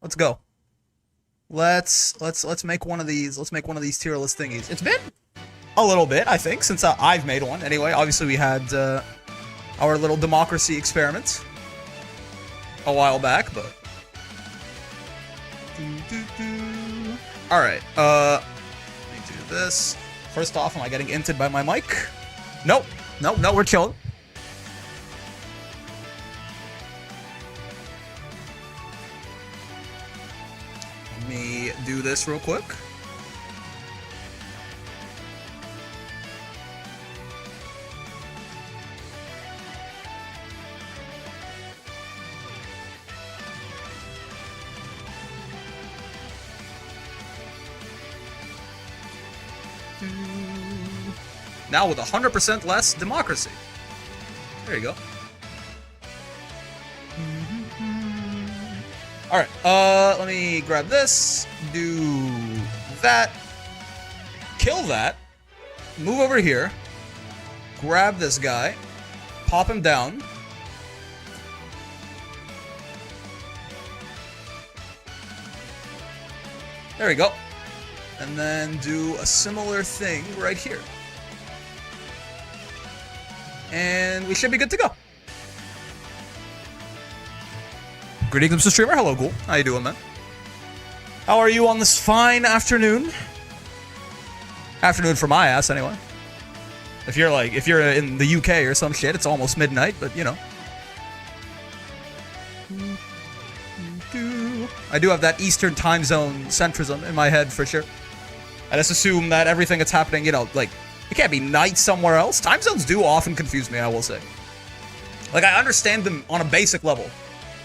Let's go. Let's make one of these. Let's make one of these tier list thingies. It's been a little bit, I think, since I've made one. Anyway, obviously we had our little democracy experiment a while back, but all right. Let me do this. First off, am I getting inted by my mic? Nope. Nope. No, we're chilling. Let me do this real quick. Now with 100% less democracy. There you go. Alright, let me grab this, do that, kill that, move over here, grab this guy, pop him down. There we go. And then do a similar thing right here. And we should be good to go. Greetings, Mr. Streamer. Hello, Ghoul. How you doing, man? How are you on this fine afternoon? Afternoon for my ass, anyway. If you're in the UK or some shit, it's almost midnight, but you know. I do have that Eastern time zone centrism in my head for sure. I just assume that everything that's happening, you know, like, it can't be night somewhere else. Time zones do often confuse me, I will say. Like, I understand them on a basic level.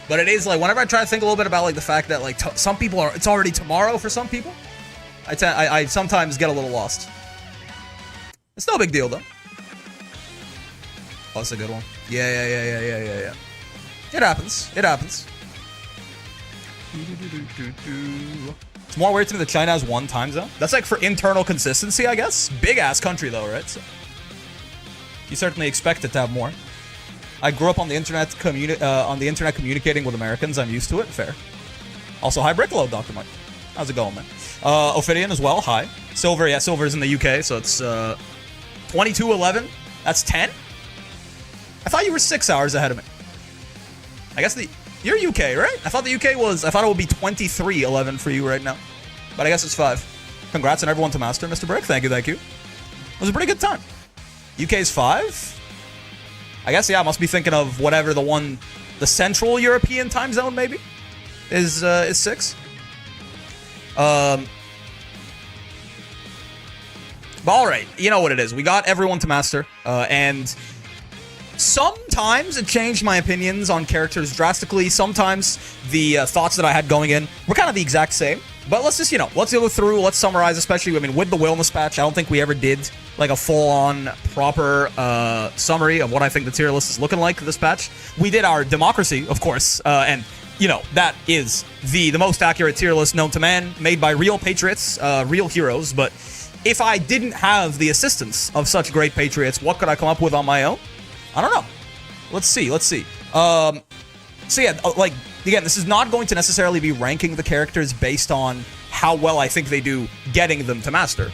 But it is, like, whenever I try to think a little bit about, like, the fact that, like, some people are... It's already tomorrow for some people. I sometimes get a little lost. It's no big deal, though. Oh, that's a good one. Yeah. It happens. It happens. It's more weird to me that China has one time zone. That's like for internal consistency, I guess. Big ass country though, right? So you certainly expect it to have more. I grew up on the internet communicating with Americans. I'm used to it. Fair. Also, hi Brickload, Dr. Mike. How's it going, man? Ophidian as well. Hi. Silver. Yeah, Silver's in the UK, so it's 22:11. That's 10. I thought you were 6 hours ahead of me. I guess you're UK, right? I thought it would be 23:11 for you right now. But I guess it's 5. Congrats on everyone to master, Mr. Brick. Thank you. It was a pretty good time. UK's 5? I guess, yeah, I must be thinking of whatever the Central European time zone, maybe, is 6. But alright, you know what it is. We got everyone to master, and sometimes it changed my opinions on characters drastically. Sometimes the thoughts that I had going in were kind of the exact same. But let's just, let's go through, let's summarize, especially, with the Wellness patch. I don't think we ever did, like, a full-on, proper summary of what I think the tier list is looking like this patch. We did our Democracy, of course, and, that is the most accurate tier list known to man, made by real patriots, real heroes. But if I didn't have the assistance of such great patriots, what could I come up with on my own? I don't know. Let's see. So yeah, like, again, this is not going to necessarily be ranking the characters based on how well I think they do getting them to master.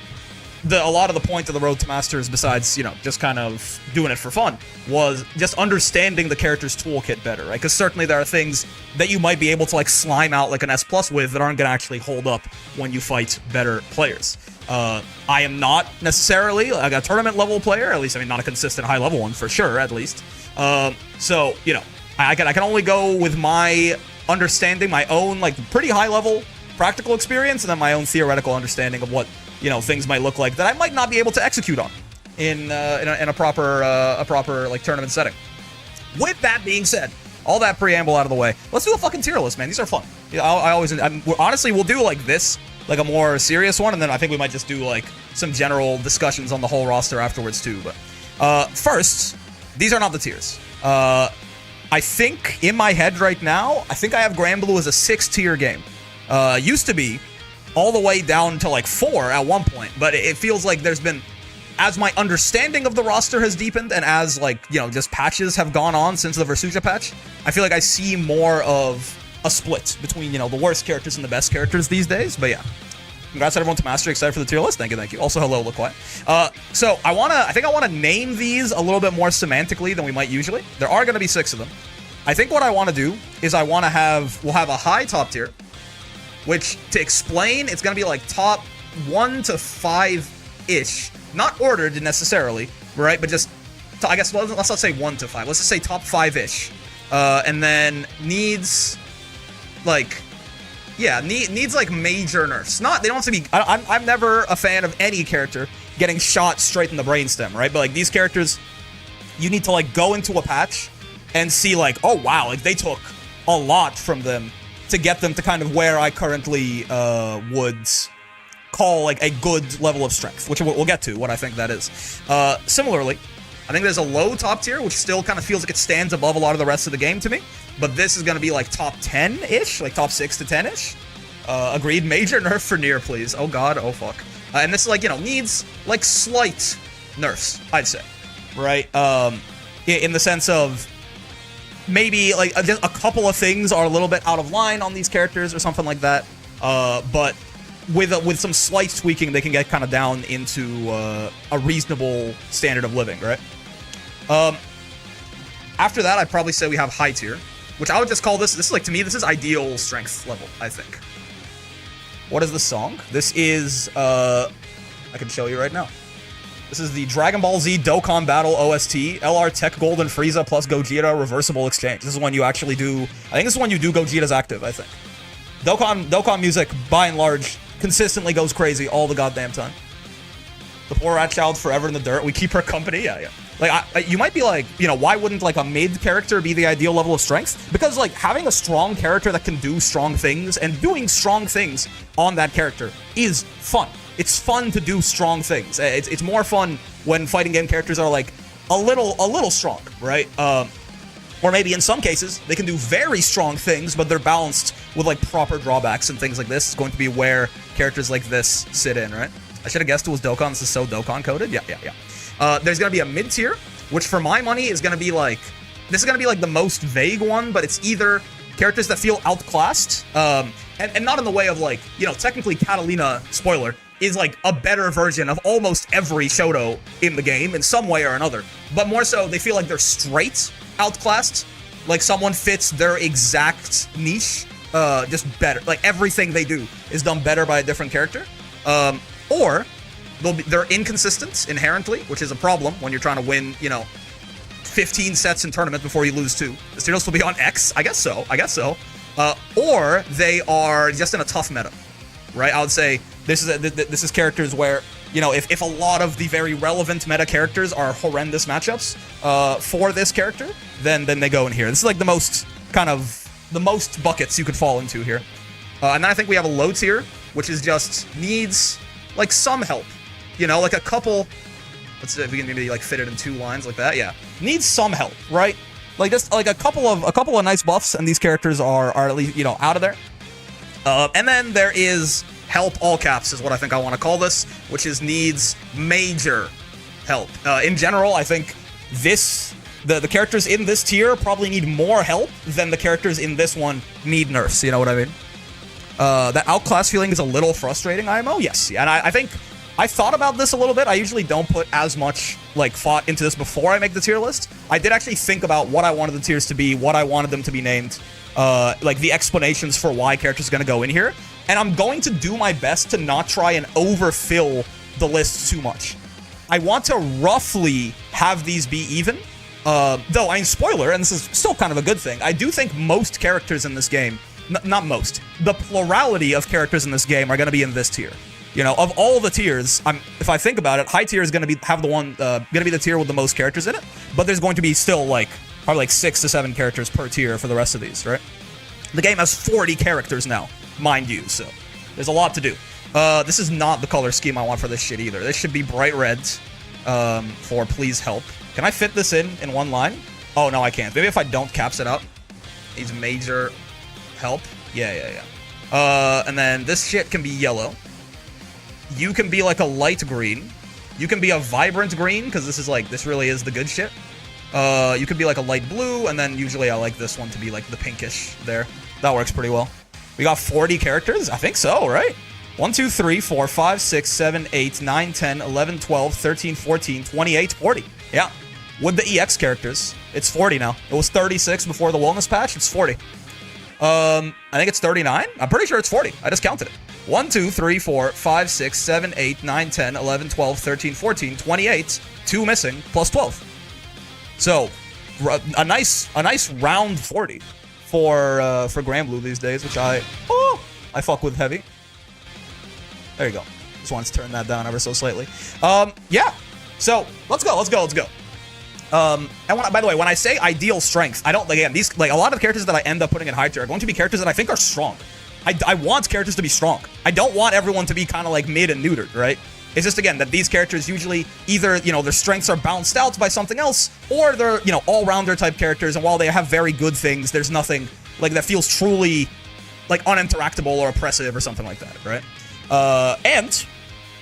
A lot of the point of the road to masters, besides, just kind of doing it for fun, was just understanding the character's toolkit better, right? Because certainly there are things that you might be able to, like, slime out like an S+ with that aren't going to actually hold up when you fight better players. I am not necessarily like a tournament level player, at least, not a consistent high level one for sure, at least. So, I can only go with my understanding, my own, like, pretty high level practical experience, and then my own theoretical understanding of what, things might look like that I might not be able to execute on in a proper like tournament setting. With that being said, all that preamble out of the way, let's do a fucking tier list, man. These are fun. Honestly, we'll do like this, like a more serious one, and then I think we might just do like some general discussions on the whole roster afterwards too. But first, these are not the tiers. I think in my head right now, I think I have Grand Blue as a 6-tier game. Used to be all the way down to like 4 at one point, but it feels like there's been, as my understanding of the roster has deepened, and as, like, just patches have gone on since the Versusia patch, I feel like I see more of a split between, you know, the worst characters and the best characters these days. But yeah. Congrats to everyone to Mastery. Excited for the tier list. Thank you, thank you. Also, hello, look quiet. So I think I wanna name these a little bit more semantically than we might usually. There are gonna be 6 of them. I think what I want to do is we'll have a high top tier, which, to explain, it's gonna be like top 1 to 5-ish, not ordered necessarily, right? But just, I guess, let's not say 1 to 5. Let's just say top 5-ish, and then needs like. Yeah, needs like major nerfs. They don't have to be. I'm never a fan of any character getting shot straight in the brainstem, right? But like these characters, you need to like go into a patch and see like, oh wow, like they took a lot from them to get them to kind of where I currently would call like a good level of strength, which we'll get to what I think that is. Similarly, I think there's a low top tier, which still kind of feels like it stands above a lot of the rest of the game to me. But this is going to be like top 10-ish, like top 6 to 10-ish. Agreed. Major nerf for Nier, please. Oh god, oh fuck. And this is like, you know, needs like slight nerfs, I'd say. Right? In the sense of maybe like a couple of things are a little bit out of line on these characters or something like that. But with some slight tweaking, they can get kind of down into a reasonable standard of living, right? After that, I'd probably say we have high tier, which I would just call this is like, to me, this is ideal strength level, I think. What is the song? This is, I can show you right now. This is the Dragon Ball Z Dokkan Battle OST, LR Tech Gold and Frieza plus Gogeta Reversible Exchange. This is when you actually do, I think this is when you do Gogeta's active, I think. Dokkan music, by and large, consistently goes crazy all the goddamn time. The poor rat child forever in the dirt. We keep her company. Yeah, yeah. Like, you might be like, you know, why wouldn't like a mid character be the ideal level of strength? Because like having a strong character that can do strong things and doing strong things on that character is fun. It's fun to do strong things. It's more fun when fighting game characters are like a little strong, right? Or maybe in some cases they can do very strong things, but they're balanced with like proper drawbacks and things like this. It's going to be where characters like this sit in, right? I should have guessed it was Dokkan. This is so Dokkan coded. Yeah. There's going to be a mid tier, which for my money is going to be like, this is going to be like the most vague one, but it's either characters that feel outclassed, and not in the way of like, you know, technically Catalina, spoiler, is like a better version of almost every Shoto in the game in some way or another, but more so they feel like they're straight outclassed, like someone fits their exact niche, just better, like everything they do is done better by a different character, or they're inconsistent inherently, which is a problem when you're trying to win, you know, 15 sets in tournament before you lose 2. The Steelers will be on X, I guess so. Or they are just in a tough meta, right? I would say this is characters where, you know, if a lot of the very relevant meta characters are horrendous matchups for this character, then they go in here. This is like the most buckets you could fall into here. And then I think we have a low tier, which is just needs like some help. You know, like a couple, let's see if we can maybe like fit it in 2 lines like that. Yeah, needs some help, right? Like just like a couple of nice buffs, and these characters are at least, you know, out of there. And then there is help, all caps is what I think I want to call this, which is needs major help. In general, I think the characters in this tier probably need more help than the characters in this one need nerfs. You know what I mean? That outclass feeling is a little frustrating, IMO. Yes, and I think I thought about this a little bit. I usually don't put as much like thought into this before I make the tier list. I did actually think about what I wanted the tiers to be, what I wanted them to be named, like the explanations for why characters are going to go in here. And I'm going to do my best to not try and overfill the list too much. I want to roughly have these be even. Though, I mean, spoiler, and this is still kind of a good thing, I do think most characters in this game, not most, the plurality of characters in this game are going to be in this tier. You know, of all the tiers, if I think about it, high tier is going to be the tier with the most characters in it, but there's going to be still like probably like 6 to 7 characters per tier for the rest of these, right? The game has 40 characters now, mind you, so there's a lot to do. This is not the color scheme I want for this shit either. This should be bright red for please help. Can I fit this in 1 line? Oh, no, I can't. Maybe if I don't caps it up. Needs major help. Yeah. And then this shit can be yellow. You can be like a light green. You can be a vibrant green, because this really is the good shit. You could be like a light blue, and then usually I like this one to be like the pinkish there. That works pretty well. We got 40 characters? I think so, right? 1, 2, 3, 4, 5, 6, 7, 8, 9, 10, 11, 12, 13, 14, 28, 40. Yeah. With the EX characters, it's 40 now. It was 36 before the wellness patch. It's 40. I think it's 39. I'm pretty sure it's 40. I just counted it. 1, 2, 3, 4, 5, 6, 7, 8, 9, 10, 11, 12, 13, 14, 28, 2 missing, plus 12. So, a nice round 40 for Gran Blue these days, which I fuck with heavy. There you go. Just wanted to turn that down ever so slightly. Yeah. So, let's go. And by the way, when I say ideal strength, I don't, again, these, like, a lot of characters that I end up putting in high tier are going to be characters that I think are strong. I want characters to be strong. I don't want everyone to be kind of like mid and neutered, right? It's just, again, that these characters usually either, you know, their strengths are balanced out by something else, or they're, you know, all-rounder type characters, and while they have very good things, there's nothing, like, that feels truly, like, uninteractable or oppressive or something like that, right? And,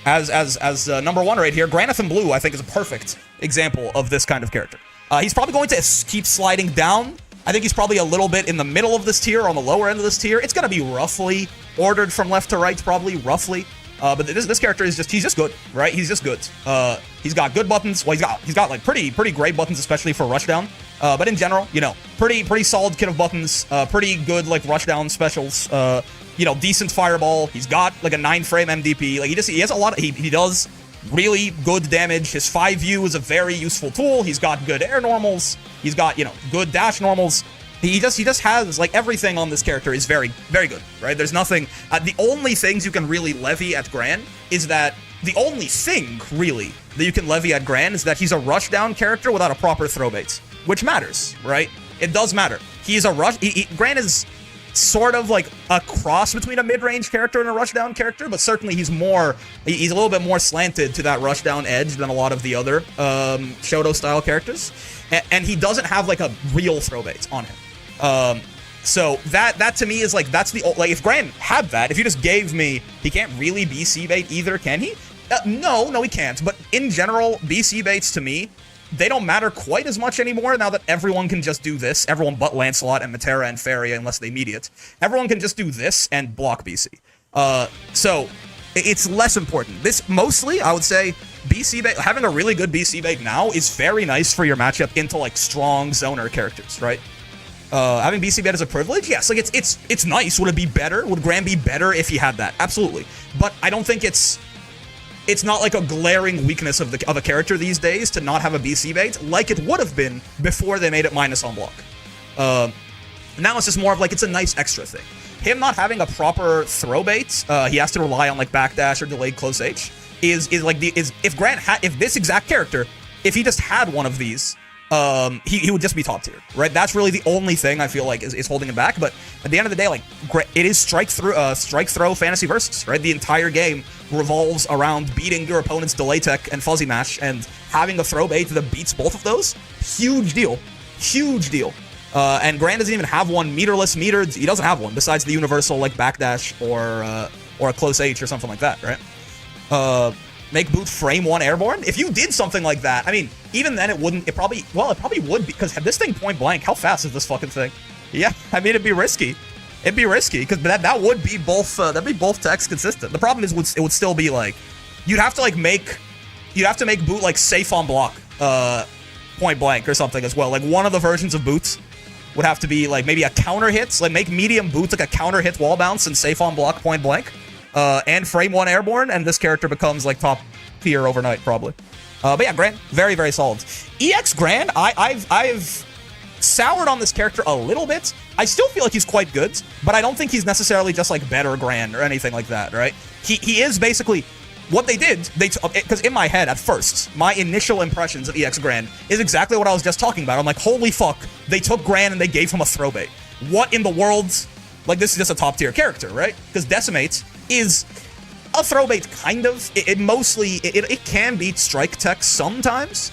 as number one right here, Granith and Blue, I think, is a perfect example of this kind of character. He's probably going to keep sliding down. I think he's probably a little bit in the middle of this tier, or on the lower end of this tier. It's going to be roughly ordered from left to right, probably, roughly. But this character is he's just good, right? He's just good. He's got good buttons. Well, he's got like pretty great buttons, especially for rushdown. But in general, you know, pretty solid kit of buttons. Pretty good like rushdown specials. You know, decent fireball. He's got like a 9-frame MDP. Like he has a lot. He does really good damage. His 5U is a very useful tool. He's got good air normals. He's got, you know, good dash normals. He just has, like, everything on this character is very, very good, right? There's nothing... the only things you can really levy at Gran is that... The only thing, really, that you can levy at Gran is that he's a rushdown character without a proper throw bait, which matters, right? It does matter. He's a rush... Gran is sort of like a cross between a mid-range character and a rushdown character, but certainly he's a little bit more slanted to that rushdown edge than a lot of the other Shoto-style characters. And he doesn't have, like, a real throw bait on him. So that to me is like, that's the, like, if Gran had that, if you just gave me, he can't really BC bait either, can he? No, he can't. But in general, BC baits to me, they don't matter quite as much anymore now that everyone can just do this. Everyone but Lancelot and Metera and Ferry, unless they mediate. Everyone can just do this and block BC. So it's less important. This mostly, I would say, BC bait, having a really good BC bait now is very nice for your matchup into like strong zoner characters, right? Having BC bait as a privilege, yes, like it's nice. Would it be better? Would Gran be better if he had that? Absolutely. But I don't think it's not like a glaring weakness of a character these days to not have a BC bait, like it would have been before they made it minus on block. Now it's just more of like, it's a nice extra thing. Him not having a proper throw bait, he has to rely on like backdash or delayed close H, is if this exact character, if he just had one of these, he would just be top tier, right? That's really the only thing I feel like is holding him back. But at the end of the day, like, it is strike throw fantasy versus, right? The entire game revolves around beating your opponent's delay tech and fuzzy mash, and having a throw bait that beats both of those, huge deal. And Gran doesn't even have one meterless metered. He doesn't have one besides the universal like backdash or a close H or something like that, right? Make boot frame 1 airborne? If you did something like that, I mean, even then it probably would, because this thing point blank, how fast is this fucking thing? Yeah, I mean, it'd be risky. Because that would be both, that'd be both techs consistent. The problem is, it would still be like, you'd have to make boot like safe on block, point blank or something as well. Like one of the versions of boots would have to be like maybe a counter hits, like make medium boots like a counter hit wall bounce and safe on block point blank. And frame 1 airborne, and this character becomes like top tier overnight, probably. But yeah, Gran, very, very solid. EX Gran, I've soured on this character a little bit. I still feel like he's quite good, but I don't think he's necessarily just like better Gran or anything like that, right? He is basically what they did. Because in my head at first, my initial impressions of EX Gran is exactly what I was just talking about. I'm like, holy fuck, they took Gran and they gave him a throw bait. What in the world? Like, this is just a top tier character, right? Because Decimate is a throw bait, kind of. It can beat strike tech sometimes.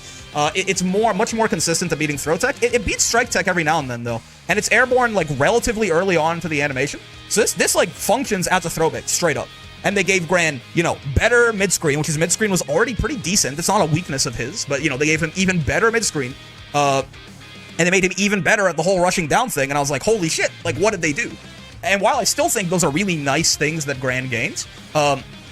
It's much more consistent to beating throw tech. It beats strike tech every now and then, though. And it's airborne, like, relatively early on into the animation. So this like, functions as a throw bait, straight up. And they gave Gran, you know, better mid-screen, which his mid-screen was already pretty decent. It's not a weakness of his, but, you know, they gave him even better mid-screen. And they made him even better at the whole rushing down thing. And I was like, holy shit, like, what did they do? And while I still think those are really nice things that Gran gains,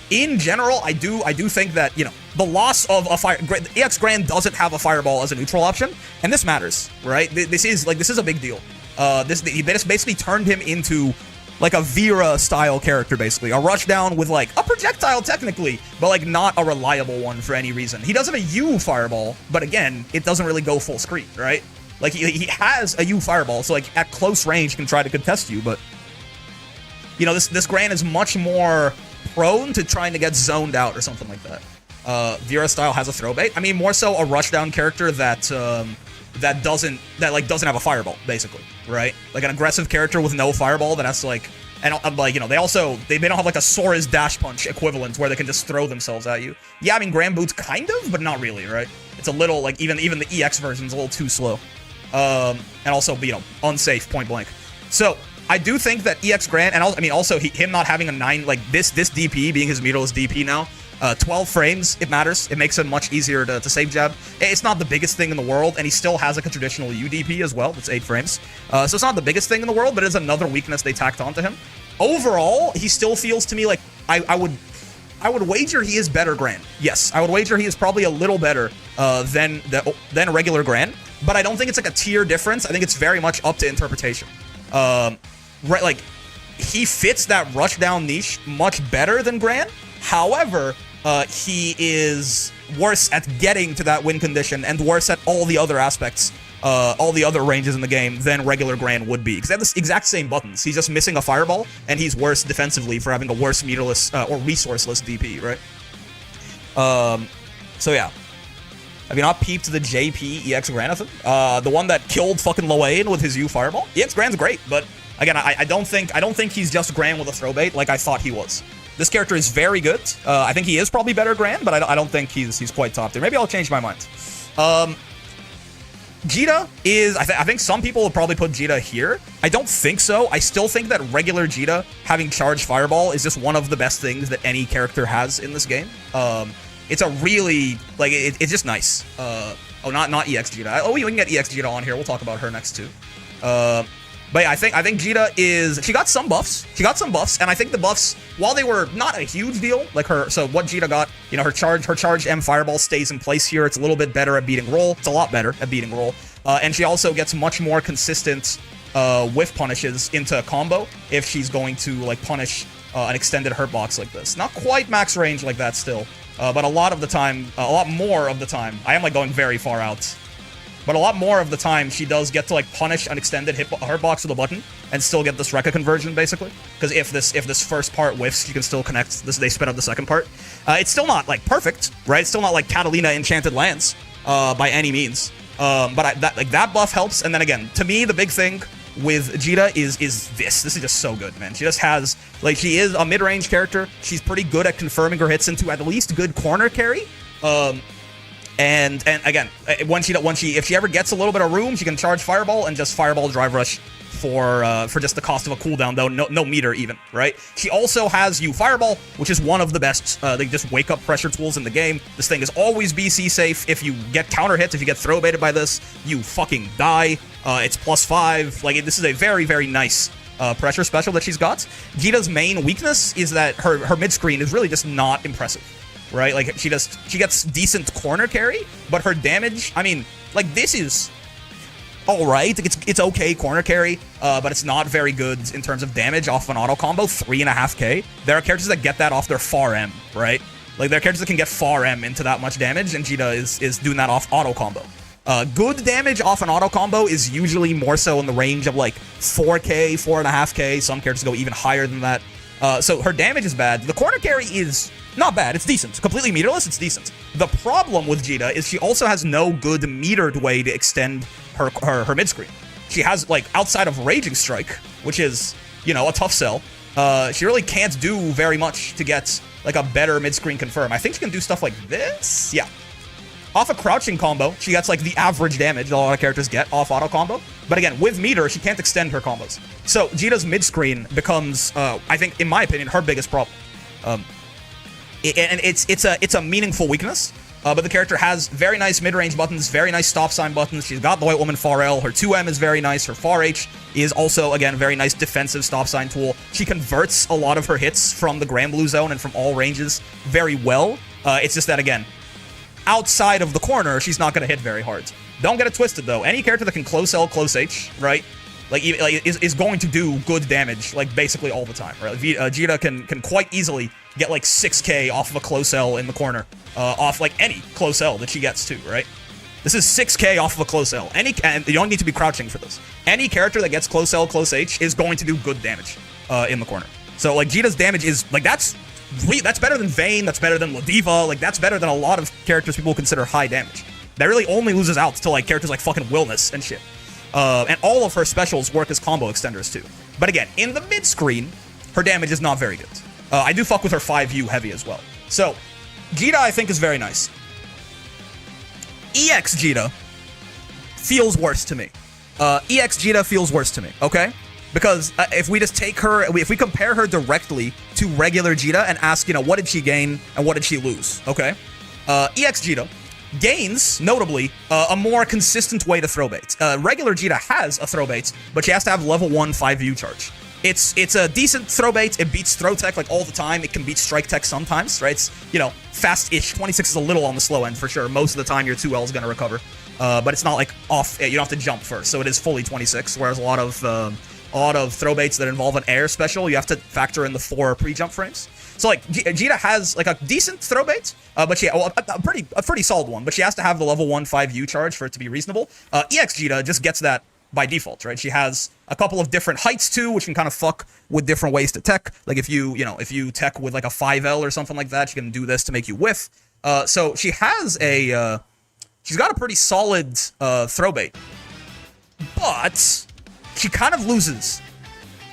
in general, I do think that, you know, the loss of a fire... EX Gran doesn't have a fireball as a neutral option, and this matters, right? This is a big deal. They just basically turned him into, like, a Vira-style character, basically. A rushdown with, like, a projectile, technically, but, like, not a reliable one for any reason. He does have a U fireball, but, again, it doesn't really go full screen, right? Like, he has a U fireball, so, like, at close range, he can try to contest you, but... You know, this Gran is much more prone to trying to get zoned out or something like that. Vira style has a throw bait. I mean, more so a rushdown character that doesn't have a fireball, basically, right? Like an aggressive character with no fireball that has to, like, and like, you know, they don't have like a Sora's dash punch equivalent where they can just throw themselves at you. Yeah, I mean, Gran Boots kind of, but not really, right? It's a little, like, even the EX version's a little too slow. And also, you know, unsafe point blank. So I do think that EX Gran, and I mean, also him not having a 9, like this DP being his meterless DP now, 12 frames, it matters. It makes it much easier to save jab. It's not the biggest thing in the world, and he still has like a traditional UDP as well. That's 8 frames. So it's not the biggest thing in the world, but it is another weakness they tacked onto him. Overall, he still feels to me like I would wager he is better Gran. Yes, I would wager he is probably a little better than a regular Gran, but I don't think it's like a tier difference. I think it's very much up to interpretation. Right, like, he fits that rushdown niche much better than Gran. However, he is worse at getting to that win condition and worse at all the other aspects, all the other ranges in the game than regular Gran would be. Because they have the exact same buttons. He's just missing a fireball, and he's worse defensively for having a worse meterless or resourceless DP, right? So yeah. Have you not peeped the JP EX Granathan? The one that killed fucking Lowain with his U fireball? EX Gran's great, but again, I don't think he's just Gran with a throw bait like I thought he was. This character is very good. I think he is probably better Gran, but I don't think he's quite top tier. Maybe I'll change my mind. Jeta is... I think some people will probably put Jeta here. I don't think so. I still think that regular Jeta having charged fireball is just one of the best things that any character has in this game. It's a really... like, it's just nice. Oh, not EX Jeta. Oh, we can get EX Jeta on here. We'll talk about her next, too. But yeah, I think Jeta is... she got some buffs. And I think the buffs, while they were not a huge deal, like her... so what Jeta got, you know, her charge M fireball stays in place here. It's a little bit better at beating roll. It's a lot better at beating roll. And she also gets much more consistent whiff punishes into a combo if she's going to, like, punish an extended hurt box like this. Not quite max range like that still. But a lot more of the time, I am, like, going very far out. But a lot more of the time, she does get to, like, punish an extended hurt box with a button and still get this Rekka conversion, basically. Because if this first part whiffs, you can still connect this. They spin up the second part. It's still not, like, perfect, right? It's still not like Catalina Enchanted Lands by any means. But that buff helps. And then again, to me, the big thing with Jeta is this. This is just so good, man. She just has, like, she is a mid-range character. She's pretty good at confirming her hits into at least good corner carry. And again, if she ever gets a little bit of room, she can charge fireball and just fireball drive rush for just the cost of a cooldown, though no meter even, right? She also has U fireball, which is one of the best they just wake up pressure tools in the game. This thing is always BC safe. If you get counter hits, if you get throw baited by this, you fucking die. It's +5. Like, this is a very, very nice pressure special that she's got. Jeta's main weakness is that her mid screen is really just not impressive. Right, like she gets decent corner carry, but her damage, I mean, like, this is all right. It's okay corner carry, but it's not very good in terms of damage off an auto combo. 3.5k. There are characters that get that off their far M, right? Like, there are characters that can get far M into that much damage, and Jeta is doing that off auto combo. Good damage off an auto combo is usually more so in the range of like 4k, 4.5k. Some characters go even higher than that. So her damage is bad. The corner carry is not bad. It's decent. Completely meterless, it's decent. The problem with Jeta is she also has no good metered way to extend her mid-screen. She has, like, outside of Raging Strike, which is, you know, a tough sell, she really can't do very much to get, like, a better mid-screen confirm. I think she can do stuff like this. Yeah. Off a crouching combo, she gets, like, the average damage that a lot of characters get off auto combo. But again, with meter, she can't extend her combos. So Jeta's mid-screen becomes, I think, in my opinion, her biggest problem. And it's a meaningful weakness. But the character has very nice mid-range buttons, very nice stop sign buttons. She's got the White Woman Far L. Her 2M is very nice. Her Far H is also, again, a very nice defensive stop sign tool. She converts a lot of her hits from the Grand Blue Zone and from all ranges very well. It's just that, again, outside of the corner, she's not going to hit very hard. Don't get it twisted, though. Any character that can close L, close H, right, is going to do good damage, like, basically all the time, right? Jeta can quite easily get, like, 6k off of a close L in the corner, off, like, any close L that she gets, too, right? This is 6k off of a close L. And you don't need to be crouching for this. Any character that gets close L, close H is going to do good damage in the corner. So, like, Jeta's damage is, like, that's better than Vane, that's better than Ladiva, like, that's better than a lot of characters people consider high damage. That really only loses out to, like, characters like fucking Willness and shit. And all of her specials work as combo extenders, too. But again, in the mid-screen, her damage is not very good. I do fuck with her 5U heavy as well. So, Jeta, I think, is very nice. EX Jeta feels worse to me. EX Jeta feels worse to me, okay? Because if we just take her, if we compare her directly to regular Jeta and ask, you know, what did she gain and what did she lose, okay? EX Jeta gains, notably, a more consistent way to throw bait. Regular Jeta has a throw bait, but she has to have level 1 5U charge. It's a decent throw bait. It beats throw tech like all the time. It can beat strike tech sometimes, right? It's, you know, fast-ish. 26 is a little on the slow end for sure. Most of the time your 2L is going to recover. But it's not like off, you don't have to jump first, so it is fully 26, whereas a lot of throw baits that involve an air special, you have to factor in the 4 pre-jump frames. So, like, Jeta has, like, a decent throw bait, but a pretty solid one, but she has to have the level 1 5U charge for it to be reasonable. EX Jeta just gets that by default, right? She has a couple of different heights, too, which can kind of fuck with different ways to tech. Like, if you tech with, like, a 5L or something like that, she can do this to make you whiff. So, she has she's got a pretty solid throw bait, but she kind of loses.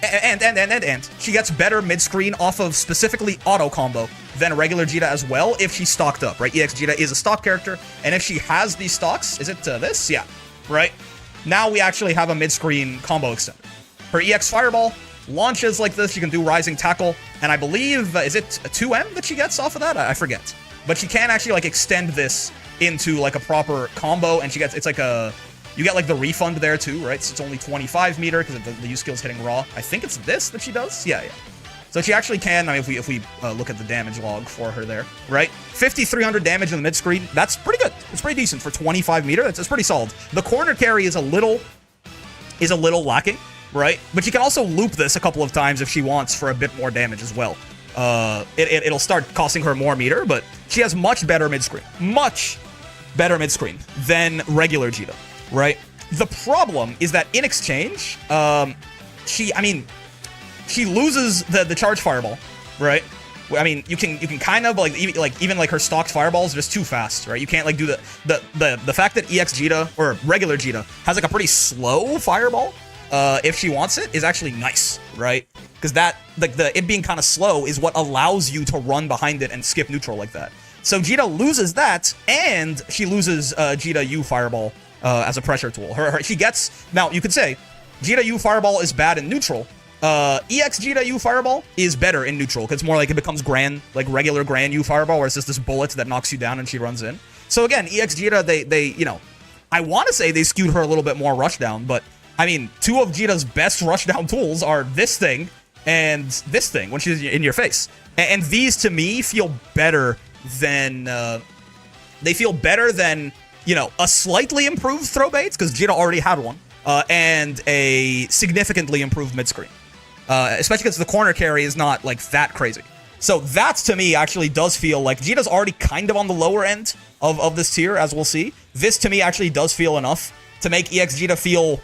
And she gets better mid-screen off of specifically auto combo than regular Jeta as well if she's stocked up, right? EX Jeta is a stock character, and if she has these stocks, is it this? Yeah, right? Now we actually have a mid-screen combo extender. Her EX Fireball launches like this. She can do Rising Tackle, and I believe, is it a 2M that she gets off of that? I forget. But she can actually, like, extend this into, like, a proper combo, and it's like a... You get, like, the refund there, too, right? So it's only 25 meter, because the U skill's hitting raw. I think it's this that she does? Yeah. So she actually can, I mean, if we look at the damage log for her there, right? 5,300 damage in the mid-screen. That's pretty good. It's pretty decent for 25 meter. That's pretty solid. The corner carry is a little lacking, right? But she can also loop this a couple of times if she wants for a bit more damage as well. It'll start costing her more meter, but she has much better mid-screen. Much better mid-screen than regular Jeta. Right? The problem is that in exchange, she loses the charge fireball, right? I mean, you can kind of even her stocked fireballs are just too fast, right? You can't like do the fact that EX Jeta or regular Jeta has like a pretty slow fireball, if she wants it, is actually nice, right? Because that it being kind of slow is what allows you to run behind it and skip neutral like that. So Jeta loses that, and she loses Jeta U fireball. As a pressure tool. She gets... Now, you could say, Jeta U Fireball is bad in neutral. EX Jeta U Fireball is better in neutral, because it's more like it becomes Gran, like regular Gran U Fireball, where it's just this bullet that knocks you down and she runs in. So again, EX Jeta, they you know, I want to say they skewed her a little bit more rushdown, but, I mean, 2 of Jeta's best rushdown tools are this thing and this thing, when she's in your face. And these, to me, feel better than... you know, a slightly improved throw baits, because Jeta already had one, and a significantly improved mid-screen. Especially because the corner carry is not, like, that crazy. So that, to me, actually does feel like Jeta's already kind of on the lower end of this tier, as we'll see. This, to me, actually does feel enough to make EX Jeta feel,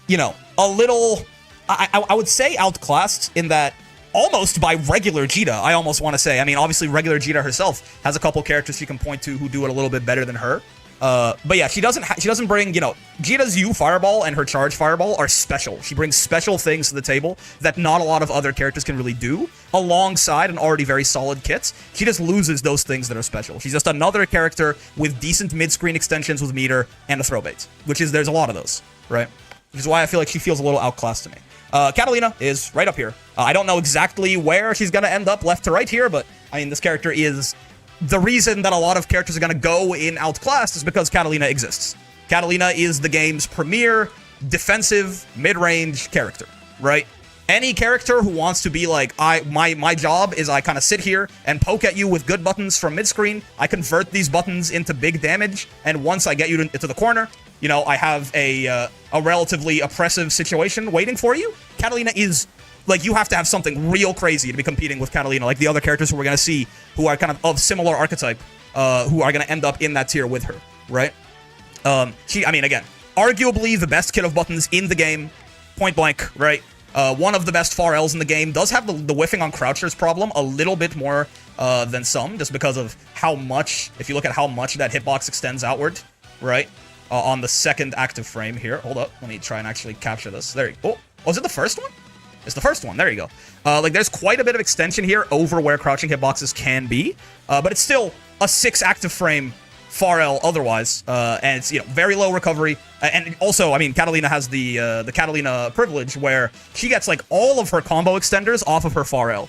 you know, a little... I would say outclassed in that almost by regular Jeta, I almost want to say. I mean, obviously, regular Jeta herself has a couple characters she can point to who do it a little bit better than her. But yeah, she doesn't bring, you know, Jeta's U Fireball and her Charge Fireball are special. She brings special things to the table that not a lot of other characters can really do, alongside an already very solid kit. She just loses those things that are special. She's just another character with decent mid-screen extensions with meter and a throw bait, there's a lot of those, right? Which is why I feel like she feels a little outclassed to me. Catalina is right up here. I don't know exactly where she's gonna end up left to right here, but, I mean, this character is the reason that a lot of characters are going to go in outclassed is because Catalina exists. Catalina is the game's premier defensive mid-range character, right? Any character who wants to be like, my job is I kind of sit here and poke at you with good buttons from mid-screen. I convert these buttons into big damage, and once I get you into the corner, you know, I have a relatively oppressive situation waiting for you. Catalina is, like, you have to have something real crazy to be competing with Catalina, like the other characters who we're going to see who are kind of similar archetype, who are going to end up in that tier with her, right? I mean, again, arguably the best kit of buttons in the game, point blank, right? One of the best far Ls in the game, does have the whiffing on crouchers problem a little bit more than some, just because of how much, if you look at how much that hitbox extends outward, right? On the second active frame here. Hold up, let me try and actually capture this. There you go. Oh, was it the first one? It's the first one, there you go. Like, there's quite a bit of extension here over where crouching hitboxes can be, but it's still a 6 active frame far L otherwise, and it's, you know, very low recovery, and also, I mean, Catalina has the Catalina privilege where she gets, like, all of her combo extenders off of her far L.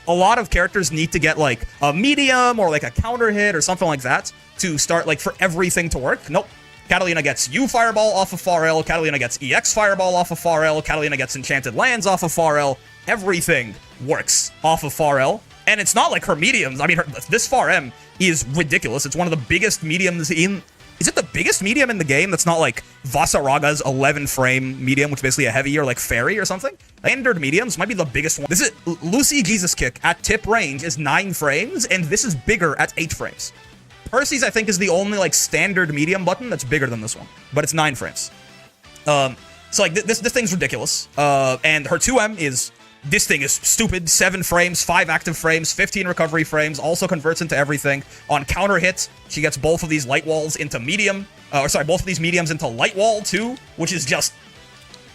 A lot of characters need to get, like, a medium or, like, a counter hit or something like that to start, like, for everything to work. Nope. Catalina gets U Fireball off of far L, Catalina gets EX Fireball off of far L, Catalina gets Enchanted Lands off of far L. Everything works off of far L. And it's not like her mediums. I mean, this far M is ridiculous. It's one of the biggest mediums in... Is it the biggest medium in the game that's not like Vasaraga's 11-frame medium, which is basically a heavy, or like Ferry or something? Standard mediums might be the biggest one. This is... Lucy Jesus Kick at tip range is 9 frames, and this is bigger at 8 frames. Percy's, I think, is the only, like, standard medium button that's bigger than this one. But it's 9 frames. So, like, this thing's ridiculous. And her 2M is... This thing is stupid. 7 frames, 5 active frames, 15 recovery frames, also converts into everything. On counter hit, she gets both of these light walls into medium. Both of these mediums into light wall, too, which is just,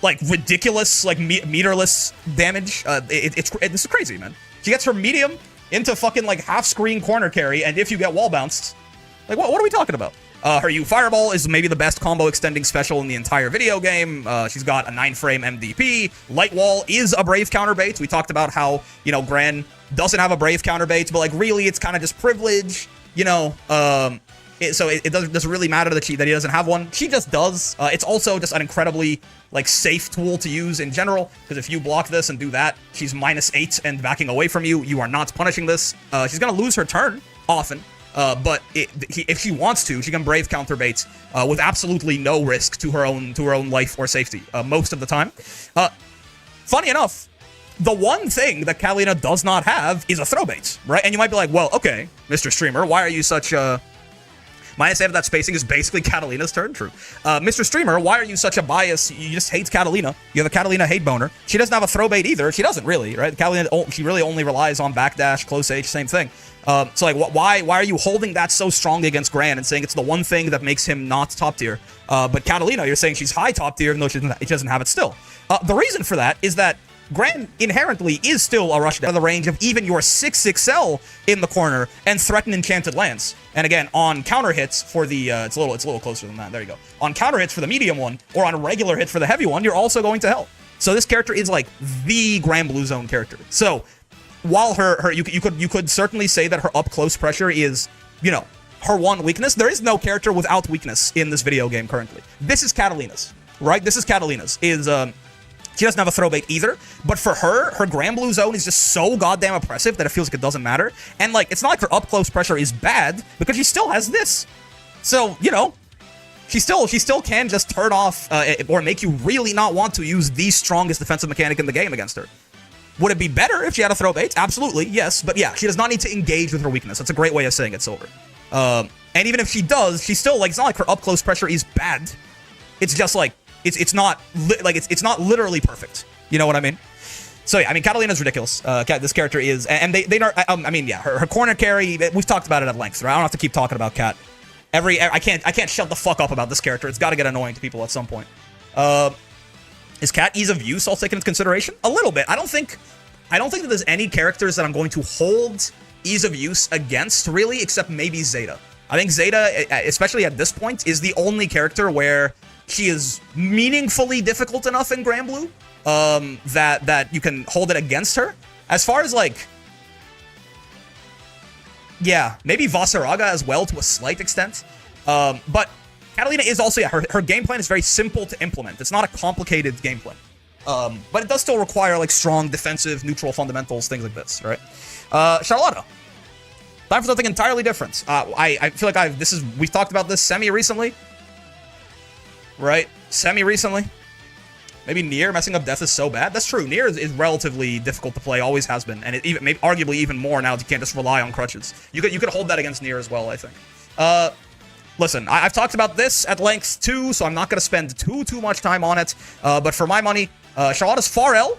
like, ridiculous, like, meterless damage. This is crazy, man. She gets her medium into fucking, like, half-screen corner carry, and if you get wall bounced, like, what are we talking about? Her U Fireball is maybe the best combo extending special in the entire video game. She's got a 9-frame MDP. Light Wall is a Brave counterbait. We talked about how, you know, Gran doesn't have a Brave counterbait, but, like, really, it's kind of just privilege, you know. So it doesn't really matter that he doesn't have one. She just does. It's also just an incredibly, like, safe tool to use in general, because if you block this and do that, she's -8 and backing away from you. You are not punishing this. She's gonna lose her turn often. But if she wants to, she can Brave counterbait with absolutely no risk to her own life or safety most of the time. Funny enough, the one thing that Catalina does not have is a throwbait, right? And you might be like, well, okay, Mr. Streamer, why are you such a... Minus 8 of that spacing is basically Catalina's turn, true. Mr. Streamer, why are you such a bias? You just hate Catalina. You have a Catalina hate boner. She doesn't have a throwbait either. She doesn't really, right? Catalina, she really only relies on backdash, close H, same thing. So, like, why are you holding that so strongly against Gran and saying it's the one thing that makes him not top tier? But Catalina, you're saying she's high top tier, even though she doesn't have it still. The reason for that is that Gran inherently is still a rush out of the range of even your 6XL in the corner and threaten Enchanted Lands. And again, on counter hits for the, it's a little closer than that, there you go. On counter hits for the medium one, or on a regular hit for the heavy one, you're also going to hell. So this character is like the Gran Blue Zone character. So, while you could certainly say that her up close pressure is, you know, her one weakness, there is no character without weakness in this video game currently. This is Catalina's, right? This is Catalina's. She doesn't have a throwbait either, but for her Gran Blue Zone is just so goddamn oppressive that it feels like it doesn't matter. And, like, it's not like her up close pressure is bad, because she still has this. So, you know, she still can just turn off or make you really not want to use the strongest defensive mechanic in the game against her. Would it be better if she had a throwbait? Absolutely, yes. But yeah, she does not need to engage with her weakness. That's a great way of saying it, Silver. And even if she does, she's still, like, it's not like her up close pressure is bad. It's just like, it's not literally perfect. You know what I mean? So yeah, I mean, Catalina's ridiculous. This character is, and I mean, yeah, her corner carry, we've talked about it at length, right? I don't have to keep talking about Cat. I can't shut the fuck up about this character. It's got to get annoying to people at some point. Is Cat ease of use all taken into consideration? A little bit. I don't think that there's any characters that I'm going to hold ease of use against, really, except maybe Zeta. I think Zeta, especially at this point, is the only character where she is meaningfully difficult enough in Gran Blue that you can hold it against her. As far as, like, Yeah, maybe Vasaraga as well to a slight extent. But Catalina is also, yeah, her game plan is very simple to implement. It's not a complicated game plan. But it does still require, like, strong defensive, neutral fundamentals, things like this, right? Charlotta. Time for something entirely different. I feel like we've talked about this semi-recently. Right? Semi-recently. Maybe Nier messing up death is so bad. That's true. Nier is relatively difficult to play, always has been. And it even, maybe, arguably even more now that you can't just rely on crutches. You could hold that against Nier as well, I think. Listen, I've talked about this at length too, so I'm not going to spend too much time on it. But for my money, Charlotta's Far L,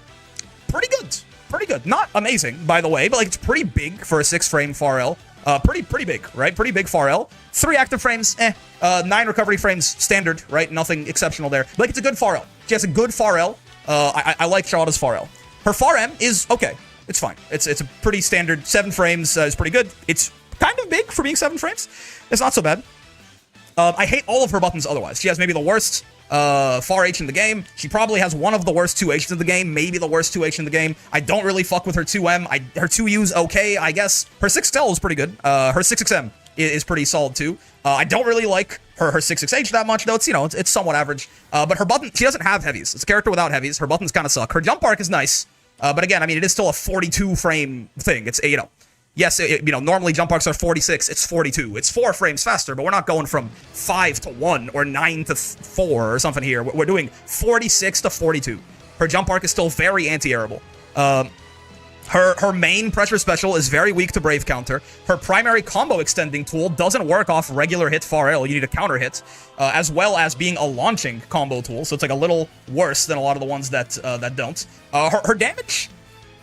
pretty good. Pretty good. Not amazing, by the way, but like it's pretty big for a 6-frame Far L. Pretty big, right? Pretty big Far L. 3 active frames, 9 recovery frames, standard, right? Nothing exceptional there. Like, it's a good Far L. She has a good Far L. I like Charlotta's Far L. Her Far M is okay. It's fine. It's a pretty standard 7 frames. Is pretty good. It's kind of big for being 7 frames. It's not so bad. I hate all of her buttons otherwise. She has maybe the worst far H in the game. She probably has one of the worst 2Hs in the game, maybe the worst 2H in the game. I don't really fuck with her 2M. Her 2U's okay, I guess. Her 6XL is pretty good. Her 6XM is pretty solid too. I don't really like her 6XH that much, though. It's, you know, it's somewhat average. But her button, she doesn't have heavies. It's a character without heavies. Her buttons kind of suck. Her jump arc is nice. But again, I mean, it is still a 42 frame thing. It's, you know, yes, you know, normally jump arcs are 46. It's 42. It's 4 frames faster, but we're not going from 5 to 1 or 9 to 4 or something here. We're doing 46 to 42. Her jump arc is still very anti-airable. Her main pressure special is very weak to Brave counter. Her primary combo extending tool doesn't work off regular hit Far L. You need a counter hit, as well as being a launching combo tool. So it's like a little worse than a lot of the ones that don't. Her damage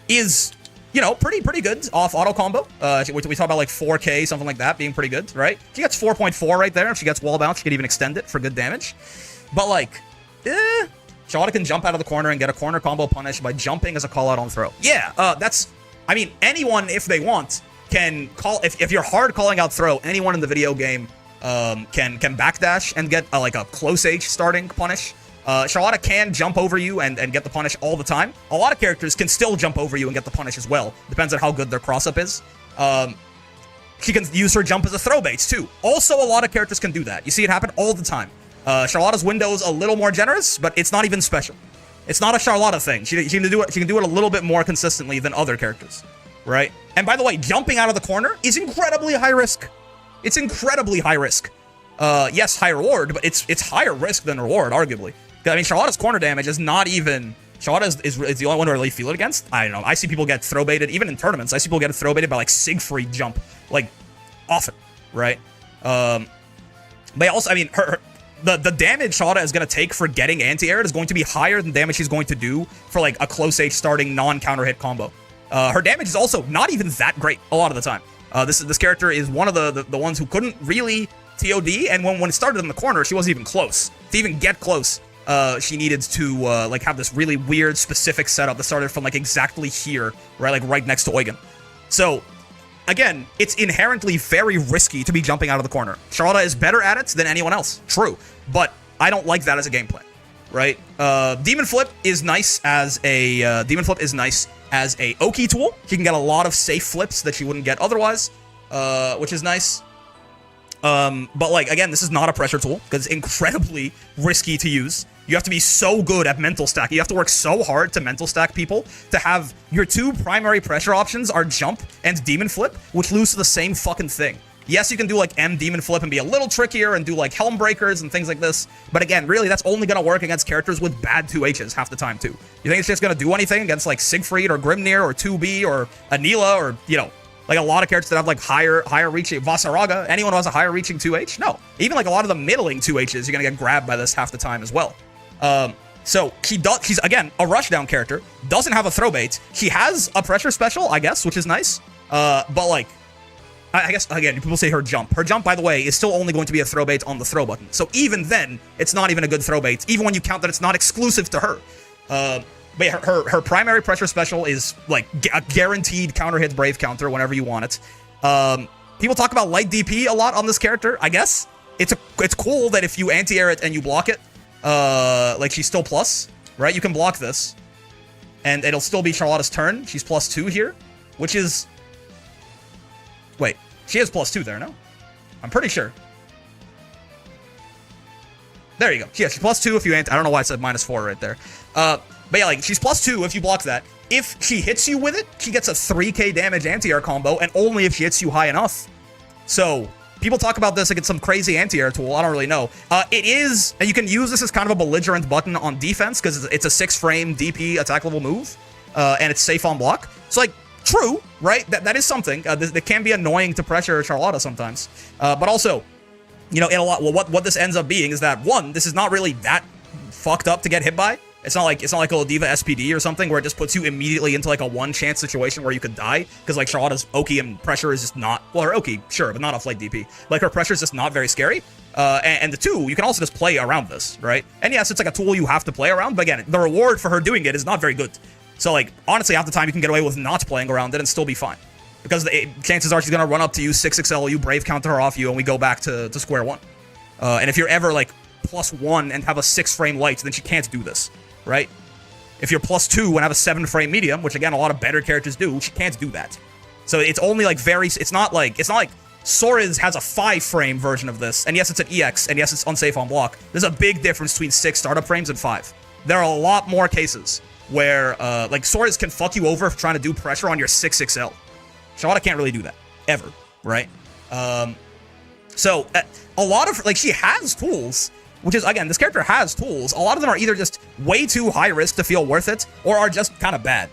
is, you know, pretty good off auto combo. We talk about like 4K, something like that, being pretty good, right? She gets 4.4 right there. If she gets wall bounce, she could even extend it for good damage. But like, Charlotta can jump out of the corner and get a corner combo punish by jumping as a call out on throw. Yeah, that's, I mean, anyone, if they want, can call, if you're hard calling out throw, anyone in the video game can backdash and get like a close H starting punish. Charlotta can jump over you and get the punish all the time. A lot of characters can still jump over you and get the punish as well. Depends on how good their cross-up is. She can use her jump as a throw bait too. Also, a lot of characters can do that. You see it happen all the time. Charlotta's window is a little more generous, but it's not even special. It's not a Charlotta thing. She can do it a little bit more consistently than other characters, right? And by the way, jumping out of the corner is incredibly high risk. It's incredibly high risk. Yes, high reward, but it's higher risk than reward, arguably. I mean, Charlotta's corner damage is not even... Charlotta is the only one to really feel it against. I don't know. I see people get throw baited, even in tournaments. I see people get throw baited by like Siegfried jump, like often, right? But also, I mean, the damage Charlotta is going to take for getting anti-air is going to be higher than damage she's going to do for like a close H starting non-counter hit combo. Her damage is also not even that great a lot of the time. This character is one of the ones who couldn't really TOD, and when it started in the corner, she wasn't even close. To even get close, she needed to like have this really weird specific setup that started from like exactly here, right, like right next to Eugen. So again, it's inherently very risky to be jumping out of the corner. Charlotta is better at it than anyone else, true, but I don't like that as a game plan, right? Demon Flip is nice as a Oki tool. She can get a lot of safe flips that she wouldn't get otherwise, which is nice. But like, again, this is not a pressure tool because it's incredibly risky to use. You have to be so good at mental stack. You have to work so hard to mental stack people to have your 2 primary pressure options are jump and demon flip, which lose to the same fucking thing. Yes, you can do like M demon flip and be a little trickier and do like helm breakers and things like this. But again, really, that's only going to work against characters with bad 2Hs half the time too. You think it's just going to do anything against like Siegfried or Grimnir or 2B or Anila or, you know, like a lot of characters that have like higher reaching, Vasaraga, anyone who has a higher reaching 2H? No. Even like a lot of the middling 2Hs, you're going to get grabbed by this half the time as well. So she's again, a rushdown character, doesn't have a throw bait. She has a pressure special, I guess, which is nice. But like, I guess, again, people say her jump. Her jump, by the way, is still only going to be a throw bait on the throw button. So even then, it's not even a good throw bait, even when you count that it's not exclusive to her. But yeah, her primary pressure special is like a guaranteed counter hit Brave counter whenever you want it. People talk about light DP a lot on this character, I guess. It's cool that if you anti-air it and you block it, like she's still plus, right? You can block this and it'll still be Charlotta's turn. She's +2 here, which is... Wait, She has +2 there, no? I'm pretty sure. There you go. Yeah, she's +2 if you anti. I don't know why I said -4 right there. But yeah, like, she's +2 if you block that. If she hits you with it, she gets a 3k damage anti-air combo, and only if she hits you high enough. So, people talk about this like it's some crazy anti-air tool. I don't really know. It is, and you can use this as kind of a belligerent button on defense, because it's a 6-frame DP attack level move, and it's safe on block. So, like, true, right? That is something. That can be annoying to pressure Charlotta sometimes. But also, you know, in a lot, well, what this ends up being is that, one, this is not really that fucked up to get hit by. It's not like a Ladiva SPD or something where it just puts you immediately into like a one-chance situation where you could die, because like Charlotta's Oki and pressure is just not, well, her Oki, sure, but not off light DP. Like, her pressure is just not very scary. And the two, you can also just play around this, right? And yes, it's like a tool you have to play around, but again, the reward for her doing it is not very good. So like, honestly, half the time you can get away with not playing around it and still be fine. Because the chances are she's going to run up to you, 6XL, you brave counter her off you, and we go back to square one. And if you're ever like +1 and have a 6-frame light, then she can't do this, right? If you're +2 and have a 7-frame medium, which again, a lot of better characters do, she can't do that. So it's only like it's not like Sora's has a 5-frame version of this, and yes, it's an EX, and yes, it's unsafe on block. There's a big difference between 6 startup frames and 5. There are a lot more cases where, like, Sora's can fuck you over for trying to do pressure on your 6XL. Charlotta can't really do that, ever, right? So, a lot of, like, she has tools, which is, again, this character has tools. A lot of them are either just way too high risk to feel worth it, or are just kind of bad.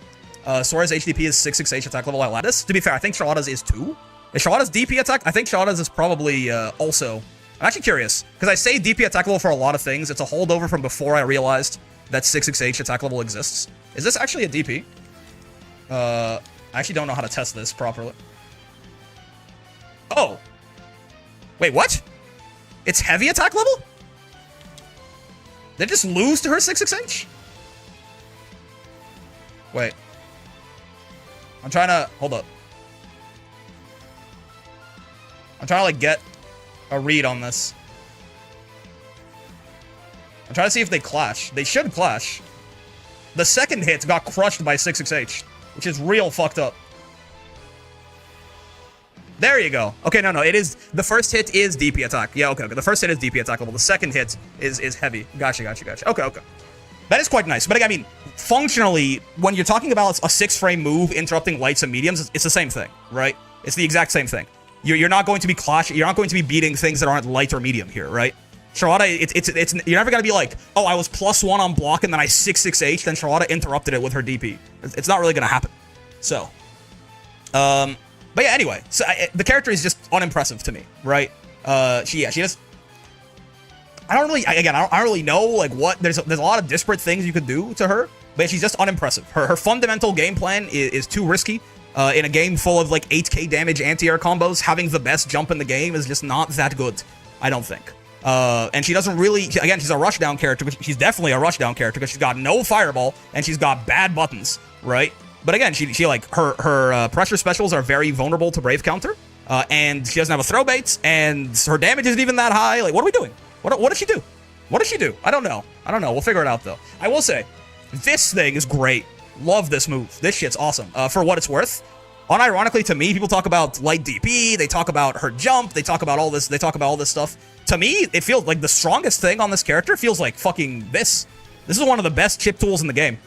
Sora's HDP is 668 attack level at Lattice. To be fair, I think Charlotta's is 2. Is Charlotta's DP attack? I think Charlotta's is probably also... I'm actually curious, because I say DP attack level for a lot of things. It's a holdover from before I realized that 668 attack level exists. Is this actually a DP? I actually don't know how to test this properly. Oh. Wait, what? It's heavy attack level? Did it just lose to her 668? Wait. I'm trying to... Hold up. I'm trying to, like, get a read on this. I'm trying to see if they clash. They should clash. The second hit got crushed by 668, which is real fucked up. There you go. Okay, no, it is... The first hit is DP attack. Yeah, okay. The first hit is DP attack level. The second hit is heavy. Gotcha. Okay. That is quite nice. But, I mean, functionally, when you're talking about a 6-frame move interrupting lights and mediums, it's the same thing, right? It's the exact same thing. You're not going to be clashing... You're not going to be beating things that aren't light or medium here, right? Charlotta, you're never going to be like, oh, I was +1 on block and then I 668, then Charlotta interrupted it with her DP. It's not really going to happen. So, but yeah, anyway, so the character is just unimpressive to me, right? She just, I don't really know, like, what, there's a lot of disparate things you could do to her, but she's just unimpressive. Her fundamental game plan is too risky. In a game full of, like, 8k damage anti-air combos, having the best jump in the game is just not that good, I don't think. And she doesn't really, again, she's a rushdown character, she's definitely a rushdown character, because she's got no fireball, and she's got bad buttons, right? But again, she like, her pressure specials are very vulnerable to Brave Counter, and she doesn't have a throw bait, and her damage isn't even that high. Like, what are we doing? What does she do? What does she do? I don't know. We'll figure it out, though. I will say, this thing is great. Love this move. This shit's awesome. For what it's worth, unironically to me, people talk about light DP, they talk about her jump, they talk about all this stuff. To me, it feels like the strongest thing on this character feels like fucking this. This is one of the best chip tools in the game.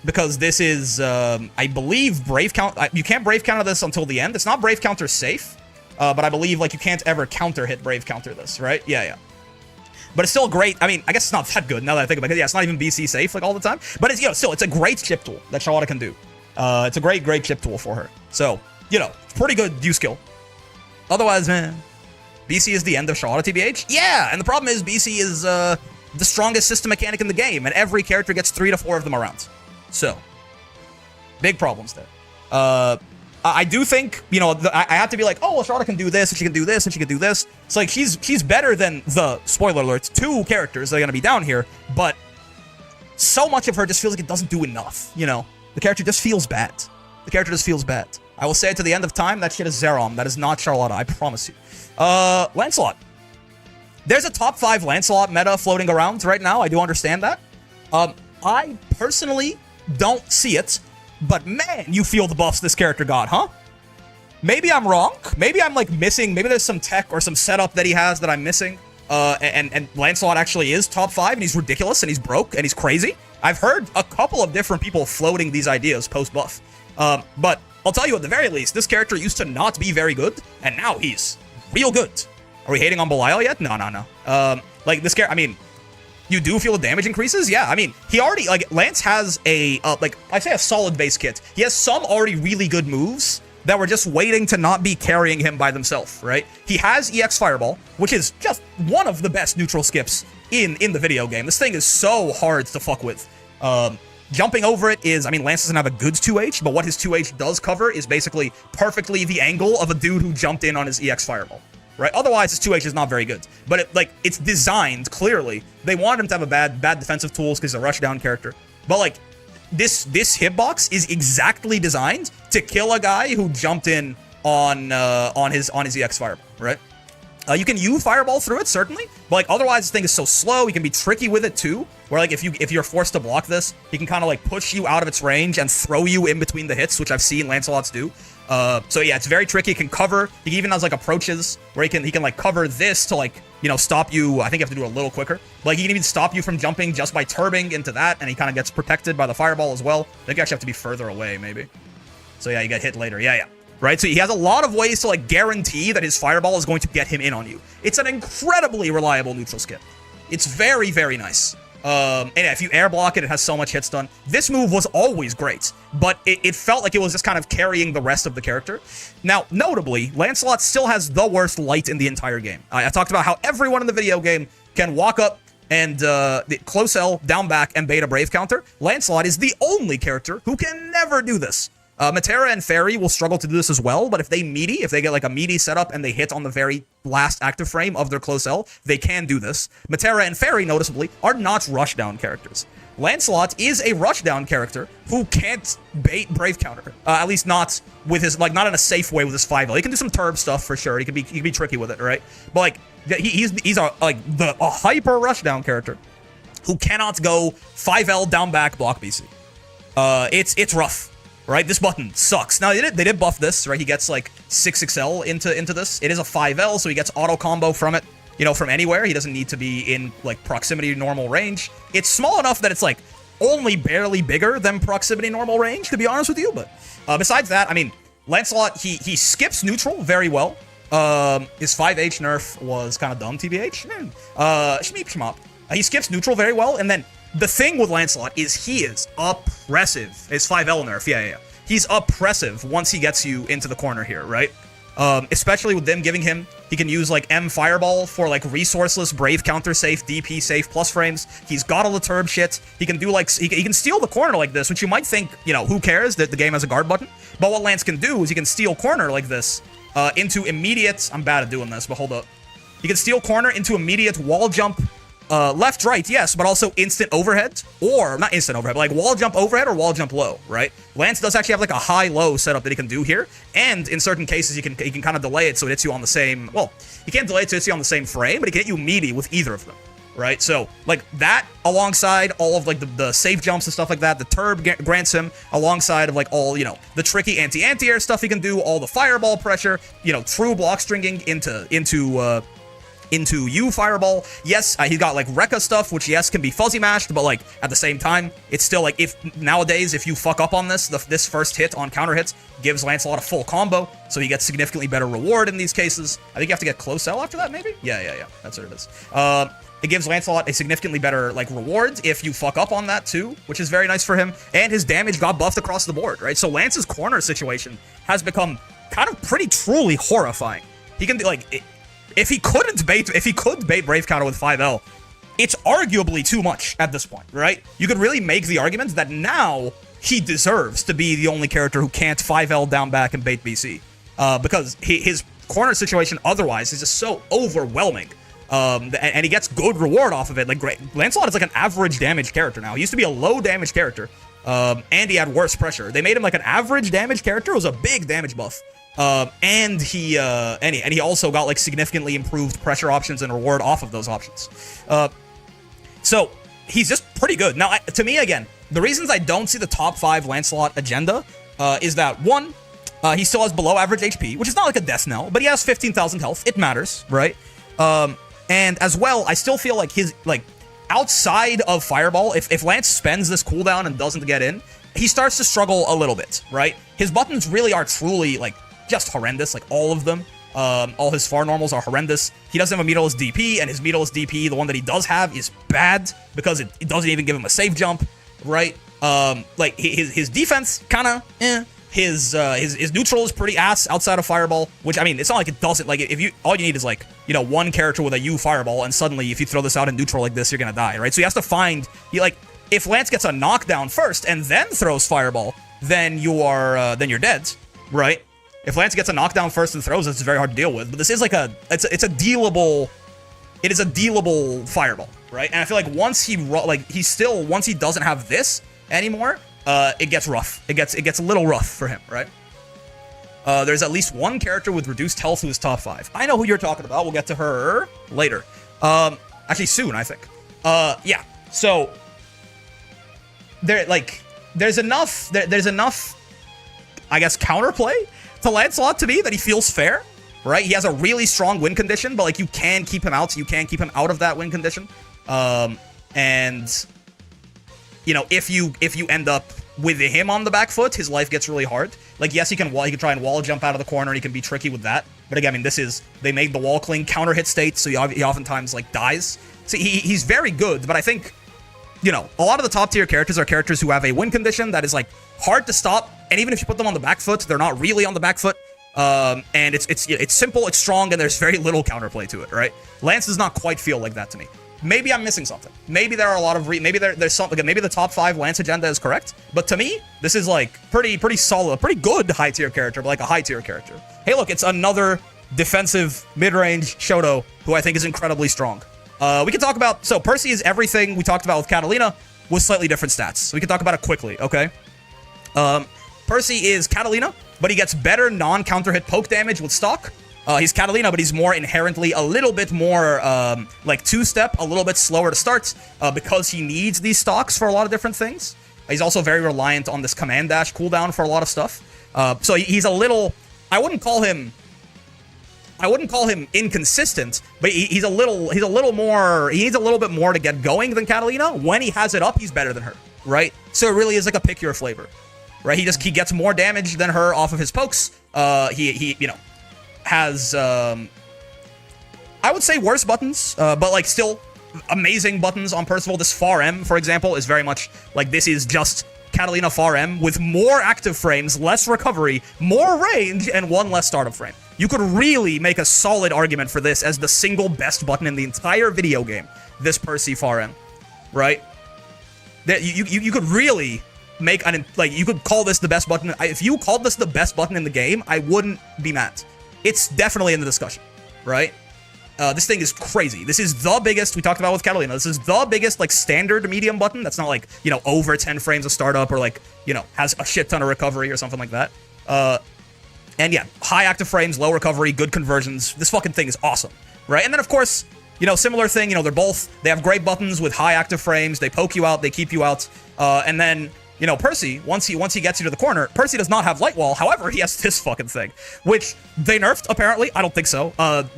Because this is, I believe, Brave Count. You can't Brave Counter this until the end. It's not Brave Counter safe, but I believe, like, you can't ever counter hit Brave Counter this, right? Yeah. But it's still great. I mean, I guess it's not that good now that I think about it. Yeah, it's not even BC safe, like, all the time. But it's, still, it's a great chip tool that Charlotta can do. It's a great chip tool for her. So, pretty good use skill. Otherwise, man, BC is the end of Charlotta, TBH? Yeah, and the problem is BC is, the strongest system mechanic in the game, and every character gets 3 to 4 of them around. So, big problems there. I do think, I have to be like, oh, well, Charlotta can do this, and she can do this, and she can do this. It's like, she's better than the, spoiler alert, 2 characters that are going to be down here, but so much of her just feels like it doesn't do enough, The character just feels bad. I will say it to the end of time, that shit is Zerom. That is not Charlotta, I promise you. Lancelot. There's a top 5 Lancelot meta floating around right now. I do understand that. I personally don't see it, but man, you feel the buffs this character got, huh? Maybe I'm wrong. Maybe I'm like missing. Maybe there's some tech or some setup that he has that I'm missing. And Lancelot actually is top 5, and he's ridiculous, and he's broke, and he's crazy. I've heard a couple of different people floating these ideas post-buff. But I'll tell you at the very least, this character used to not be very good, and now he's real good. Are we hating on Belial yet? No. Like, this character, I mean, you do feel the damage increases? Yeah, I mean, he already, like, Lance has a, like, I'd say a solid base kit. He has some already really good moves that were just waiting to not be carrying him by themselves, right? He has EX Fireball, which is just one of the best neutral skips in the video game. This thing is so hard to fuck with. Jumping over it is, I mean, Lance doesn't have a good 2H, but what his 2H does cover is basically perfectly the angle of a dude who jumped in on his EX Fireball, right? Otherwise, his 2H is not very good. But it's designed, clearly. They want him to have a bad defensive tools because he's a rushdown character. But, like, this hitbox is exactly designed to kill a guy who jumped in on his EX Fireball, right? You can use Fireball through it, certainly, but like otherwise this thing is so slow. You can be tricky with it too, where like if you're forced to block this, he can kind of like push you out of its range and throw you in between the hits, which I've seen Lancelots do. So yeah, it's very tricky. He can cover. He even has like approaches where he can like cover this to like, you know, stop you. I think you have to do it a little quicker. Like he can even stop you from jumping just by turbing into that, and he kind of gets protected by the Fireball as well. I think you actually have to be further away maybe. So yeah, you get hit later. Yeah. Right, so he has a lot of ways to like guarantee that his Fireball is going to get him in on you. It's an incredibly reliable neutral skip. It's very, very nice. And yeah, if you air block it, it has so much hit stun. This move was always great, but it felt like it was just kind of carrying the rest of the character. Now, notably, Lancelot still has the worst light in the entire game. I talked about how everyone in the video game can walk up and close L, down back, and bait a Brave counter. Lancelot is the only character who can never do this. Metera and Ferry will struggle to do this as well, but if they get like a meaty setup and they hit on the very last active frame of their close L, they can do this. Metera and Ferry, noticeably, are not rushdown characters. Lancelot is a rushdown character who can't bait Brave counter, at least not with his, like, not in a safe way with his 5L. He can do some turb stuff for sure. He can be tricky with it, right? But like, he's a hyper rushdown character who cannot go 5L down back block BC. It's rough. Right, this button sucks. Now they did buff this, right? He gets like 6XL into this. It is a 5L, so he gets auto combo from it, you know, from anywhere. He doesn't need to be in like proximity normal range. It's small enough that it's like only barely bigger than proximity normal range, to be honest with you. But besides that, I mean, Lancelot he skips neutral very well. His 5H nerf was kind of dumb, TBH. Shmeep shmop. He skips neutral very well, and then the thing with Lancelot is he is oppressive. His 5L nerf, yeah. He's oppressive once he gets you into the corner here, right? Especially with them giving him, he can use like M Fireball for like resourceless, Brave counter safe, DP safe plus frames. He's got all the turb shit. He can do like, he can steal the corner like this, which you might think, you know, who cares that the game has a guard button? But what Lance can do is he can steal corner like this into immediate, I'm bad at doing this, but hold up. He can steal corner into immediate wall jump. Left, right, yes, but also instant overhead, or not instant overhead, but like wall jump overhead or wall jump low, right? Lance does actually have like a high-low setup that he can do here, and in certain cases he can kind of delay it so it hits you on the same, well, he can't delay it so it hits you on the same frame, but he can hit you meaty with either of them, right? So like that alongside all of like the safe jumps and stuff like that, the turb grants him alongside of like all, you know, the tricky anti-air stuff he can do, all the fireball pressure, you know, true block stringing into U Fireball. Yes, he got like Rekka stuff, which yes can be fuzzy mashed, but like at the same time, it's still like if nowadays if you fuck up on this, this first hit on counter hits gives Lancelot a full combo, so he gets significantly better reward in these cases. I think you have to get close L after that, maybe? Yeah. That's what it is. It gives Lancelot a significantly better like reward if you fuck up on that too, which is very nice for him. And his damage got buffed across the board, right? So Lance's corner situation has become kind of pretty truly horrifying. He can do like if he could bait Brave counter with 5L, it's arguably too much at this point, right? You could really make the argument that now he deserves to be the only character who can't 5L down back and bait BC, because his corner situation otherwise is just so overwhelming, and he gets good reward off of it. Like Lancelot is like an average damage character now. He used to be a low damage character, and he had worse pressure. They made him like an average damage character. It was a big damage buff. And he also got like significantly improved pressure options and reward off of those options. So he's just pretty good. Now, to me, again, the reasons I don't see the top 5 Lancelot agenda is that, one, He still has below average HP, which is not like a death knell, but he has 15,000 health. It matters, right? And as well, I still feel like his, like, outside of Fireball, if Lance spends this cooldown and doesn't get in, he starts to struggle a little bit, right? His buttons really are truly, like, just horrendous, like, all of them. All his far normals are horrendous. He doesn't have a meterless DP, and his meterless DP, the one that he does have, is bad because it doesn't even give him a safe jump, right? Like, his defense, kinda, His neutral is pretty ass outside of Fireball, which, I mean, it's not like it doesn't, like, if you, all you need is, like, you know, one character with a U Fireball, and suddenly, if you throw this out in neutral like this, you're gonna die, right? So he has to find, like, if Lance gets a knockdown first, and then throws Fireball, then you're dead, right? If Lance gets a knockdown first and throws it, it's very hard to deal with, but this is like it's a dealable, it is a dealable Fireball, right? And I feel like once once he doesn't have this anymore, it gets rough. It gets a little rough for him, right? There's at least one character with reduced health who is top 5. I know who you're talking about. We'll get to her later. Actually, soon, I think. Yeah. So there's enough, I guess, counterplay to Lancelot to me that he feels fair, right? He has a really strong win condition, but like you can keep him out. You can keep him out of that win condition. And you know, if you end up with him on the back foot, his life gets really hard. Like, yes, he can try and wall jump out of the corner, and he can be tricky with that. But again, I mean, they made the wall cling counter hit state, so he oftentimes, like, dies. So he's very good, but I think, you know, a lot of the top tier characters are characters who have a win condition that is, like, hard to stop, and even if you put them on the back foot, they're not really on the back foot. And it's simple, it's strong, and there's very little counterplay to it, right? Lance does not quite feel like that to me. Maybe I'm missing something. Maybe there are a lot of maybe there's something. Maybe the top 5 Lance agenda is correct. But to me, this is like pretty solid, pretty good high tier character, but like a high tier character. Hey, look, it's another defensive mid-range Shoto who I think is incredibly strong. We can talk about, so Percy is everything we talked about with Catalina with slightly different stats. So we can talk about it quickly, okay? Percy is Catalina, but he gets better non-counter hit poke damage with stock. He's Catalina, but he's more inherently a little bit more, like, two-step, a little bit slower to start, because he needs these stocks for a lot of different things. He's also very reliant on this command dash cooldown for a lot of stuff. So he's a little, I wouldn't call him inconsistent, but he needs a little bit more to get going than Catalina. When he has it up, he's better than her, right? So it really is like a pick your flavor, right? He gets more damage than her off of his pokes. He you know, has, I would say worse buttons, but like still amazing buttons on Percival. This Far M, for example, is very much like this is just Catalina Far M with more active frames, less recovery, more range, and one less startup frame. You could really make a solid argument for this as the single best button in the entire video game, this Percy Far M, right? That you could really make you could call this the best button. If you called this the best button in the game, I wouldn't be mad. It's definitely in the discussion, right? This thing is crazy. This is the biggest, we talked about with Catalina, this is the biggest, like, standard medium button that's not, like, you know, over 10 frames of startup or, like, you know, has a shit ton of recovery or something like that. And yeah, high active frames, low recovery, good conversions. This fucking thing is awesome, right? And then, of course, you know, similar thing, you know, they have great buttons with high active frames, they poke you out, they keep you out, and then, you know, Percy, once he gets you to the corner, Percy does not have Light Wall. However, he has this fucking thing, which they nerfed, apparently. I don't think so.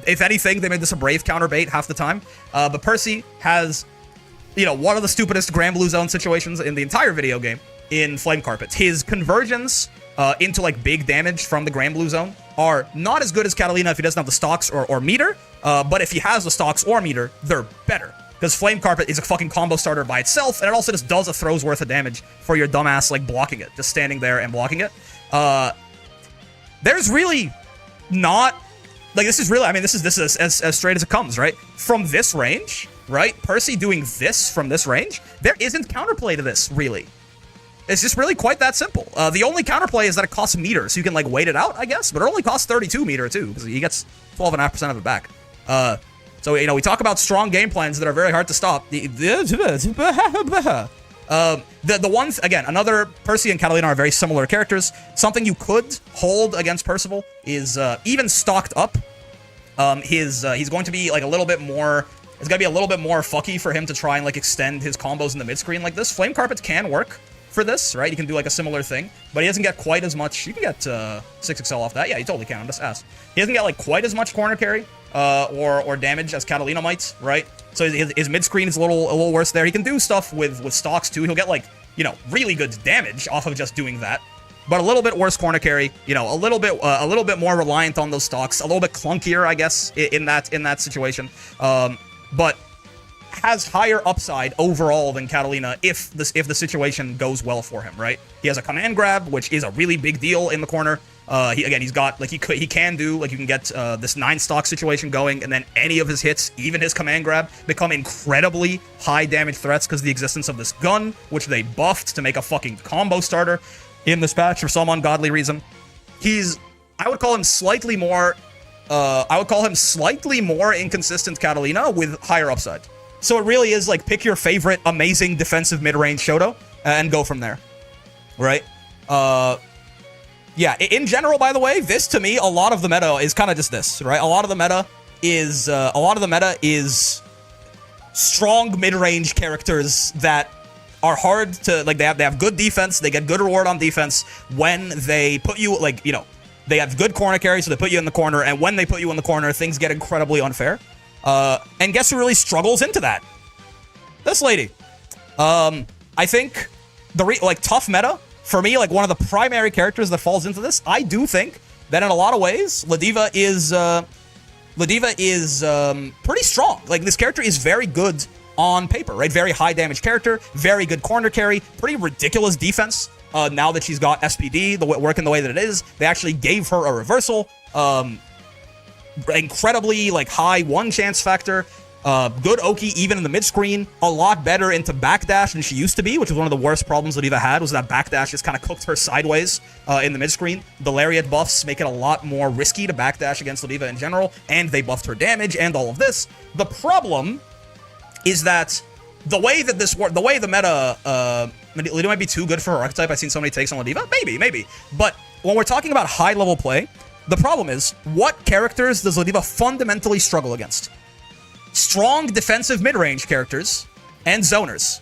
If anything, they made this a brave counter bait half the time. But Percy has, you know, one of the stupidest Grand Blue Zone situations in the entire video game in Flame Carpet. His conversions into, like, big damage from the Grand Blue Zone are not as good as Catalina if he doesn't have the stocks or meter. But if he has the stocks or meter, they're better. Because Flame Carpet is a fucking combo starter by itself, and it also just does a throw's worth of damage for your dumbass, like, blocking it. Just standing there and blocking it. There's really not... Like, this is really... I mean, this is as straight as it comes, right? From this range, right? Percy doing this from this range, there isn't counterplay to this, really. It's just really quite that simple. The only counterplay is that it costs meter, so you can, like, wait it out, I guess. But it only costs 32 meter, too, because he gets 12.5% of it back. So, you know, we talk about strong game plans that are very hard to stop. The ones, again, another, Percy and Catalina are very similar characters. Something you could hold against Percival is, even stocked up, he's going to be, like, a little bit more, it's going to be a little bit more fucky for him to try and, like, extend his combos in the mid-screen like this. Flame Carpets can work for this, right? He can do like a similar thing, but he doesn't get quite as much. You can get 6XL off that. Yeah, you totally can. I'm just asked. He doesn't get like quite as much corner carry or damage as Catalina might, right? So his mid screen is a little worse there. He can do stuff with stocks too. He'll get like, you know, really good damage off of just doing that. But a little bit worse corner carry, you know, a little bit more reliant on those stocks, a little bit clunkier, I guess, in that situation. But has higher upside overall than Catalina if the situation goes well for him, right? He has a command grab, which is a really big deal in the corner. He's got like he can do like you can get this 9 stock situation going, and then any of his hits, even his command grab, become incredibly high damage threats because of the existence of this gun, which they buffed to make a fucking combo starter in this patch for some ungodly reason. I would call him slightly more inconsistent Catalina with higher upside. So it really is like pick your favorite amazing defensive mid-range Shoto and go from there, right? Yeah, in general, by the way, this to me, a lot of the meta is kind of just this, right? A lot of the meta is strong mid-range characters that are hard to, like, they have good defense, they get good reward on defense when they put you, like, you know, they have good corner carry, so they put you in the corner, and when they put you in the corner, things get incredibly unfair. And guess who really struggles into that? This lady. I think tough meta, for me, like one of the primary characters that falls into this, I do think that in a lot of ways, Ladiva is pretty strong. Like, this character is very good on paper, right? Very high damage character, very good corner carry, pretty ridiculous defense. Now that she's got SPD, working the way that it is, they actually gave her a reversal. Incredibly like high one chance factor. Good Oki even in the mid screen. A lot better into backdash than she used to be, which was one of the worst problems Ladiva had, was that backdash just kind of cooked her sideways in the mid screen. The lariat buffs make it a lot more risky to backdash against Ladiva in general, and they buffed her damage and all of this. The problem is that the way that the meta, Ladiva might be too good for her archetype. I've seen so many takes on Ladiva. Maybe. But when we're talking about high-level play, the problem is, what characters does Ladiva fundamentally struggle against? Strong defensive mid-range characters and zoners.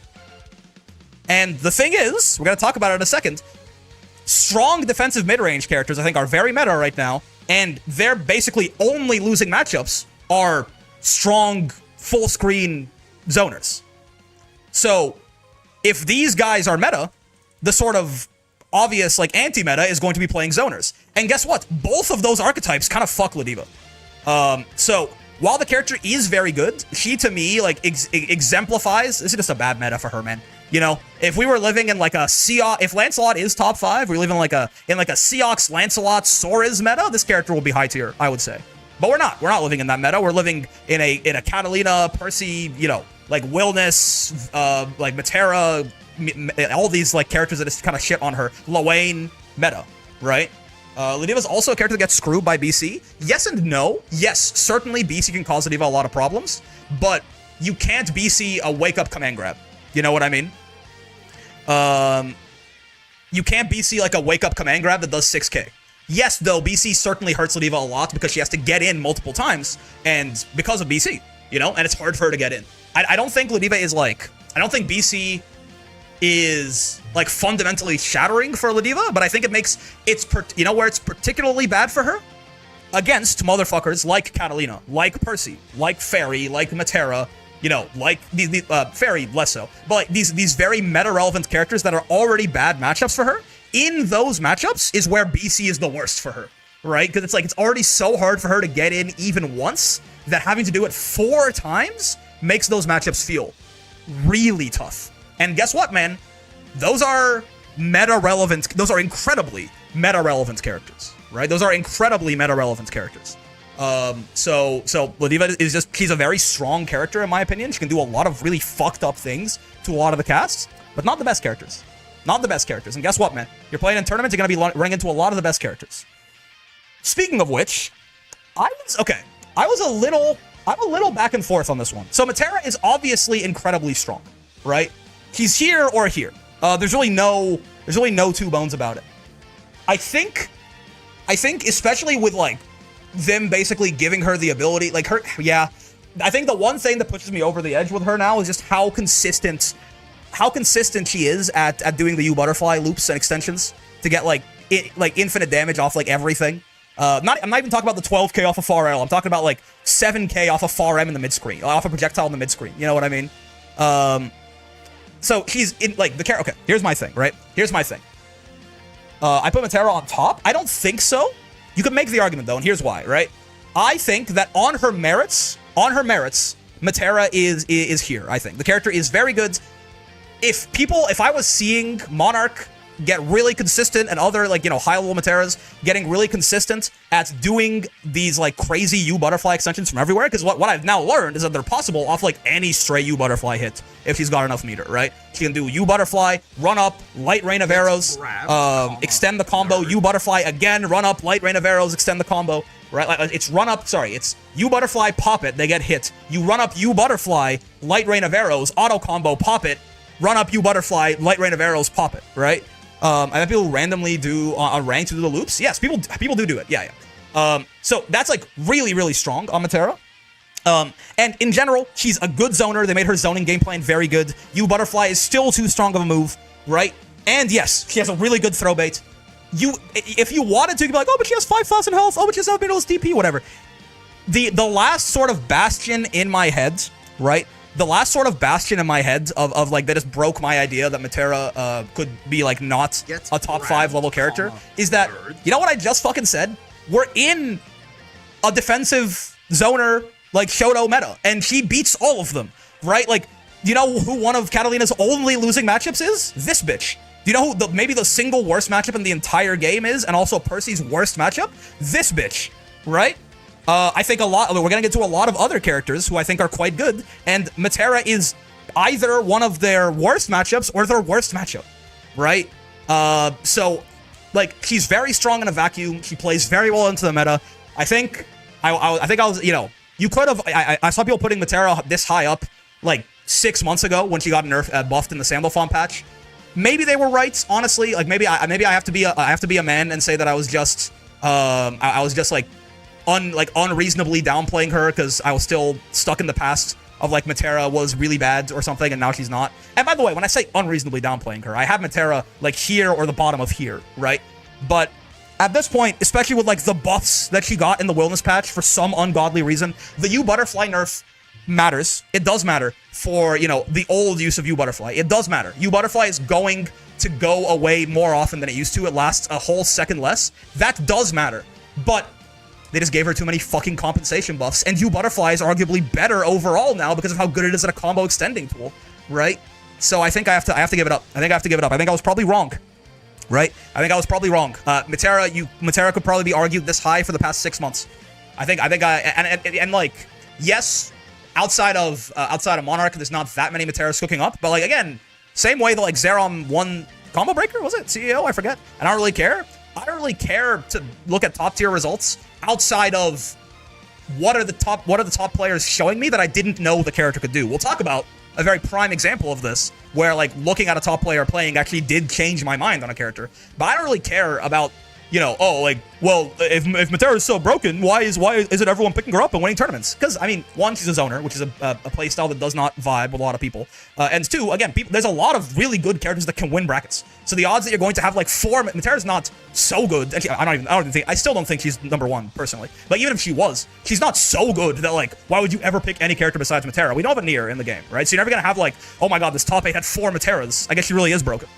And the thing is, we're going to talk about it in a second, strong defensive mid-range characters, I think, are very meta right now, and they're basically only losing matchups are strong, full-screen zoners. So, if these guys are meta, the sort of obvious, like, anti-meta is going to be playing zoners. And guess what? Both of those archetypes kind of fuck Ladiva. So, while the character is very good, she, to me, like, exemplifies... This is just a bad meta for her, man. You know, if we were living in, like, a Seox... If Lancelot is top 5, we live in, like, a Seox, Lancelot, Soriz meta, this character will be high tier, I would say. But we're not. We're not living in that meta. We're living in a Catalina, Percy, you know, like, Willness, like, Metera... all these, like, characters that just kind of shit on her. Lowain meta, right? Ladiva's also a character that gets screwed by BC. Yes and no. Yes, certainly BC can cause Ladiva a lot of problems, but you can't BC a wake-up command grab. You know what I mean? You can't BC, like, a wake-up command grab that does 6k. Yes, though, BC certainly hurts Ladiva a lot because she has to get in multiple times, and because of BC, you know? And it's hard for her to get in. I don't think Ladiva is, like... I don't think BC is, like, fundamentally shattering for Ladiva, but I think it makes you know where it's particularly bad for her? Against motherfuckers like Catalina, like Percy, like Ferry, like Metera, you know, like these Ferry less so, but like these very meta-relevant characters that are already bad matchups for her. In those matchups is where BC is the worst for her, right? Because it's like it's already so hard for her to get in even once that having to do it 4 times makes those matchups feel really tough. And guess what, man? Those are meta-relevant... Those are incredibly meta-relevant characters, right? Those are incredibly meta-relevant characters. So Ladiva is just... She's a very strong character, in my opinion. She can do a lot of really fucked up things to a lot of the casts, but not the best characters. Not the best characters. And guess what, man? You're playing in tournaments, you're going to be running into a lot of the best characters. Speaking of which, I'm a little back and forth on this one. So Metera is obviously incredibly strong, right? He's here or here. There's really no two bones about it. I think especially with, like, them basically giving her the ability, like, her, yeah. I think the one thing that pushes me over the edge with her now is just how consistent how consistent she is at doing the U butterfly loops and extensions to get like infinite damage off like everything. I'm not even talking about the 12k off of far L. I'm talking about like 7k off of far M in the mid screen, off a projectile in the mid screen. You know what I mean? So she's in like the character. Okay, here's my thing, right? Here's my thing. I put Metera on top. I don't think so. You could make the argument though, and here's why, right? I think that on her merits, Metera is here. I think the character is very good. If I was seeing Monarch get really consistent and other like, you know, high level Meteras getting really consistent at doing these like crazy U butterfly extensions from everywhere, because what I've now learned is that they're possible off like any stray U butterfly hit if she's got enough meter, right? She can do U butterfly, run up, light rain of arrows, extend the combo, U butterfly again, run up, light rain of arrows, extend the combo, right? Like it's run up, sorry, it's U butterfly, pop it, they get hit. You run up U butterfly, light rain of arrows, auto combo, pop it, run up U butterfly, light rain of arrows, pop it, right? I bet people randomly do on rank to do the loops. Yes, people do it. Yeah. So that's like really, really strong on Metera. And in general, she's a good zoner. They made her zoning game plan very good. U butterfly is still too strong of a move, right? And yes, she has a really good throw bait. If you wanted to, you'd be like, oh, but she has 5,000 health. Oh, but she has 7 middles DP, whatever. The last sort of bastion in my head, right? The last sort of bastion in my head of like that just broke my idea that Metera could be like not a top 5 level character is that, you know what I just fucking said? We're in a defensive zoner like Shoto meta, and she beats all of them, right? Like, do you know who one of Catalina's only losing matchups is? This bitch. Do you know who maybe the single worst matchup in the entire game is, and also Percy's worst matchup? This bitch, right? I think we're gonna get to a lot of other characters who I think are quite good, and Metera is either one of their worst matchups or their worst matchup, right? So, like, she's very strong in a vacuum. She plays very well into the meta. I think I was, you know, you could have. I saw people putting Metera this high up like 6 months ago when she got buffed in the Sandalphon patch. Maybe they were right, honestly. Like maybe I have to be a man and say that I was just like unreasonably downplaying her because I was still stuck in the past of like Metera was really bad or something and now she's not. And by the way, when I say unreasonably downplaying her, I have Metera like here or the bottom of here, right? But at this point, especially with like the buffs that she got in the Wilderness patch for some ungodly reason, the U butterfly nerf matters. It does matter for, you know, the old use of U butterfly. It does matter. U butterfly is going to go away more often than it used to. It lasts a whole second less. That does matter. But they just gave her too many fucking compensation buffs, and U butterfly is arguably better overall now because of how good it is at a combo extending tool, right? So I think I have to give it up. I think I was probably wrong, right? Metera could probably be argued this high for the past 6 months. Like, yes, outside of Monarch, there's not that many Meteras cooking up, but like again, same way that like Zerom won Combo Breaker, was it? CEO, I forget. And I don't really care. I don't really care to look at top tier results outside of what are the top players showing me that I didn't know the character could do. We'll talk about a very prime example of this where like looking at a top player playing actually did change my mind on a character. But I don't really care about, you know, oh, like, well, if Metera is so broken, why isn't everyone picking her up and winning tournaments? Because, I mean, one, she's a zoner, which is a playstyle that does not vibe with a lot of people. And two, again, there's a lot of really good characters that can win brackets. So the odds that you're going to have, like, 4... Metera's not so good. Actually, I still don't think she's #1, personally. But even if she was, she's not so good that, like, why would you ever pick any character besides Metera? We don't have a Nier in the game, right? So you're never going to have, like, oh my god, this top 8 had 4 Meteras. I guess she really is broken.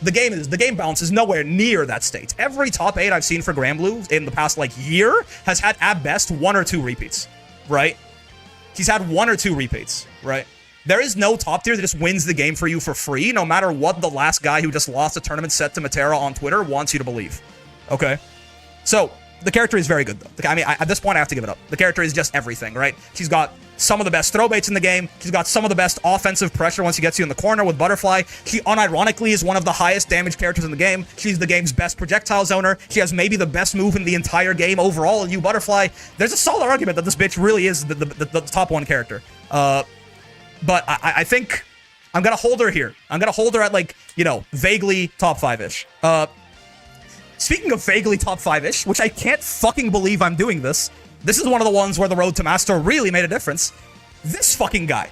The game balance is nowhere near that state. Every top 8 I've seen for Granblue in the past, like, year has had, at best, 1 or 2 repeats, right? She's had 1 or 2 repeats, right? There is no top tier that just wins the game for you for free, no matter what the last guy who just lost a tournament set to Metera on Twitter wants you to believe, okay? So, the character is very good, though. I mean, at this point, I have to give it up. The character is just everything, right? She's got some of the best throw baits in the game. She's got some of the best offensive pressure once she gets you in the corner with Butterfly. She unironically is one of the highest damage characters in the game. She's the game's best projectile zoner. She has maybe the best move in the entire game overall in U Butterfly. There's a solid argument that this bitch really is the top 1 character. But I think I'm going to hold her here. I'm going to hold her at, like, you know, vaguely top 5-ish. Speaking of vaguely top 5-ish, which I can't fucking believe I'm doing this, this is one of the ones where the road to master really made a difference. This fucking guy.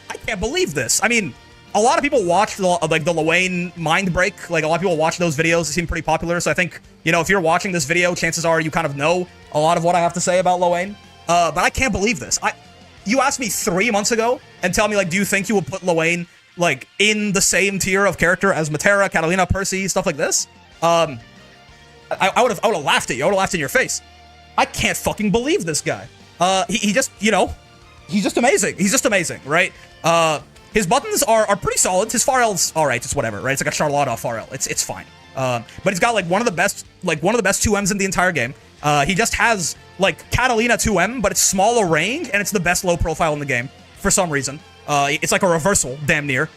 I can't believe this. I mean, a lot of people watch the Lowain mind break. Like, a lot of people watch those videos. They seem pretty popular. So I think, you know, if you're watching this video, chances are you kind of know a lot of what I have to say about Lowain. But I can't believe this. You asked me 3 months ago and tell me, like, do you think you would put Lowain, like, in the same tier of character as Metera, Catalina, Percy, stuff like this? I would have laughed at you. I would have laughed in your face. I can't fucking believe this guy. He just, you know, he's just amazing. He's just amazing, right? His buttons are pretty solid. His far L's alright, it's whatever, right? It's like a Charlotta far L. It's fine. But he's got like one of the best 2Ms in the entire game. He just has like Catalina 2M, but it's smaller range and it's the best low profile in the game for some reason. It's like a reversal, damn near.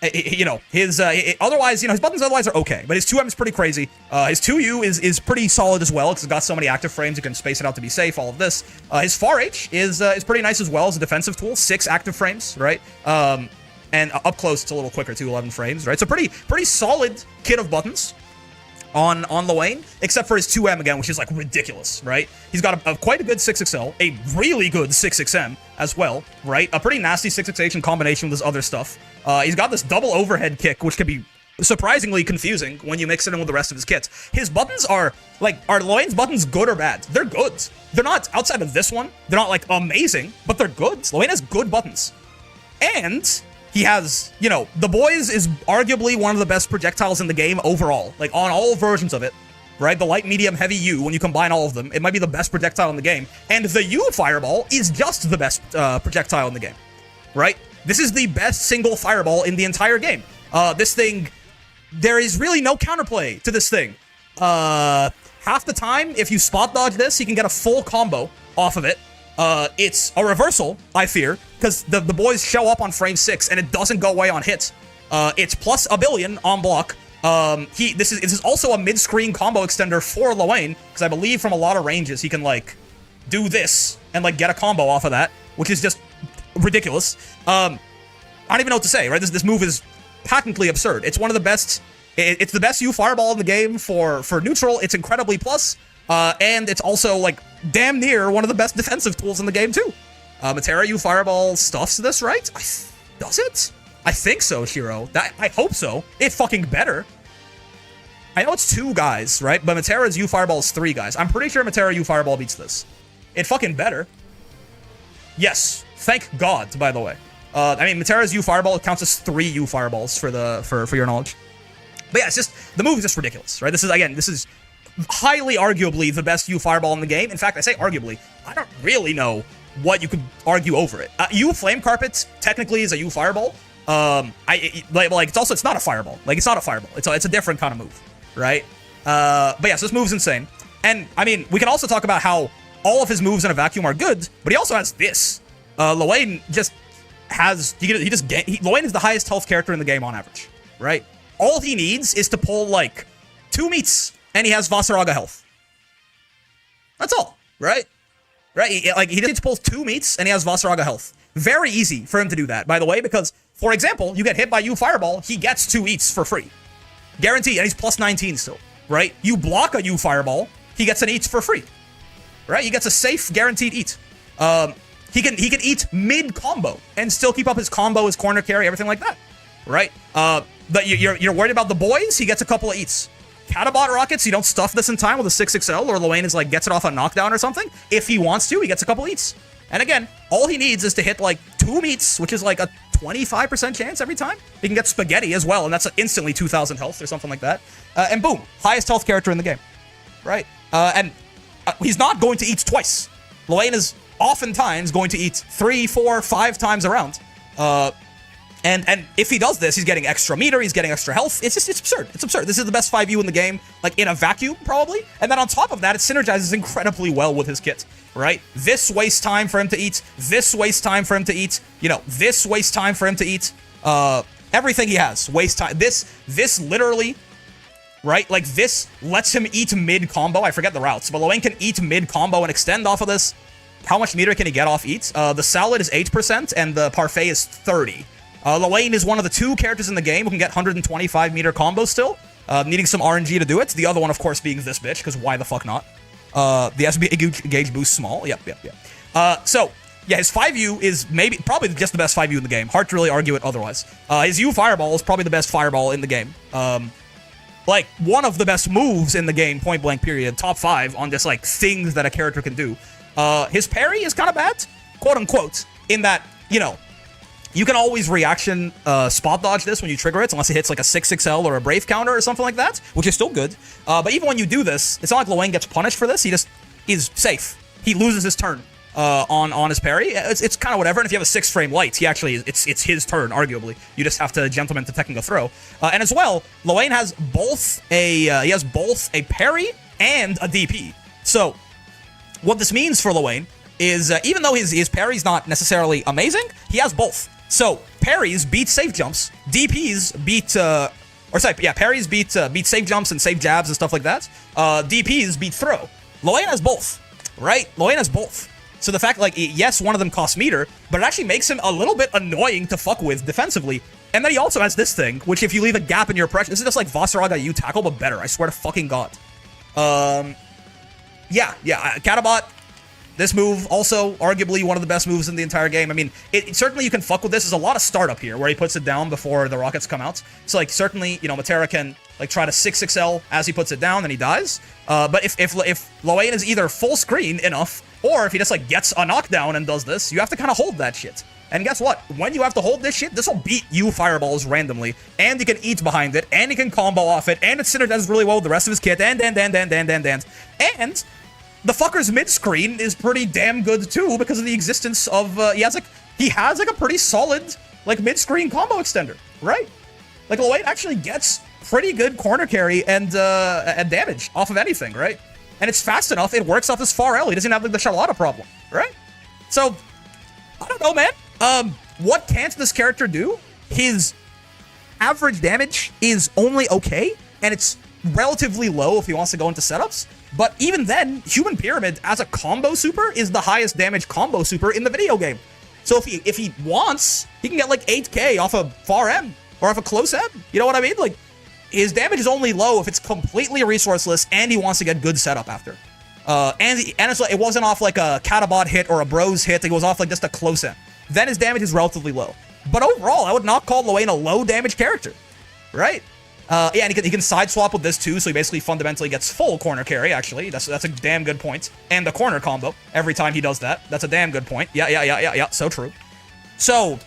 You know, his otherwise, you know, his buttons otherwise are okay, but his 2M is pretty crazy. His 2U is pretty solid as well, because it's got so many active frames, you can space it out to be safe, all of this. His far H is pretty nice as well as a defensive tool, 6 active frames, right? And up close, it's a little quicker too, 11 frames, right? So pretty solid kit of buttons on Lowain, except for his 2M again, which is like ridiculous, right? He's got quite a good 6XL, a really good 6XM as well, right? A pretty nasty 6XH in combination with his other stuff. He's got this double overhead kick, which can be surprisingly confusing when you mix it in with the rest of his kits. His buttons are Lowain's buttons good or bad? They're good. They're not, outside of this one, they're not like amazing, but they're good. Lowain has good buttons. And he has, you know, the Boys is arguably one of the best projectiles in the game overall. Like, on all versions of it, right? The light, medium, heavy U, when you combine all of them, it might be the best projectile in the game. And the U Fireball is just the best projectile in the game, right? This is the best single Fireball in the entire game. This thing, there is really no counterplay to this thing. Half the time, if you spot dodge this, you can get a full combo off of it. It's a reversal, I fear, because the Boys show up on frame 6 and it doesn't go away on hits. It's plus a billion on block. This is also a mid-screen combo extender for Lowain, because I believe from a lot of ranges he can like do this and like get a combo off of that, which is just ridiculous. I don't even know what to say, right? This move is patently absurd. It's one of the best. It's the best U Fireball in the game for neutral. It's incredibly plus. And it's also, like, damn near one of the best defensive tools in the game, too. Metera U Fireball stuffs this, right? Does it? I think so, Shiro. I hope so. It fucking better. I know it's 2 guys, right? But Metera's U Fireball is 3 guys. I'm pretty sure Metera U Fireball beats this. It fucking better. Yes. Thank God, by the way. I mean, Metera's U Fireball counts as 3 U Fireballs for your knowledge. But yeah, it's just, the move is just ridiculous, right? This is highly arguably the best U Fireball in the game. In fact, I say arguably. I don't really know what you could argue over it. U Flame Carpet technically is a U Fireball. It's not a Fireball. Like, it's not a Fireball. It's a different kind of move, right? But yeah, so this move's insane. And I mean, we can also talk about how all of his moves in a vacuum are good, but he also has this. Lowain just has Lowain is the highest health character in the game on average, right? All he needs is to pull like 2 meats. And he has Vasaraga health. That's all, right? Right? He just pulls 2 meats, and he has Vasaraga health. Very easy for him to do that, by the way, because, for example, you get hit by U Fireball, he gets 2 eats for free. Guaranteed, and he's plus 19 still, right? You block a U Fireball, he gets an eat for free, right? He gets a safe, guaranteed eat. He can eat mid-combo, and still keep up his combo, his corner carry, everything like that, right? You're worried about the Boys, he gets a couple of eats. Catabot rockets, you don't stuff this in time with a 6XL, or Lowain is like, gets it off a knockdown or something. If he wants to, he gets a couple eats. And again, all he needs is to hit like 2 meats, which is like a 25% chance every time. He can get spaghetti as well, and that's instantly 2,000 health or something like that. And boom, highest health character in the game, right? And he's not going to eat twice. Lowain is oftentimes going to eat 3, 4, 5 times around. And if he does this, he's getting extra meter, he's getting extra health. It's absurd. It's absurd. This is the best 5U in the game, like in a vacuum, probably. And then on top of that, it synergizes incredibly well with his kit, right? This wastes time for him to eat. This wastes time for him to eat. You know, this wastes time for him to eat. Everything he has wastes time. This literally, right? Like, this lets him eat mid-combo. I forget the routes, but Lowain can eat mid-combo and extend off of this. How much meter can he get off eats? The salad is 8%, and the parfait is 30%. Lowain is one of the 2 characters in the game who can get 125 meter combos still, needing some RNG to do it. The other one, of course, being this bitch, because why the fuck not? The SB gauge boost small. Yep. So, Yeah, his 5U is probably just the best 5U in the game. Hard to really argue it otherwise. His U Fireball is probably the best Fireball in the game. Like, one of the best moves in the game, point blank period. Top 5 on just, like, things that a character can do. His parry is kind of bad, quote unquote, in that, you know, you can always reaction spot dodge this when you trigger it, unless it hits like a 6XL or a Brave counter or something like that, which is still good. But even when you do this, it's not like Lowain gets punished for this. He's safe. He loses his turn on his parry. It's kind of whatever. And if you have a 6-frame light, he actually it's his turn, arguably. You just have to gentleman to technical throw. And as well, Lowain has both a parry and a DP. So what this means for Lowain is even though his parry's not necessarily amazing, he has both. So parries beat safe jumps, DPs beat parries beat safe jumps and safe jabs and stuff like that. DPs beat throw. Lowain has both, right? Lowain has both. So the fact, like, yes, one of them costs meter, but it actually makes him a little bit annoying to fuck with defensively. And then he also has this thing, which if you leave a gap in your pressure, this is just like Vasaraga U tackle, but better. I swear to fucking God. Catabot. This move, also arguably one of the best moves in the entire game. I mean, certainly you can fuck with this. There's a lot of startup here where he puts it down before the rockets come out. So, like, certainly, you know, Metera can, like, try to 6XL as he puts it down and he dies. But if Lowain is either full screen enough, or if he just, like, gets a knockdown and does this, you have to kind of hold that shit. And guess what? When you have to hold this shit, this will beat you fireballs randomly. And you can eat behind it, and he can combo off it, and it synergizes really well with the rest of his kit, and the fucker's mid-screen is pretty damn good, too, because of the existence of, he has, like, a pretty solid, like, mid-screen combo extender, right? Like, Lowain actually gets pretty good corner carry and damage off of anything, right? And it's fast enough, it works off his far L. He doesn't have, like, the Charlotta problem, right? So, I don't know, man. What can't this character do? His average damage is only okay, and it's relatively low if he wants to go into setups. But even then, Human Pyramid as a combo super is the highest damage combo super in the video game. So if he wants, he can get like 8k off a far M or off a close M. You know what I mean? Like, his damage is only low if it's completely resourceless and he wants to get good setup after. And it's like, it wasn't off like a Catabot hit or a Bros hit. It was off like just a close M. Then his damage is relatively low. But overall, I would not call Lowain a low damage character, right? And he can side swap with this too, so he basically fundamentally gets full corner carry, actually. That's a damn good point. And the corner combo every time he does that. That's a damn good point. Yeah, so true. So,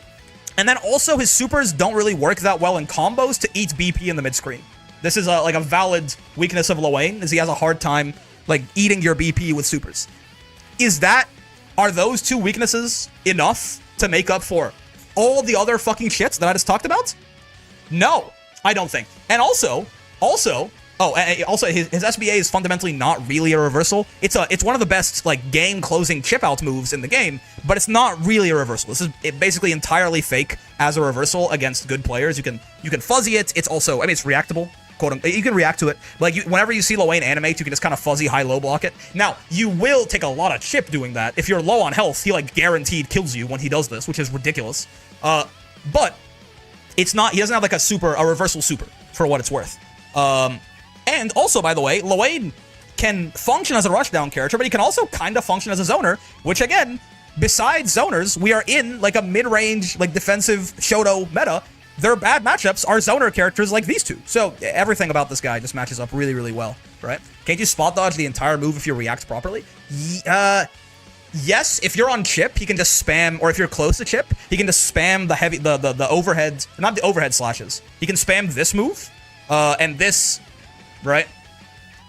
and then also his supers don't really work that well in combos to eat BP in the mid-screen. This is like a valid weakness of Lowain, is he has a hard time, like, eating your BP with supers. Are those two weaknesses enough to make up for all the other fucking shits that I just talked about? No. I don't think. And also, his SBA is fundamentally not really a reversal. It's one of the best, like, game-closing chip-out moves in the game, but it's not really a reversal. This is basically entirely fake as a reversal against good players. You can fuzzy it. It's also, I mean, it's reactable. You can react to it. Like, whenever you see Lowain animate, you can just kind of fuzzy high-low block it. Now, you will take a lot of chip doing that. If you're low on health, he, like, guaranteed kills you when he does this, which is ridiculous. But it's not, he doesn't have like a reversal super, for what it's worth. And also, by the way, Lowain can function as a rushdown character, but he can also kind of function as a zoner, which again, besides zoners, we are in like a mid-range, like defensive Shoto meta. Their bad matchups are zoner characters like these two. So everything about this guy just matches up really, really well, right? Can't you spot dodge the entire move if you react properly? Yes, if you're on chip, he can just spam, or if you're close to chip, he can just spam the overhead, not the overhead slashes. He can spam this move, and this, right?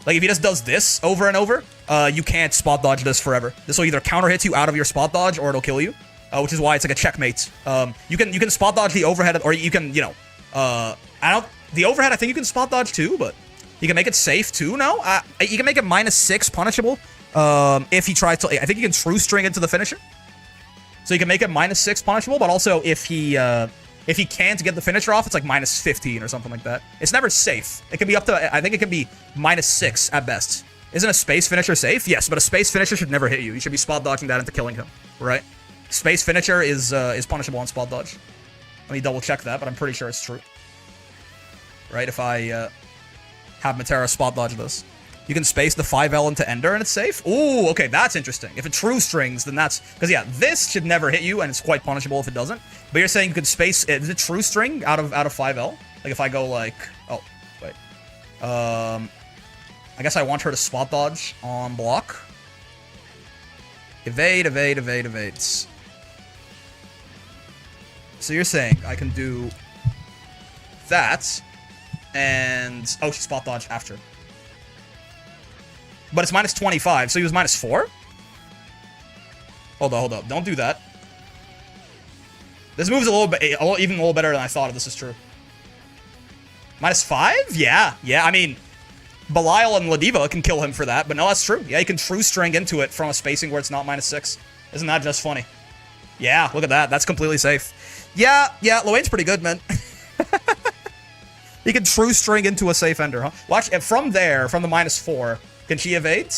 Like, if he just does this over and over, you can't spot dodge this forever. This will either counter hit you out of your spot dodge, or it'll kill you, which is why it's like a checkmate. You can spot dodge the overhead, or you can, the overhead, I think you can spot dodge too, but you can make it safe too, no? You can make it -6 punishable. If he tries to, I think you can true string into the finisher. So you can make it -6 punishable, but also if he can't get the finisher off, it's like -15 or something like that. It's never safe. It can be up to, I think it can be -6 at best. Isn't a space finisher safe? Yes, but a space finisher should never hit you. You should be spot dodging that into killing him, right? Space finisher is punishable on spot dodge. Let me double check that, but I'm pretty sure it's true. Right, if I have Metera spot dodge this. You can space the 5L into Ender and it's safe. Ooh, okay, that's interesting. If it true strings, then that's... Because, yeah, this should never hit you, and it's quite punishable if it doesn't. But you're saying you could space... Is it true string out of 5L? Like, if I go, like... Oh, wait. I guess I want her to spot dodge on block. Evade, evade, evade, evades. So you're saying I can do... that, and... Oh, she spot dodged after. But it's minus 25, so he was minus 4? Hold up. Don't do that. This move's a little bit, even a little better than I thought if this is true. Minus 5? Yeah, I mean, Belial and Ladiva can kill him for that, but no, that's true. Yeah, you can true string into it from a spacing where it's not minus 6. Isn't that just funny? Yeah, look at that. That's completely safe. Yeah, Lowain's pretty good, man. He can true string into a safe Ender, huh? Watch, from there, from the minus 4, can she evade?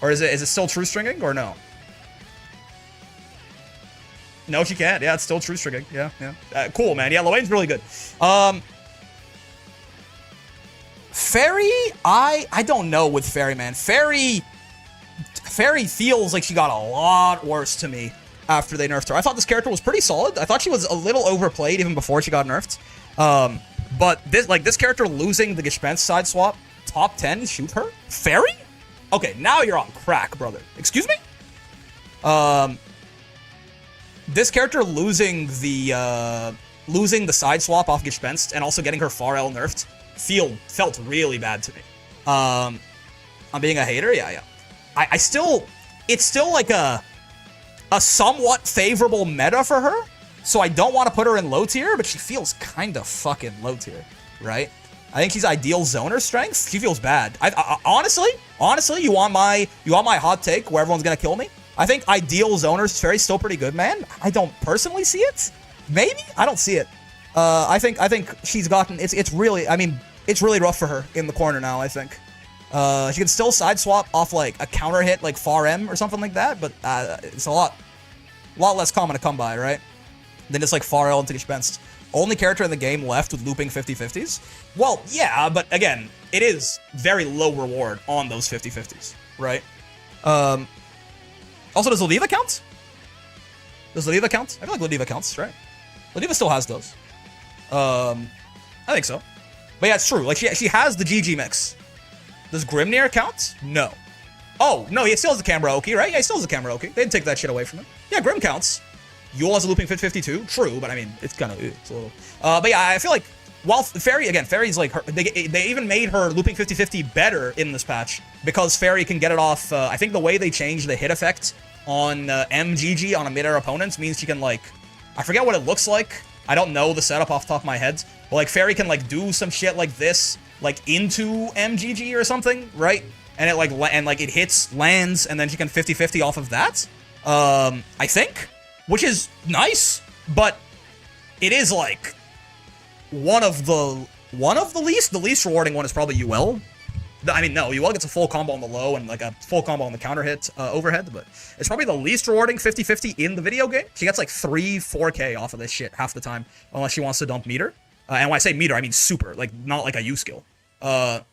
Or is it still true stringing, or no? No, she can't. Yeah, it's still true stringing. Yeah. Cool, man. Yeah, Lowain's really good. Ferry, I don't know with Ferry, man. Ferry feels like she got a lot worse to me after they nerfed her. I thought this character was pretty solid. I thought she was a little overplayed even before she got nerfed. But this character losing the Gespenst side swap, top 10, shoot her? Ferry? Okay, now you're on crack, brother. Excuse me? This character losing the side swap off Gespenst and also getting her far L nerfed felt really bad to me. I'm being a hater? Yeah. It's still like a somewhat favorable meta for her. So I don't want to put her in low tier, but she feels kind of fucking low tier, right? I think she's ideal zoner strength. She feels bad. I honestly, you want my hot take where everyone's gonna kill me? I think ideal zoner Ferry's still pretty good, man. I don't personally see it. Maybe I don't see it. I think she's gotten it's really rough for her in the corner now. I think she can still side swap off like a counter hit like far M or something like that, but it's a lot less common to come by, right? Than just like far L into Gespenst. Only character in the game left with looping 50-50s? Well, yeah, but again, it is very low reward on those 50-50s, right? Also, does Ladiva count? Does Ladiva count? I feel like Ladiva counts, right? Ladiva still has those. I think so. But yeah, it's true. Like, she has the GG mix. Does Grimnir count? No. Oh, no, he still has the Karaoke, right? Yeah, he still has the Karaoke. They didn't take that shit away from him. Yeah, Grim counts. Yule has a looping 50-52. True, but I mean, it's kind of, it's a little... but yeah, I feel like, while Ferry's like, they even made her looping 50-50 better in this patch, because Ferry can get it off, I think the way they changed the hit effect on MGG on a mid-air opponent means she can, like, I forget what it looks like. I don't know the setup off the top of my head, but like, Ferry can, like, do some shit like this, like, into MGG or something, right? And it hits, lands, and then she can 50-50 off of that, I think. Which is nice, but it is like one of the least. The least rewarding one is probably UL. I mean, no, UL gets a full combo on the low and like a full combo on the counter hit overhead, but it's probably the least rewarding 50-50 in the video game. She gets like 3-4k off of this shit half the time, unless she wants to dump meter. And when I say meter, I mean super, like not like a U skill. So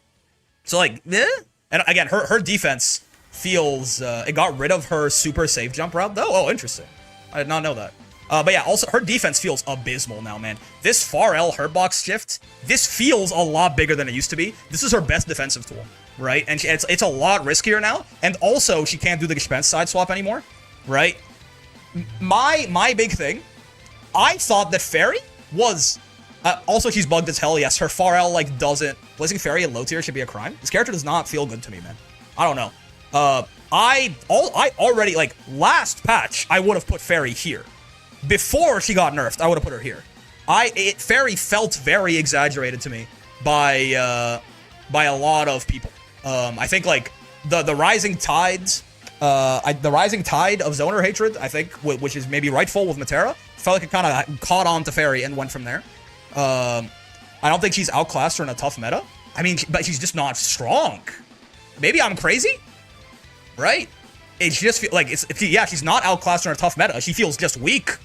like, and again, her defense feels, it got rid of her super safe jump route though. Oh, interesting. I did not know that. But yeah, also, her defense feels abysmal now, man. This far L hurtbox shift, this feels a lot bigger than it used to be. This is her best defensive tool, right? And it's a lot riskier now. And also, she can't do the Gespenst side swap anymore, right? My big thing, I thought that Ferry was... also, she's bugged as hell, yes. Her far L, like, doesn't... Placing Ferry in low tier should be a crime. This character does not feel good to me, man. I don't know. I already, like, last patch, I would have put Ferry here. Before she got nerfed, I would have put her here. Ferry felt very exaggerated to me by a lot of people. I think, like, the rising tides, the rising tide of Zoner hatred, I think, which is maybe rightful with Metera, felt like it kind of caught on to Ferry and went from there. I don't think she's outclassed her in a tough meta. I mean, but she's just not strong. Maybe I'm crazy? Right? It's just like she's not outclassed in a tough meta. She feels just weak.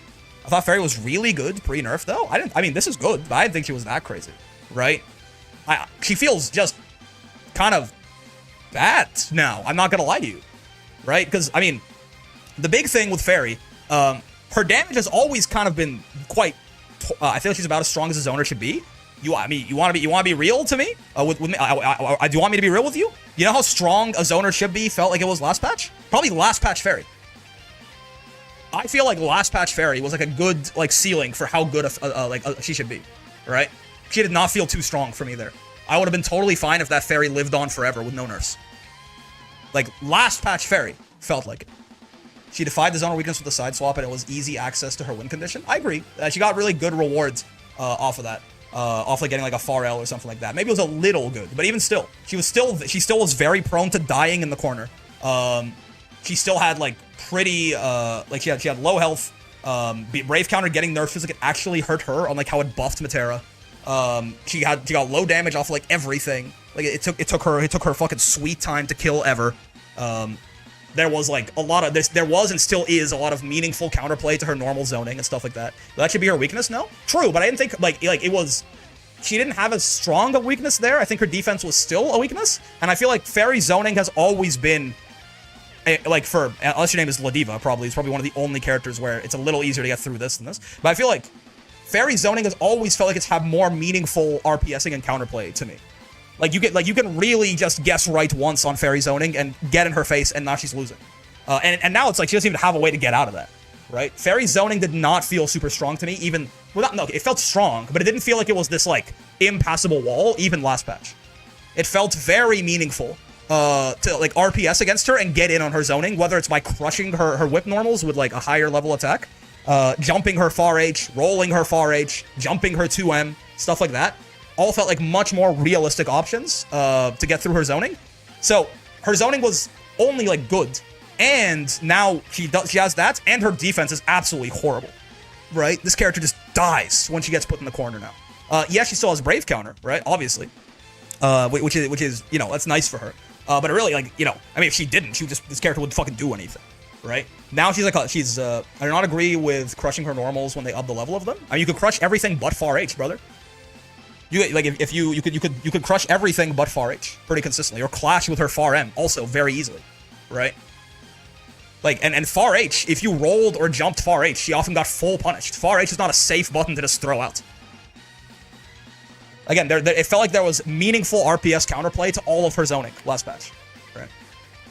I thought Ferry was really good pre-nerf though. I mean, this is good, but I didn't think she was that crazy, right? she feels just kind of bad now. I'm not gonna lie to you, right? Because, I mean, the big thing with Ferry, her damage has always kind of been quite, I feel like she's about as strong as a zoner should be. You want to be real to me? With me? Do you want me to be real with you? You know how strong a zoner should be? Felt like it was last patch? Probably last patch Ferry. I feel like last patch Ferry was like a good like ceiling for how good she should be, right? She did not feel too strong for me there. I would have been totally fine if that Ferry lived on forever with no nerfs. Like last patch Ferry felt like it. She defied the zoner weakness with the side swap, and it was easy access to her win condition. I agree. She got really good rewards off of that. Off like getting like a far L or something like that. Maybe it was a little good, but even still, she still was very prone to dying in the corner. She still had like pretty like she had low health. Brave counter getting nerfed feels like it actually hurt her on like how it buffed Metera. She got low damage off like everything. Like it took her fucking sweet time to kill ever. There was like a lot of this. There was and still is a lot of meaningful counterplay to her normal zoning and stuff like that. That should be her weakness, no? True, but I didn't think like it was. She didn't have as strong a weakness there. I think her defense was still a weakness, and I feel like Ferry zoning has always been, like for unless your name is Ladiva, it's probably one of the only characters where it's a little easier to get through this than this. But I feel like Ferry zoning has always felt like it's had more meaningful RPSing and counterplay to me. Like you can really just guess right once on Ferry zoning and get in her face, and now she's losing. And now it's like she doesn't even have a way to get out of that, right? Ferry zoning did not feel super strong to me, even without it felt strong, but it didn't feel like it was this like impassable wall even last patch. It felt very meaningful to like RPS against her and get in on her zoning, whether it's by crushing her whip normals with like a higher level attack, jumping her far H, rolling her far H, jumping her 2M, stuff like that. All felt like much more realistic options to get through her zoning. So her zoning was only like good, and now she has that, and her defense is absolutely horrible, right? This character just dies when she gets put in the corner now. Yeah, she still has brave counter, right? Obviously, which is that's nice for her. But really, like I mean, if she didn't, this character wouldn't fucking do anything, right? Now she's like I do not agree with crushing her normals when they up the level of them. I mean, you could crush everything but far H, brother. You like if you could crush everything but far H pretty consistently, or clash with her far M also very easily, right? Like and far H, if you rolled or jumped far H, she often got full punished. Far H is not a safe button to just throw out. Again, it felt like there was meaningful RPS counterplay to all of her zoning last patch, right?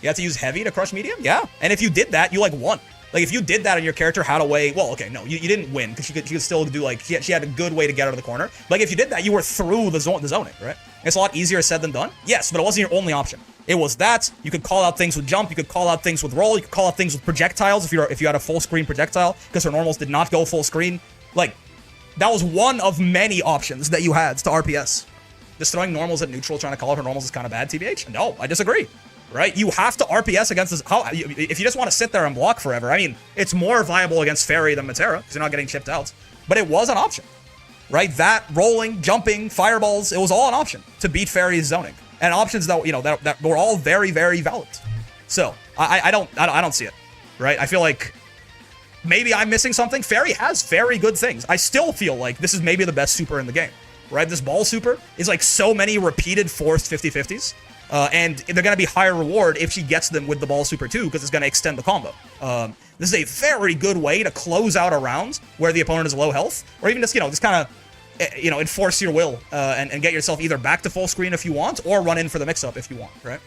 You had to use heavy to crush medium, yeah. And if you did that, you like won. Like, if you did that and your character had a way... Well, okay, no, you didn't win, because she could still do, like... She had a good way to get out of the corner. Like, if you did that, you were through the zoning, right? It's a lot easier said than done. Yes, but it wasn't your only option. It was that. You could call out things with jump. You could call out things with roll. You could call out things with projectiles if you had a full screen projectile, because her normals did not go full screen. Like, that was one of many options that you had to RPS. Just throwing normals at neutral, trying to call out her normals is kind of bad, TBH? No, I disagree. Right? You have to RPS against this. If you just want to sit there and block forever, I mean, it's more viable against Ferry than Metera, because you're not getting chipped out. But it was an option. Right? That, rolling, jumping, fireballs, it was all an option to beat Ferry's zoning. And options that, that were all very, very valid. So, I don't see it. Right? I feel like maybe I'm missing something. Ferry has very good things. I still feel like this is maybe the best super in the game. Right? This ball super is like so many repeated forced 50-50s. And they're going to be higher reward if she gets them with the ball super too, because it's going to extend the combo. This is a very good way to close out a round where the opponent is low health, or even just, just kind of, enforce your will and get yourself either back to full screen if you want, or run in for the mix-up if you want, right?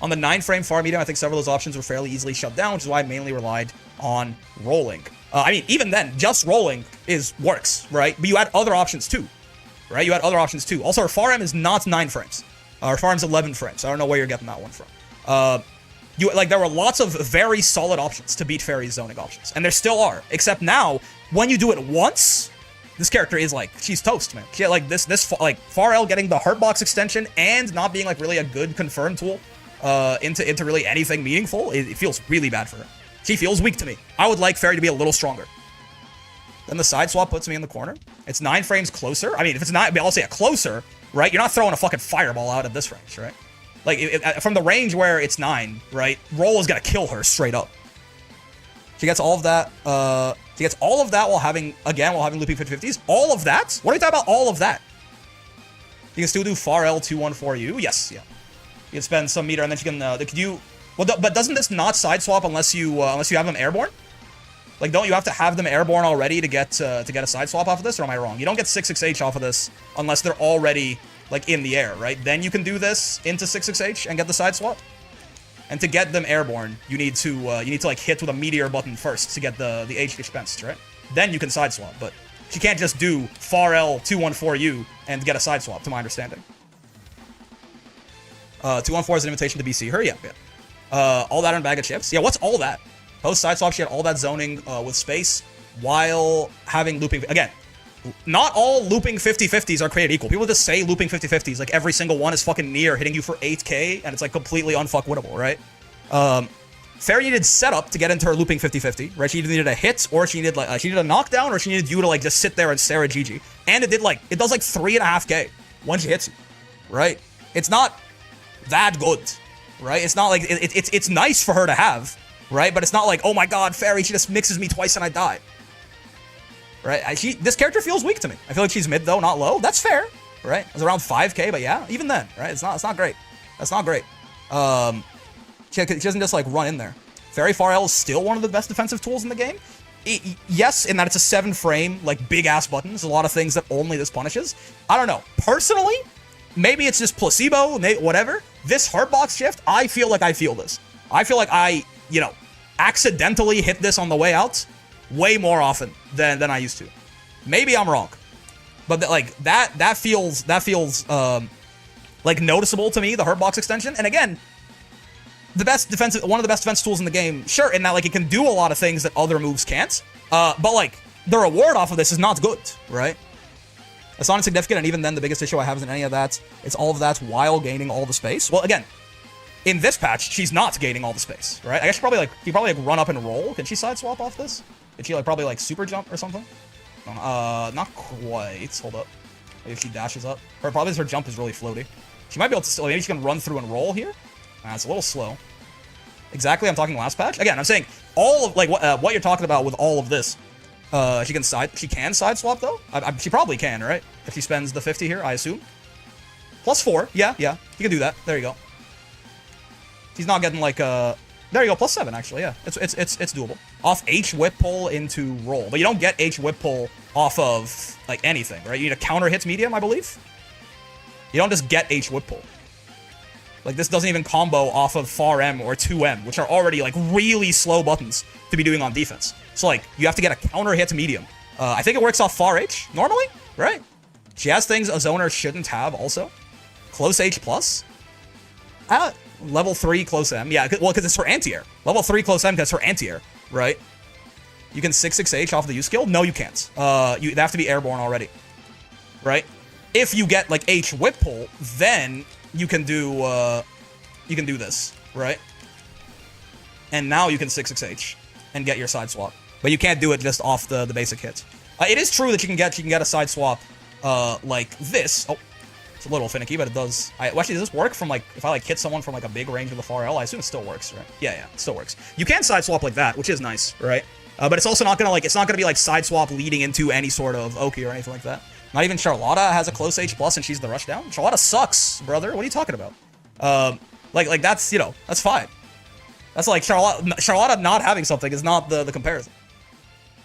On the 9-frame far medium, I think several of those options were fairly easily shut down, which is why I mainly relied on rolling. I mean, even then, just rolling works, right? But you had other options too, right? You had other options too. Also, our far M is not 9 frames. Our farm's 11 frames. I don't know where you're getting that one from. There were lots of very solid options to beat Ferry's zoning options, and there still are. Except now, when you do it once, this character is like, she's toast, man. She had like far L getting the Heartbox extension and not being like really a good confirm tool into really anything meaningful. It feels really bad for her. She feels weak to me. I would like Ferry to be a little stronger. Then the side swap puts me in the corner. It's 9 frames closer. I mean, if it's not, I'll say a closer. Right? You're not throwing a fucking fireball out at this range, right? Like, from the range where it's 9, right? Roll is gonna kill her straight up. She gets all of that. She gets all of that while having looping 50-50s. All of that? What are you talking about all of that? You can still do far L 214U. Yes, yeah. You can spend some meter, and then you can. Could you? Well, but doesn't this not side swap unless you have them airborne? Like, don't you have to have them airborne already to get a side swap off of this, or am I wrong? You don't get 6-6H off of this unless they're already like in the air, right? Then you can do this into 6-6H and get the side swap. And to get them airborne, you need to like hit with a meteor button first to get the H dispensed, right? Then you can side swap, but she can't just do far L 214U and get a side swap, to my understanding. 214 is an invitation to BC her, yeah. All that in a bag of chips. Yeah, what's all that? Post side swap, she had all that zoning with space while having looping. Again, not all looping 50-50s are created equal. People just say looping 50-50s, like every single one is fucking Nier hitting you for 8k, and it's like completely unfuck-winnable, right? Ferry needed setup to get into her looping 50-50, right? She either needed a hit, or she needed like she needed a knockdown, or she needed you to like just sit there and stare at GG. And it does like 3.5k when she hits you, right? It's not that good, right? It's not like it's nice for her to have, right? But it's not like, oh my god, Ferry, she just mixes me twice and I die. Right? This character feels weak to me. I feel like she's mid though, not low. That's fair, right? It's around 5k, but yeah, even then, right? It's not great. That's not great. She doesn't just like run in there. Ferry Far L is still one of the best defensive tools in the game. Yes, in that it's a 7-frame, like big ass buttons. A lot of things that only this punishes. I don't know. Personally, maybe it's just placebo, whatever. This Heartbox shift, I feel like I feel this. I feel like I, accidentally hit this on the way out way more often than I used to. Maybe I'm wrong, but that feels like noticeable to me, the Heartbox extension. And again, one of the best defensive tools in the game, sure, in that like it can do a lot of things that other moves can't. But like the reward off of this is not good, right? It's not insignificant, and even then, the biggest issue I have isn't any of that. It's all of that while gaining all the space. Well, again, in this patch, she's not gaining all the space, right? I guess she probably run up and roll. Can she side swap off this? Did she probably super jump or something? Not quite. Hold up. Maybe if she dashes up. Probably her jump is really floaty. She might be able to maybe she can run through and roll here. It's a little slow. Exactly, I'm talking last patch. Again, I'm saying all of what you're talking about with all of this. She can side swap though. She probably can, right? If she spends the 50 here, I assume. +4. Yeah. You can do that. There you go. She's not getting like there you go, +7 actually, yeah. It's doable. Off H whip pull into roll. But you don't get H whip pull off of like anything, right? You need a counter hits medium, I believe. You don't just get H whip pull. Like this doesn't even combo off of far M or 2M, which are already like really slow buttons to be doing on defense. So like you have to get a counter hit medium. I think it works off far H normally, right? She has things a zoner shouldn't have also. Close H plus. Level 3 close M. Yeah, well, because it's her anti-air. Level 3 close M because it's her anti-air, right? You can 6-6H off the U skill? No, you can't. They have to be airborne already, right? If you get like H whip pull, then you can do this, right? And now you can 6-6H and get your side swap. But you can't do it just off the basic hits. It is true that you can get a side swap like this. Oh. It's a little finicky, but it does. Actually, does this work from like if I like hit someone from like a big range of the far L? I assume it still works, right? Yeah, it still works. You can side swap like that, which is nice, right? But it's also not gonna be like side swap leading into any sort of Oki or anything like that. Not even Charlotta has a close H plus and she's the rush down. Charlotta sucks, brother. What are you talking about? Like that's that's fine. That's like Charlotta not having something is not the comparison.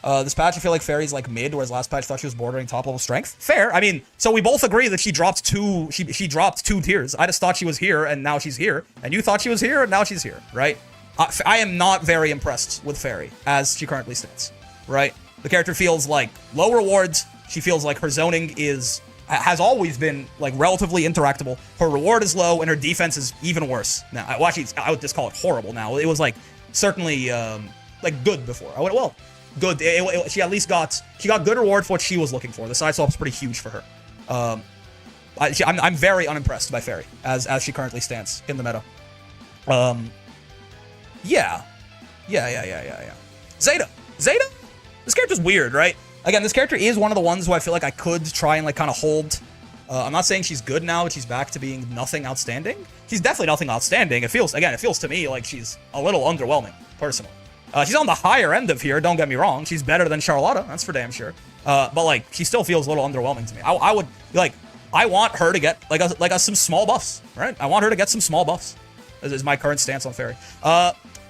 This patch, I feel like Ferry's like mid, whereas last patch thought she was bordering top level strength. Fair. I mean, so we both agree that she dropped she dropped 2 tiers. I just thought she was here, and now she's here. And you thought she was here, and now she's here, right? I am not very impressed with Ferry as she currently stands, right? The character feels like low rewards. She feels like her zoning has always been like relatively interactable. Her reward is low, and her defense is even worse now. Actually, I would just call it horrible now. It was like certainly like good before. Good. She at least got good reward for what she was looking for. The side swap's pretty huge for her. I'm very unimpressed by Ferry as she currently stands in the meta. Yeah. Zeta. This character's weird, right? Again, this character is one of the ones who I feel like I could try and like kind of hold. I'm not saying she's good now, but she's back to being nothing outstanding. She's definitely nothing outstanding. It feels to me like she's a little underwhelming, personally. She's on the higher end of here, don't get me wrong. She's better than Charlotta, that's for damn sure. But like, she still feels a little underwhelming to me. I would, like, I want her to get some small buffs, right? I want her to get some small buffs. This is my current stance on Ferry.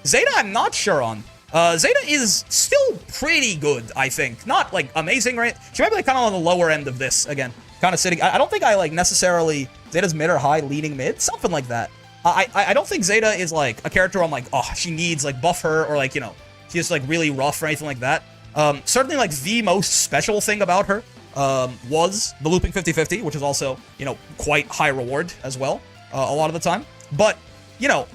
Zeta, I'm not sure on. Zeta is still pretty good, I think. Not, like, amazing, right? She might be, like, kind of on the lower end of this, again. Kind of sitting... I don't think I, like, necessarily... Zeta's mid or high, leading mid? Something like that. I don't think Zeta is, like, a character I'm like, oh, she needs, like, buff her, or, like, you know, she's, like, really rough or anything like that. Certainly, like, the most special thing about her was the looping 50-50, which is also, you know, quite high reward as well, a lot of the time. But, you know...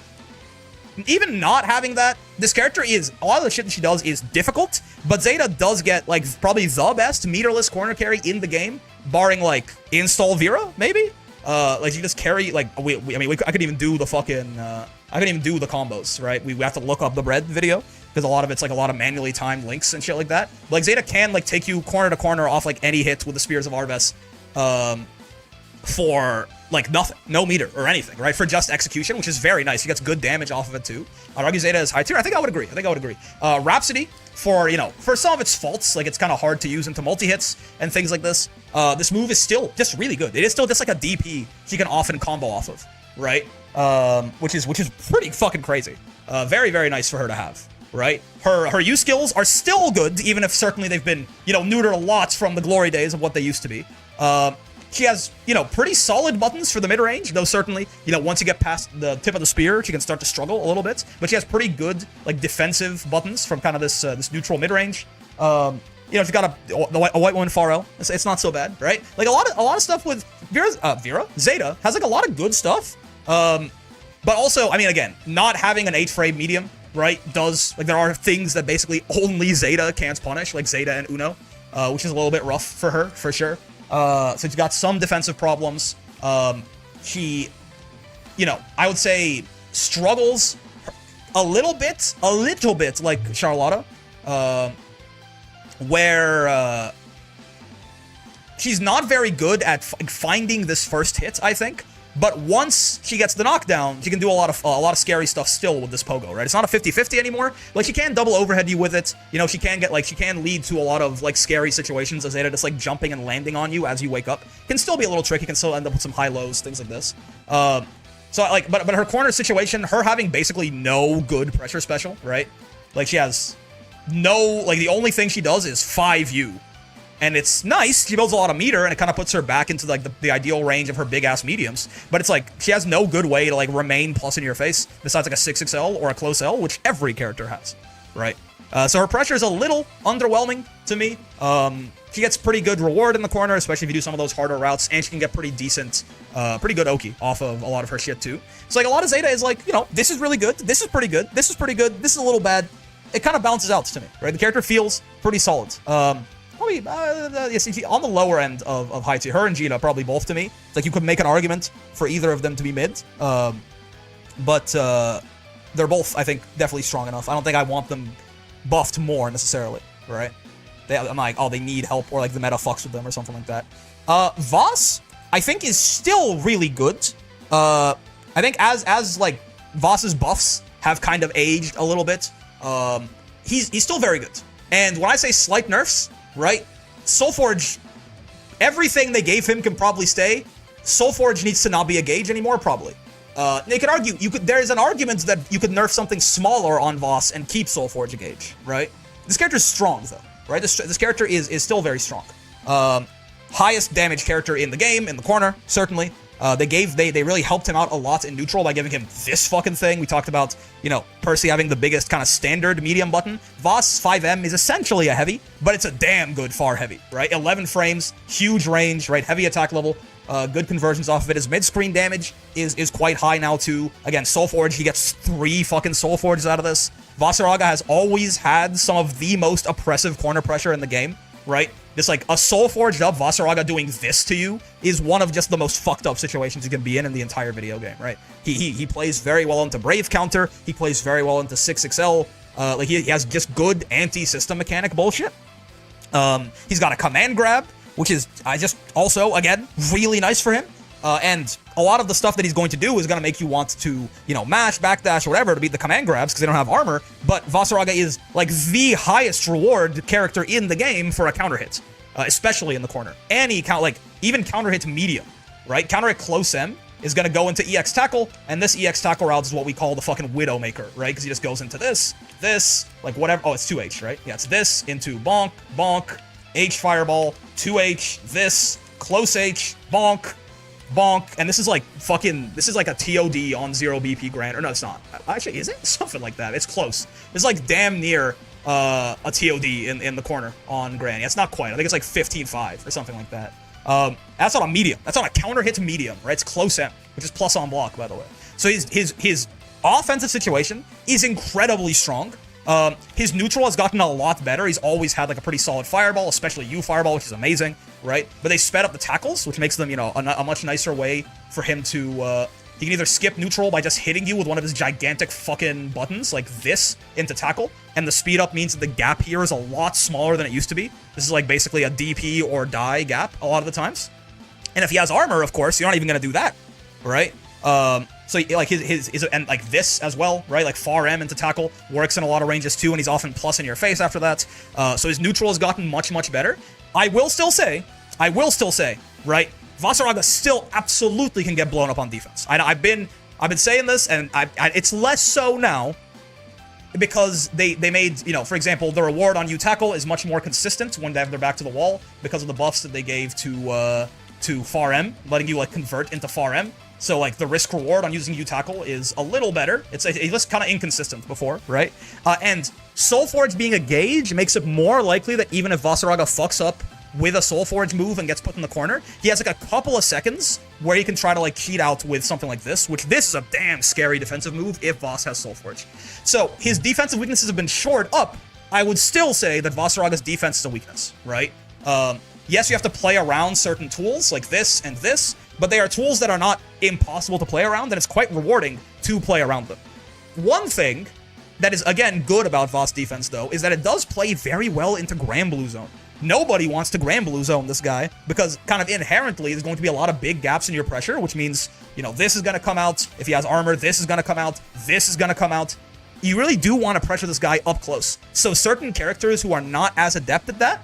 Even not having that, this character is, a lot of the shit that she does is difficult, but Zeta does get, like, probably the best meterless corner carry in the game, barring, like, install Vira, maybe? Like, you just carry, like, I could even do the fucking, I couldn't even do the combos, right? We have to look up the bread video, because a lot of it's, like, a lot of manually timed links and shit like that. But, like, Zeta can, like, take you corner to corner off, like, any hits with the Spears of Arves, for, like, nothing. No meter or anything, right? For just execution, which is very nice. He gets good damage off of it, too. I'd argue Zeta is high tier. I think I would agree. Rhapsody, for, you know, for some of its faults, like, it's kind of hard to use into multi-hits and things like this. This move is still just really good. It is still just, like, a DP she can often combo off of, right? Which is pretty fucking crazy. Very, very nice for her to have, right? Her use skills are still good, even if certainly they've been, you know, neutered a lot from the glory days of what they used to be. She has, you know, pretty solid buttons for the mid-range, though certainly, you know, once you get past the tip of the spear, she can start to struggle a little bit. But she has pretty good, like, defensive buttons from kind of this this neutral mid-range. You know, she's got a white woman Pharrell. It's not so bad, right? Like, a lot of stuff with Vira, Zeta, has, like, a lot of good stuff. But also, I mean, again, not having an 8-frame medium, right, does, like, there are things that basically only Zeta can't punish, like Zeta and Uno, which is a little bit rough for her, for sure. So she's got some defensive problems. She, you know, I would say struggles a little bit like Charlotta, where she's not very good at finding this first hit, I think. But once she gets the knockdown, she can do a lot of scary stuff still with this pogo, right? It's not a 50-50 anymore. Like, she can double overhead you with it. You know, she can lead to a lot of, like, scary situations as Zeta just, like, jumping and landing on you as you wake up. Can still be a little tricky, can still end up with some high lows, things like this. So, like, but her corner situation, her having basically no good pressure special, right? Like, she has no, like, the only thing she does is 5U. And it's nice, she builds a lot of meter, and it kind of puts her back into, like, the ideal range of her big-ass mediums. But it's like, she has no good way to, like, remain plus in your face, besides, like, a 6XL or a close L, which every character has, right? So her pressure is a little underwhelming to me. She gets pretty good reward in the corner, especially if you do some of those harder routes, and she can get pretty decent, pretty good Oki off of a lot of her shit, too. So, like, a lot of Zeta is, like, you know, this is really good, this is pretty good, this is pretty good, this is a little bad. It kind of balances out to me, right? The character feels pretty solid. Probably, on the lower end of high tier. Her and Jeta, probably both to me. It's like you could make an argument for either of them to be mid. But they're both, I think, definitely strong enough. I don't think I want them buffed more, necessarily, right? I'm like, oh, they need help, or, like, the meta fucks with them, or something like that. Voss, I think, is still really good. I think as like, Voss's buffs have kind of aged a little bit, he's still very good. And when I say slight nerfs, right? Soulforge, everything they gave him can probably stay. Soulforge needs to not be a gauge anymore, probably. They could argue, there is an argument that you could nerf something smaller on Voss and keep Soulforge a gauge, right? This character is strong, though, right? This character is still very strong. Highest damage character in the game, in the corner, certainly. They really helped him out a lot in neutral by giving him this fucking thing. We talked about, you know, Percy having the biggest kind of standard medium button. Voss 5M is essentially a heavy, but it's a damn good far heavy, right? 11 frames, huge range, right? Heavy attack level, good conversions off of it. His mid-screen damage is quite high now, too. Again, Soulforge, he gets 3 fucking Soulforges out of this. Vasaraga has always had some of the most oppressive corner pressure in the game, right? This, like, a Soulforged up Vasaraga doing this to you is one of just the most fucked up situations you can be in the entire video game, right? He plays very well into Brave counter. He plays very well into 6XL. Like, he has just good anti-system mechanic bullshit. He's got a command grab, which is, also, again, really nice for him. And a lot of the stuff that he's going to do is going to make you want to, you know, mash, backdash, or whatever to beat the command grabs because they don't have armor. But Vasaraga is, like, the highest reward character in the game for a counter hit, especially in the corner. Any even counter hit medium right? Counter hit close M is going to go into EX tackle, and this EX tackle route is what we call the fucking Widowmaker, right? Because he just goes into this, like whatever. Oh, it's 2H, right? Yeah, it's this into bonk, bonk, H fireball, 2H, this, close H, bonk, bonk, and this is like fucking, this is like a TOD on 0 BP Gran, or no, it's not. Actually, is it? Something like that. It's close. It's like damn near a TOD in the corner on Gran. Yeah, it's not quite. I think it's like 15-5 or something like that. That's on a medium. That's on a counter hit to medium, right? It's close M, which is plus on block, by the way. So his offensive situation is incredibly strong. His neutral has gotten a lot better. He's always had like a pretty solid fireball, especially U fireball, which is amazing, right? But they sped up the tackles, which makes them, you know, a much nicer way for him to, he can either skip neutral by just hitting you with one of his gigantic fucking buttons, like this, into tackle, and the speed up means that the gap here is a lot smaller than it used to be. This is like basically a DP or die gap a lot of the times. And if he has armor, of course, you're not even gonna do that, right? So like his and like this as well, right? Like far M into tackle works in a lot of ranges too, and he's often plus in your face after that. So his neutral has gotten much better. I will still say, right? Vasaraga still absolutely can get blown up on defense. I've been saying this, and it's less so now because they made, you know, for example, the reward on U tackle is much more consistent when they have their back to the wall because of the buffs that they gave to far M, letting you like convert into far M. So like the risk reward on using U tackle is a little better. It was kind of inconsistent before, right? And Soulforge being a gauge makes it more likely that even if Vasaraga fucks up with a Soulforge move and gets put in the corner, he has like a couple of seconds where he can try to like cheat out with something like this, which this is a damn scary defensive move if Vas has Soulforge. So his defensive weaknesses have been shored up. I would still say that Vasaraga's defense is a weakness, right? Yes, you have to play around certain tools like this and this, but they are tools that are not impossible to play around, and it's quite rewarding to play around them. One thing that is, again, good about Vas defense, though, is that it does play very well into Gran Blue Zone. Nobody wants to Gran Blue Zone this guy, because kind of inherently there's going to be a lot of big gaps in your pressure, which means, you know, this is going to come out. If he has armor, this is going to come out. This is going to come out. You really do want to pressure this guy up close. So certain characters who are not as adept at that,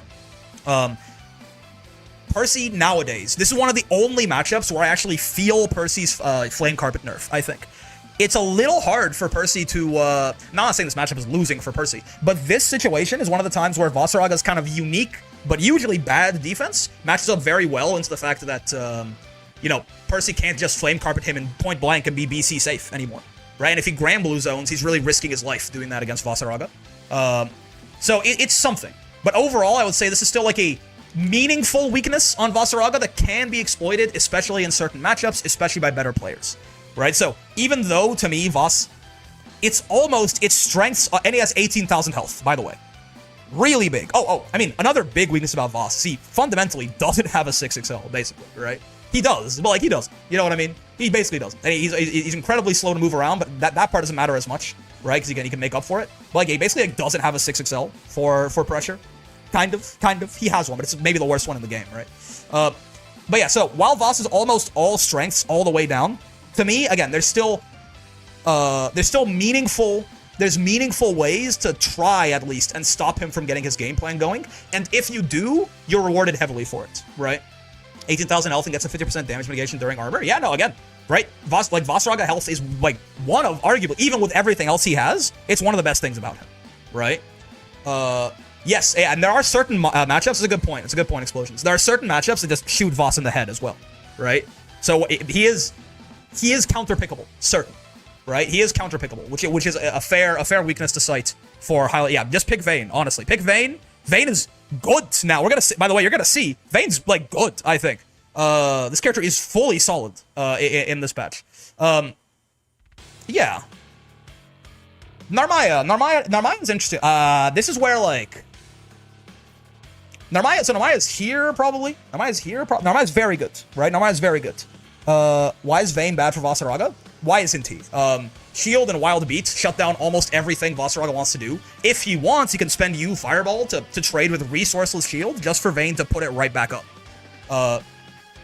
Percy nowadays, this is one of the only matchups where I actually feel Percy's Flame Carpet nerf, I think. It's a little hard for Percy to, not saying this matchup is losing for Percy, but this situation is one of the times where Vasaraga's kind of unique, but usually bad defense matches up very well into the fact that, you know, Percy can't just Flame Carpet him in point blank and be BC safe anymore, right? And if he Gran Blue Zones, he's really risking his life doing that against Vasaraga. So it's something. But overall, I would say this is still like a meaningful weakness on Vasaraga that can be exploited, especially in certain matchups, especially by better players, right? So even though, to me, Vas, it's almost its strengths, and he has 18,000 health, by the way. Really big. I mean, another big weakness about Vas, he fundamentally doesn't have a 6XL, basically, right? He does, but like, he doesn't. You know what I mean? He basically doesn't. And he's incredibly slow to move around, but that part doesn't matter as much, right? Because he can make up for it. But like, he basically like, doesn't have a 6XL for pressure. Kind of. He has one, but it's maybe the worst one in the game, right? But yeah, so while Vas is almost all strengths all the way down, to me, again, there's still meaningful ways to try at least and stop him from getting his game plan going. And if you do, you're rewarded heavily for it, right? 18,000 health and gets a 50% damage mitigation during armor. Yeah, no, again, right? Vasaraga health is like one of, arguably, even with everything else he has, it's one of the best things about him, right? Yes, and there are certain matchups. It's a good point. It's a good point, Explosions. There are certain matchups that just shoot Vas in the head as well, right? So he is counter-pickable, certain, right? He is counter-pickable, which is a fair weakness to cite for highlight. Yeah, just pick Vane, honestly. Pick Vane. Vane is good now. We're gonna see, by the way, you're gonna see Vane's like good, I think. This character is fully solid in this patch. Yeah. Narmaya is interesting. This is where like Narmaya's here probably. Narmaya's very good, right? Narmaya's very good. Why is Vane bad for Vasaraga? Why isn't he? Shield and Wild Beat shut down almost everything Vasaraga wants to do. If he wants, he can spend U Fireball to trade with Resourceless Shield just for Vane to put it right back up.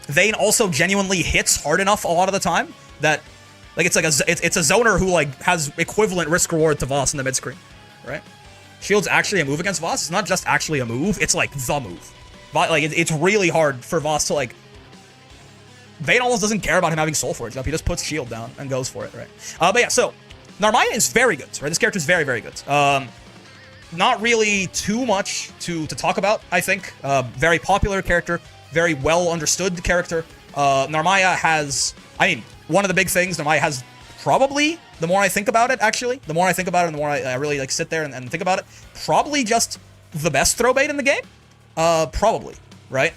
Vane also genuinely hits hard enough a lot of the time that like it's a zoner who like has equivalent risk reward to Vas in the mid screen, right? Shield's actually a move against Vas. It's not just actually a move, it's like the move. But like it's really hard for Vas to like Vane almost doesn't care about him having Soul Forge up. He just puts shield down and goes for it, right? But yeah, so Narmaya is very good, right? This character is very, very good. Not really too much to talk about, I think. Very popular character, very well understood character. Narmaya has, I mean, one of the big things Narmaya has probably, the more I think about it, actually, the more I think about it and the more I really like sit there and think about it, probably just the best throw bait in the game. Probably, right?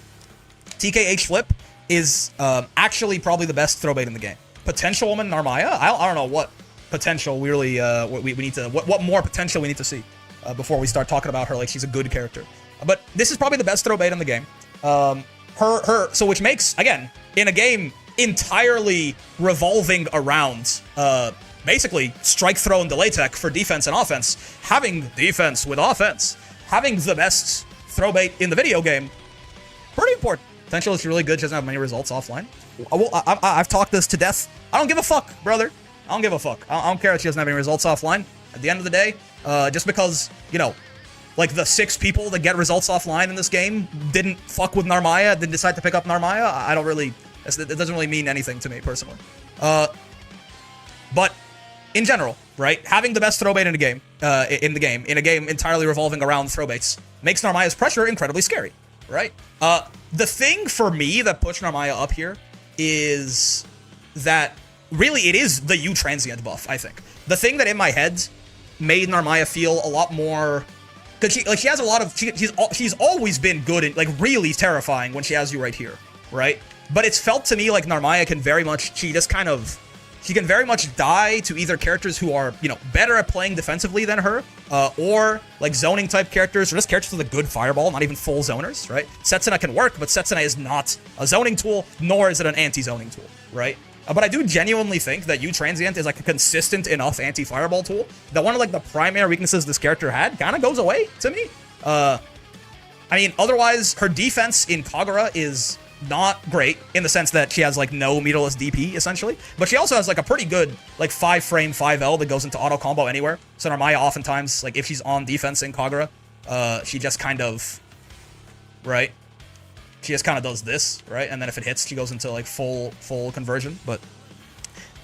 TKH Flip is actually probably the best throw bait in the game. Potential Woman Narmaya, I don't know what potential we really, we need to, what more potential we need to see before we start talking about her like she's a good character. But this is probably the best throw bait in the game. So which makes, again, in a game entirely revolving around basically strike, throw, and delay tech for defense and offense, having defense with offense, having the best throw bait in the video game, pretty important. Potential is really good, she doesn't have many results offline. I've talked this to death. I don't give a fuck, brother. I don't give a fuck. I don't care that she doesn't have any results offline. At the end of the day, just because, you know, like the 6 people that get results offline in this game didn't fuck with Narmaya, didn't decide to pick up Narmaya, I don't really, it doesn't really mean anything to me personally. But in general, right, having the best throw bait in a game, in a game entirely revolving around throw baits, makes Narmaya's pressure incredibly scary, right? The thing for me that pushed Narmaya up here is that really it is the U transient buff, I think. The thing that in my head made Narmaya feel a lot more, because she has a lot of, she's always been good and like really terrifying when she has you right here, right? But it's felt to me like Narmaya can very much, she can very much die to either characters who are, you know, better at playing defensively than her, or like zoning type characters, or just characters with a good fireball, not even full zoners, right? Setsuna can work, but Setsuna is not a zoning tool, nor is it an anti-zoning tool, right? But I do genuinely think that U Transient is like a consistent enough anti-fireball tool that one of like the primary weaknesses this character had kind of goes away to me. I mean, otherwise, her defense in Kagura is not great in the sense that she has like no meterless DP essentially, but she also has like a pretty good like 5-frame 5L that goes into auto combo anywhere. So Narmaya oftentimes, like if she's on defense in Kagura, she just kind of, right? She just kind of does this, right? And then if it hits, she goes into like full conversion. But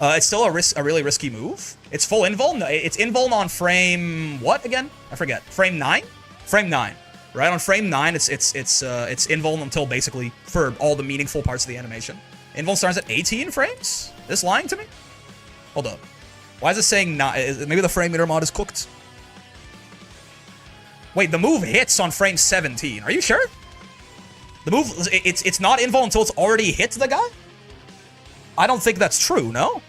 it's still a really risky move. It's full invuln. It's invuln on frame what again? I forget. Frame 9. Frame 9. Right on frame 9, it's invuln until basically for all the meaningful parts of the animation. Invuln starts at 18 frames. Is this lying to me? Hold up. Why is it saying not? Maybe the frame meter mod is cooked. Wait, the move hits on frame 17. Are you sure? The move, it's not invuln until it's already hit the guy? I don't think that's true, no?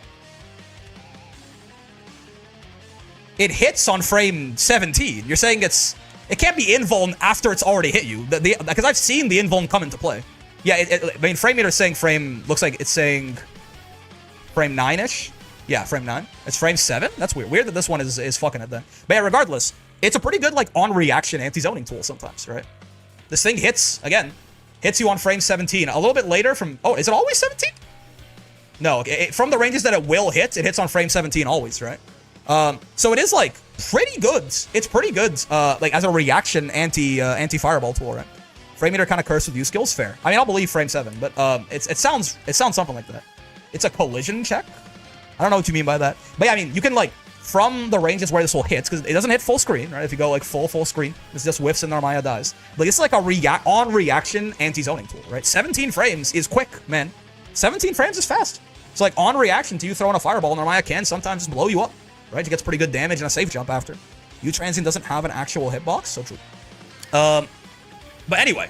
It hits on frame 17. You're saying it can't be invuln after it's already hit you. Because I've seen the invuln come into play. Yeah, I mean, frame meter is saying frame, looks like it's saying frame 9-ish. Yeah, frame 9. It's frame 7? That's weird. Weird that this one is fucking it then. But yeah, regardless, it's a pretty good, like, on-reaction anti-zoning tool sometimes, right? This thing hits, again, hits you on frame 17. A little bit later from... Oh, is it always 17? No, from the ranges that it will hit, it hits on frame 17 always, right? So it is, like, pretty good. It's pretty good, like, as a reaction anti-fireball tool, right? Frame meter kind of cursed with U skills, fair. I mean, I'll believe frame 7, but it sounds something like that. It's a collision check? I don't know what you mean by that. But yeah, I mean, you can, like, from the ranges where this will hit, because it doesn't hit full screen, right? If you go, like, full screen, this just whiffs and Narmaya dies. But it's like a on-reaction anti-zoning tool, right? 17 frames is quick, man. 17 frames is fast. So, like, on reaction to you throwing a fireball, Narmaya can sometimes just blow you up, right? She gets pretty good damage and a safe jump after. U-Transient doesn't have an actual hitbox, so true. But anyway,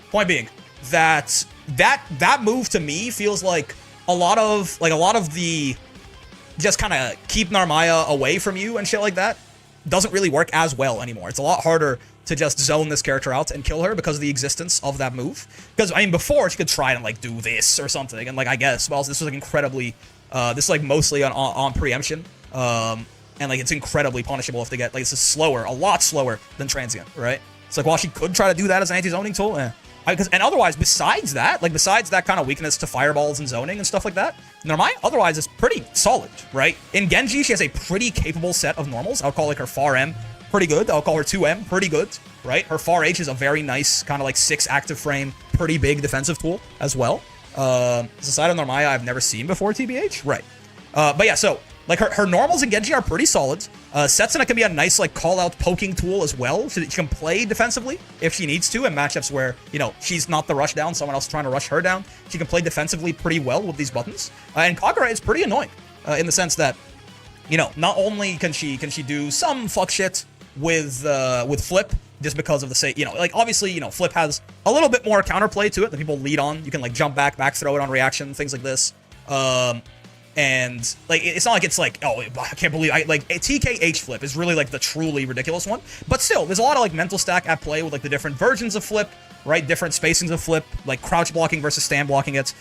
point being that move to me feels like a lot of the just kind of keep Narmaya away from you and shit like that doesn't really work as well anymore. It's a lot harder to just zone this character out and kill her because of the existence of that move. Because, I mean, before, she could try and, like, do this or something, and, like, I guess, well, this was, like, incredibly, this is, like, mostly on preemption, and, like, it's incredibly punishable if they get, like, this is slower, a lot slower than Transient, right? It's like, while she could try to do that as an anti-zoning tool, and otherwise, besides that kind of weakness to fireballs and zoning and stuff like that, Narmaya otherwise is pretty solid, right? In Genji, she has a pretty capable set of normals. I'll call, like, her far M pretty good. I'll call her 2M pretty good, right? Her far H is a very nice kind of like 6 active frame, pretty big defensive tool as well. It's a side of Narmaya I've never seen before, TBH. Right. But yeah, so like her normals in Genji are pretty solid. Setsuna can be a nice like call-out poking tool as well, so that she can play defensively if she needs to in matchups where, you know, she's not the rush down, someone else is trying to rush her down. She can play defensively pretty well with these buttons. And Kagura is pretty annoying in the sense that, you know, not only can she do some fuck shit with Flip, just because of the say, you know, like obviously, you know, Flip has a little bit more counterplay to it that people lead on. You can like jump back throw it on reaction, things like this. And like it's not like it's like, oh, I can't believe like a TKH Flip is really like the truly ridiculous one. But still, there's a lot of like mental stack at play with like the different versions of Flip, right? Different spacings of Flip, like crouch blocking versus stand blocking it,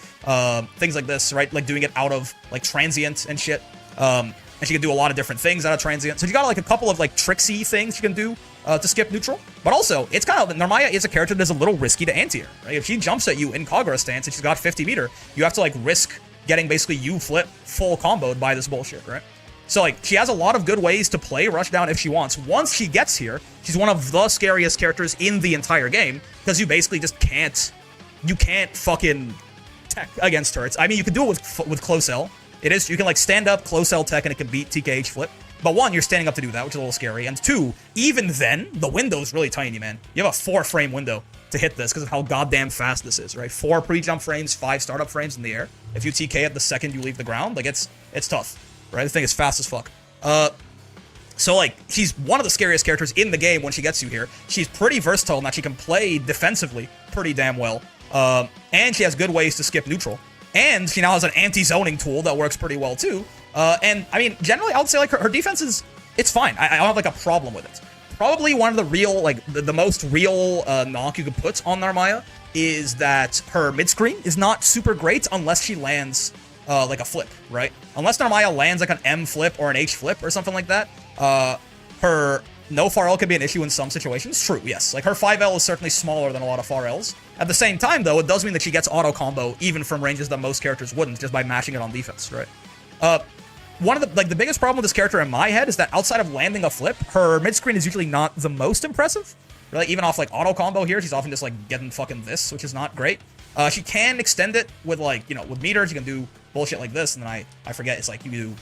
things like this, right? Like doing it out of like transient and shit. And she can do a lot of different things out of transient. So you got like a couple of like tricksy things you can do to skip neutral. But also, it's kind of, Narmaya is a character that is a little risky to anti-air, right? If she jumps at you in Kagura stance and she's got 50 meter, you have to like risk getting basically you Flip full comboed by this bullshit, right? So like, she has a lot of good ways to play rush down if she wants. Once she gets here, she's one of the scariest characters in the entire game, because you basically just can't fucking tech against her. I mean, you can do it with close L. You can like stand up, close L tech, and it can beat TKH Flip. But one, you're standing up to do that, which is a little scary. And two, even then, the window's really tiny, man. You have a 4-frame window to hit this because of how goddamn fast this is, right? 4 pre-jump frames, 5 startup frames in the air. If you TK it the second you leave the ground, like it's tough, right? The thing is fast as fuck. So like, she's one of the scariest characters in the game when she gets you here. She's pretty versatile in that she can play defensively pretty damn well. And she has good ways to skip neutral. And she now has an anti-zoning tool that works pretty well too. And I mean, generally, I would say like her defense it's fine. I don't have like a problem with it. Probably one of the real, like the most real knock you could put on Narmaya is that her mid-screen is not super great unless she lands like a flip, right? Unless Narmaya lands like an M flip or an H flip or something like that, her no far L can be an issue in some situations. True, yes. Like her 5L is certainly smaller than a lot of far Ls. At the same time, though, it does mean that she gets auto combo even from ranges that most characters wouldn't, just by mashing it on defense, right? One of the biggest problem with this character in my head is that outside of landing a flip, her mid screen is usually not the most impressive. Right? Even off like auto combo here, she's often just like getting fucking this, which is not great. She can extend it with like, you know, with meters, you can do bullshit like this, and then I forget, it's like you do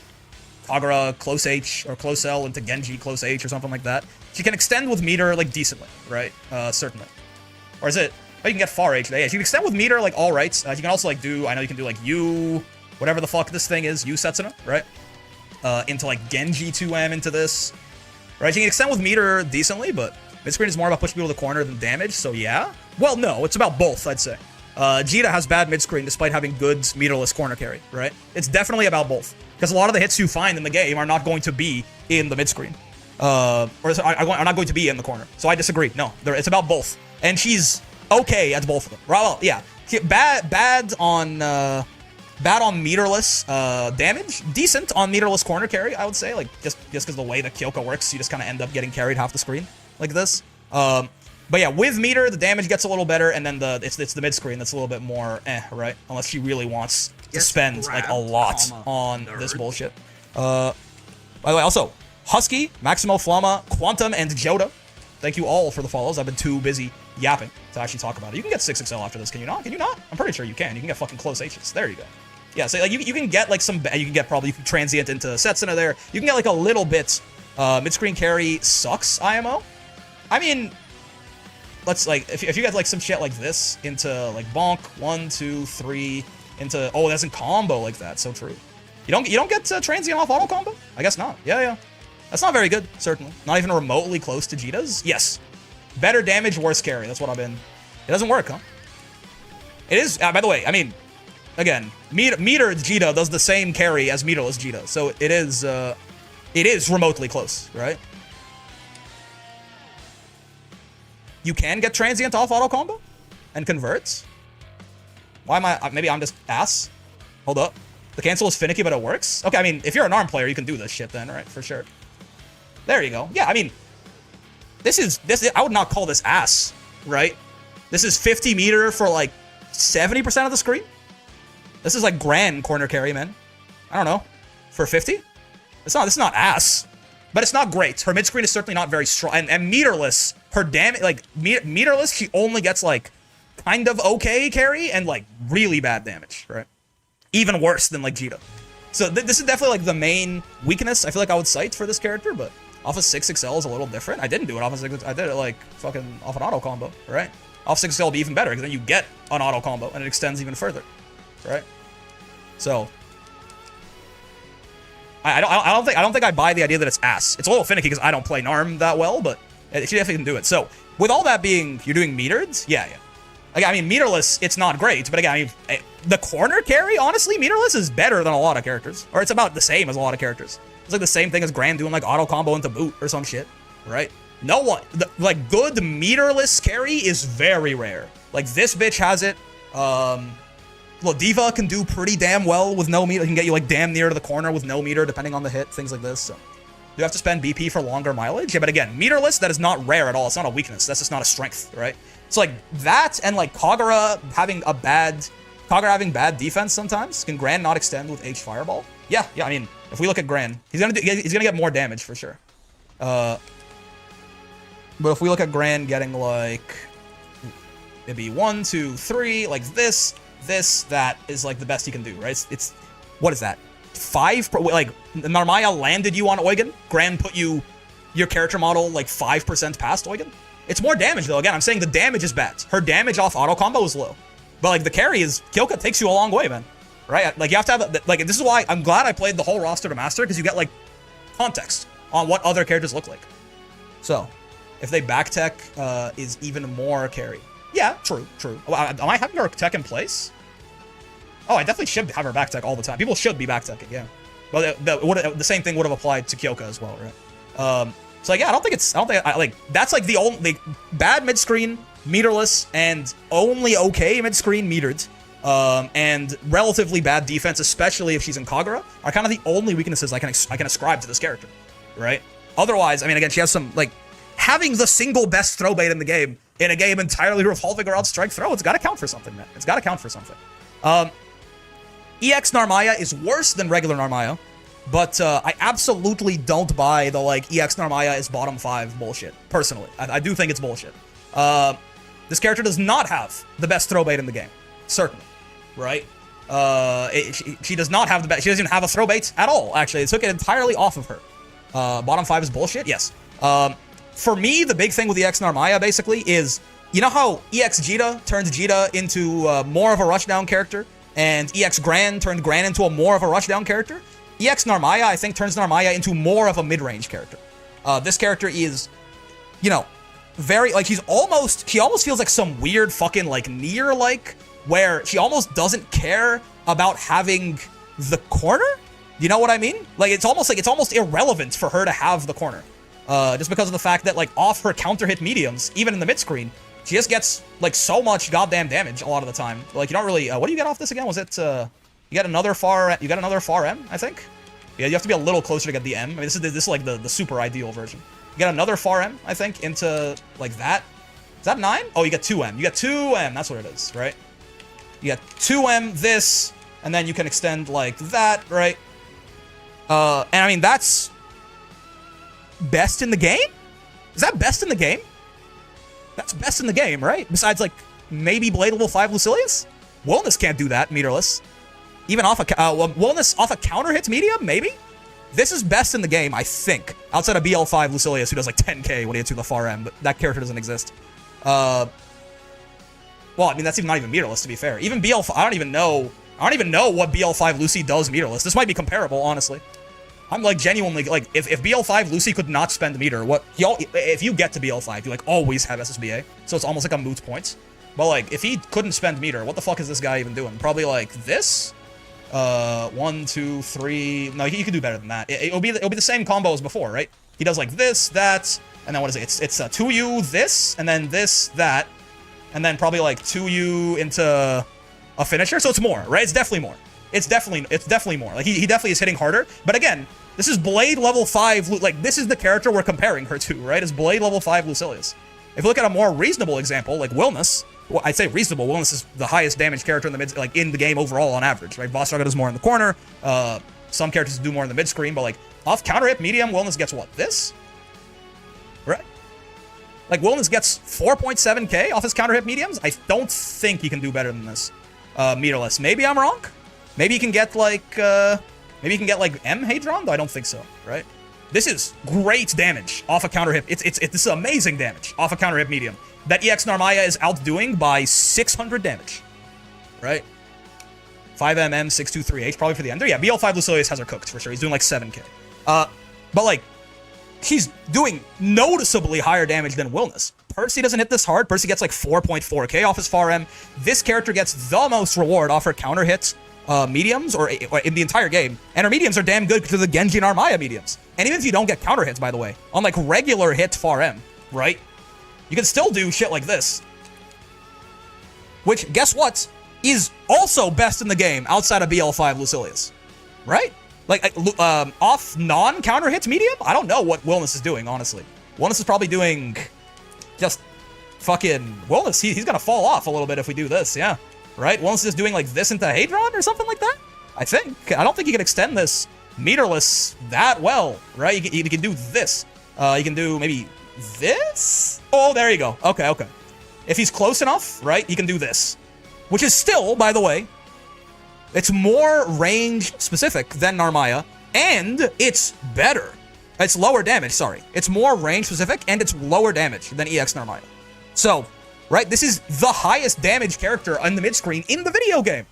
Kagura close H or close L into Genji close H or something like that. She can extend with meter like decently, right? Certainly. Or is it? Oh, you can get far H. Yeah, she can extend with meter like all right. You can also like do, I know you can do like U, whatever the fuck this thing is, U Setsuna, right? Into like Genji 2M into this. Right? She can extend with meter decently, but mid-screen is more about pushing people to the corner than damage, so yeah. Well, no, it's about both, I'd say. Jeta has bad mid-screen despite having good meterless corner carry, right? It's definitely about both. Because a lot of the hits you find in the game are not going to be in the mid-screen. Or are not going to be in the corner. So I disagree. No, it's about both. And she's okay at both of them. Well, yeah. Bad on meterless damage. Decent on meterless corner carry, I would say. Like, just because the way that Kyoko works, you just kind of end up getting carried half the screen. Like this. But yeah, with meter, the damage gets a little better, and then it's the mid-screen that's a little bit more right? Unless she really wants to spend like a lot on this bullshit. By the way, also, Husky, Maximo Flama, Quantum, and Jota. Thank you all for the follows. I've been too busy yapping to actually talk about it. You can get 6XL after this, can you not? Can you not? I'm pretty sure you can. You can get fucking close H's. There you go. Yeah, so like you can get like you can transient into Setsuna there. You can get like a little bit. Mid-screen carry sucks, IMO. I mean, let's like, if you get like some shit like this into like bonk, 1, 2, 3, into, oh, it doesn't combo like that, so true. You don't get transient off auto combo? I guess not. Yeah. That's not very good, certainly. Not even remotely close to Jeta's. Yes. Better damage, worse carry. That's what I've been. It doesn't work, huh? It is, by the way, I mean, again, meter Jeta does the same carry as meterless Jeta, so it is remotely close, right? You can get transient off auto combo and converts. Why am I? Maybe I'm just ass. Hold up. The cancel is finicky, but it works. Okay, I mean, if you're an ARM player, you can do this shit then, right? For sure. There you go. Yeah, I mean, this. I would not call this ass, right? This is 50 meter for like 70% of the screen. This is like Gran corner carry, man. I don't know. For 50? This is not ass. But it's not great. Her mid-screen is certainly not very strong. And meterless, her damage, like, meterless, she only gets, like, kind of okay carry and like really bad damage, right? Even worse than like Jeta. So this is definitely like the main weakness I feel like I would cite for this character, but off of 6XL is a little different. I didn't do it off of 6, I did it like fucking off an auto combo, right? Off 6XL will be even better because then you get an auto combo and it extends even further, right? So I don't think I buy the idea that it's ass. It's a little finicky because I don't play Narm that well, but she definitely can do it. So with all that being, you're doing metered? Yeah. Again, I mean, meterless, it's not great, but again, I mean, the corner carry, honestly, meterless is better than a lot of characters. Or it's about the same as a lot of characters. It's like the same thing as Gran doing like auto combo into boot or some shit, right? No one, like good meterless carry is very rare. Like this bitch has it. Ladiva can do pretty damn well with no meter. It can get you like damn near to the corner with no meter, depending on the hit, things like this. So you have to spend BP for longer mileage. Yeah, but again, meterless, that is not rare at all. It's not a weakness. That's just not a strength, right? So like that and like Kagura having bad defense sometimes. Can Gran not extend with H Fireball? Yeah. I mean, if we look at Gran, he's gonna get more damage for sure. But if we look at Gran getting like maybe 1, 2, 3, like this, that is like the best he can do, right? It's what is that? 5 like Narmaya landed you on Eugen. Gran put your character model like 5% past Eugen. It's more damage though. Again, I'm saying the damage is bad. Her damage off auto combo is low. But like the carry is Kyoka takes you a long way, man. Right? Like you have to have like this is why I'm glad I played the whole roster to master, because you get like context on what other characters look like. So if they back tech is even more carry. Yeah, true. Am I having her tech in place? Oh, I definitely should have her back tech all the time. People should be back teching, yeah. But the same thing would have applied to Kyoka as well, right? So like, yeah, I don't think like that's like the only bad mid screen, meterless, and only okay mid screen metered, and relatively bad defense, especially if she's in Kagura, are kind of the only weaknesses I can ascribe to this character, right? Otherwise, I mean, again, she has some like having the single best throw bait in the game in a game entirely revolving around strike throw. It's got to count for something, man. It's got to count for something. EX Narmaya is worse than regular Narmaya. But I absolutely don't buy the, like, EX Narmaya is bottom 5 bullshit, personally. I do think it's bullshit. This character does not have the best throw bait in the game. Certainly. Right? She does not have the best. She doesn't even have a throw bait at all, actually. It took it entirely off of her. Bottom 5 is bullshit? Yes. For me, the big thing with EX Narmaya, basically, is... You know how EX Jeta turns Jeta into more of a rushdown character? And EX Gran turned Gran into a more of a rushdown character? EX Narmaya, I think, turns Narmaya into more of a mid-range character. This character is, you know, very, like, she almost feels like some weird fucking, like, Nier-like, where she almost doesn't care about having the corner? You know what I mean? Like, it's almost irrelevant for her to have the corner. Just because of the fact that, like, off her counter-hit mediums, even in the mid-screen, she just gets, like, so much goddamn damage a lot of the time. Like, you don't really, what do you get off this again? Was it, You got another far M, I think? Yeah, you have to be a little closer to get the M. I mean, this is like the super ideal version. You get another far M, I think, into like that. Is that 9? Oh, you get 2M. You get 2M, that's what it is, right? You get 2M, this, and then you can extend like that, right? And I mean, that's best in the game? Is that best in the game? That's best in the game, right? Besides, like, maybe Blade level 5 Lucilius? Wellness can't do that, meterless. Even off a Wellness off a counter hits medium, maybe? This is best in the game, I think. Outside of BL5 Lucilius, who does like 10k when he hits through the far M, but that character doesn't exist. Well, I mean, that's not even meterless, to be fair. Even BL5, I don't even know what BL5 Lucy does meterless. This might be comparable, honestly. I'm like genuinely, like, if BL5 Lucy could not spend meter, if you get to BL5, you like always have SSBA, so it's almost like a moot point. But like, if he couldn't spend meter, what the fuck is this guy even doing? Probably like this? 1, 2, 3. No, he could do better than that. It'll be the same combo as before, right? He does like this, that, and then what is it? It's 2U this, and then this, that, and then probably like 2U into a finisher. So it's more, right? It's definitely more. It's definitely more. Like he definitely is hitting harder. But again, this is Blade level 5. Like this is the character we're comparing her to, right? It's Blade level 5 Lucilius. If you look at a more reasonable example, like Wellness. Well, I'd say reasonable. Wellness is the highest damage character in the mid, like in the game overall on average, right? Vasaraga does more in the corner. Some characters do more in the mid screen, but like off counter hit medium, Wellness gets what? This, right? Like, Wilness gets 4.7k off his counter hit mediums. I don't think he can do better than this. Meterless. Maybe I'm wrong. Maybe he can get like M Hadron, though I don't think so, right? This is great damage off a counter hit. This is amazing damage off a counter hit medium that EX Narmaya is outdoing by 600 damage, right? 5mm, 623H probably for the ender. Yeah, BL5 Lucilius has her cooked for sure. He's doing like 7k. But like, he's doing noticeably higher damage than Wilness. Percy doesn't hit this hard. Percy gets like 4.4k off his far M. This character gets the most reward off her counter hits mediums or in the entire game. And her mediums are damn good to the Genji and Narmaya mediums. And even if you don't get counter hits, by the way, on like regular hit far M, right? You can still do shit like this. Which, guess what? Is also best in the game outside of BL5 Lucilius. Right? Like, off non-counter hits medium? I don't know what Wilness is doing, honestly. Wilness is probably doing just fucking Wilness. He's gonna fall off a little bit if we do this, yeah. Right? Wilness is doing like this into Hadron or something like that? I think. I don't think you can extend this meterless that well, right? You can do this. You can do maybe this? Oh, there you go. Okay. If he's close enough, right, you can do this. Which is still, by the way, it's more range specific than Narmaya, and it's better. It's lower damage, sorry. It's more range specific, and it's lower damage than EX Narmaya. So, right, this is the highest damage character on the mid-screen in the video game.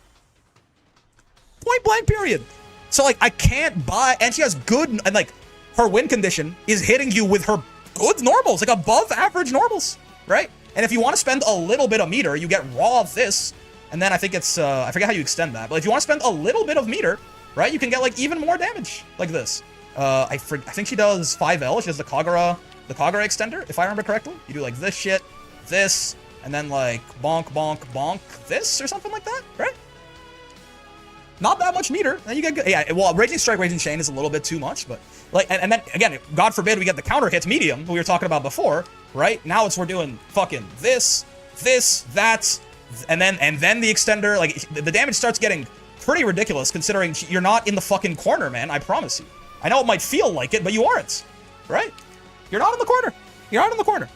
Point blank, period. So, like, I can't buy, and she has good, and like, her win condition is hitting you with her good normals, like above average normals, right? And if you want to spend a little bit of meter, you get raw of this, and then I think it's, I forget how you extend that, but if you want to spend a little bit of meter, right, you can get, like, even more damage, like this. I think she does 5L, she does the Kagura extender, if I remember correctly. You do, like, this shit, this, and then, like, bonk, bonk, bonk, this, or something like that, right? Not that much meter, then you get good. Yeah, well, Raging Strike, Raging Chain is a little bit too much, but, like, and then, again, God forbid we get the counter hits medium, we were talking about before, right? Now we're doing fucking this, that, and then the extender. Like, the damage starts getting pretty ridiculous considering you're not in the fucking corner, man. I promise you. I know it might feel like it, but you aren't, right? You're not in the corner. You're not in the corner.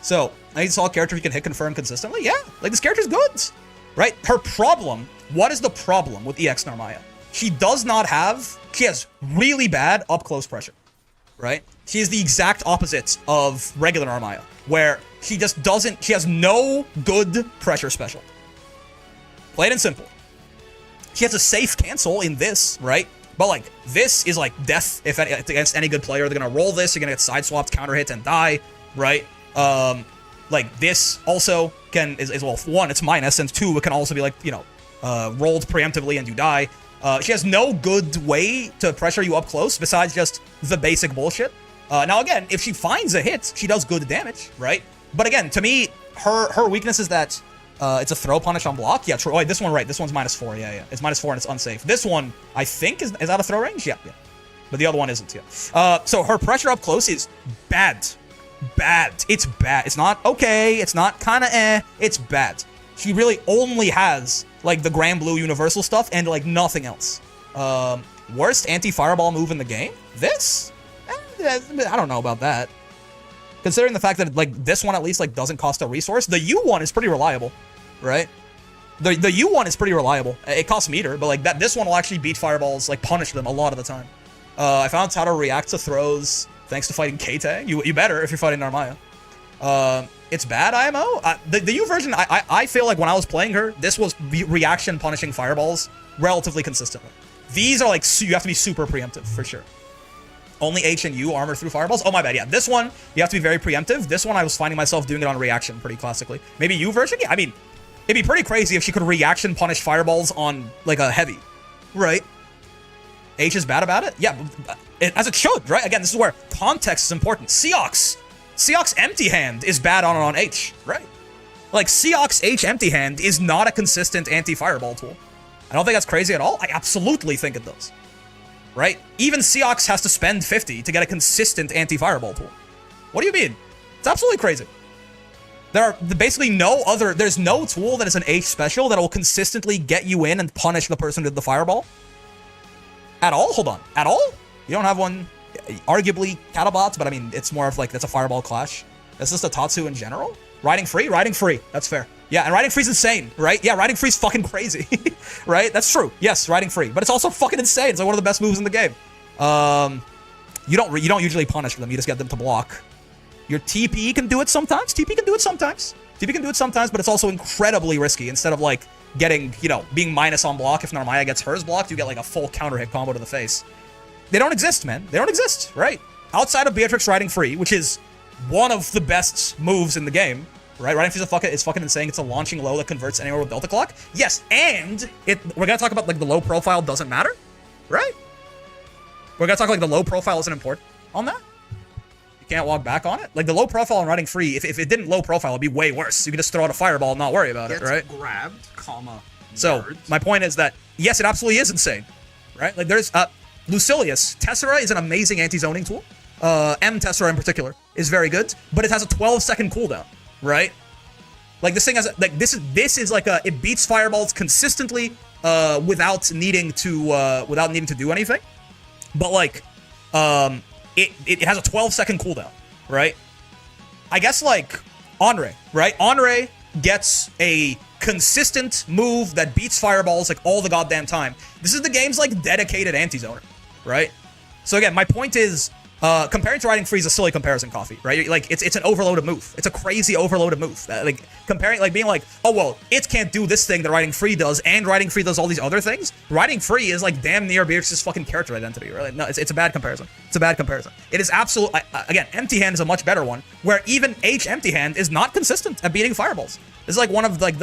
So, I need to solve a character who can hit confirm consistently. Yeah, like, this character's good, right? Her problem, what is the problem with EX Narmaya? She has really bad up-close pressure, right? She is the exact opposite of regular Narmaya, where she has no good pressure special. Plain and simple. She has a safe cancel in this, right? But, like, this is, like, death if against any good player. They're gonna roll this, you're gonna get side swapped, counter hit, and die, right? Like, this also is well, one, it's minus, and two, it can also be, like, you know, rolled preemptively and you die. She has no good way to pressure you up close besides just the basic bullshit. Now, again, if she finds a hit, she does good damage, right? But again, to me, her weakness is that it's a throw punish on block. Yeah, true. Oh, wait, this one, right. This one's -4. Yeah. It's -4 and it's unsafe. This one, I think, is out of throw range? Yeah. But the other one isn't, yeah. So her pressure up close is bad. Bad. It's bad. It's not okay. It's not kind of eh. It's bad. She really only has, like, the Grand Blue Universal stuff and, like, nothing else. Worst anti-fireball move in the game? This? I don't know about that. Considering the fact that, like, this one at least, like, doesn't cost a resource. The U one is pretty reliable, right? The U one is pretty reliable. It costs meter, but, like, this one will actually beat fireballs, like, punish them a lot of the time. I found how to react to throws thanks to fighting K-Tag. You better if you're fighting Narmaya. It's bad IMO. The U version, I feel like when I was playing her, this was reaction punishing fireballs relatively consistently. These are, like, you have to be super preemptive, for sure. Only H and U armor through fireballs. Oh, my bad. Yeah, this one, you have to be very preemptive. This one, I was finding myself doing it on reaction pretty classically. Maybe U version? Yeah, I mean, it'd be pretty crazy if she could reaction punish fireballs on, like, a heavy. Right? H is bad about it? Yeah, as it should, right? Again, this is where context is important. Seox Empty Hand is bad on H, right? Like, Seox H Empty Hand is not a consistent anti-fireball tool. I don't think that's crazy at all. I absolutely think it does. Right? Even Seox has to spend 50 to get a consistent anti-fireball tool. What do you mean? It's absolutely crazy. There are basically there's no tool that is an H special that will consistently get you in and punish the person who did the fireball. At all? Hold on. At all? You don't have one? Arguably Catabots, but I mean, it's more of like, that's a fireball clash. It's just a Tatsu in general. Riding free? Riding free. That's fair. Yeah, and riding free's insane, right? Yeah, riding free's fucking crazy, right? That's true. Yes, riding free, but it's also fucking insane. It's like one of the best moves in the game. You don't usually punish them. You just get them to block. Your TP can do it sometimes. TP can do it sometimes. TP can do it sometimes, but it's also incredibly risky. Instead of like getting, you know, being minus on block, if Narmaya gets hers blocked, you get like a full counter hit combo to the face. They don't exist, man. They don't exist, right? Outside of Beatrix riding free, which is one of the best moves in the game, right? Riding free is fucking insane. It's a launching low that converts anywhere with Delta Clock. Yes, and we're gonna talk about like the low profile doesn't matter, right? We're gonna talk like the low profile isn't important on that. You can't walk back on it. Like the low profile on riding free, if it didn't low profile, it'd be way worse. You could just throw out a fireball and not worry about it, right? Grabbed, comma. So my point is that yes, it absolutely is insane, right? Like there's Lucilius Tessera is an amazing anti-zoning tool. M Tessera in particular is very good, but it has a 12-second cooldown, right? Like this thing has like this is like it beats fireballs consistently without needing to do anything. But like it has a 12-second cooldown, right? I guess like Henri, right? Henri gets a consistent move that beats fireballs like all the goddamn time. This is the game's like dedicated anti-zoner, right? So again, my point is comparing to riding free is a silly comparison, Coffee, right? Like it's an overloaded move. It's a crazy overloaded move. Like comparing, like being like, oh well, it can't do this thing that riding free does, and riding free does all these other things. Riding free is like damn near Beatrix's fucking character identity, right? No, it's a bad comparison. It's a bad comparison. It is absolute. Again, Empty Hand is a much better one, where even H Empty Hand is not consistent at beating fireballs. This is like one of like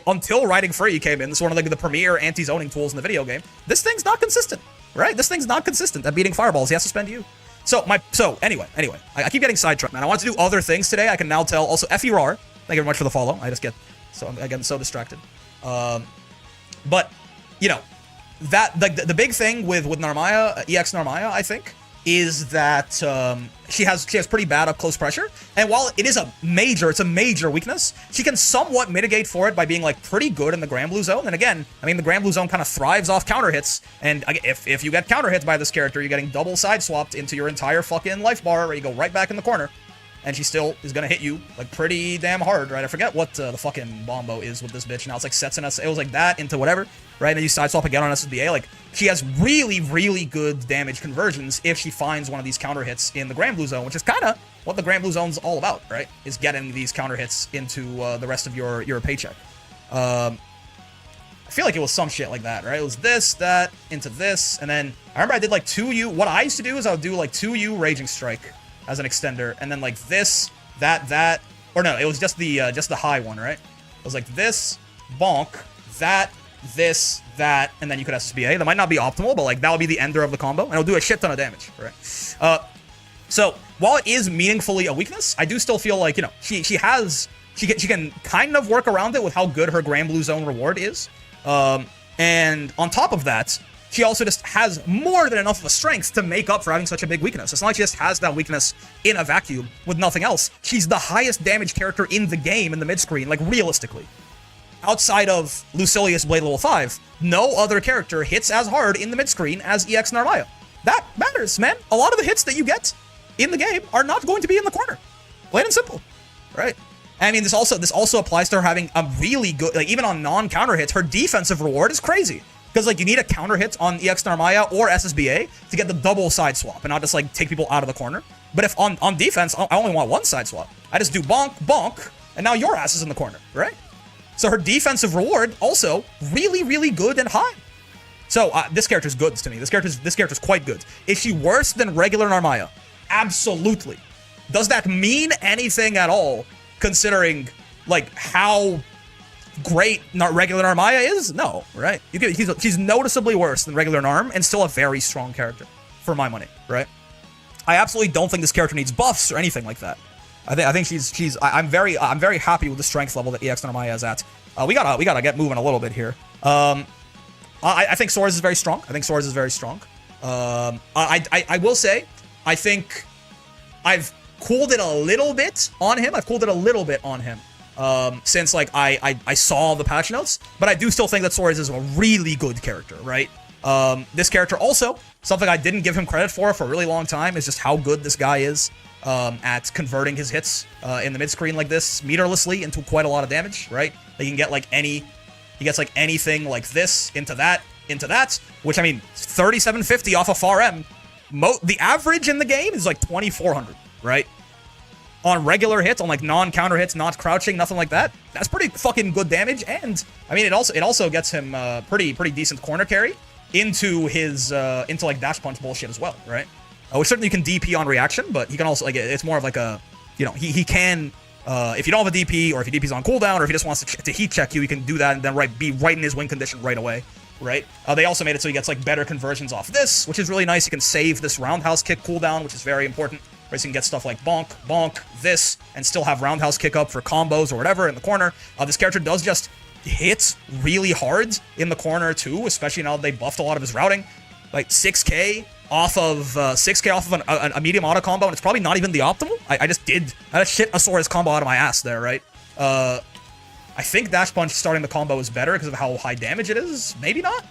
until riding free came in, this is one of like the premier anti-zoning tools in the video game. This thing's not consistent, right? This thing's not consistent at beating fireballs. He has to spend you. So anyway, I keep getting sidetracked, man. I want to do other things today. I can now tell. Also, FERAR, thank you very much for the follow. I get so distracted. But you know, that the big thing with Narmaya, EX Narmaya, I think, is that she has pretty bad up close pressure, and while it is a major weakness, she can somewhat mitigate for it by being like pretty good in the Grand Blue Zone. And again, I mean the Grand Blue Zone kind of thrives off counter hits, and if you get counter hits by this character, you're getting double side swapped into your entire fucking life bar, where you go right back in the corner, and she still is gonna hit you like pretty damn hard, right? I forget what the fucking bombo is with this bitch now. It's like sets and it was like that into whatever, right? And then you side swap again on SSBA. Like she has really good damage conversions if she finds one of these counter hits in the Grand Blue Zone, which is kind of what the Grand Blue Zone's all about, right? Is getting these counter hits into the rest of your paycheck. I feel like it was some shit like that, right? It was this, that, into this, and then I remember I did like 2U. What I used to do is I would do like 2U Raging Strike as an extender, and then like this, that, or no, it was just the high one, right? It was like this, bonk, that, this, that, and then you could SSBA. That might not be optimal, but like that would be the ender of the combo, and it'll do a shit ton of damage, right? So while it is meaningfully a weakness, I do still feel like, you know, she can kind of work around it with how good her Grand Blue Zone reward is, and on top of that, she also just has more than enough of a strength to make up for having such a big weakness. It's not like she just has that weakness in a vacuum with nothing else. She's the highest damage character in the game in the mid-screen, like realistically. Outside of Lucilius Blade Level 5, no other character hits as hard in the mid-screen as EX Narmaya. That matters, man. A lot of the hits that you get in the game are not going to be in the corner. Plain and simple, right? I mean, this also applies to her having a really good, like even on non-counter hits, her defensive reward is crazy. Because like you need a counter hit on EX Narmaya or SSBA to get the double side swap and not just like take people out of the corner. But if on defense, I only want one side swap. I just do bonk, bonk, and now your ass is in the corner, right? So her defensive reward also really good and high. So this character's good to me. This character's quite good. Is she worse than regular Narmaya? Absolutely. Does that mean anything at all, considering like how great regular Narmaya is? No, right? She's noticeably worse than regular Narm and still a very strong character, for my money, right? I absolutely don't think this character needs buffs or anything like that. I think I'm very happy with the strength level that EX Narmaya is at. We gotta get moving a little bit here. I think Swords is very strong. I will say, I think I've cooled it a little bit on him. Since like I saw the patch notes, but I do still think that Swords is a really good character, right? This character also, something I didn't give him credit for a really long time, is just how good this guy is. at converting his hits in the mid screen like this meterlessly into quite a lot of damage, right? He can get like he gets like anything like this into that, which I mean, 3750 off of far M. The average in the game is like 2400, right? On regular hits, on like non-counter hits, not crouching, nothing like that. That's pretty fucking good damage, and I mean, it also gets him pretty decent corner carry into his into like dash punch bullshit as well, right? Which certainly you can DP on reaction, but he can also, like, it's more of like a, you know, he can, if you don't have a DP, or if your DP's on cooldown, or if he just wants to heat check you, he can do that and then be right in his win condition right away, right? They also made it so he gets like better conversions off this, which is really nice. He can save this roundhouse kick cooldown, which is very important, right? So you can get stuff like bonk, bonk, this, and still have roundhouse kick up for combos or whatever in the corner. This character does just hit really hard in the corner too, especially now that they buffed a lot of his routing. Like 6k off of a medium auto combo, and it's probably not even the optimal. I just shit a Sora's combo out of my ass there, right? I think dash punch starting the combo is better because of how high damage it is. Maybe not.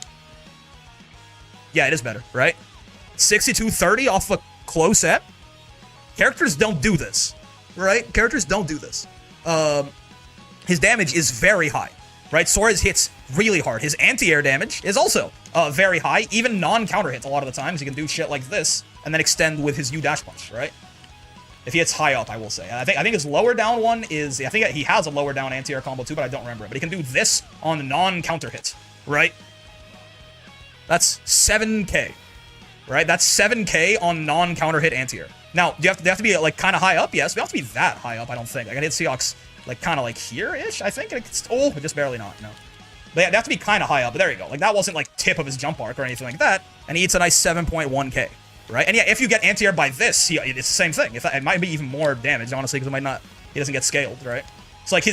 Yeah, it is better, right? 6230 off a close set. Characters don't do this, right? Characters don't do this. His damage is very high, right? Sora's hits really hard. His anti-air damage is also very high, even non-counter hits a lot of the times. He can do shit like this and then extend with his U dash punch, right? If he hits high up, I will say. I think his lower down one is, I think he has a lower down anti-air combo too, but I don't remember it. But he can do this on the non-counter hits, right? That's 7k, right? That's 7k on non-counter hit anti-air. Now, they have to be like kind of high up? Yes, we don't have to be that high up, I don't think. I can hit Seox like kind of like here-ish, I think. Just barely not, no. They have to be kind of high up, but there you go. Like, that wasn't like tip of his jump arc or anything like that. And he eats a nice 7.1k, right? And yeah, if you get anti-air by this, it's the same thing. It might be even more damage, honestly, because he doesn't get scaled, right? So like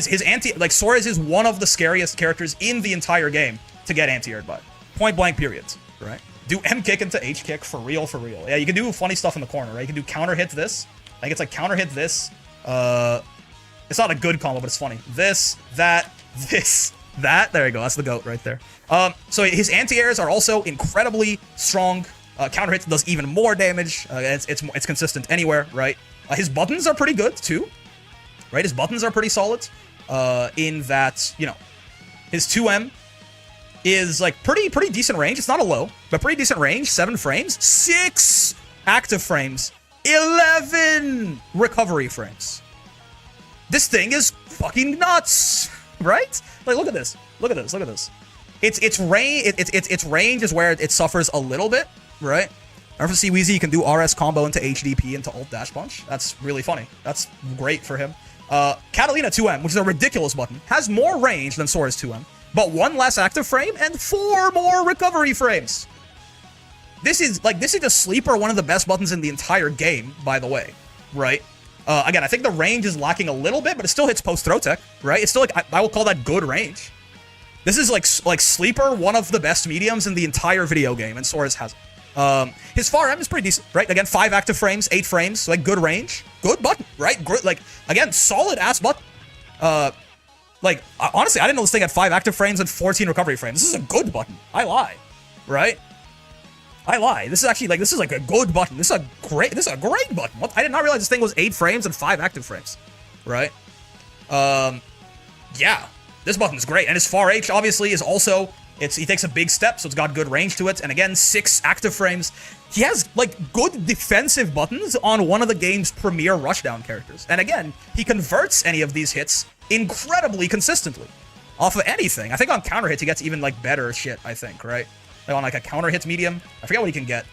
like Sora's is one of the scariest characters in the entire game to get anti-aired by. Point blank periods, right? Do M kick into H kick for real, for real. Yeah, you can do funny stuff in the corner, right? You can do counter hit this. Like, it's like counter hit this. It's not a good combo, but it's funny. This, that, this, that. There you go. That's the GOAT right there. So his anti-airs are also incredibly strong. Counter hits does even more damage. It's consistent anywhere, right? His buttons are pretty good too, right? His buttons are pretty solid. In that, you know, his 2M is like pretty decent range. It's not a low, but pretty decent range. 7 frames, 6 active frames, 11 recovery frames. This thing is fucking nuts, right? Like, look at this. Look at this. Look at this. Its range is where it suffers a little bit, right? Remember, for Weezy, you can do RS combo into HDP into ult dash punch. That's really funny. That's great for him. Catalina 2M, which is a ridiculous button, has more range than Sora's 2M, but 1 less active frame and 4 more recovery frames. This is a sleeper, one of the best buttons in the entire game, by the way, right? Again, I think the range is lacking a little bit, but it still hits post-throw tech, right? It's still like, I will call that good range. This is like sleeper, one of the best mediums in the entire video game, and Sora's has it. His far M is pretty decent, right? Again, 5 active frames, 8 frames, so like good range, good button, right? Good, like, again, solid ass button. Like, honestly, I didn't know this thing had 5 active frames and 14 recovery frames. This is a good button. I lie, right? I lie. This is actually like, this is like a good button. This is a great button. What? I did not realize this thing was 8 frames and 5 active frames, right? Yeah, this button is great. And his far H obviously is also, he takes a big step, so it's got good range to it. And again, 6 active frames. He has like good defensive buttons on one of the game's premier rushdown characters. And again, he converts any of these hits incredibly consistently off of anything. I think on counter hits, he gets even like better shit, I think, right? Like on like a counter hits medium. I forget what he can get.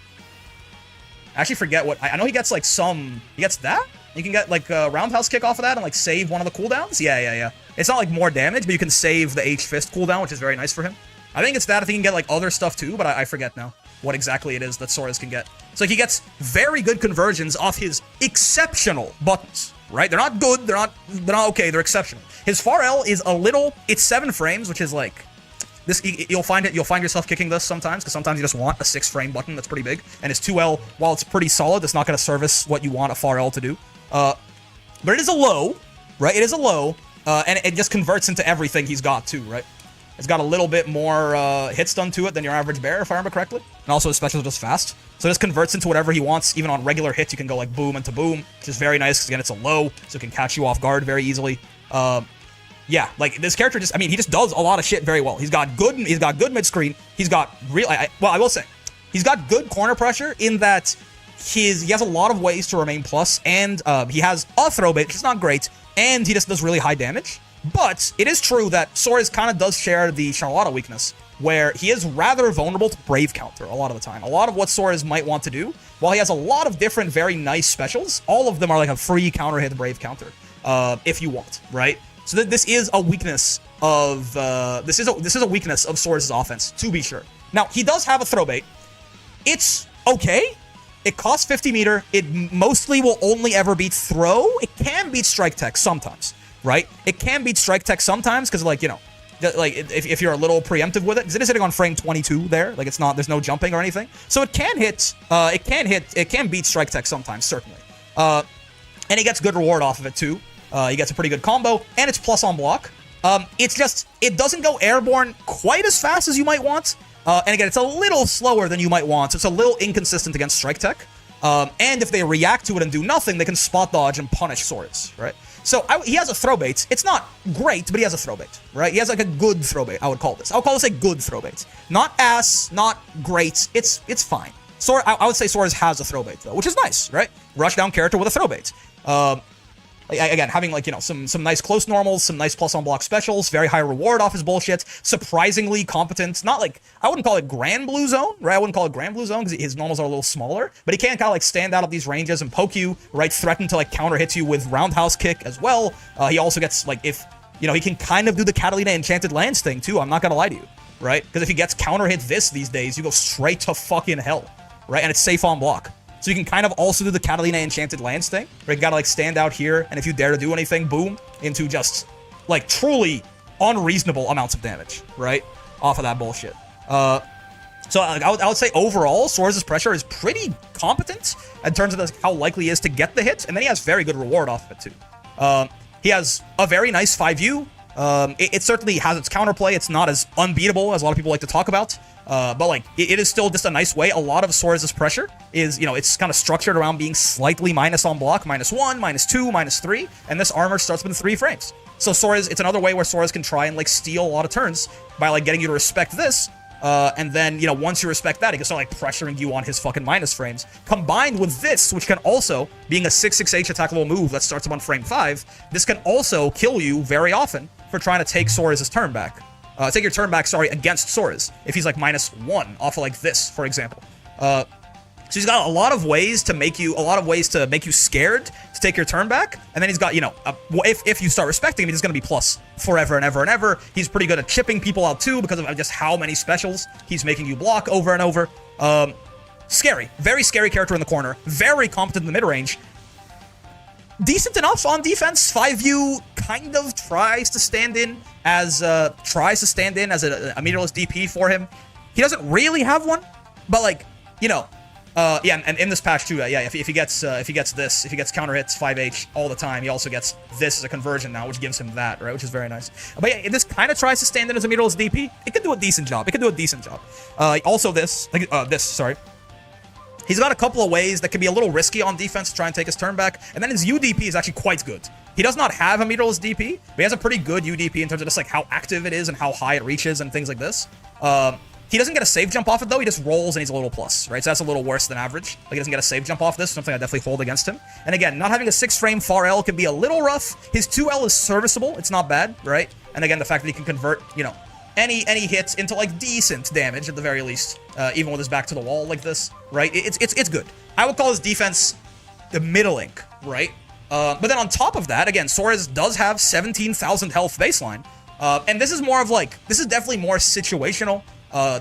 I actually forget what, I know he gets like he gets that? You can get like a roundhouse kick off of that and like save one of the cooldowns? Yeah. It's not like more damage, but you can save the H-fist cooldown, which is very nice for him. I think it's that. I think he can get like other stuff too, but I forget now what exactly it is that Sora's can get. So he gets very good conversions off his exceptional buttons, right? They're not good, they're not okay, they're exceptional. His far L is it's 7 frames, which is like, this, you'll find yourself kicking this sometimes, because sometimes you just want a 6-frame button that's pretty big. And his 2L, while it's pretty solid, it's not going to service what you want a far L to do. But it is a low, right? It is a low, and it just converts into everything he's got too, right? It's got a little bit more hit stun to it than your average bear, if I remember correctly. And also his specials are just fast. So this converts into whatever he wants. Even on regular hits, you can go like boom into boom, which is very nice because again, it's a low, so it can catch you off guard very easily. Yeah, like this character just, I mean, he just does a lot of shit very well. He's got good mid screen. He's got well, I will say, he's got good corner pressure in that he has a lot of ways to remain plus, and he has a throw bait, which is not great, and he just does really high damage. But it is true that Soares kind of does share the Charlotta weakness, where he is rather vulnerable to Brave counter a lot of the time. A lot of what Soares might want to do, while he has a lot of different very nice specials, all of them are like a free counter hit Brave counter, if you want, right? So this is a weakness of this is a weakness of Soares' offense, to be sure. Now he does have a throw bait. It's okay. It costs 50 meter. It mostly will only ever beat throw. It can beat strike tech sometimes, right? It can beat strike tech sometimes because, like, you know, like if you're a little preemptive with it, because it is hitting on frame 22 there. Like, it's not, there's no jumping or anything. So it can hit, it can beat strike tech sometimes, certainly. And he gets good reward off of it too. He gets a pretty good combo, and it's plus on block. It's just, it doesn't go airborne quite as fast as you might want. And again, it's a little slower than you might want. So it's a little inconsistent against strike tech. And if they react to it and do nothing, they can spot dodge and punish Soares, right? So he has a throw bait. It's not great, but he has a throw bait, right? He has like a good throw bait, I would call this. I would call this a good throw bait. Not ass, not great. It's fine. I would say Soares has a throw bait, though, which is nice, right? Rush down character with a throw bait. Again, having, like, you know, some nice close normals, some nice plus on block specials, very high reward off his bullshit, surprisingly competent. Not like, I wouldn't call it Grand Blue Zone, right? I wouldn't call it Grand Blue Zone because his normals are a little smaller, but he can kind of like stand out of these ranges and poke you, right? Threaten to like counter hit you with roundhouse kick as well. He also gets, like, if, you know, he can kind of do the Catalina Enchanted Lands thing too, I'm not gonna lie to you, right? Because if he gets counter hit these days, you go straight to fucking hell, right? And it's safe on block. So you can kind of also do the Catalina Enchanted Lands thing, where you gotta like stand out here, and if you dare to do anything, boom, into just like truly unreasonable amounts of damage, right? Off of that bullshit. So I would say overall, Soares' pressure is pretty competent in terms of how likely he is to get the hit, and then he has very good reward off of it too. He has a very nice 5U. It certainly has its counterplay. It's not as unbeatable as a lot of people like to talk about. But like, it is still just a nice way. A lot of Soares' pressure is, you know, it's kind of structured around being slightly minus on block, -1, -2, -3, and this armor starts within 3 frames. So Soares, it's another way where Soares can try and like steal a lot of turns by like getting you to respect this, and then, you know, once you respect that, he can start like pressuring you on his fucking minus frames. Combined with this, which can also, being a 6/6H attackable move that starts up on frame 5, this can also kill you very often for trying to take Soares' turn back. Take your turn back, against Soares, if he's like -1 off of like this, for example. So he's got a lot of ways to make you, scared to take your turn back, and then he's got, you know, if you start respecting him, he's gonna be plus forever and ever and ever. He's pretty good at chipping people out too, because of just how many specials he's making you block over and over. Scary, very scary character in the corner, very competent in the mid-range. Decent enough on defense. 5U kind of tries to stand in as a meterless DP for him. He doesn't really have one, but like, you know, yeah, and in this patch too, yeah, if he gets counter hits 5H all the time, he also gets this as a conversion now, which gives him that, right, which is very nice. But yeah, this kind of tries to stand in as a meterless DP. It can do a decent job. Also sorry. He's got a couple of ways that can be a little risky on defense to try and take his turn back, and then his UDP is actually quite good. He does not have a meterless DP, but he has a pretty good UDP in terms of just like how active it is and how high it reaches and things like this. He doesn't get a save jump off it though, he just rolls and he's a little plus, right? So that's a little worse than average. Like, he doesn't get a save jump off this, something I definitely hold against him. And again, not having a 6-frame far L can be a little rough. His 2L is serviceable, it's not bad, right? And again, the fact that he can convert, you know, any hits into like decent damage at the very least, even with his back to the wall like this, right? It's good. I would call his defense the middling, right? But then on top of that, again, Soares does have 17,000 health baseline, and this is more of like, this is definitely more situational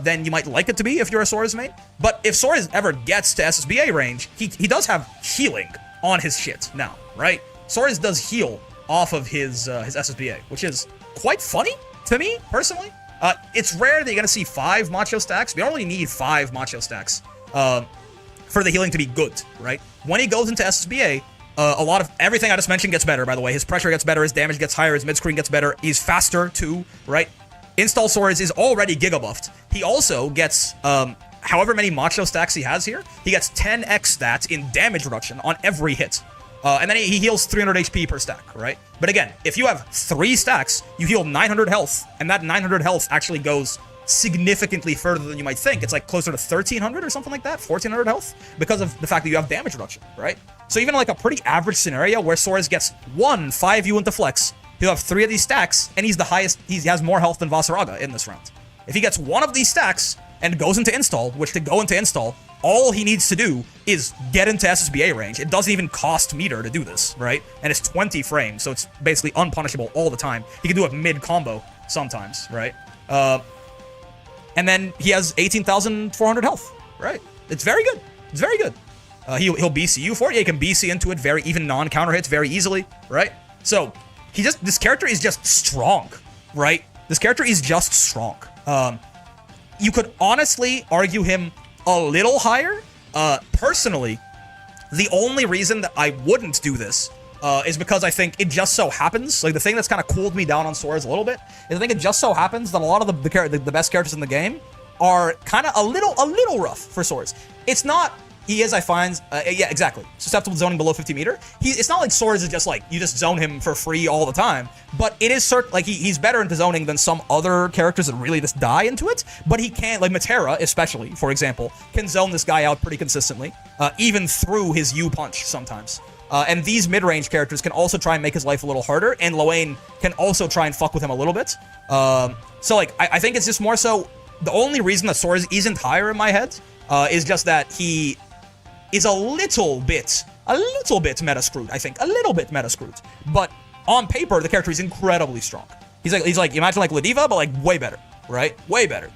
than you might like it to be if you're a Soares main. But if Soares ever gets to SSBA range, he does have healing on his shit now, right? Soares does heal off of his SSBA, which is quite funny to me personally. It's rare that you're gonna see 5 macho stacks. We only need 5 macho stacks for the healing to be good, right? When he goes into SSBA, a lot of everything I just mentioned gets better, by the way. His pressure gets better, his damage gets higher, his mid-screen gets better, he's faster too, right? Install Soares is already giga buffed. He also gets, however many macho stacks he has here, he gets 10x stats in damage reduction on every hit. And then he heals 300 HP per stack, right? But again, if you have 3 stacks, you heal 900 health, and that 900 health actually goes significantly further than you might think. It's like closer to 1300 or something like that, 1400 health, because of the fact that you have damage reduction, right? So even like a pretty average scenario where Soares gets 5U into flex, he'll have 3 of these stacks, and he's the highest, he has more health than Vasaraga in this round. If he gets 1 of these stacks and goes into install, which to go into install, all he needs to do is get into SSBA range. It doesn't even cost meter to do this, right? And it's 20 frames, so it's basically unpunishable all the time. He can do it mid-combo sometimes, right? And then he has 18,400 health, right? It's very good. It's very good. He'll BC you for it. Yeah, he can BC into it very, even non-counter hits very easily, right? So, this character is just strong, right? This character is just strong. You could honestly argue him a little higher. Personally, the only reason that I wouldn't do this is because I think it just so happens, like the thing that's kind of cooled me down on Soares a little bit, is I think it just so happens that a lot of the best characters in the game are kind of a little rough for Soares. It's not, he is, I find, yeah, exactly, susceptible to zoning below 50 meter. It's not like Soares is just like, you just zone him for free all the time, but it is certain, like he's better into zoning than some other characters that really just die into it, but he can, like Metera especially, for example, can zone this guy out pretty consistently, even through his U punch sometimes. And these mid-range characters can also try and make his life a little harder, and Lowain can also try and fuck with him a little bit. So, like, I think it's just more so, the only reason that Soares isn't higher in my head is just that he is a little bit meta screwed, I think. A little bit meta screwed. But on paper, the character is incredibly strong. He's like imagine like Ladiva, but like way better, right? Way better.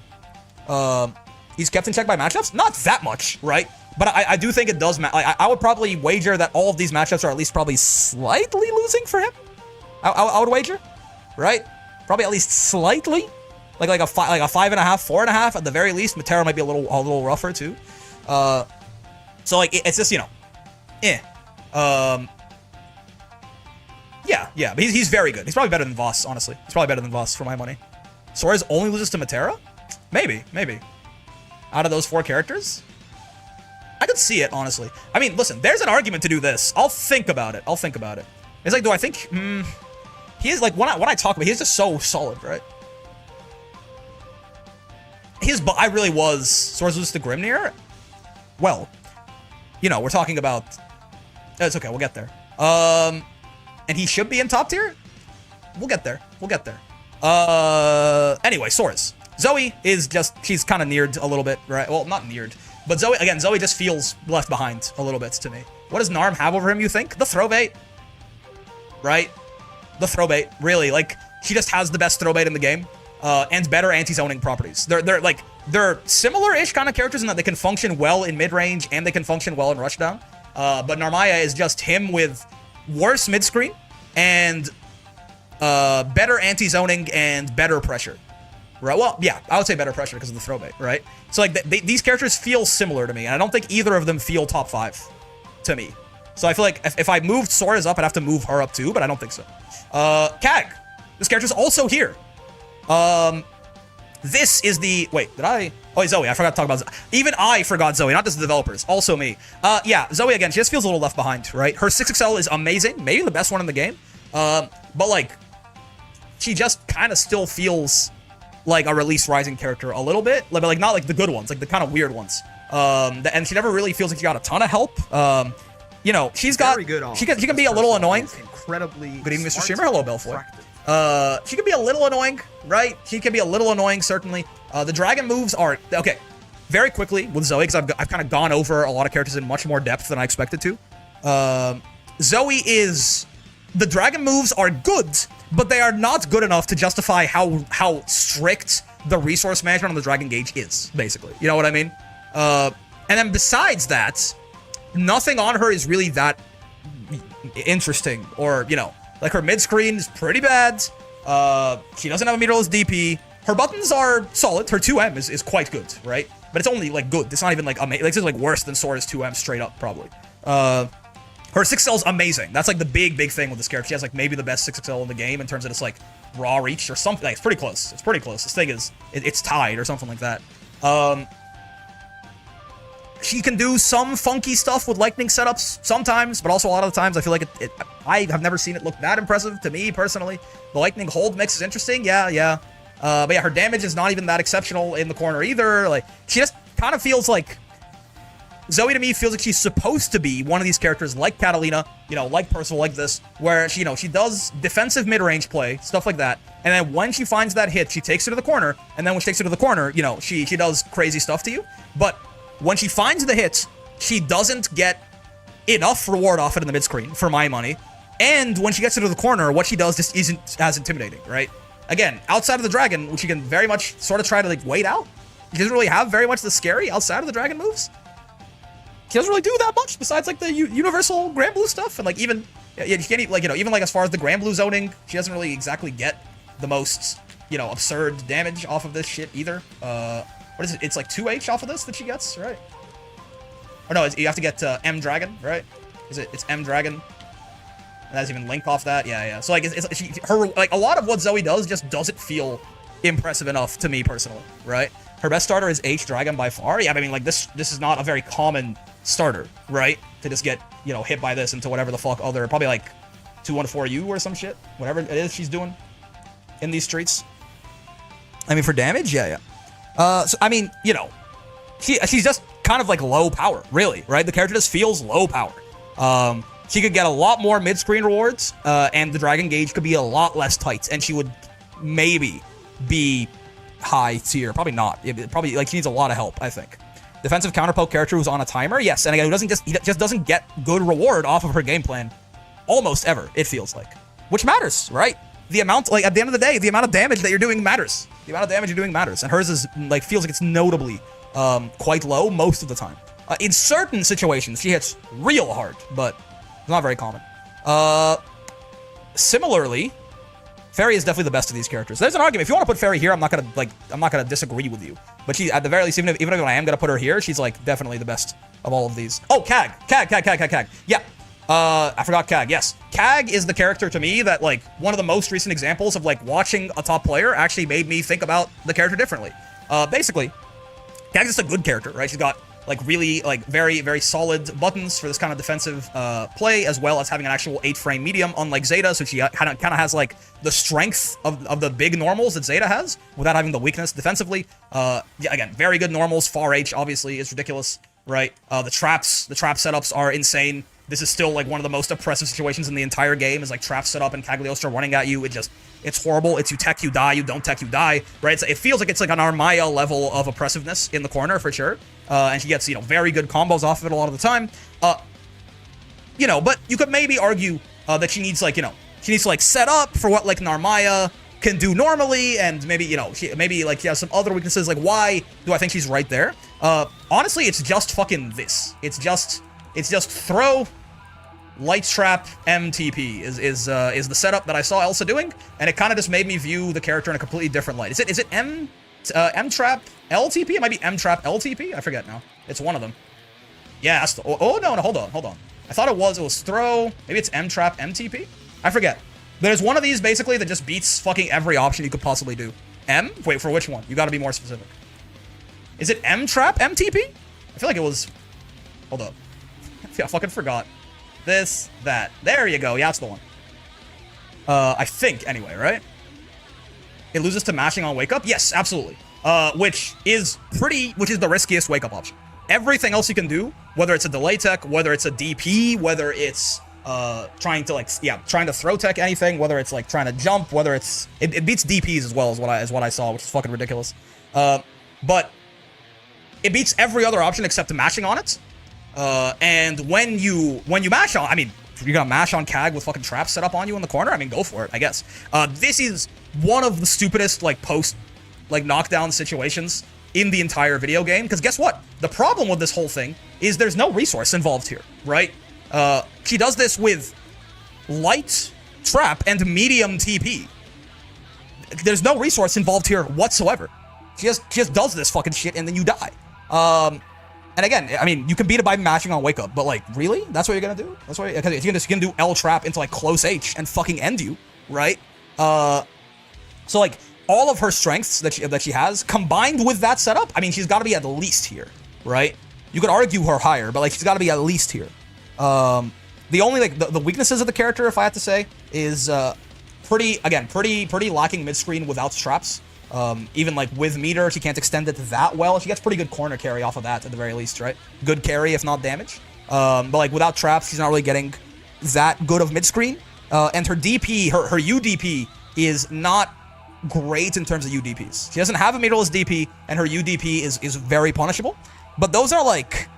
He's kept in check by matchups? Not that much, right? But I do think it does matter. I would probably wager that all of these matchups are at least probably slightly losing for him. I would wager, right? Probably at least slightly. Like a 5.5, 4.5 at the very least. Metera might be a little rougher too. So like it's just, you know, yeah, but he's very good. He's probably better than Voss, honestly. He's probably better than Voss for my money. Soares only loses to Metera? Maybe. Out of those 4 characters? I could see it, honestly. I mean, listen, there's an argument to do this. I'll think about it. It's like, do I think... he is, like, when I talk about it, he's just so solid, right? I really was... Soares loses to Grimnir? Well, you know, we're talking about... It's okay, we'll get there. And he should be in top tier? We'll get there. Anyway, Soares. Zoe is just... She's kind of neared a little bit, right? Well, not neared. But Zoe just feels left behind a little bit to me. What does Narm have over him, you think? The throw bait. Right? The throw bait, really. Like, she just has the best throw bait in the game. And better anti-zoning properties. They're similar-ish kind of characters in that they can function well in mid-range and they can function well in rushdown. But Narmaya is just him with worse mid-screen and better anti-zoning and better pressure. Right? Well, yeah, I would say better pressure because of the throw bait, right? So, like, these characters feel similar to me, and I don't think either of them feel top 5 to me. So I feel like if I moved Soares up, I'd have to move her up too, but I don't think so. Kag. This character's also here. This is the... Wait, did I... Oh, Zoe. I forgot to talk about Zoe. Even I forgot Zoe, not just the developers. Also me. Yeah, Zoe, again, she just feels a little left behind, right? Her 6XL is amazing. Maybe the best one in the game. But, like, she just kind of still feels... like a release rising character a little bit, but like not like the good ones, like the kind of weird ones. And she never really feels like she got a ton of help. You know, she's got she can be a little annoying. Incredibly good evening, Mr. Streamer. Hello, Belfoy. She can be a little annoying, right? She can be a little annoying, certainly. The dragon moves are okay. Very quickly with Zoe, because I've kind of gone over a lot of characters in much more depth than I expected to. Zoe is... The dragon moves are good, but they are not good enough to justify how strict the resource management on the dragon gauge is, basically. You know what I mean? And then besides that, nothing on her is really that interesting, or, you know, like her mid-screen is pretty bad. She doesn't have a meterless DP. Her buttons are solid. Her 2M is quite good, right? But it's only, like, good. It's not even, like, amazing. Like, it's, like, worse than Sora's 2M straight up, probably. Her 6XL is amazing. That's, like, the big thing with this character. She has, like, maybe the best 6XL in the game in terms of just, like, raw reach or something. Like, it's pretty close. It's pretty close. This thing is, it's tied or something like that. She can do some funky stuff with lightning setups sometimes, but also a lot of the times I feel like I have never seen it look that impressive to me personally. The lightning hold mix is interesting, yeah. But yeah, her damage is not even that exceptional in the corner either. Like, she just kind of feels like, Zoe to me feels like she's supposed to be one of these characters like Catalina, you know, like Percival, like this, where she, you know, she does defensive mid-range play, stuff like that, and then when she finds that hit, she takes her to the corner, and then when she takes her to the corner, you know, she does crazy stuff to you, but when she finds the hits, she doesn't get enough reward off it in the mid-screen, for my money. And when she gets into the corner, what she does just isn't as intimidating, right? Again, outside of the dragon, which you can very much sort of try to, like, wait out. She doesn't really have very much the scary outside of the dragon moves. She doesn't really do that much besides, like, the universal Grand Blue stuff. And, like, even, yeah, you can't, like, you know, even, like, as far as the Grand Blue zoning, she doesn't really exactly get the most, you know, absurd damage off of this shit either. What is it? It's like 2H off of this that she gets, right? Or no, you have to get M Dragon, right? It's M Dragon. And that's even Link off that. Yeah. So like, her like a lot of what Zoe does just doesn't feel impressive enough to me personally, right? Her best starter is H Dragon by far. Yeah, I mean, like this is not a very common starter, right? To just get, you know, hit by this into whatever the fuck other, probably like 214U or some shit, whatever it is she's doing in these streets. I mean, for damage, yeah. So, I mean, you know, she's just kind of like low power, really, right? The character just feels low power. She could get a lot more mid-screen rewards, and the dragon gauge could be a lot less tight, and she would maybe be high tier. Probably not. Probably, like, she needs a lot of help, I think. Defensive counterpoke character who's on a timer, yes, and again, he just doesn't get good reward off of her game plan almost ever, it feels like. Which matters, right? The amount, like, at the end of the day, the amount of damage that you're doing matters. The amount of damage you're doing matters. And hers is, like, feels like it's notably quite low most of the time. In certain situations, she hits real hard, but it's not very common. Similarly, Ferry is definitely the best of these characters. There's an argument. If you want to put Ferry here, I'm not gonna disagree with you. But she, at the very least, even if I am gonna put her here, she's, like, definitely the best of all of these. Oh, Cag. Yeah. I forgot Cag. Yes. Cag is the character to me that, like, one of the most recent examples of, like, watching a top player actually made me think about the character differently. Basically, Cag is just a good character, right? She's got, like, really, like, very, very solid buttons for this kind of defensive play, as well as having an actual 8-frame medium, unlike Zeta, so she kind of has, like, the strength of the big normals that Zeta has, without having the weakness defensively. Yeah, again, very good normals. Far H, obviously, is ridiculous, right? The trap setups are insane. This is still, like, one of the most oppressive situations in the entire game, is, like, trap set up and Cagliostro running at you. It's horrible. It's you tech, you die. You don't tech, you die, right? It feels like it's, like, an Narmaya level of oppressiveness in the corner, for sure. And she gets, you know, very good combos off of it a lot of the time. You know, but you could maybe argue that she needs, like, you know, she needs to, like, set up for what, like, Narmaya can do normally, and maybe, you know, she has some other weaknesses. Like, why do I think she's right there? Honestly, it's just fucking this. It's just throw, light trap, MTP is the setup that I saw Elsa doing, and it kind of just made me view the character in a completely different light. Is it M trap LTP? It might be M trap LTP. I forget now. It's one of them. Yeah. That's the, oh no, hold on. I thought it was throw. Maybe it's M trap MTP. I forget. There's one of these basically that just beats fucking every option you could possibly do. M? Wait, for which one? You got to be more specific. Is it M trap MTP? I feel like it was. Hold up. I fucking forgot. That. There you go. Yeah, that's the one. I think, anyway, right? It loses to mashing on wake up? Yes, absolutely. Which is the riskiest wake up option. Everything else you can do, whether it's a delay tech, whether it's a DP, whether it's trying to throw tech anything, whether it's like trying to jump, whether it's it beats DPs as well as what I saw, which is fucking ridiculous. But it beats every other option except mashing on it. And when you mash on, I mean, you're gonna mash on Cag with fucking traps set up on you in the corner? I mean, go for it, I guess. This is one of the stupidest, like, knockdown situations in the entire video game, because guess what? The problem with this whole thing is there's no resource involved here, right? She does this with light trap and medium TP. There's no resource involved here whatsoever. She just does this fucking shit and then you die. And again, I mean, you can beat it by mashing on wake up, but, like, really? That's what you're gonna do? That's what you can do L trap into, like, close H and fucking end you, right? So, like, all of her strengths that she has, combined with that setup, I mean, she's got to be at least here, right? You could argue her higher, but, like, she's got to be at least here. The only, like, the weaknesses of the character, if I had to say, is pretty lacking mid-screen without traps. Even, like, with meter, she can't extend it that well. She gets pretty good corner carry off of that, at the very least, right? Good carry, if not damage. But, like, without traps, she's not really getting that good of mid-screen. And her DP, her UDP, is not great in terms of UDPs. She doesn't have a meterless DP, and her UDP is very punishable. But those are like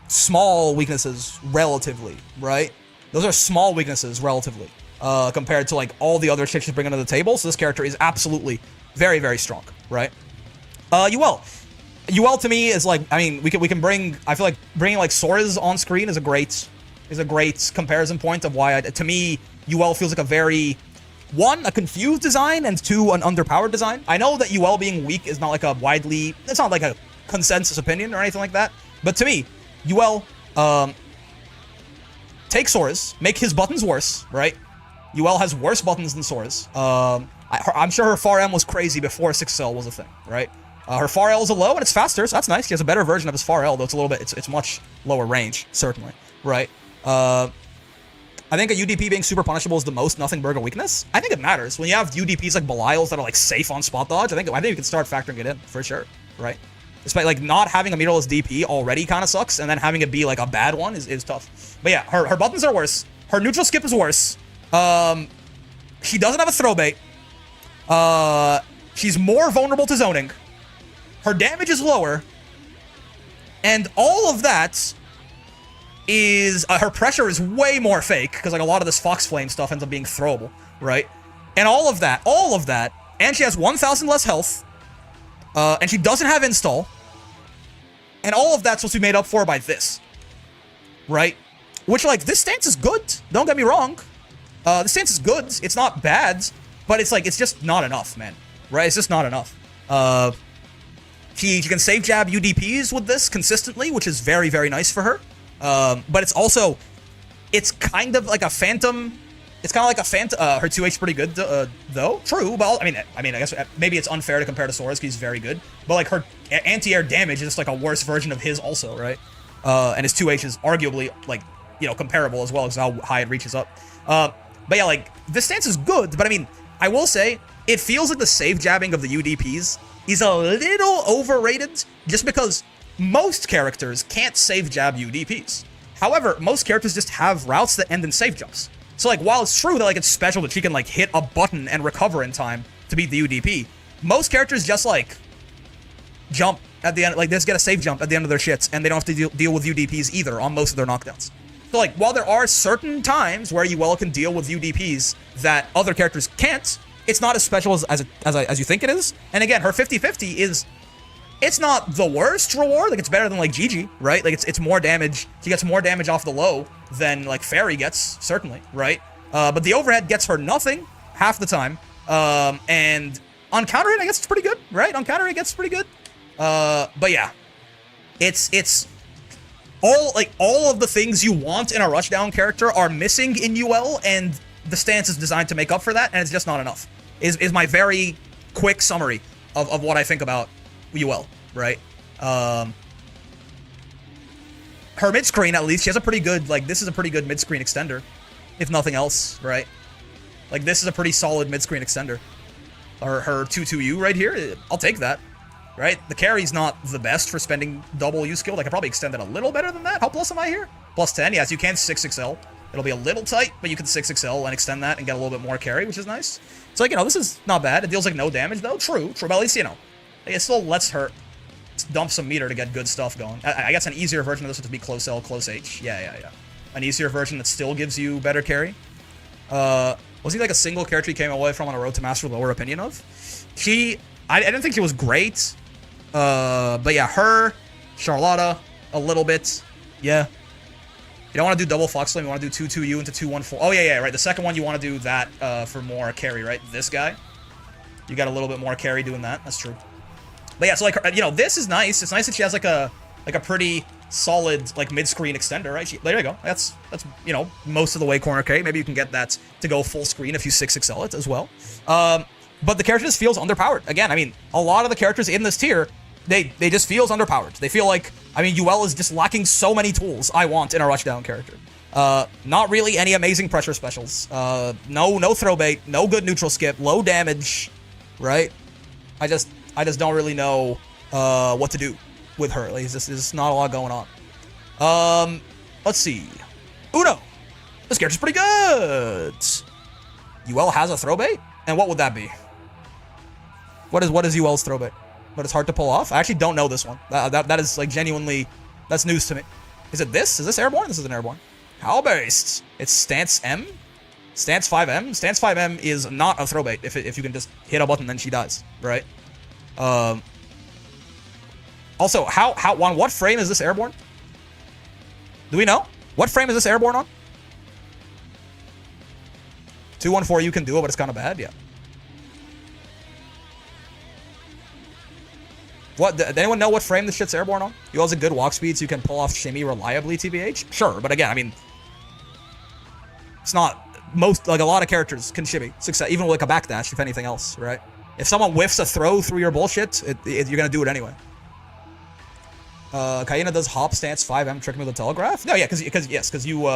small weaknesses relatively, right? Those are small weaknesses relatively, compared to like all the other shit she's bringing to the table. So this character is absolutely very, very strong, right? UL to me is like, I mean, we can bring, I feel like bringing like Sora's on screen is a great comparison point of why to me UL feels like a very, one, a confused design, and two, an underpowered design. I know that UL being weak is not like a widely, it's not like a consensus opinion or anything like that, but to me, UL, take Sora's, make his buttons worse, right? UL has worse buttons than Sora's. I'm sure her far M was crazy before 6L was a thing, right? Her far L is a low, and it's faster, so that's nice. He has a better version of his far L, though it's a little bit, it's much lower range, certainly, right? I think a UDP being super punishable is the most nothing burger weakness. I think it matters. When you have UDPs like Belial's that are like safe on spot dodge, I think you can start factoring it in, for sure, right? Despite like not having a meterless DP already kind of sucks, and then having it be like a bad one is tough. But yeah, her buttons are worse. Her neutral skip is worse. She doesn't have a throw bait. She's more vulnerable to zoning. Her damage is lower. And all of that is, her pressure is way more fake, because like a lot of this Fox Flame stuff ends up being throwable, right? And all of that, and she has 1,000 less health, and she doesn't have install, and all of that's supposed to be made up for by this, right? Which, like, this stance is good, don't get me wrong. The stance is good, it's not bad, but it's like, it's just not enough, man, right? It's just not enough. She can save jab UDPs with this consistently, which is very, very nice for her. But it's also, it's kind of like a phantom. It's kind of like a phantom. Her 2H is pretty good, though. True, but I mean, I guess maybe it's unfair to compare to Sora's because he's very good. But like her anti-air damage is just like a worse version of his, also, right? And his 2H is arguably like, you know, comparable as well as how high it reaches up. But yeah, like this stance is good. But I mean, I will say it feels like the save jabbing of the UDPs is a little overrated, just because most characters can't save jab UDPs. However, most characters just have routes that end in save jumps. So like, while it's true that like it's special that she can like hit a button and recover in time to beat the UDP, most characters just like jump at the end, like they just get a save jump at the end of their shits, and they don't have to deal with UDPs either on most of their knockdowns. So like, while there are certain times where UL can deal with UDPs that other characters can't, it's not as special as you think it is. And again, her 50-50 is, it's not the worst reward. Like, it's better than like GG, right? Like, it's more damage. She gets more damage off the low than like Ferry gets, certainly, right? But the overhead gets her nothing half the time. And on counter hit, I guess it's pretty good, right? On counter hit, gets pretty good. But yeah, it's all of the things you want in a rushdown character are missing in UL, and the stance is designed to make up for that, and it's just not enough. Is my very quick summary of what I think about UL, right? Her mid-screen, at least, she has a pretty good, like, this is a pretty good mid-screen extender, if nothing else, right? Like, this is a pretty solid mid-screen extender. Her 2-2U right here, I'll take that, right? The carry's not the best for spending double U skill. I could probably extend it a little better than that. How plus am I here? Plus 10, yes, you can 6XL. It'll be a little tight, but you can 6XL and extend that and get a little bit more carry, which is nice. So, like, you know, this is not bad. It deals, like, no damage, though. True, but at least, you know, it still lets her dump some meter to get good stuff going. I guess an easier version of this would be close L, close H. Yeah. An easier version that still gives you better carry. Was he, like, a single character he came away from on a road to master lower opinion of? I didn't think she was great. But yeah, her, Charlotta, a little bit. Yeah. You don't want to do double Fox Flame, you want to do 2-2U into 2-1-4. Oh, yeah, right. The second one, you want to do that for more carry, right? This guy. You got a little bit more carry doing that. That's true. But yeah, so, like, you know, this is nice. It's nice that she has, like a pretty solid, like, mid-screen extender, right? There you go. That's you know, most of the way corner K. Maybe you can get that to go full screen if you 6XL it as well. But the character just feels underpowered. Again, I mean, a lot of the characters in this tier, they just feels underpowered. They feel like, I mean, UL is just lacking so many tools I want in a rushdown character. Not really any amazing pressure specials. No throw bait, no good neutral skip, low damage, right? I just don't really know what to do with her. Like, there's not a lot going on. Let's see. Uno. This character's pretty good. UL has a throw bait? And what would that be? What is UL's throw bait? But it's hard to pull off? I actually don't know this one. That is, like, genuinely, that's news to me. Is it this? Is this airborne? This is an airborne. How based? It's Stance M? Stance 5M? Stance 5M is not a throw bait if you can just hit a button then she dies, right? Also, on what frame is this airborne? Do we know? What frame is this airborne on? 214, you can do it, but it's kind of bad, yeah. What, does anyone know what frame this shit's airborne on? You also good walk speed, so you can pull off shimmy reliably, TBH? Sure, but again, I mean, it's not, like, a lot of characters can shimmy, even with, like, a backdash, if anything else, right? If someone whiffs a throw through your bullshit, you're gonna do it anyway. Kaina does hop stance 5M trick me with a telegraph? No, yeah, because you,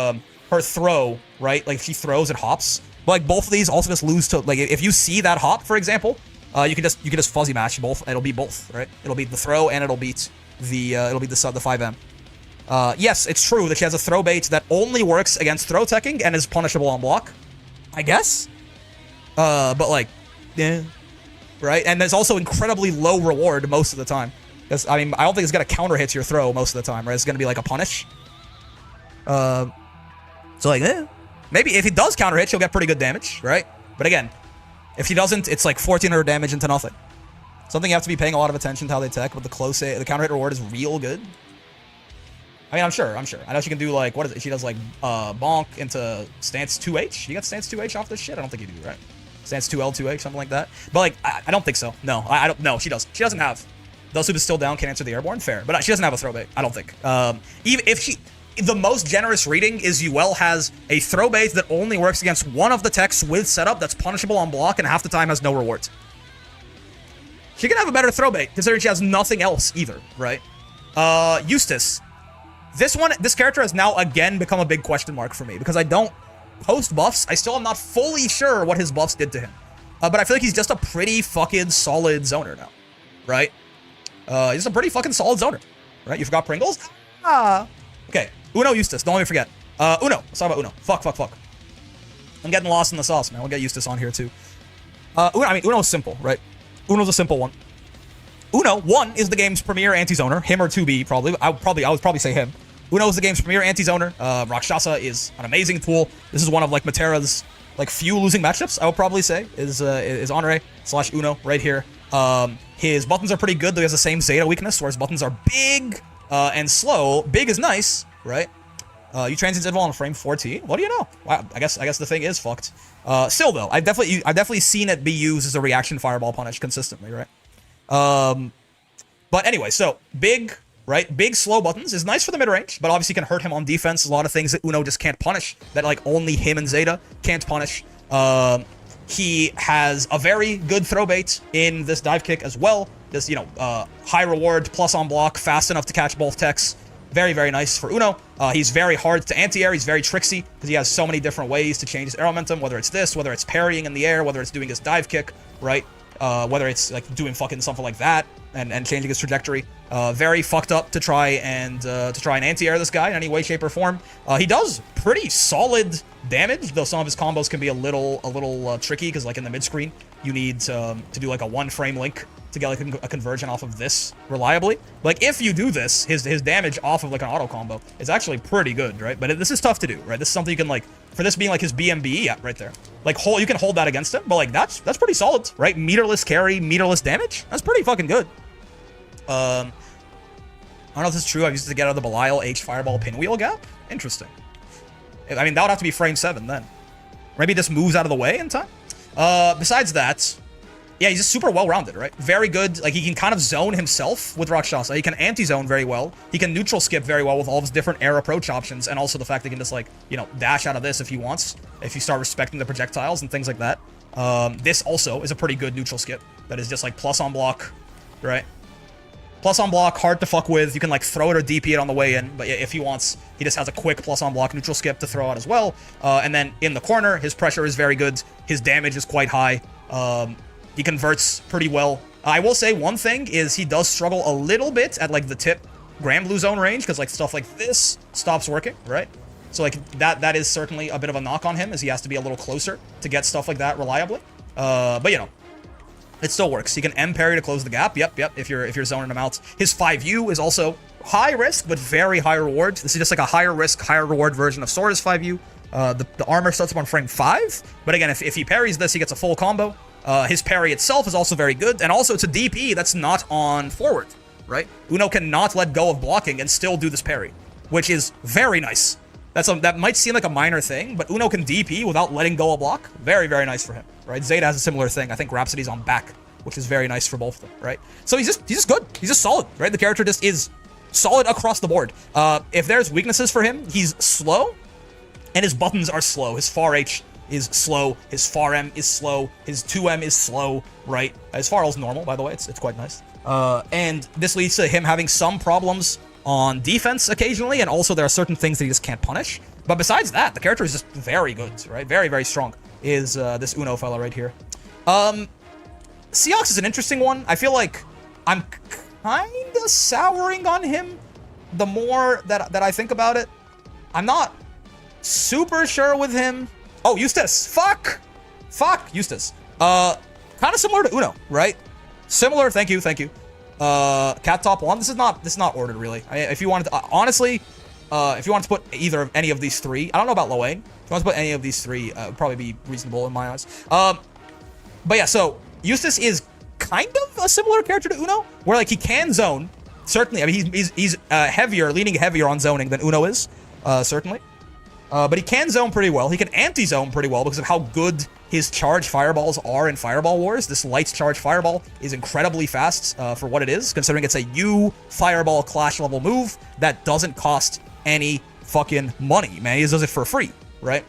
her throw, right? Like, if she throws, it hops. But, like, both of these also just lose to, like, if you see that hop, for example, you can just fuzzy match both. It'll be both, right? It'll beat the throw and it'll beat the 5M. Yes, it's true that she has a throw bait that only works against throw teching and is punishable on block, I guess. But, like, yeah, right? And there's also incredibly low reward most of the time. Because, I mean, I don't think it's gonna counter hit your throw most of the time, right? It's gonna be like a punish. So, like, maybe if he does counter hit, she'll get pretty good damage, right? But again, if she doesn't, it's like 1400 damage into nothing. Something you have to be paying a lot of attention to how they tech, but the counter hit reward is real good. I mean, I'm sure. I know she can do, like, what is it? She does, like, bonk into stance 2H. You got stance 2H off this shit? I don't think you do, right? Stance 2L, 2H, something like that. But, like, I don't think so. No, I don't. No, she does. She doesn't have. Those who is still down can answer the airborne. Fair. But she doesn't have a throw bait. I don't think. Even if she... The most generous reading is UL has a throw bait that only works against one of the techs with setup that's punishable on block and half the time has no rewards. She can have a better throw bait, considering she has nothing else either, right? Eustace. This character has now again become a big question mark for me, because I don't... Post buffs, I still am not fully sure what his buffs did to him. But I feel like he's just a pretty fucking solid zoner now, right? He's just a pretty fucking solid zoner, right? You forgot Pringles? Okay, Uno Eustace, don't let me forget. Uno, let's talk about Uno. Fuck. I'm getting lost in the sauce, man. We'll get Eustace on here, too. Uno's simple, right? Uno's a simple one. Uno, 1, is the game's premier anti-zoner. Him or 2B, probably. I would probably say him. Uno is the game's premier anti-zoner. Rakshasa is an amazing tool. This is one of, like, Metera's, like, few losing matchups, I would probably say, is Honore/Uno right here. His buttons are pretty good, though he has the same Zeta weakness, where his buttons are big and slow. Big is nice, right? You transient interval on frame 14. What do you know? Wow, I guess the thing is fucked. Still though, I've definitely seen it be used as a reaction fireball punish consistently, right? But anyway, so big, right? Big slow buttons is nice for the mid range, but obviously can hurt him on defense. There's a lot of things that Uno just can't punish, that like only him and Zeta can't punish. He has a very good throw bait in this dive kick as well. This, you know, high reward, plus on block, fast enough to catch both techs. Very, very nice for Uno. He's very hard to anti-air. He's very tricksy because he has so many different ways to change his air momentum, whether it's this, whether it's parrying in the air, whether it's doing his dive kick, right? Whether it's like doing fucking something like that and changing his trajectory. Very fucked up to try and anti-air this guy in any way, shape, or form. He does pretty solid damage, though some of his combos can be a little tricky because like in the mid screen you need to do like a 1-frame link to get like a conversion off of this reliably. Like if you do this, his damage off of like an auto combo is actually pretty good, right? But this is tough to do, right? This is something you can like, for this being like his BMB, yeah, right there. Like you can hold that against him, but like that's pretty solid, right? Meterless carry, meterless damage. That's pretty fucking good. I don't know if this is true. I've used it to get out of the Belial H Fireball Pinwheel gap. Interesting. I mean, that would have to be frame 7 then. Maybe this moves out of the way in time. Besides that, yeah, he's just super well-rounded, right? Very good. Like, he can kind of zone himself with Rakshasa. He can anti-zone very well. He can neutral skip very well with all of his different air approach options, and also the fact that he can just, like, you know, dash out of this if he wants, if you start respecting the projectiles and things like that. This also is a pretty good neutral skip. That is just, like, plus on block, right? Plus on block, hard to fuck with. You can, like, throw it or DP it on the way in, but if he wants, he just has a quick plus on block neutral skip to throw out as well. And then in the corner, his pressure is very good. His damage is quite high. He converts pretty well. I will say one thing is he does struggle a little bit at, like, the tip Grand Blue Zone range, because, like, stuff like this stops working, right? So, like, that is certainly a bit of a knock on him, as he has to be a little closer to get stuff like that reliably. But, you know, it still works. He can M parry to close the gap. Yep, if you're zoning him out. His 5U is also high risk, but very high reward. This is just like a higher risk, higher reward version of Sora's 5U. The armor starts up on frame 5, but again, if he parries this, he gets a full combo. His parry itself is also very good, and also it's a DP that's not on forward, right? Uno cannot let go of blocking and still do this parry, which is very nice. That might seem like a minor thing, but Uno can DP without letting go of block. Very, very nice for him, right? Zeta has a similar thing. I think Rhapsody's on back, which is very nice for both of them, right? So he's just good. He's just solid, right? The character just is solid across the board. If there's weaknesses for him, he's slow, and his buttons are slow. His far H is slow. His far M is slow. His 2M is slow, right? His far L is normal, by the way. It's quite nice. And this leads to him having some problems on defense occasionally, and also there are certain things that he just can't punish. But besides that, the character is just very good, right? Very, very strong is this Uno fella right here. Seox is an interesting one. I feel like I'm kind of souring on him the more that I think about it. I'm not super sure with him. Oh, Eustace. Fuck, Eustace. Kind of similar to Uno, right? Similar. Thank you. Cat top one. This is not ordered really. If you wanted to, honestly, if you wanted to put any of these three, I don't know about Lowain. If you want to put any of these three, it would probably be reasonable in my eyes. But yeah, so Eustace is kind of a similar character to Uno, where like he can zone. Certainly, I mean he's leaning heavier on zoning than Uno is, certainly. But he can zone pretty well. He can anti-zone pretty well because of how good his charge fireballs are in Fireball Wars. This light charge fireball is incredibly fast for what it is, considering it's a U fireball clash level move that doesn't cost any fucking money, man. He just does it for free, right?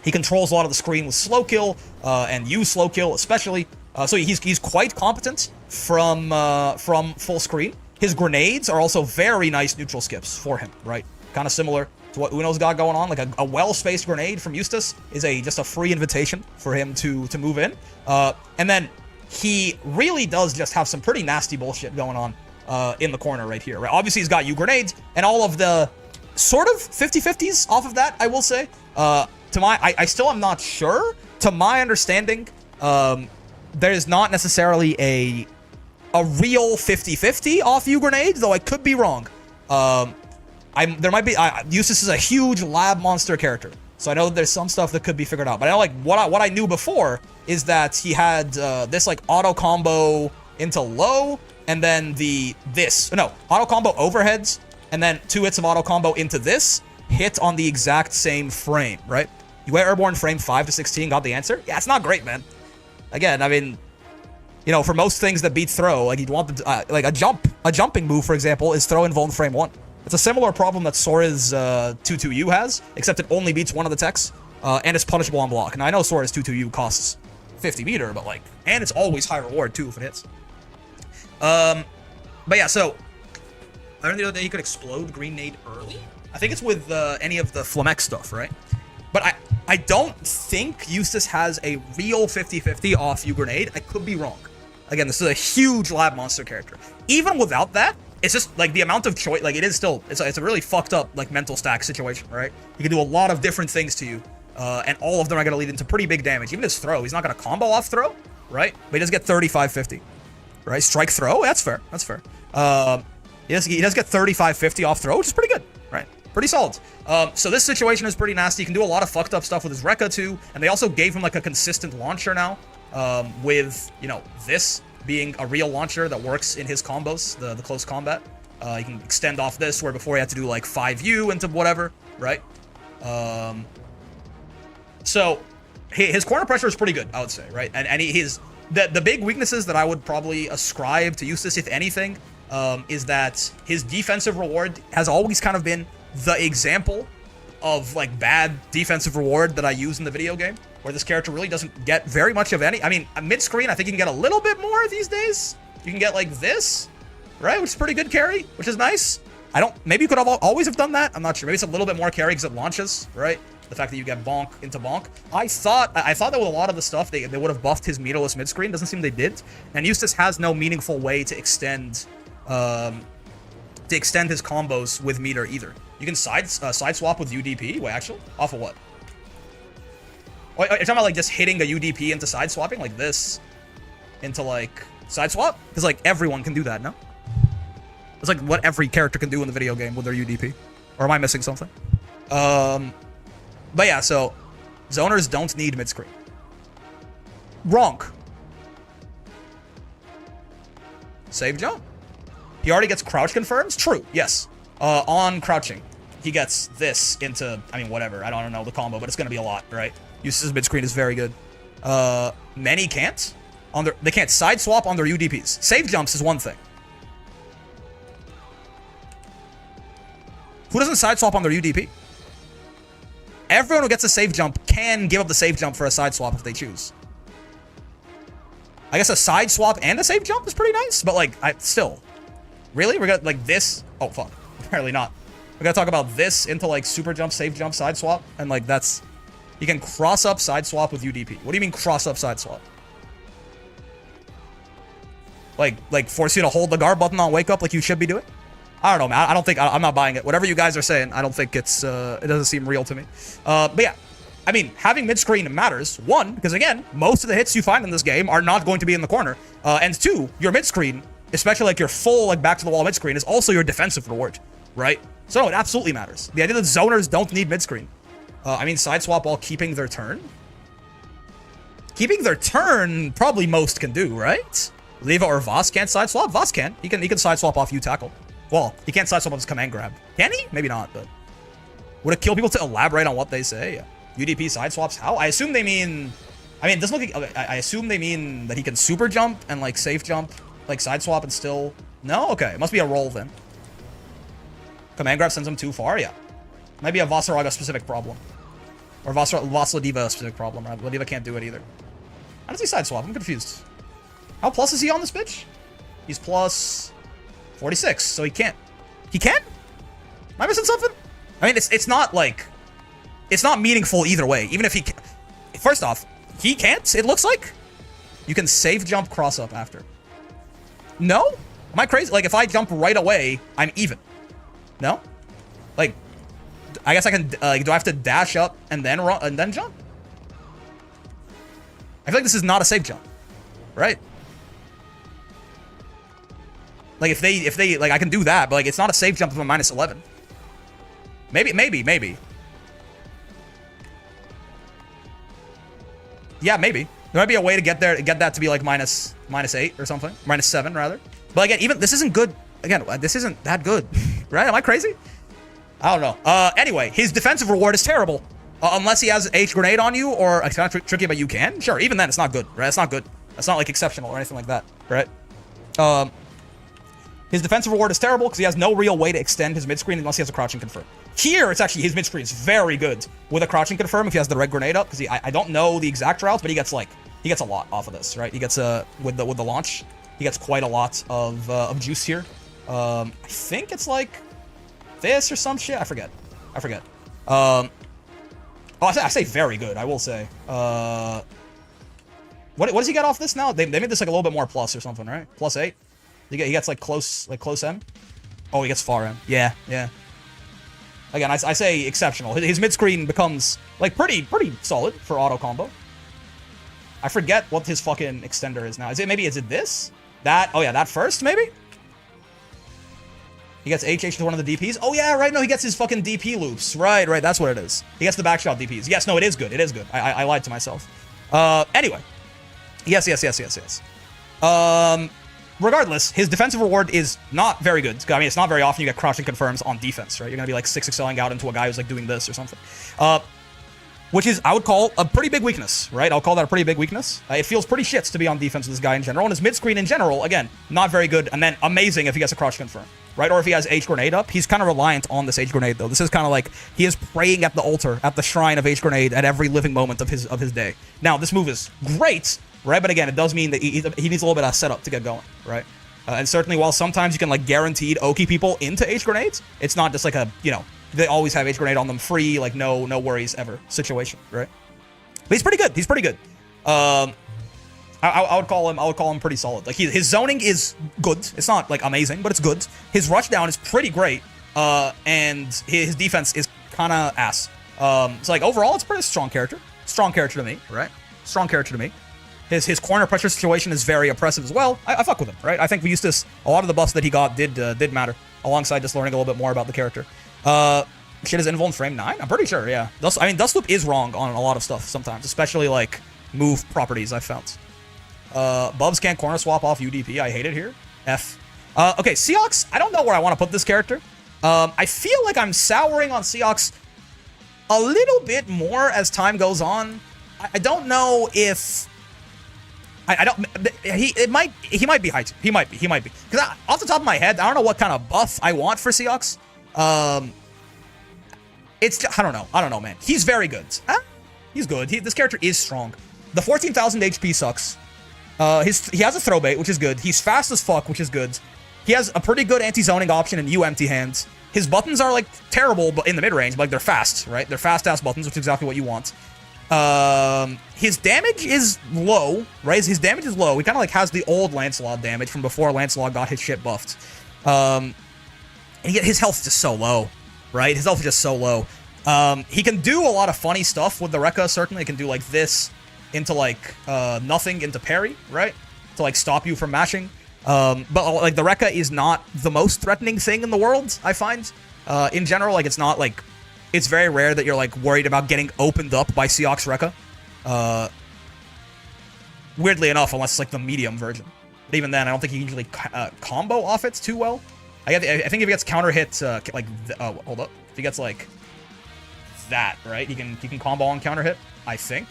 He controls a lot of the screen with slow kill and U slow kill especially. So he's quite competent from full screen. His grenades are also very nice neutral skips for him, right? Kind of similar to what Uno's got going on. Like a well-spaced grenade from Eustace is just a free invitation for him to move in. And then he really does just have some pretty nasty bullshit going on in the corner right here, right? Obviously, he's got U grenades and all of the sort of 50-50s off of that, I will say. I still am not sure. To my understanding, there is not necessarily a real 50-50 off U grenade, though I could be wrong. There might be. Eustace is a huge lab monster character, so I know that there's some stuff that could be figured out. But I know like what I knew before is that he had this like auto combo into low, and then auto combo overheads, and then 2 hits of auto combo into this hit on the exact same frame, right? You went airborne frame 5 to 16, got the answer. Yeah, it's not great, man. Again, I mean, you know, for most things that beat throw, like you'd want them to, like a jumping move, for example, is throw in vuln frame 1. It's a similar problem that Sora's 2-2U has, except it only beats one of the techs, and it's punishable on block. Now, I know Sora's 2-2U costs 50 meter, but like, and it's always high reward too if it hits. But yeah, so I don't know that he could explode Green Nade early. I think it's with any of the Flamex stuff, right? But I don't think Eustace has a real 50-50 off U grenade. I could be wrong. Again, this is a huge lab monster character. Even without that, it's just like the amount of choice, like it is still, it's a really fucked up like mental stack situation, right? He can do a lot of different things to you, and all of them are going to lead into pretty big damage. Even his throw, he's not going to combo off throw, right? But he does get 35-50, right? Strike throw, that's fair, that's fair. He does get 35-50 off throw, which is pretty good, right? Pretty solid. So this situation is pretty nasty. He can do a lot of fucked up stuff with his Rekka too, and they also gave him like a consistent launcher now, with, you know, this being a real launcher that works in his combos, the close combat. You can extend off this, where before he had to do like 5U into whatever, right? So his corner pressure is pretty good, I would say, right? And the big weaknesses that I would probably ascribe to Eustace, if anything, is that his defensive reward has always kind of been the example of like bad defensive reward that I use in the video game, where this character really doesn't get very much of any. I mean, mid-screen, I think you can get a little bit more these days. You can get like this, right? Which is pretty good carry, which is nice. Maybe you could have always have done that. I'm not sure. Maybe it's a little bit more carry because it launches, right? The fact that you get bonk into bonk. I thought that with a lot of the stuff, they would have buffed his meterless mid-screen. Doesn't seem they did. And Eustace has no meaningful way to extend his combos with meter either. You can side swap with UDP. Wait, actually? Off of what? Oh, you're talking about like just hitting a UDP into side swapping? Like this into like side swap? Because like everyone can do that, no? It's like what every character can do in the video game with their UDP. Or am I missing something? But yeah, so zoners don't need mid-screen. Wrong. Save jump. He already gets crouch confirms? True, yes. On crouching, he gets this into, I mean, whatever. I don't know the combo, but it's going to be a lot, right? Eustace's mid-screen is very good. Many can't. They can't side swap on their UDPs. Save jumps is one thing. Who doesn't side swap on their UDP? Everyone who gets a save jump can give up the save jump for a side swap if they choose. I guess a side swap and a save jump is pretty nice, but like, still. Really? We're gonna, like, this? Oh, fuck. Apparently not. We're gonna talk about this into, like, super jump, save jump, side swap, and, like, that's... You can cross up side swap with UDP. What do you mean cross up side swap? Like force you to hold the guard button on wake up like you should be doing? I don't know, man. I don't think... I'm not buying it. Whatever you guys are saying, I don't think it's... it doesn't seem real to me. But yeah. I mean, having mid-screen matters. One, because again, most of the hits you find in this game are not going to be in the corner. And two, your mid-screen, especially like your full, like, back-to-the-wall mid-screen, is also your defensive reward, right? So it absolutely matters. The idea that zoners don't need mid-screen. I mean, side swap while keeping their turn? Keeping their turn, probably most can do, right? Ladiva or Vas can't side swap? Vas can. He can side swap off you tackle. Well, he can't side swap on his command grab. Can he? Maybe not, but... Would it kill people to elaborate on what they say? Yeah. UDP side swaps? How? I assume they mean... I mean, it doesn't look like... I assume they mean that he can super jump and, like, safe jump, like, side swap and still... No? Okay. It must be a roll, then. Command grab sends him too far? Yeah. Might be a Vasaraga specific problem. Or Ladiva specific problem, right? Ladiva can't do it either. How does he side swap? I'm confused. How plus is he on this bitch? He's plus 46, so he can't. He can? Am I missing something? I mean, it's not like... It's not meaningful either way. Even if he can... First off, he can't, it looks like. You can safe jump cross up after. No? Am I crazy? Like, if I jump right away, I'm even. No? Like, I guess I can... do I have to dash up and then run and then jump? I feel like this is not a safe jump. Right? Like, if they... Like, I can do that, but, like, it's not a safe jump if I'm minus 11. Maybe. Yeah, maybe. There might be a way to get there, get that to be like minus 8 or something. Minus 7, rather. But again, even this isn't good. Again, this isn't that good. Right? Am I crazy? I don't know. Anyway, his defensive reward is terrible. Unless he has H grenade on you, or it's kind of tricky, but you can. Sure, even then, it's not good, right? It's not good. It's not like exceptional or anything like that, right? His defensive reward is terrible because he has no real way to extend his mid-screen unless he has a crouching confirm. Here, it's actually, his mid-screen is very good with a crouching confirm if he has the red grenade up, because I don't know the exact routes, but he gets a lot off of this, right? He gets, with the launch, he gets quite a lot of juice here. I think it's like this or some shit. I forget. Oh, I say very good, I will say. What does he get off this now? They made this like a little bit more plus or something, right? Plus 8? He gets like close M? Oh, he gets far M. Yeah. Again, I say exceptional. His mid-screen becomes like pretty solid for auto combo. I forget what his fucking extender is now. Is it this? That? Oh yeah, that first maybe? He gets HH to one of the DPs. Oh yeah, right. No, he gets his fucking DP loops. Right. That's what it is. He gets the backshot DPs. Yes, no, it is good. I lied to myself. Anyway. Yes. Regardless, his defensive reward is not very good. I mean, it's not very often you get crouching confirms on defense, right? You're going to be like 6XLing out into a guy who's like doing this or something. which is, I would call, a pretty big weakness, right? I'll call that a pretty big weakness. It feels pretty shits to be on defense with this guy in general, and his mid-screen in general, again, not very good, and then amazing if he gets a crush confirm, right? Or if he has H Grenade up. He's kind of reliant on this H Grenade, though. This is kind of like, he is praying at the altar, at the shrine of H Grenade at every living moment of his day. Now, this move is great, right? But again, it does mean that he needs a little bit of setup to get going, right? And certainly, while sometimes you can, like, guaranteed Oki people into H Grenades, it's not just like a, you know, they always have H Grenade on them free, like, no worries ever situation, right? But he's pretty good. He's pretty good. I would call him pretty solid. Like, his zoning is good. It's not, like, amazing, but it's good. His rush down is pretty great. And his defense is kind of ass. So, like, overall, it's a pretty strong character. Strong character to me, right? Strong character to me. His corner pressure situation is very oppressive as well. I fuck with him, right? I think Eustace, a lot of the buffs that he got did matter, alongside just learning a little bit more about the character. Shit is invul in frame 9? I'm pretty sure, yeah. Dust Loop is wrong on a lot of stuff sometimes, especially, like, move properties, I've found. Bubs can't corner swap off UDP. I hate it here. F. Okay, Seox, I don't know where I want to put this character. I feel like I'm souring on Seox a little bit more as time goes on. I don't know if... He might be high too. He might be. Because off the top of my head, I don't know what kind of buff I want for Seox. I don't know, man. He's very good. He's good. This character is strong. The 14,000 HP sucks. He has a throw bait, which is good. He's fast as fuck, which is good. He has a pretty good anti-zoning option in U empty hands. His buttons are, like, terrible but in the mid-range, but, like, they're fast, right? They're fast-ass buttons, which is exactly what you want. His damage is low, right? His damage is low. He kind of, like, has the old Lancelot damage from before Lancelot got his shit buffed. And his health is just so low, right? His health is just so low. He can do a lot of funny stuff with the Rekka, certainly. He can do, like, this into, like, nothing into parry, right? To, like, stop you from mashing. But, like, the Rekka is not the most threatening thing in the world, I find. In general, like, it's not, like... It's very rare that you're, like, worried about getting opened up by Seox Rekka. Weirdly enough, unless it's, like, the medium version. But even then, I don't think he can usually combo off it too well. I think if he gets counter hit, like... hold up. If he gets, like... that, right? He can combo on counter hit, I think.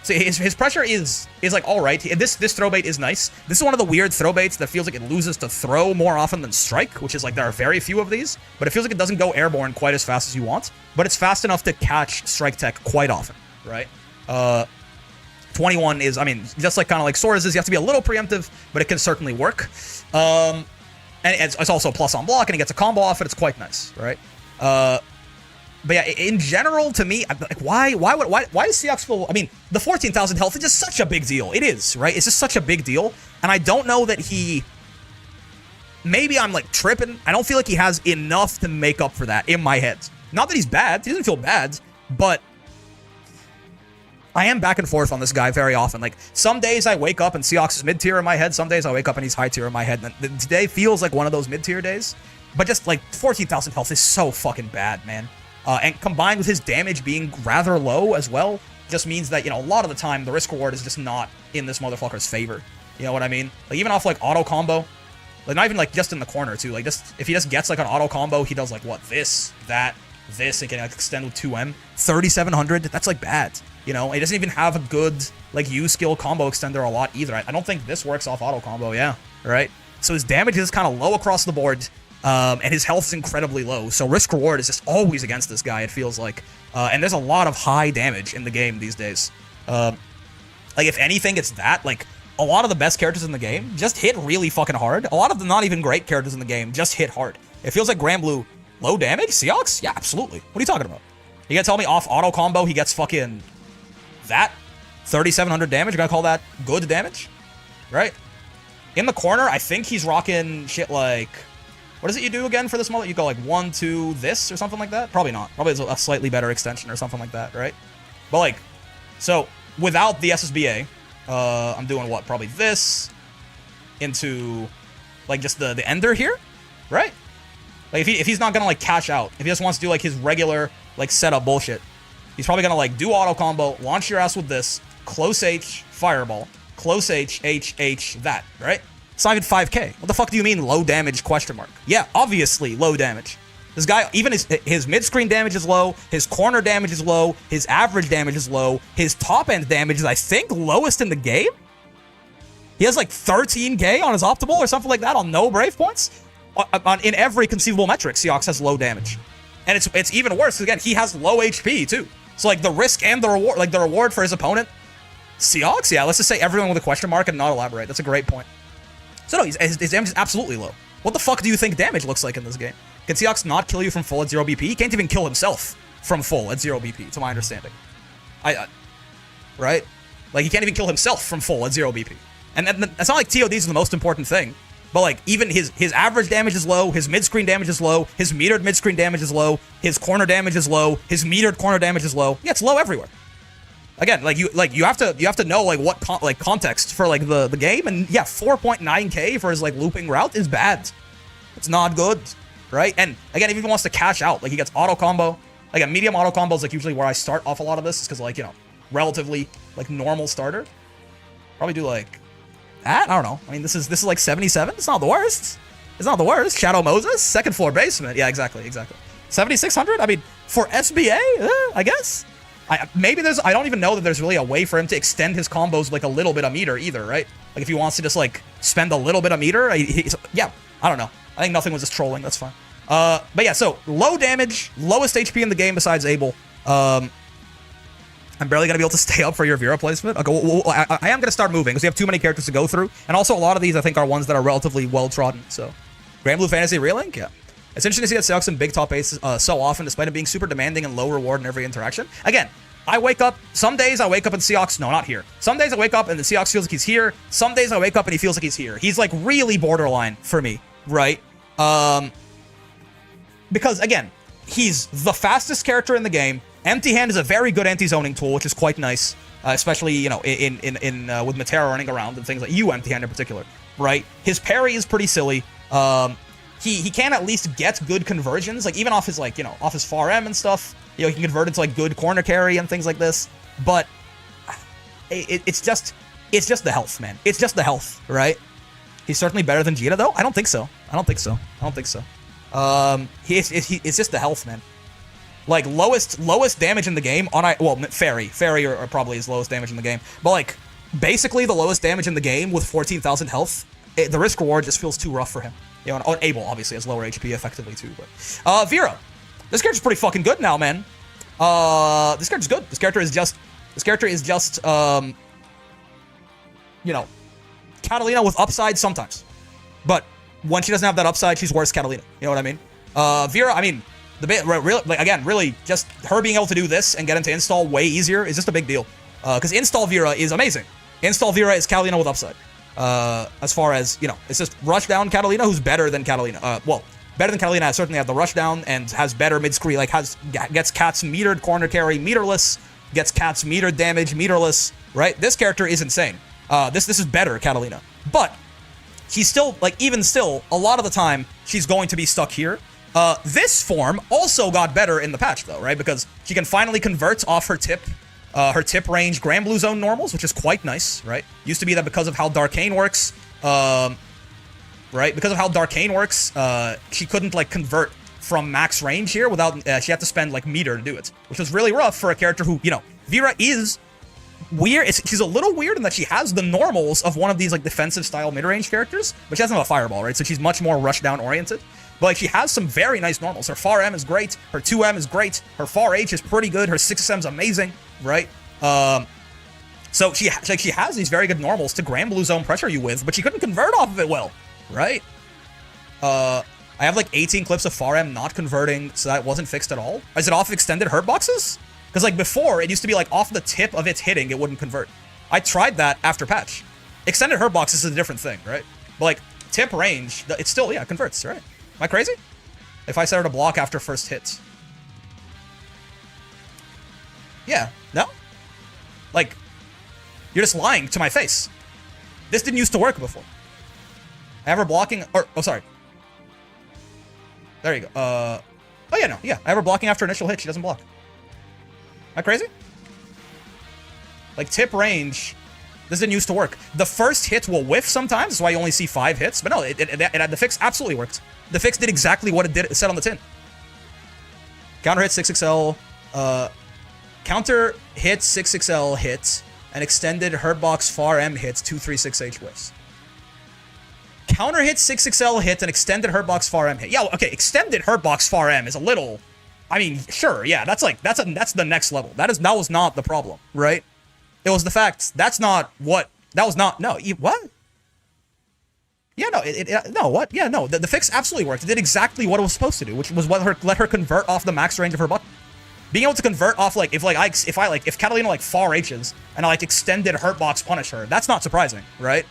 So his pressure is like alright. This throw bait is nice. This is one of the weird throw baits that feels like it loses to throw more often than strike, which is like there are very few of these, but it feels like it doesn't go airborne quite as fast as you want, but it's fast enough to catch strike tech quite often, right? 21 is, I mean, just like kind of like Sora's is, you have to be a little preemptive, but it can certainly work. And it's also a plus on block, and he gets a combo off it. It's quite nice, right? But yeah, in general, to me, like, why does Seox feel... I mean, the 14,000 health is just such a big deal. It is, right? It's just such a big deal. And I don't know that he... Maybe I'm, like, tripping. I don't feel like he has enough to make up for that in my head. Not that he's bad. He doesn't feel bad. But I am back and forth on this guy very often. Like, some days I wake up and Seox is mid-tier in my head. Some days I wake up and he's high-tier in my head. And today feels like one of those mid-tier days. But just, like, 14,000 health is so fucking bad, man. And combined with his damage being rather low as well, just means that, you know, a lot of the time, the risk reward is just not in this motherfucker's favor. You know what I mean? Like, even off, like, auto combo, like, not even, like, just in the corner, too. Like, just, if he just gets, like, an auto combo, he does, like, what, this, and can, like, extend with 2M. 3,700, that's, like, bad. You know, he doesn't even have a good, like, U-skill combo extender a lot either. I don't think this works off auto combo, yeah, right? So his damage is kind of low across the board. And his health is incredibly low, so risk reward is just always against this guy, it feels like. And there's a lot of high damage in the game these days. Like, if anything, it's that. Like, a lot of the best characters in the game just hit really fucking hard. A lot of the not even great characters in the game just hit hard. It feels like Grand Blue, low damage? Seox? Yeah, absolutely. What are you talking about? You gonna tell me off auto combo he gets fucking that? 3,700 damage? You gotta call that good damage? Right? In the corner, I think he's rocking shit like... What is it you do again for this mullet? You go like 1, 2, this or something like that? Probably not. Probably a slightly better extension or something like that, right? But like, so without the SSBA, I'm doing what? Probably this into like just the ender here, right? Like if he's not gonna like cash out, if he just wants to do like his regular like setup bullshit, he's probably gonna like do auto combo, launch your ass with this, close H, fireball, close H, that, right? It's not even 5k. What the fuck do you mean low damage question mark? Yeah, obviously low damage. This guy, even his mid-screen damage is low, his corner damage is low, his average damage is low, his top-end damage is, I think, lowest in the game? He has like 13k on his optimal or something like that on no Brave points? In every conceivable metric, Seox has low damage. And it's even worse, again, he has low HP, too. So, like, the risk and the reward, like, the reward for his opponent, Seox? Yeah, let's just say everyone with a question mark and not elaborate. That's a great point. So, no, his damage is absolutely low. What the fuck do you think damage looks like in this game? Can Seox not kill you from full at 0 BP? He can't even kill himself from full at 0 BP, to my understanding. Right? Like, he can't even kill himself from full at 0 BP. And that's not like TOD is the most important thing. But, like, even his average damage is low, his mid-screen damage is low, his metered mid-screen damage is low, his corner damage is low, his metered corner damage is low. Yeah, it's low everywhere. Again, you have to know, like, what context for, like, the game. And, yeah, 4.9k for his, like, looping route is bad. It's not good. Right? And again, if he wants to cash out, like he gets auto combo. Like a medium auto combo is like usually where I start off a lot of this, is because like, you know, relatively like normal starter. Probably do like that. I don't know. I mean, this is like 77. It's not the worst. It's not the worst. Shadow Moses, second floor basement. Yeah, exactly. 7,600. I mean, for SBA, I guess. I don't even know that there's really a way for him to extend his combos like a little bit of meter either, right? Like if he wants to just like spend a little bit of meter, yeah, I don't know. I think nothing was just trolling. That's fine. But yeah, so low damage, lowest HP in the game besides Abel. I'm barely going to be able to stay up for your Vira placement. Okay, I am going to start moving because we have too many characters to go through. And also a lot of these I think are ones that are relatively well-trodden. So, Grand Blue Fantasy Relink? Yeah. It's interesting to see that Seox in big top 8s so often, despite it being super demanding and low reward in every interaction. Again, some days I wake up and Seox, no, not here. Some days I wake up and the Seox feels like he's here. Some days I wake up and he feels like he's here. He's like really borderline for me, right? Because again, he's the fastest character in the game. Empty Hand is a very good anti-zoning tool, which is quite nice, especially, you know, in with Metera running around and things like Empty Hand in particular, right? His parry is pretty silly. He can at least get good conversions, like even off his like, you know, off his far M and stuff. You know, he can convert it to like good corner carry and things like this. But it's just the health, man. It's just the health, right? He's certainly better than Jeta, though. I don't think so. It's just the health, man. Like lowest damage in the game on Ferry are probably his lowest damage in the game. But like basically the lowest damage in the game with 14,000 health. The risk reward just feels too rough for him. You know, and Abel obviously has lower HP effectively too. But Vira, this character's pretty fucking good now, man. This character's good. This character is just you know, Catalina with upside sometimes. But when she doesn't have that upside, she's worse Catalina. You know what I mean? Vira, I mean, really, just her being able to do this and get into install way easier is just a big deal. Because install Vira is amazing. Install Vira is Catalina with upside. As far as, you know, it's just rush down Catalina, who's better than Catalina. Better than Catalina, certainly have the rush down and has better mid-screen, like gets Cat's metered corner carry meterless, gets Cat's metered damage meterless, right? This character is insane. This is better Catalina. But he's still, like, even still, a lot of the time, she's going to be stuck here. This form also got better in the patch, though, right? Because she can finally convert off her tip range Grand Blue Zone normals, which is quite nice, right? Used to be that because of how Darkane works, right? Because of how Darkane works, she couldn't, like, convert from max range here without, she had to spend, like, meter to do it, which was really rough for a character who, you know, Vira is weird. She's a little weird in that she has the normals of one of these, like, defensive style mid-range characters, but she doesn't have a fireball, right? So she's much more rush down oriented. But like, she has some very nice normals. Her far M is great. Her 2M is great. Her far H is pretty good. Her 6M is amazing, right? So she has these very good normals to Grand Blue Zone pressure you with, but she couldn't convert off of it well, right? I have like 18 clips of far M not converting, so that wasn't fixed at all. Is it off extended hurt boxes? Because like before, it used to be like off the tip of it hitting, it wouldn't convert. I tried that after patch. Extended hurt boxes is a different thing, right? But like tip range, it still, yeah, converts, right? Am I crazy? If I set her to block after first hit. Yeah, no? Like, you're just lying to my face. This didn't used to work before. I have her blocking, or, oh, sorry. There you go. Oh yeah, no, yeah. I have her blocking after initial hit, she doesn't block. Am I crazy? Like, tip range, this didn't used to work. The first hit will whiff sometimes, that's why you only see 5 hits. But no, the fix absolutely worked. The fix did exactly what it said on the tin. Counter hit 6XL, counter hit 6XL hit, and extended Hurtbox far M hits 236H whiffs. Counter hit 6XL hit and extended Hurtbox far M hit. Yeah, okay, extended Hurtbox far M is a little, I mean, sure, yeah, that's the next level. That was not the problem, right? It was the fact, what? Yeah, no, what? Yeah, no, the fix absolutely worked. It did exactly what it was supposed to do, which was let her convert off the max range of her button. Being able to convert off, like, if Catalina, like, far H's, and I, like, extended Hurtbox punish her, that's not surprising, right?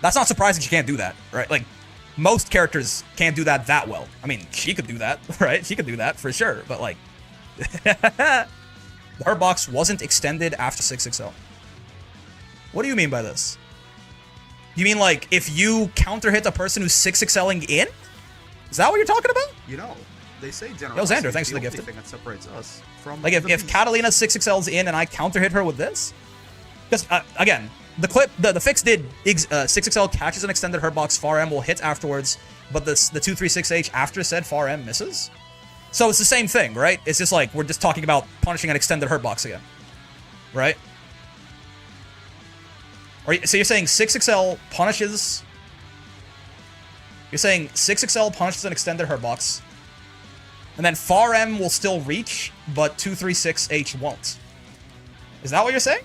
That's not surprising she can't do that, right? Like, most characters can't do that well. I mean, she could do that, right? She could do that, for sure, but, like... the Hurtbox wasn't extended after 6XL. What do you mean by this? You mean, like, if you counter-hit a person who's 6XLing in? Is that what you're talking about? You know, they say generosity. Yo, Xander, thanks for the gift. Thing that separates us from like, if Catalina 6XLs in and I counter-hit her with this? Because, again, the fix did 6XL catches an extended Hurtbox, far M will hit afterwards, but the 236H after said far M misses? So it's the same thing, right? It's just like, we're just talking about punishing an extended Hurtbox again. Right? So you're saying 6XL punishes... You're saying 6XL punishes an extended Hurtbox, and then far M will still reach, but 236H won't. Is that what you're saying?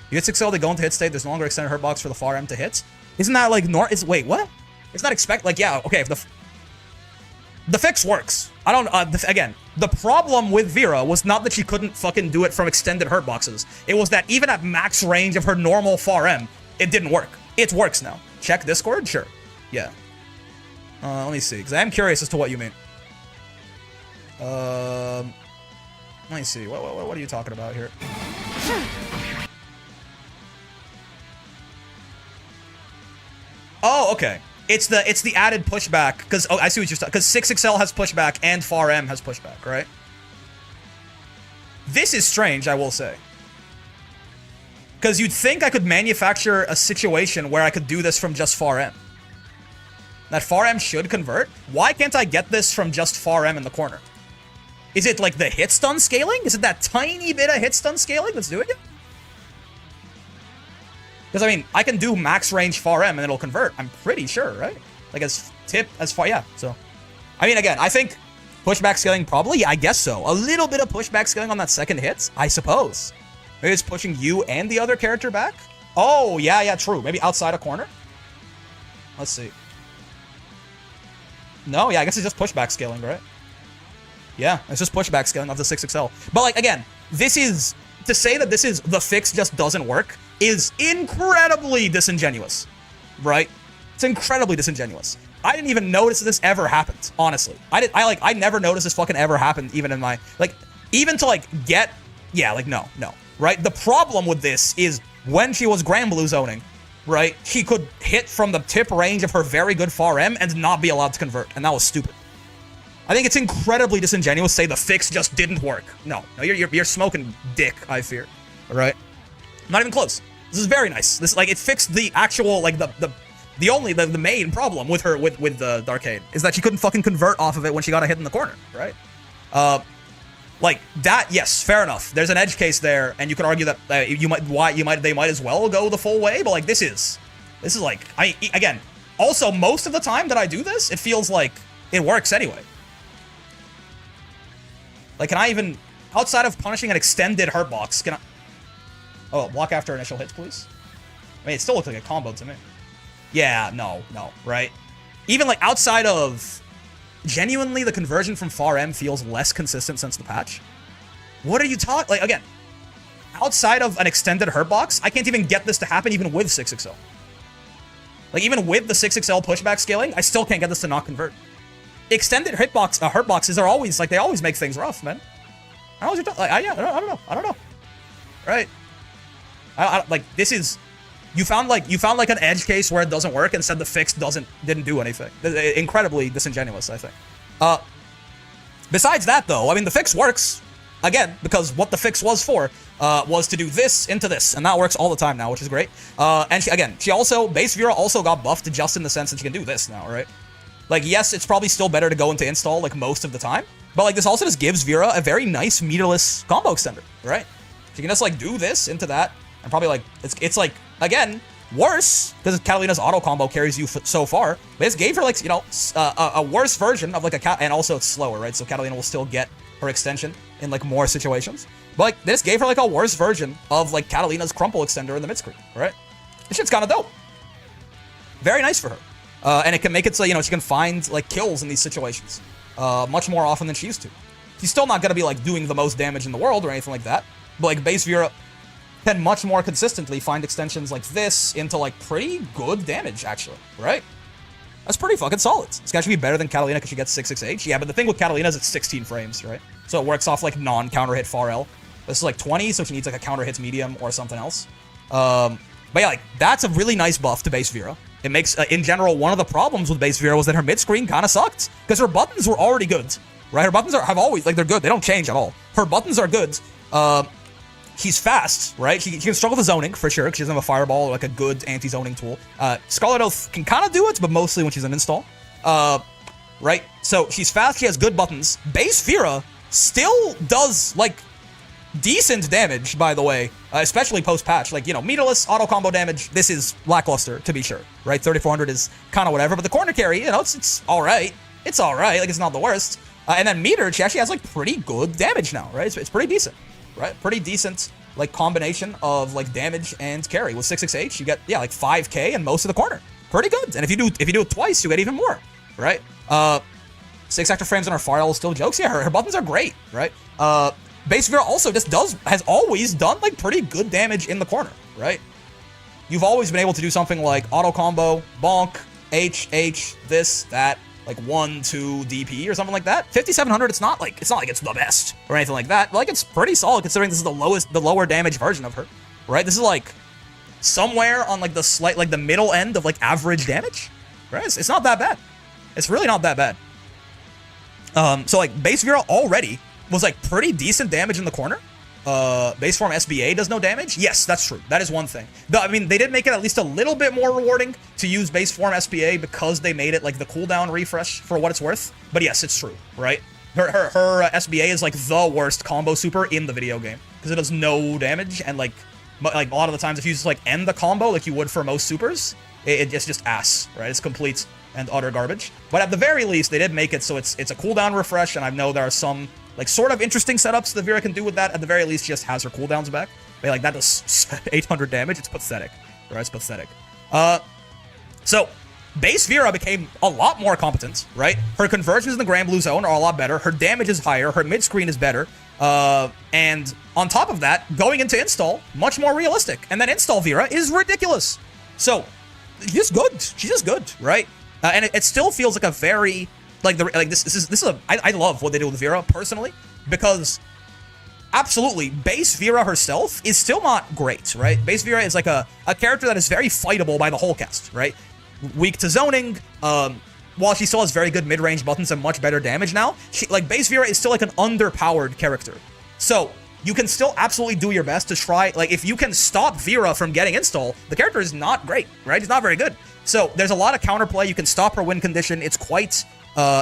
You hit 6XL, they go into hit state, there's no longer extended Hurtbox for the far M to hit? Isn't that like... Wait, what? It's not expect... Like, yeah, okay, if the fix works. I don't... again, the problem with Vira was not that she couldn't fucking do it from extended Hurtboxes. It was that even at max range of her normal far M, it didn't work. It works now. Check Discord? Sure. Yeah. Let me see, because I am curious as to what you mean. Let me see. What are you talking about here? Oh, okay. It's the added pushback, because I see what you're talking, because 6XL has pushback and far M has pushback, right? This is strange, I will say. Because you'd think I could manufacture a situation where I could do this from just far M. That far M should convert. Why can't I get this from just far M in the corner? Is it like the hit stun scaling? Is it that tiny bit of hit stun scaling that's doing it? Because, I mean, I can do max range far M and it'll convert. I'm pretty sure, right? Like, as far, yeah. So, I mean, again, I think pushback scaling probably, yeah, I guess so. A little bit of pushback scaling on that second hit, I suppose. Maybe it's pushing you and the other character back? Oh, yeah, true. Maybe outside a corner? Let's see. No, yeah, I guess it's just pushback scaling, right? Yeah, it's just pushback scaling of the 6XL. But, like, again, this is... To say that this is the fix just doesn't work is incredibly disingenuous, right? It's incredibly disingenuous. I didn't even notice this ever happened, honestly. I never noticed this fucking ever happened, even in my... Like, even to, like, get... Yeah, like, no, right? The problem with this is when she was Grand Blue zoning, right? She could hit from the tip range of her very good far M and not be allowed to convert, and that was stupid. I think it's incredibly disingenuous to say the fix just didn't work. No, you're smoking dick, I fear. All right? Not even close. This is very nice. This, like, it fixed the actual, like, the main problem with her, with the arcade, is that she couldn't fucking convert off of it when she got a hit in the corner, right? Like, that, yes, fair enough. There's an edge case there, and you could argue that they might as well go the full way, but, like, this is like, again, also, most of the time that I do this, it feels like it works anyway. Like, can I even, outside of punishing an extended Hurtbox, can I... Oh, block after initial hits, please. I mean, it still looks like a combo to me. Yeah, no, right? Even, like, outside of... Genuinely, the conversion from far M feels less consistent since the patch. What are you talking... Like, again, outside of an extended Hurtbox, I can't even get this to happen even with 6XL. Like, even with the 6XL pushback scaling, I still can't get this to not convert. Extended Hurtboxes are always, like, they always make things rough, man. I don't know what you're talking... Like, I don't know. Right? Like, this is... You found like an edge case where it doesn't work and said the fix didn't do anything. Incredibly disingenuous, I think. Besides that, though, I mean, the fix works, again, because what the fix was for was to do this into this, and that works all the time now, which is great. And she also, base Vira also got buffed just in the sense that she can do this now, right? Like, yes, it's probably still better to go into install, like, most of the time. But, like, this also just gives Vira a very nice meterless combo extender, right? She can just, like, do this into that. And probably, like, it's like, again, worse, because Catalina's auto combo carries you so far. But this gave her, like, you know, a worse version of, like, and also it's slower, right? So Catalina will still get her extension in, like, more situations. But, like, this gave her, like, a worse version of, like, Catalina's crumple extender in the mid-screen, right? This shit's kind of dope. Very nice for her. And it can make it so, you know, she can find, like, kills in these situations much more often than she used to. She's still not going to be, like, doing the most damage in the world or anything like that. But, like, base Vira can much more consistently find extensions like this into, like, pretty good damage, actually, right? That's pretty fucking solid. It's actually be better than Catalina because she gets 668. Yeah, but the thing with Catalina is it's 16 frames, right? So it works off, like, non-counter hit far L. This is, like, 20, so she needs, like, a counter hits medium or something else. But yeah, like, that's a really nice buff to base Vira. It makes, in general, one of the problems with base Vira was that her mid-screen kind of sucked. Because her buttons were already good, right? Her buttons have always, like, they're good. They don't change at all. Her buttons are good. She's fast, right? She can struggle with zoning, for sure, because she doesn't have a fireball or, like, a good anti-zoning tool. Scarlet Oath can kind of do it, but mostly when she's in install. Right? So, she's fast, she has good buttons. Base Vira still does, like, decent damage, by the way, especially post-patch. Like, you know, meterless auto combo damage, this is lackluster, to be sure, right? 3400 is kind of whatever, but the corner carry, you know, it's alright. It's alright, like, it's not the worst. And then meter, she actually has, like, pretty good damage now, right? It's pretty decent, right? Pretty decent, like, combination of, like, damage and carry. With 668, you get, yeah, like, 5k and most of the corner. Pretty good. And if you do it twice, you get even more, right? 6 extra frames on her file still jokes. Yeah, her buttons are great, right? Base Vira also just has always done, like, pretty good damage in the corner, right? You've always been able to do something like auto combo, bonk, H, this, that, like 1, 2 DP or something like that. 5700, it's not like it's the best or anything like that. But, like, it's pretty solid considering this is the lower damage version of her, right? This is, like, somewhere on, like, the middle end of, like, average damage, right? It's not that bad. It's really not that bad. So, like, base Vira already was, like, pretty decent damage in the corner. Base form SBA does no damage. Yes, that's true. That is one thing. I mean, they did make it at least a little bit more rewarding to use base form SBA because they made it, like, the cooldown refresh for what it's worth. But yes, it's true, right? Her SBA is, like, the worst combo super in the video game because it does no damage, and, like a lot of the times if you just, like, end the combo like you would for most supers, it's just ass, right? It's complete and utter garbage. But at the very least, they did make it so it's a cooldown refresh, and I know there are some, like, sort of interesting setups that Vira can do with that. At the very least, she just has her cooldowns back. But, like, that does 800 damage. It's pathetic, right? It's pathetic. So, base Vira became a lot more competent, right? Her conversions in the Grand Blue Zone are a lot better. Her damage is higher. Her mid-screen is better. And on top of that, going into install, much more realistic. And then install Vira is ridiculous. So, she's good. She's just good, right? And it still feels like a very, I love what they do with Vira personally, because absolutely, base Vira herself is still not great, right? Base Vira is like a character that is very fightable by the whole cast, right? Weak to zoning, while she still has very good mid-range buttons and much better damage now, base Vira is still like an underpowered character. So, you can still absolutely do your best to try, like, if you can stop Vira from getting install, the character is not great, right? It's not very good. So, there's a lot of counterplay. You can stop her win condition. It's quite,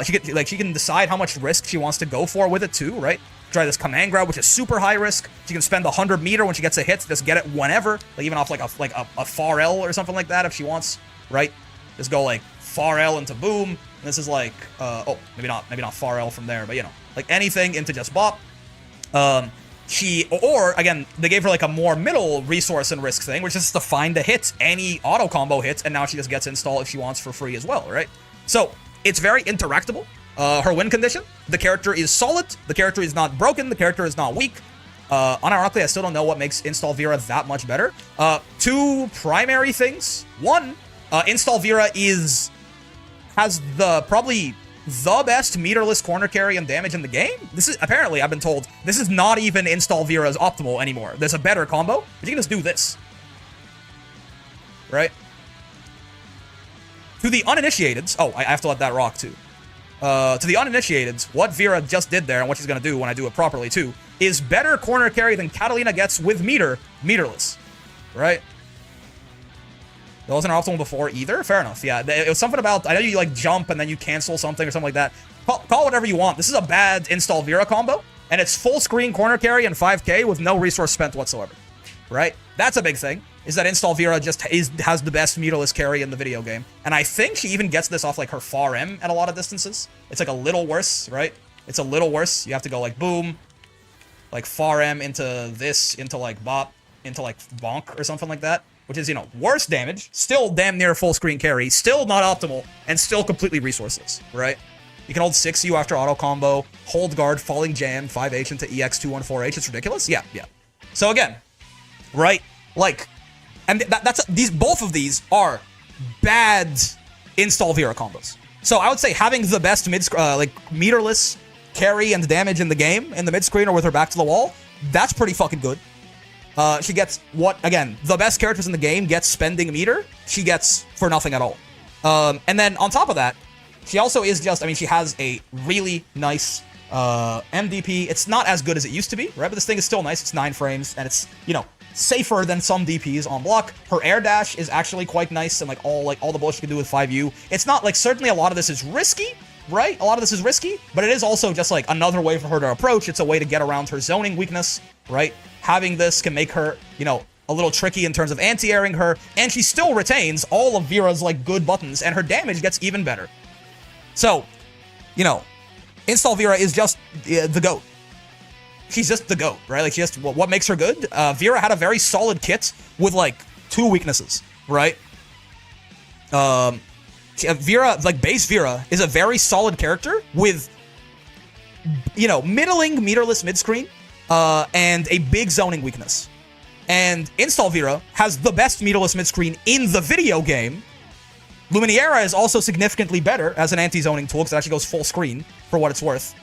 she can decide how much risk she wants to go for with it too, right? Try this command grab, which is super high risk. She can spend 100 meter when she gets a hit to just get it whenever, like even off like a far L or something like that if she wants, right? Just go like far L into boom. And this is like, maybe not far L from there, but you know, like anything into just bop. Or again, they gave her like a more middle resource and risk thing, which is to find a hit, any auto combo hits, and now she just gets install if she wants for free as well, right? So it's very interactable. Her win condition, the character is solid, the character is not broken, the character is not weak. Unironically, I still don't know what makes install Vira that much better. Two primary things. One, install Vira has probably the best meterless corner carry and damage in the game. This is, apparently, I've been told, this is not even install Vira's optimal anymore. There's a better combo, but you can just do this. Right? To the uninitiated, I have to let that rock too. To the uninitiated, what Vira just did there, and what she's gonna do when I do it properly too, is better corner carry than Catalina gets with meterless. Right? It wasn't optimal before either. Fair enough. Yeah, it was something about, I know you like jump and then you cancel something or something like that. Call whatever you want. This is a bad install Vira combo, and it's full screen corner carry and 5k with no resource spent whatsoever. Right? That's a big thing, is that install Vira just has the best meterless carry in the video game. And I think she even gets this off like her far M at a lot of distances. It's like a little worse, right? It's a little worse. You have to go like boom, like far M into this, into like bop, into like bonk or something like that. Which is, you know, worse damage, still damn near full screen carry, still not optimal, and still completely resourceless, right? You can hold 6U after auto combo, hold guard, falling jam, 5H into EX214H. It's ridiculous. Yeah. So again, right? Like, and both of these are bad install Vira combos. So I would say having the best like meterless carry and damage in the game in the mid screen or with her back to the wall, that's pretty fucking good. She gets again, the best characters in the game get spending meter. She gets for nothing at all. And then on top of that, she also is just, I mean, she has a really nice MDP. It's not as good as it used to be, right? But this thing is still nice. It's 9 frames, and it's, you know, safer than some DPs on block. Her air dash is actually quite nice, and like all the bullshit you can do with 5U. It's not like, certainly a lot of this is risky, right? A lot of this is risky, but it is also just like another way for her to approach. It's a way to get around her zoning weakness, right? Having this can make her, you know, a little tricky in terms of anti-airing her, and she still retains all of Vira's, like, good buttons, and her damage gets even better. So, you know, install Vira is just the GOAT. She's just the GOAT, right? Like, she just, what makes her good? Vira had a very solid kit with, like, 2 weaknesses, right? Vira, like, base Vira is a very solid character with, you know, middling meterless mid-screen, and a big zoning weakness. And install Vira has the best meterless mid-screen in the video game. Luminaria is also significantly better as an anti-zoning tool because it actually goes full screen for what it's worth.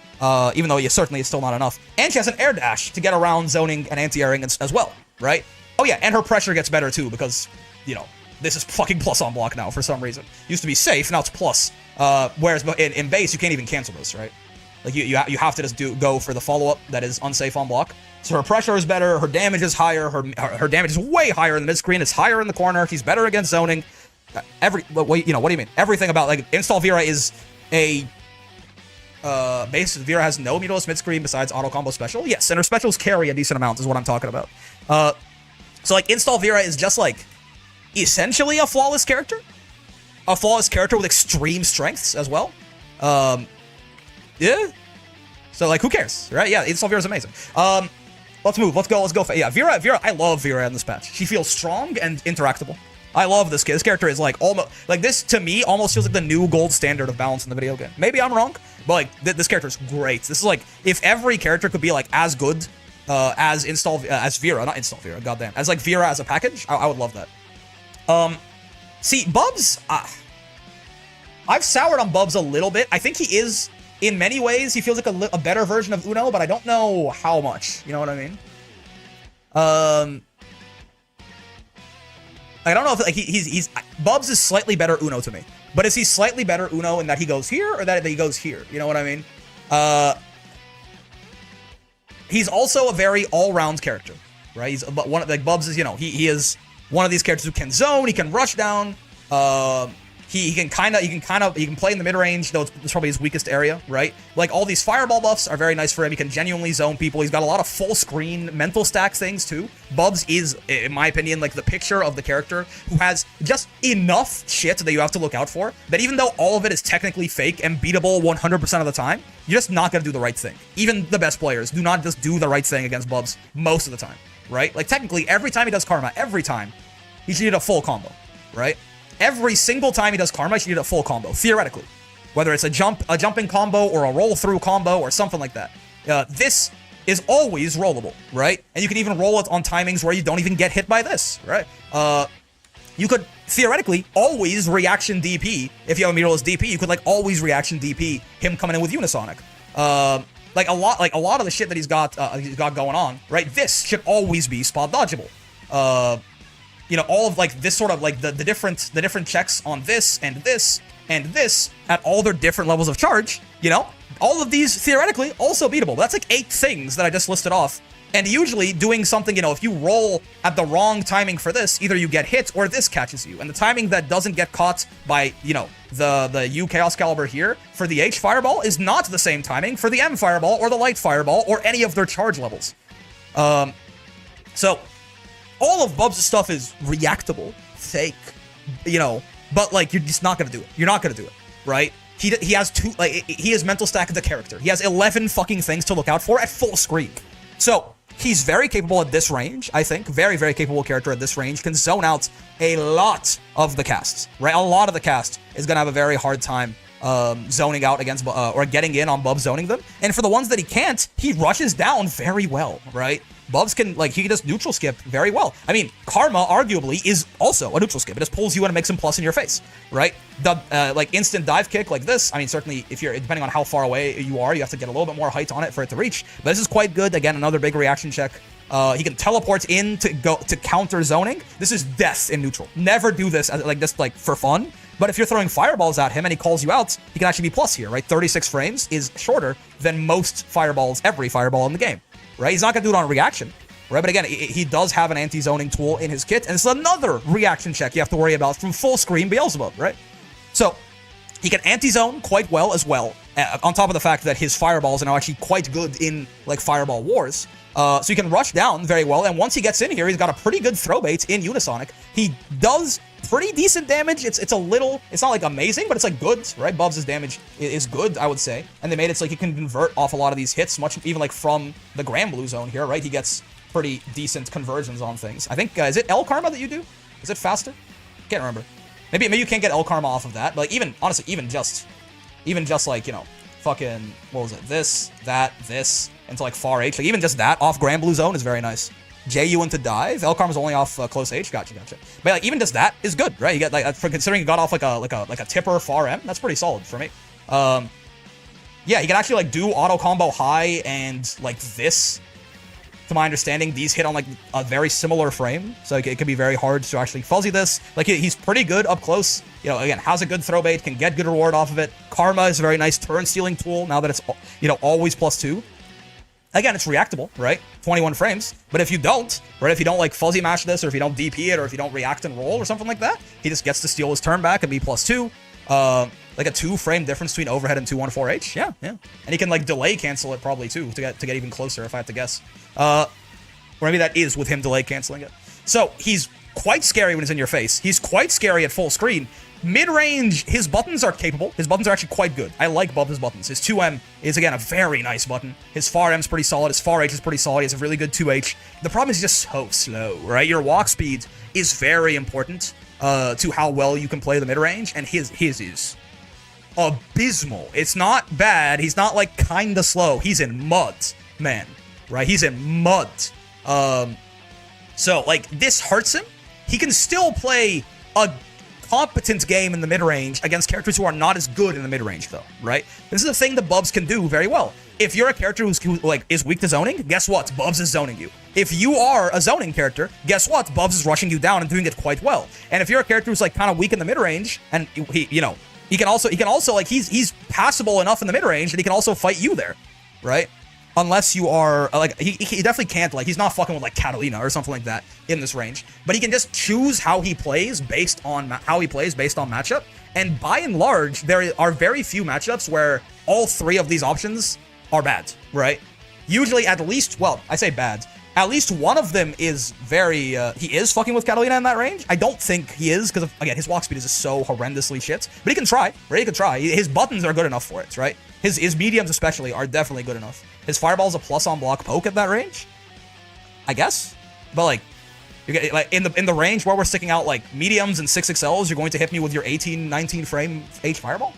Even though certainly it's still not enough. And she has an air dash to get around zoning and anti-airing as well, right? Oh yeah, and her pressure gets better too because, you know, this is fucking plus on block now for some reason. Used to be safe, now it's plus. Whereas in base, you can't even cancel this, right? Like, you have to just go for the follow-up that is unsafe on block. So her pressure is better, her damage is higher, her damage is way higher in the mid-screen, it's higher in the corner, she's better against zoning. You know, what do you mean? Everything about, like, install Vira is a... base Vira has no meterless mid-screen besides auto combo special. Yes, and her specials carry a decent amount is what I'm talking about. So, like, install Vira is just, like, essentially a flawless character. A flawless character with extreme strengths as well. Yeah. So, like, who cares, right? Yeah, install Vira is amazing. Let's move. Let's go. Yeah, Vira. I love Vira in this patch. She feels strong and interactable. I love this kid. This character is like almost like this to me almost feels like the new gold standard of balance in the video game. Maybe I'm wrong, but like this character is great. This is like if every character could be like as good as Vira, not install Vira, goddamn, as like Vira as a package, I would love that. See, Bubs, I've soured on Bubs a little bit. I think he is. In many ways, he feels like a better version of Uno, but I don't know how much. You know what I mean? I don't know if like he's Bubs is slightly better Uno to me, but is he slightly better Uno in that he goes here or that he goes here? You know what I mean? He's also a very all-round character, right? He's one of like Bubs is, you know, he is one of these characters who can zone, he can rush down. He can play in the mid-range, though it's probably his weakest area, right? Like, all these fireball buffs are very nice for him. He can genuinely zone people. He's got a lot of full-screen mental stack things, too. Bubs is, in my opinion, like, the picture of the character who has just enough shit that you have to look out for, that even though all of it is technically fake and beatable 100% of the time, you're just not gonna do the right thing. Even the best players do not just do the right thing against Bubs most of the time, right? Like, technically, every time he does Karma, every time, he should get a full combo, right? Every single time he does Karma, he should get a full combo, theoretically. Whether it's a jumping combo or a roll-through combo or something like that. This is always rollable, right? And you can even roll it on timings where you don't even get hit by this, right? You could, theoretically, always reaction DP. If you have a meterless DP, you could, like, always reaction DP him coming in with Unisonic. Like a lot of the shit that he's got going on, right? This should always be spot dodgeable. You know, all of like this sort of like the different checks on this and this and this at all their different levels of charge, you know, all of these, theoretically, also beatable. That's like 8 things that I just listed off. And usually doing something, if you roll at the wrong timing for this, either you get hit or this catches you. And the timing that doesn't get caught by, the U Chaos Caliber here for the H Fireball is not the same timing for the M Fireball or the Light Fireball or any of their charge levels. So all of Bubs' stuff is reactable, fake, but like you're just not gonna do it. You're not gonna do it, right? He has he has mental stack of the character. He has 11 fucking things to look out for at full screen. So he's very capable at this range, I think. Very, very capable character at this range. Can zone out a lot of the casts, right? A lot of the cast is going to have a very hard time zoning out against, or getting in on Bubs zoning them. And for the ones that he can't, he rushes down very well, right? Bubs can, he can just neutral skip very well. I mean, Karma, arguably, is also a neutral skip. It just pulls you in and makes him plus in your face, right? The, instant dive kick like this, I mean, certainly, if you're, depending on how far away you are, you have to get a little bit more height on it for it to reach. But this is quite good. Again, another big reaction check. He can teleport in to counter zoning. This is death in neutral. Never do this, for fun. But if you're throwing fireballs at him and he calls you out, he can actually be plus here, right? 36 frames is shorter than most fireballs, every fireball in the game, right? He's not going to do it on reaction, right? But again, he does have an anti-zoning tool in his kit, and it's another reaction check you have to worry about from full screen Beelzebub, right? So he can anti-zone quite well as well, on top of the fact that his fireballs are now actually quite good in, fireball wars. So he can rush down very well, and once he gets in here, he's got a pretty good throw bait in Unisonic. He does pretty decent damage. It's not amazing, but it's good, right? Bubs' damage is good, I would say. And they made it so he can convert off a lot of these hits, even from the Grand Blue Zone here, right? He gets pretty decent conversions on things. I think, is it L Karma that you do? Is it faster? Can't remember. Maybe you can't get L Karma off of that, but honestly, even just fucking, what was it? This, into far H. Even just that off Grand Blue Zone is very nice. JU into dive. L Karma's only off close H. Gotcha. But even just that is good, right? You get for considering you got off like a tipper far M. That's pretty solid for me. Yeah, he can actually do auto combo high and this. To my understanding, these hit on a very similar frame, so it can be very hard to actually fuzzy this. He's pretty good up close. Again, has a good throw bait, can get good reward off of it. Karma is a very nice turn stealing tool now that it's always +2. Again, it's reactable, right? 21 frames. But if you don't, right, if you don't fuzzy mash this, or if you don't DP it, or if you don't react and roll or something like that, he just gets to steal his turn back and be +2. A 2-frame difference between overhead and 214H. Yeah. And he can delay cancel it probably too to get even closer if I have to guess. Or maybe that is with him delay canceling it. So he's quite scary when he's in your face. He's quite scary at full screen. Mid-range, his buttons are capable. His buttons are actually quite good. I like Bubs' buttons. His 2M is, again, a very nice button. His far M is pretty solid. His far H is pretty solid. He has a really good 2H. The problem is he's just so slow, right? Your walk speed is very important to how well you can play the mid-range, and his is abysmal. It's not bad. He's not, kinda slow. He's in mud, man, right? He's in mud. So, this hurts him. He can still play a competent game in the mid-range against characters who are not as good in the mid-range, though, right? This is a thing that Bubs can do very well. If you're a character who is weak to zoning, guess what? Bubs is zoning you. If you are a zoning character, guess what? Bubs is rushing you down and doing it quite well. And if you're a character who's kind of weak in the mid-range, and he can also he's passable enough in the mid-range that he can also fight you there, right? Unless you are, he definitely can't, he's not fucking with, Catalina or something like that in this range. But he can just choose how he plays based on matchup. And by and large, there are very few matchups where all 3 of these options are bad, right? Usually at least, well, I say bad. At least one of them is very, he is fucking with Catalina in that range. I don't think he is, because, again, his walk speed is just so horrendously shit. But he can try, right? He can try. His buttons are good enough for it, right? His mediums especially are definitely good enough. His fireball's a plus on block poke at that range, I guess. But you get in the range where we're sticking out mediums and 6XLs, you're going to hit me with your 18, 19 frame H fireball.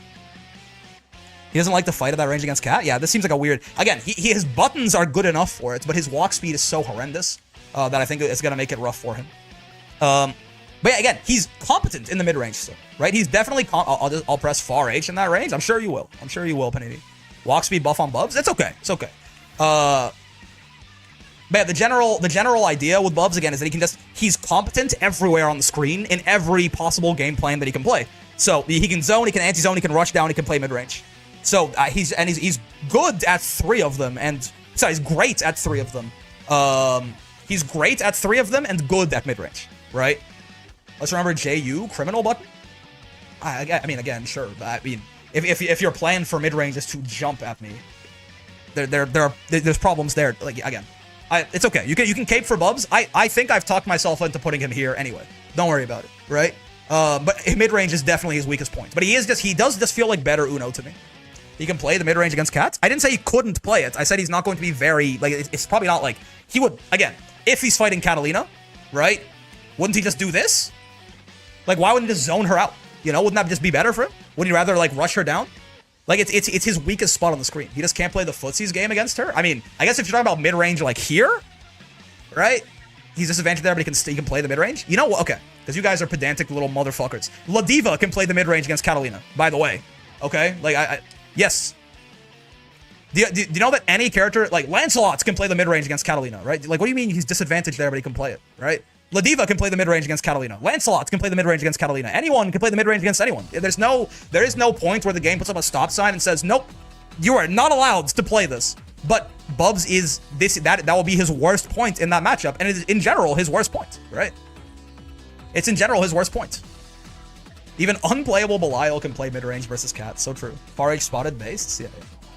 He doesn't like to fight at that range against Cat. Yeah, this seems like a weird. Again, his buttons are good enough for it, but his walk speed is so horrendous that I think it's gonna make it rough for him. But yeah, again, he's competent in the mid range still, right? He's definitely. I'll press far H in that range. I'm sure you will. Panini. Walk speed buff on Bubs. It's okay. But yeah, the general idea with Bubs again is that he's competent everywhere on the screen in every possible game plan that he can play. So he can zone, he can anti-zone, he can rush down, he can play mid range. So he's good at 3 of them, and sorry, he's great at 3 of them. He's great at 3 of them and good at mid-range, right? Let's remember JU criminal button. I mean, again, sure. I mean, if your plan for mid-range is to jump at me, there's problems there. Like, again, it's okay. You can cape for Bubs. I think I've talked myself into putting him here anyway. Don't worry about it, right? But mid-range is definitely his weakest point. But he does just feel like better Uno to me. He can play the mid-range against cats. I didn't say he couldn't play it. I said he's not going to be very, like, it's probably not like, he would, again, if he's fighting Catalina, right? Wouldn't he just do this? Like, why wouldn't he just zone her out? You know, wouldn't that just be better for him? Wouldn't he rather, like, rush her down? Like, it's his weakest spot on the screen. He just can't play the footsies game against her. I mean, I guess if you're talking about mid-range, like, here, right? He's disadvantaged there, but he can play the mid-range. You know what? Okay, because you guys are pedantic little motherfuckers. Ladiva can play the mid-range against Catalina, by the way. Okay? Like, yes. Do you know that any character, like, Lancelot can play the mid-range against Catalina, right? Like, what do you mean he's disadvantaged there, but he can play it, right? Ladiva can play the mid-range against Catalina. Lancelot can play the mid-range against Catalina. Anyone can play the mid-range against anyone. There is no point where the game puts up a stop sign and says, nope, you are not allowed to play this. But Bubs is that will be his worst point in that matchup, and it is in general his worst point, right? It's in general his worst point. Even unplayable Belial can play mid-range versus Cat. So true. Far H spotted based. Yeah.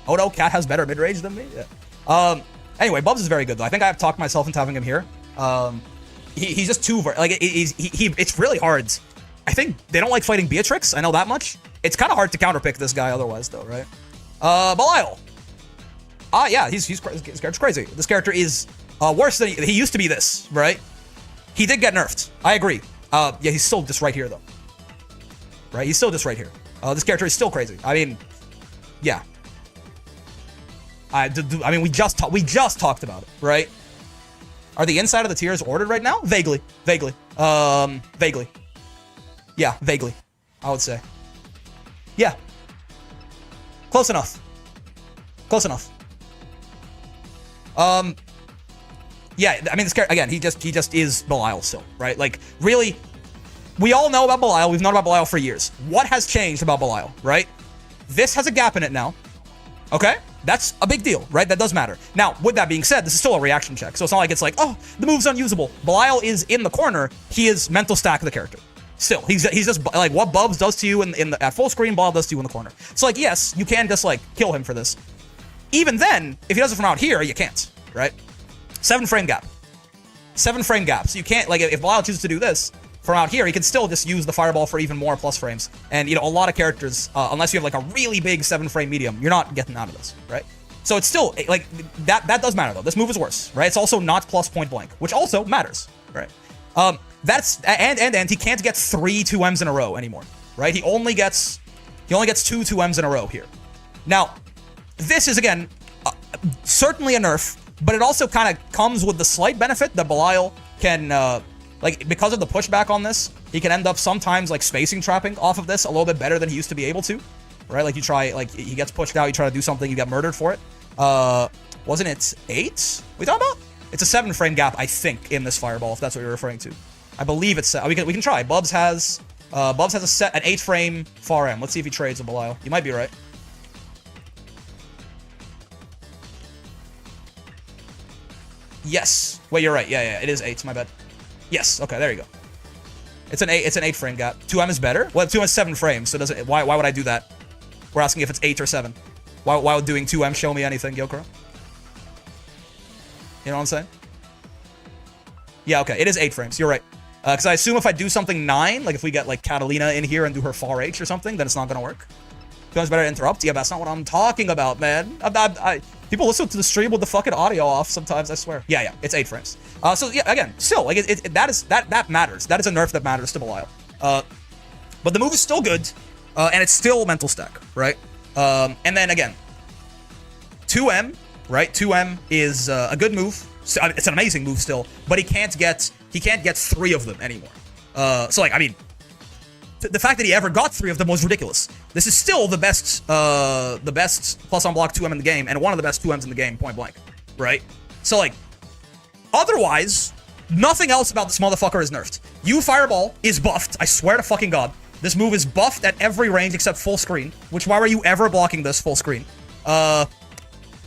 Oh no, Cat has better mid-range than me. Yeah. Anyway, Bubs is very good though. I think I have talked myself into having him here. He's just too like it's really hard. I think they don't like fighting Beatrix. I know that much. It's kind of hard to counterpick this guy otherwise though, right? Belial. Yeah, he's crazy. This character is worse than he used to be. This, right? He did get nerfed. I agree. Yeah, he's still just right here though. Right? He's still just right here. This character is still crazy. I mean, yeah. I mean, we just talked about it, right? Are the inside of the tiers ordered right now? Vaguely. Vaguely. Yeah, vaguely. I would say. Yeah. Close enough. Close enough. Yeah, I mean, this character, again, he just is Belial still, right? Like, really, we all know about Belial. We've known about Belial for years. What has changed about Belial, right? This has a gap in it now. Okay? That's a big deal, right? That does matter. Now, with that being said, this is still a reaction check. So it's not like it's like, oh, the move's unusable. Belial is in the corner. He is mental stack the character. Still, he's just like what Bubs does to you at full screen, Belial does to you in the corner. So like, yes, you can just like kill him for this. Even then, if he does it from out here, you can't, right? 7 frame gap. 7 frame gap. So you can't, like, if Belial chooses to do this from out here, he can still just use the fireball for even more plus frames. And, you know, a lot of characters, unless you have, like, a really big 7 frame medium, you're not getting out of this, right? So it's still, like, that does matter, though. This move is worse, right? It's also not plus point blank, which also matters, right? And he can't get 3 2Ms in a row anymore, right? He only gets 2 2Ms in a row here. Now, this is, again, certainly a nerf, but it also kind of comes with the slight benefit that Belial can, like, because of the pushback on this, he can end up sometimes, like, spacing trapping off of this a little bit better than he used to be able to, right? Like, you try, like, he gets pushed out, you try to do something, you get murdered for it. Wasn't it 8? We talking about? It's a 7 frame gap, I think, in this fireball, if that's what you're referring to. I believe it's, we can try. Bubs has an 8 frame far end. Let's see if he trades with Belial. You might be right. Yes. Wait, you're right. Yeah, it is 8. My bad. Yes. Okay, there you go. It's an 8 frame gap. 2M is better. Well, 2M is 7 frames, so doesn't. Why would I do that? We're asking if it's 8 or 7. Why would doing 2M show me anything, Gyokuro? You know what I'm saying? Yeah. Okay. It is 8 frames. You're right. Because I assume if I do something 9, like if we get like Catalina in here and do her far H or something, then it's not gonna work. Becomes better to interrupt. Yeah, but that's not what I'm talking about, man. People listen to the stream with the fucking audio off sometimes, I swear. Yeah, it's 8 frames. So yeah, again, still, like that matters. That is a nerf that matters to Belial. But the move is still good, and it's still mental stack, right? And then again, 2M, right? 2M is a good move. It's an amazing move still, but he can't get 3 of them anymore. So like, I mean, the fact that he ever got 3 of them was ridiculous. This is still the best plus on block 2M in the game, and one of the best 2Ms in the game, point blank, right? So like, otherwise, nothing else about this motherfucker is nerfed. You Fireball is buffed, I swear to fucking God. This move is buffed at every range except full screen, which why were you ever blocking this full screen?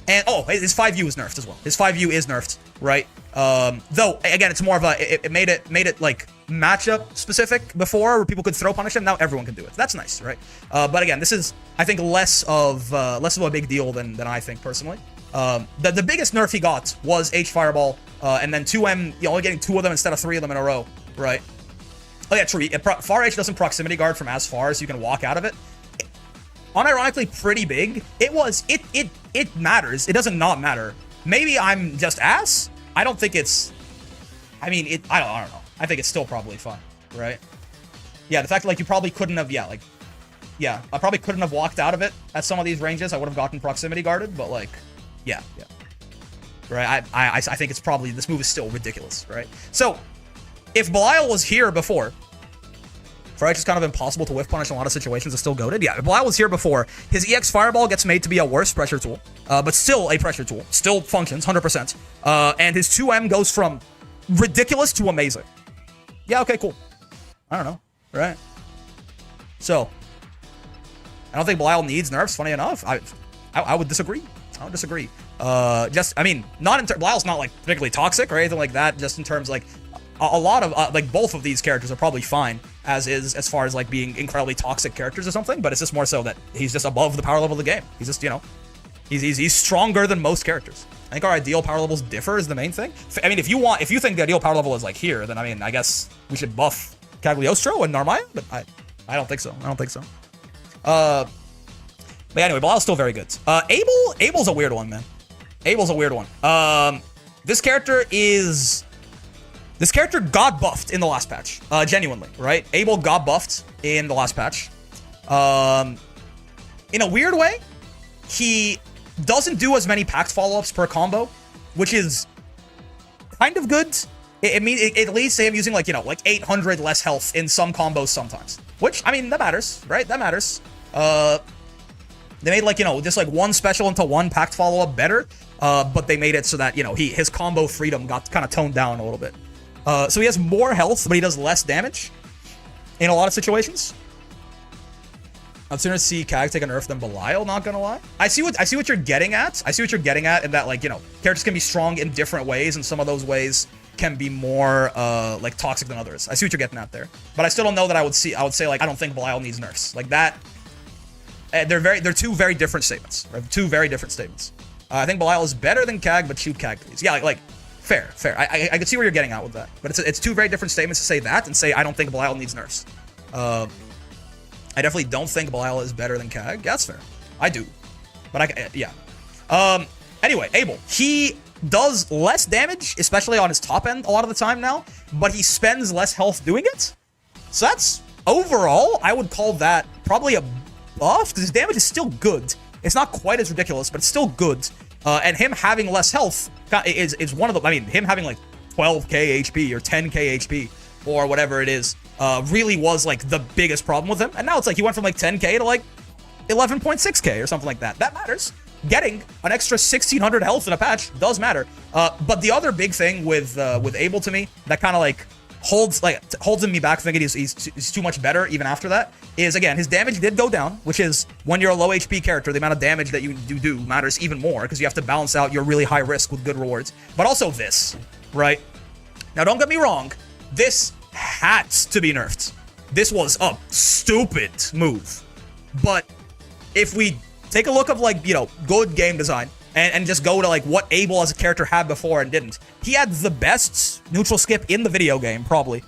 And, oh, his 5U is nerfed as well. His 5U is nerfed, right? Though, again, it's more of a, it made it, like, matchup specific before, where people could throw punish him. Now everyone can do it. That's nice, right? But again, this is, I think, less of a big deal than I think, personally. The biggest nerf he got was H Fireball, and then 2M, only getting 2 of them instead of 3 of them in a row, right? Oh yeah, true. Far H doesn't proximity guard from as far, so you can walk out of it. Unironically, pretty big. It matters. It doesn't not matter. Maybe I'm just ass. I don't think it's. I mean, I don't know. I think it's still probably fun, right? Yeah, the fact that, like, you probably couldn't have. Yeah, I probably couldn't have walked out of it at some of these ranges. I would have gotten proximity guarded, but like, yeah. Right. I think it's probably, this move is still ridiculous, right? So, if Belial was here before. For it's just kind of impossible to whiff punish in a lot of situations. It's still goated. Yeah, Belial was here before. His EX Fireball gets made to be a worse pressure tool, but still a pressure tool. Still functions, 100%. And his 2M goes from ridiculous to amazing. Yeah, okay, cool. I don't know, right? So, I don't think Belial needs nerfs, funny enough. I would disagree. I would disagree. I mean, Belial's not, like, particularly toxic or anything like that, just in terms, like, a lot of, like, both of these characters are probably fine, as far as, like, being incredibly toxic characters or something, but it's just more so that he's just above the power level of the game. He's just, he's stronger than most characters. I think our ideal power levels differ is the main thing. I mean, if you think the ideal power level is, like, here, then, I mean, I guess we should buff Cagliostro and Narmaya, but I don't think so. I don't think so. But anyway, Belial's still very good. Abel's a weird one, man. Abel's a weird one. This character got buffed in the last patch. Genuinely, right? Abel got buffed in the last patch. In a weird way, he doesn't do as many pact follow-ups per combo, which is kind of good. It leads to him using, like, like 800 less health in some combos sometimes. Which, I mean, that matters, right? That matters. They made, like, just, like, one special into one pact follow-up better, but they made it so that, his combo freedom got kind of toned down a little bit. So he has more health, but he does less damage in a lot of situations. I'd sooner see Cag take a nerf than Belial, not gonna lie. I see what you're getting at. I see what you're getting at in that, like, characters can be strong in different ways, and some of those ways can be more, like, toxic than others. I see what you're getting at there. But I still don't know that I would say, like, I don't think Belial needs nerfs. Like, that, they're two very different statements. Right? Two very different statements. I think Belial is better than Cag, but shoot Cag, please. Yeah, like, fair. I can see where you're getting at with that. But it's two very different statements to say that and say I don't think Belial needs nerfs. I definitely don't think Belial is better than Cag. Yeah, that's fair. I do. But yeah. Anyway, Abel. He does less damage, especially on his top end a lot of the time now, but he spends less health doing it. So that's, overall, I would call that probably a buff, because his damage is still good. It's not quite as ridiculous, but it's still good. And him having less health is one of the, I mean, him having like 12k HP or 10k HP or whatever it is, really was like the biggest problem with him. And now it's like he went from like 10k to like 11.6k or something like that. That matters. Getting an extra 1600 health in a patch does matter. But the other big thing with Abel to me that kind of like holds me back thinking he's too much better even after that is, again, his damage did go down, which is when you're a low HP character, the amount of damage that you do matters even more because you have to balance out your really high risk with good rewards. But also this, right? Now, don't get me wrong. This had to be nerfed. This was a stupid move. But if we take a look of like, good game design and just go to like what Abel as a character had before and didn't. He had the best neutral skip in the video game, probably,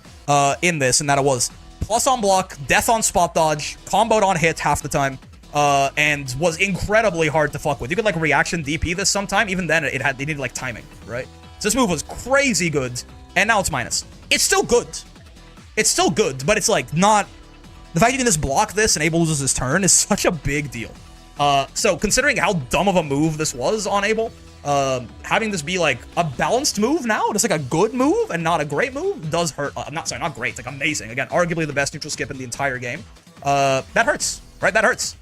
in this, and that it was plus on block, death on spot dodge, comboed on hit half the time, and was incredibly hard to fuck with. You could like reaction DP this sometime, even then it needed like timing, right? So this move was crazy good, and now it's minus. It's still good. It's still good, but it's like not, the fact you can just block this and Abel loses his turn is such a big deal. So considering how dumb of a move this was on Abel, having this be like a balanced move now, just like a good move and not a great move, does hurt. Not great, like amazing. Again, arguably the best neutral skip in the entire game. That hurts, right? That hurts.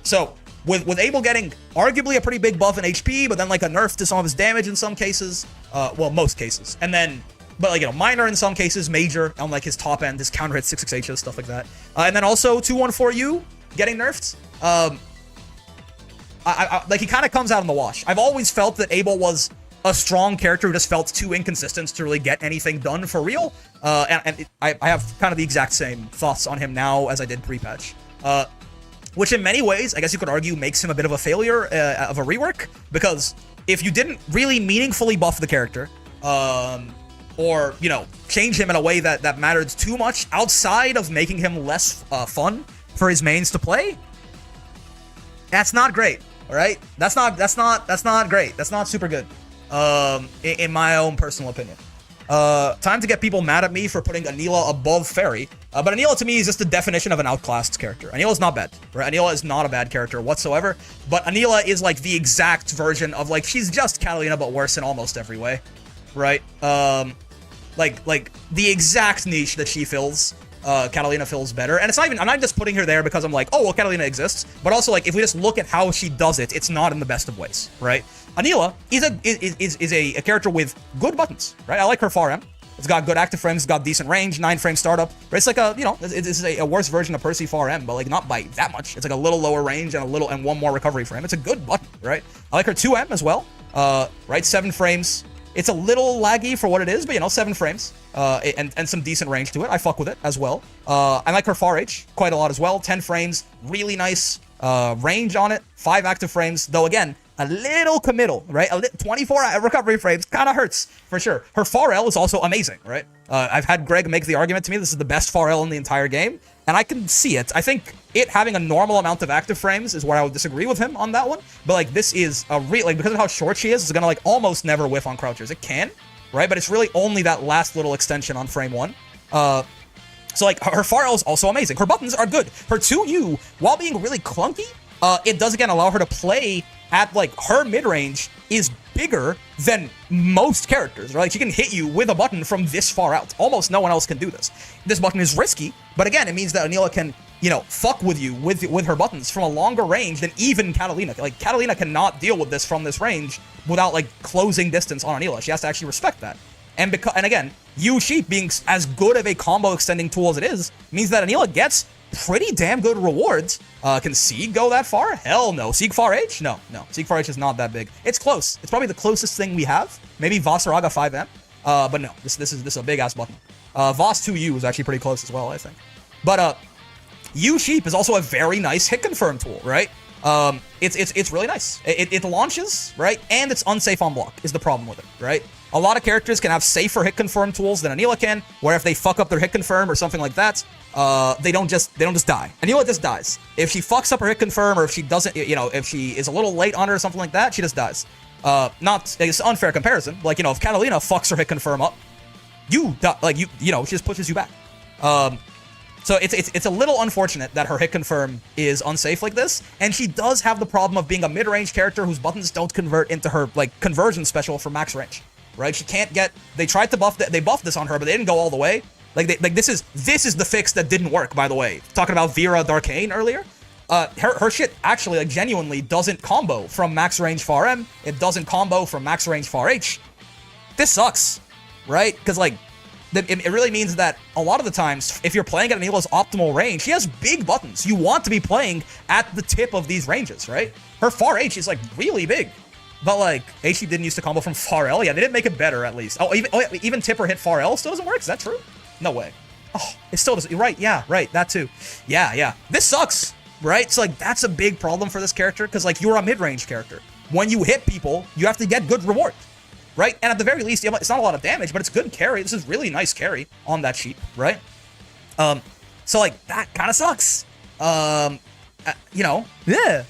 So with Abel getting arguably a pretty big buff in HP, but then like a nerf to some of his damage in some cases, well, most cases, and then but like, you know, minor in some cases, major on like his top end, his counter hit 668s, stuff like that. And then also 214U getting nerfed. Like, he kind of comes out in the wash. I've always felt that Abel was a strong character who just felt too inconsistent to really get anything done for real. I have kind of the exact same thoughts on him now as I did pre-patch. Which in many ways, I guess you could argue, makes him a bit of a failure of a rework, because if you didn't really meaningfully buff the character, or, you know, change him in a way that mattered too much outside of making him less fun for his mains to play, that's not great, all right? That's not great. That's not super good, in my own personal opinion. Time to get people mad at me for putting Anila above Ferry. But Anila to me is just the definition of an outclassed character. Anila's not bad, right? Anila is not a bad character whatsoever. But Anila is like the exact version of, like, she's just Catalina but worse in almost every way, right? Like the exact niche that she fills, Catalina fills better. And it's not even, I'm not just putting her there because I'm like, oh, well, Catalina exists. But also, like, if we just look at how she does it, it's not in the best of ways, right? Anila is a character with good buttons, right? I like her far M. It's got good active frames, it's got decent range, 9-frame startup. Right? It's like a, you know, it's a worse version of Percy far M, but like not by that much. It's like a little lower range and one more recovery frame. It's a good button, right? I like her 2M as well, right? 7 frames. It's a little laggy for what it is, but, you know, 7 frames, and some decent range to it. I fuck with it as well. I like her far H quite a lot as well. 10 frames, really nice range on it. 5 active frames, though again, a little committal, right? 24 recovery frames kind of hurts, for sure. Her far L is also amazing, right? I've had Greg make the argument to me this is the best far L in the entire game, and I can see it. I think it having a normal amount of active frames is where I would disagree with him on that one, but like this is a like, because of how short she is, it's gonna like almost never whiff on crouchers. It can, right? But it's really only that last little extension on frame 1. So like her far L is also amazing. Her buttons are good. Her 2U, while being really clunky, it does again allow her to play at like her mid-range is bigger than most characters, right? Like, she can hit you with a button from this far out. Almost no one else can do this. This button is risky, but again, it means that Anila can, you know, fuck with you with her buttons from a longer range than even Catalina. Like, Catalina cannot deal with this from this range without like closing distance on Anila. She has to actually respect that. And again, Sheep being as good of a combo extending tool as it is, means that Anila gets pretty damn good rewards. Can Sieg go that far? Hell no. Sieg far H? No. Sieg far H is not that big. It's close. It's probably the closest thing we have. Maybe Vasaraga 5M. But no, this is a big ass button. Voss 2U is actually pretty close as well, I think. But Sheep is also a very nice hit confirm tool, right? It's really nice. It launches, right? And it's unsafe on block is the problem with it, right? A lot of characters can have safer hit confirm tools than Anila can, where if they fuck up their hit confirm or something like that, they don't just die. Anila just dies. If she fucks up her hit confirm, or if she doesn't, you know, if she is a little late on her or something like that, she just dies. It's an unfair comparison. Like, you know, if Catalina fucks her hit confirm up, you die, like you know, she just pushes you back. So it's a little unfortunate that her hit confirm is unsafe like this, and she does have the problem of being a mid-range character whose buttons don't convert into her like conversion special for max range, right? She can't get. They tried to buff they buffed this on her, but they didn't go all the way. Like this is the fix that didn't work, by the way. Talking about Vira Darkane earlier, her shit actually like genuinely doesn't combo from max range far M. It doesn't combo from max range far H. This sucks, right? Because like. It really means that a lot of the times, if you're playing at Anila's optimal range, she has big buttons. You want to be playing at the tip of these ranges, right? Her far H is like really big. But like, H didn't used to combo from far L. Yeah, they didn't make it better at least. Even tip or hit far L still doesn't work? Is that true? No way. Oh, it still doesn't. Right, yeah, right, that too. Yeah. This sucks, right? So like, that's a big problem for this character, because like, you're a mid-range character. When you hit people, you have to get good reward. Right? And at the very least, it's not a lot of damage, but it's good carry. This is really nice carry on that sheep, right? So like, that kind of sucks. You know, yeah.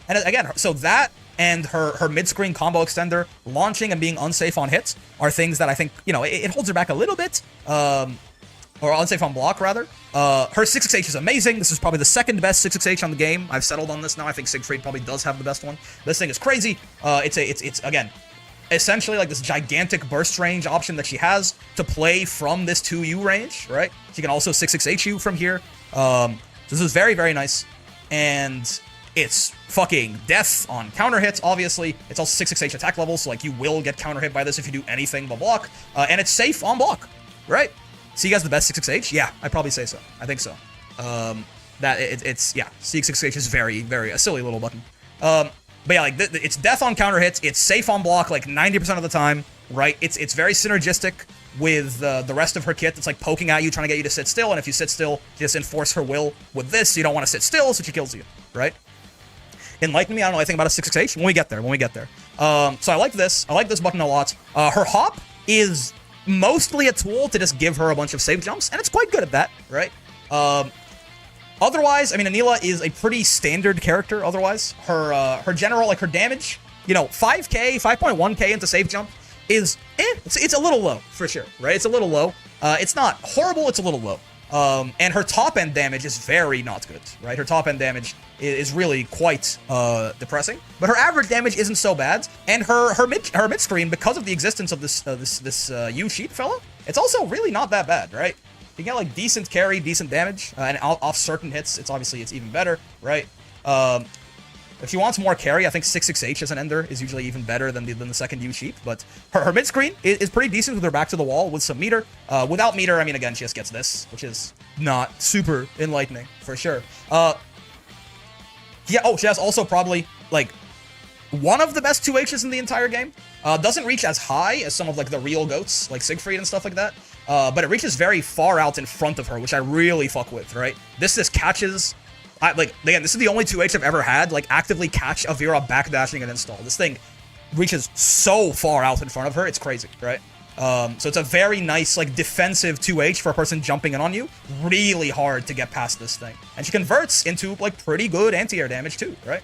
And again, so that and her mid-screen combo extender launching and being unsafe on hits are things that I think, you know, it holds her back a little bit. Or unsafe on block, rather. Her 668 is amazing. This is probably the second best 668 on the game. I've settled on this now. I think Siegfried probably does have the best one. This thing is crazy. It's again, essentially like this gigantic burst range option that she has to play from this 2U range, right? She can also 668 you from here. So this is very, very nice. And It's fucking death on counter hits, obviously. It's also 6/6H attack levels, so like you will get counter hit by this if you do anything but block. And it's safe on block, right? So you guys the best 6/6H? Yeah, I'd probably say so. I think so. It's yeah, 6/6H is very, very a silly little button. But yeah, like it's death on counter hits. It's safe on block like 90% of the time, right? It's very synergistic with the rest of her kit. It's like poking at you, trying to get you to sit still. And if you sit still, you just enforce her will with this. You don't want to sit still, so she kills you, right? Enlighten me. I don't know anything about a 6/6H. When we get there. So I like this. I like this button a lot. Her hop is mostly a tool to just give her a bunch of save jumps, and it's quite good at that, right? Otherwise, I mean, Anila is a pretty standard character. Otherwise, her general, like her damage, 5k, 5.1k into save jump is, it's a little low for sure, right? It's a little low. It's not horrible. It's a little low. And her top end damage is very not good, right? Her top end damage is really quite depressing, but her average damage isn't so bad. And her mid screen, because of the existence of this U sheep fella, it's also really not that bad, right? You get like decent carry, decent damage, and off certain hits, it's even better, right? If she wants more carry, I think 6/6H as an ender is usually even better than the second U sheep. But her mid screen is pretty decent with her back to the wall with some meter. Without meter, I mean, again, she just gets this, which is not super enlightening for sure. Yeah. Oh, she has also probably like one of the best 2Hs in the entire game. Doesn't reach as high as some of like the real goats, like Siegfried and stuff like that. But it reaches very far out in front of her, which I really fuck with, right? This catches. Again, this is the only 2H I've ever had, like, actively catch a Vira backdashing and install. This thing reaches so far out in front of her, it's crazy, right? So it's a very nice, like, defensive 2H for a person jumping in on you. Really hard to get past this thing. And she converts into, like, pretty good anti-air damage, too, right?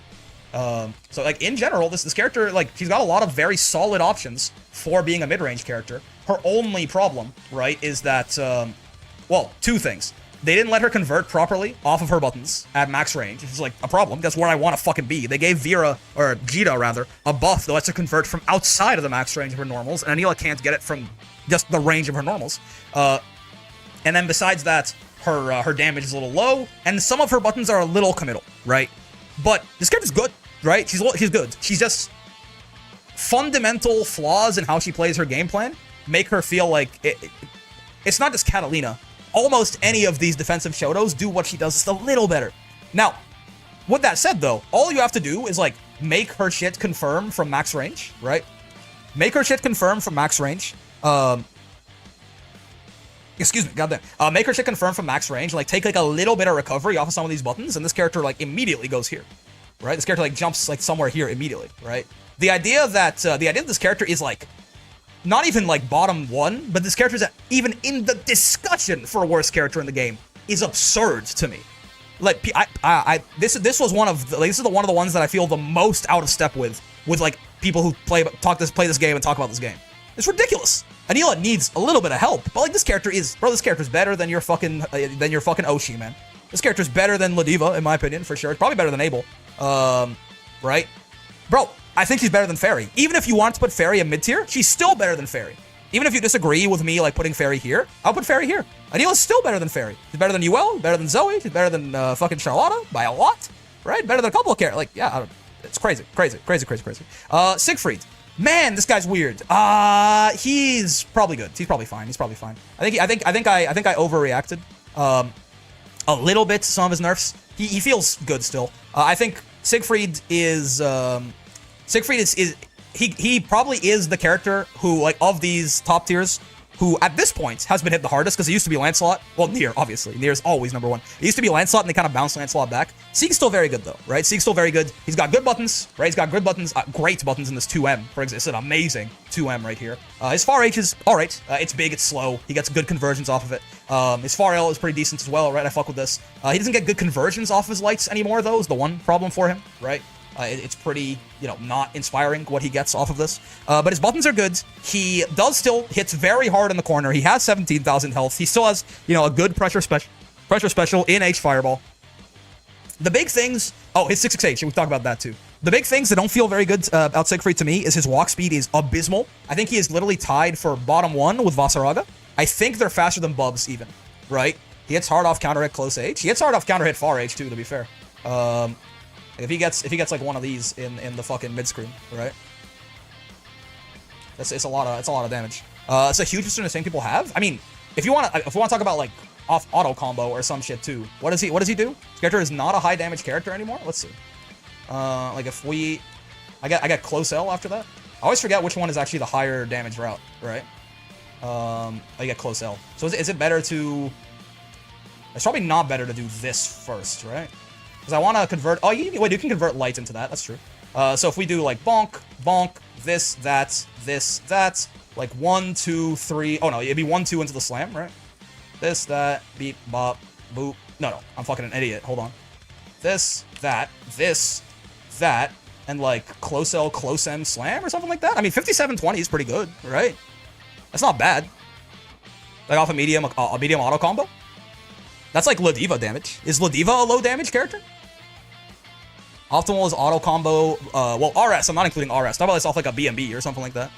So, like, in general, this character, like, she's got a lot of very solid options for being a mid-range character. Her only problem, right, is that, well, two things. They didn't let her convert properly off of her buttons at max range, which is like a problem. That's where I want to fucking be. They gave Vira, or Jeta rather, a buff that lets her convert from outside of the max range of her normals, and Anila can't get it from just the range of her normals. And then besides that, her damage is a little low, and some of her buttons are a little committal, right? But this character's good, right? She's good. She's just fundamental flaws in how she plays her game plan make her feel like it's not just Catalina. Almost any of these defensive Shotos do what she does just a little better. Now, with that said, though, all you have to do is, like, make her shit confirm from max range, right? Make her shit confirm from max range. Excuse me, goddamn. Make her shit confirm from max range, like, take, like, a little bit of recovery off of some of these buttons, and this character, like, immediately goes here, right? This character, like, jumps, like, somewhere here immediately, right? The idea that this character is, like, not even, like, bottom one, but this character is even in the discussion for a worst character in the game is absurd to me. Like, this was one of the, like, this is one of the ones that I feel the most out of step with like people who play this game and talk about this game. It's ridiculous. Anila needs a little bit of help, but like this character's better than your fucking Oshi, man. This character's better than Ladiva, in my opinion, for sure. It's probably better than Abel, right, bro? I think she's better than Ferry. Even if you want to put Ferry in mid-tier, she's still better than Ferry. Even if you disagree with me, like, putting Ferry here, I'll put Ferry here. Anila's still better than Ferry. She's better than UL, better than Zoe, she's better than fucking Charlotta by a lot, right? Better than a couple of characters. Like, yeah, it's crazy. Siegfried. Man, this guy's weird. He's probably good. He's probably fine. I think I overreacted a little bit to some of his nerfs. He feels good still. I think Siegfried is he probably is the character who, like, of these top tiers, who at this point has been hit the hardest, because it used to be Lancelot. Well, Nier, obviously. Nier's always number one. It used to be Lancelot, and they kind of bounced Lancelot back. Sieg's still very good, though, right? Sieg's still very good. He's got good buttons, right? He's got good buttons, great buttons in this 2M, for example. It's an amazing 2M right here. His far H is alright. It's big, it's slow. He gets good conversions off of it. His far L is pretty decent as well, right? I fuck with this. He doesn't get good conversions off his lights anymore, though, is the one problem for him, right? It's pretty, not inspiring what he gets off of this. But his buttons are good. He does still hits very hard in the corner. He has 17,000 health. He still has, a good pressure special in H Fireball. The big things... Oh, his 6/6H. We talked about that, too. The big things that don't feel very good about Siegfried to me is his walk speed is abysmal. I think he is literally tied for bottom one with Vasaraga. I think they're faster than Bubs, even, right? He hits hard off counter hit close H. He hits hard off counter hit far H, too, to be fair. If he gets like one of these in the fucking mid screen, right? It's a lot of damage. It's a huge percent of the same people have. I mean, if we want to talk about like off auto combo or some shit too, what does he do? This character is not a high damage character anymore. Let's see. Like if I get close L after that. I always forget which one is actually the higher damage route, right? I get close L. So is it better to? It's probably not better to do this first, right? Because I want to convert. Oh, you can convert light into that. That's true. So if we do like bonk, bonk, this, that, like 1, 2, 3. Oh no, it'd be 1, 2 into the slam, right? This, that, beep, bop, boop. No, I'm fucking an idiot. Hold on. This, that, and like close L, close M slam or something like that. I mean, 5720 is pretty good, right? That's not bad. Like off a medium auto combo. That's like Ladiva damage. Is Ladiva a low damage character? Optimal is auto combo. Well, RS. I'm not including RS. How about this off like a BMB or something like that,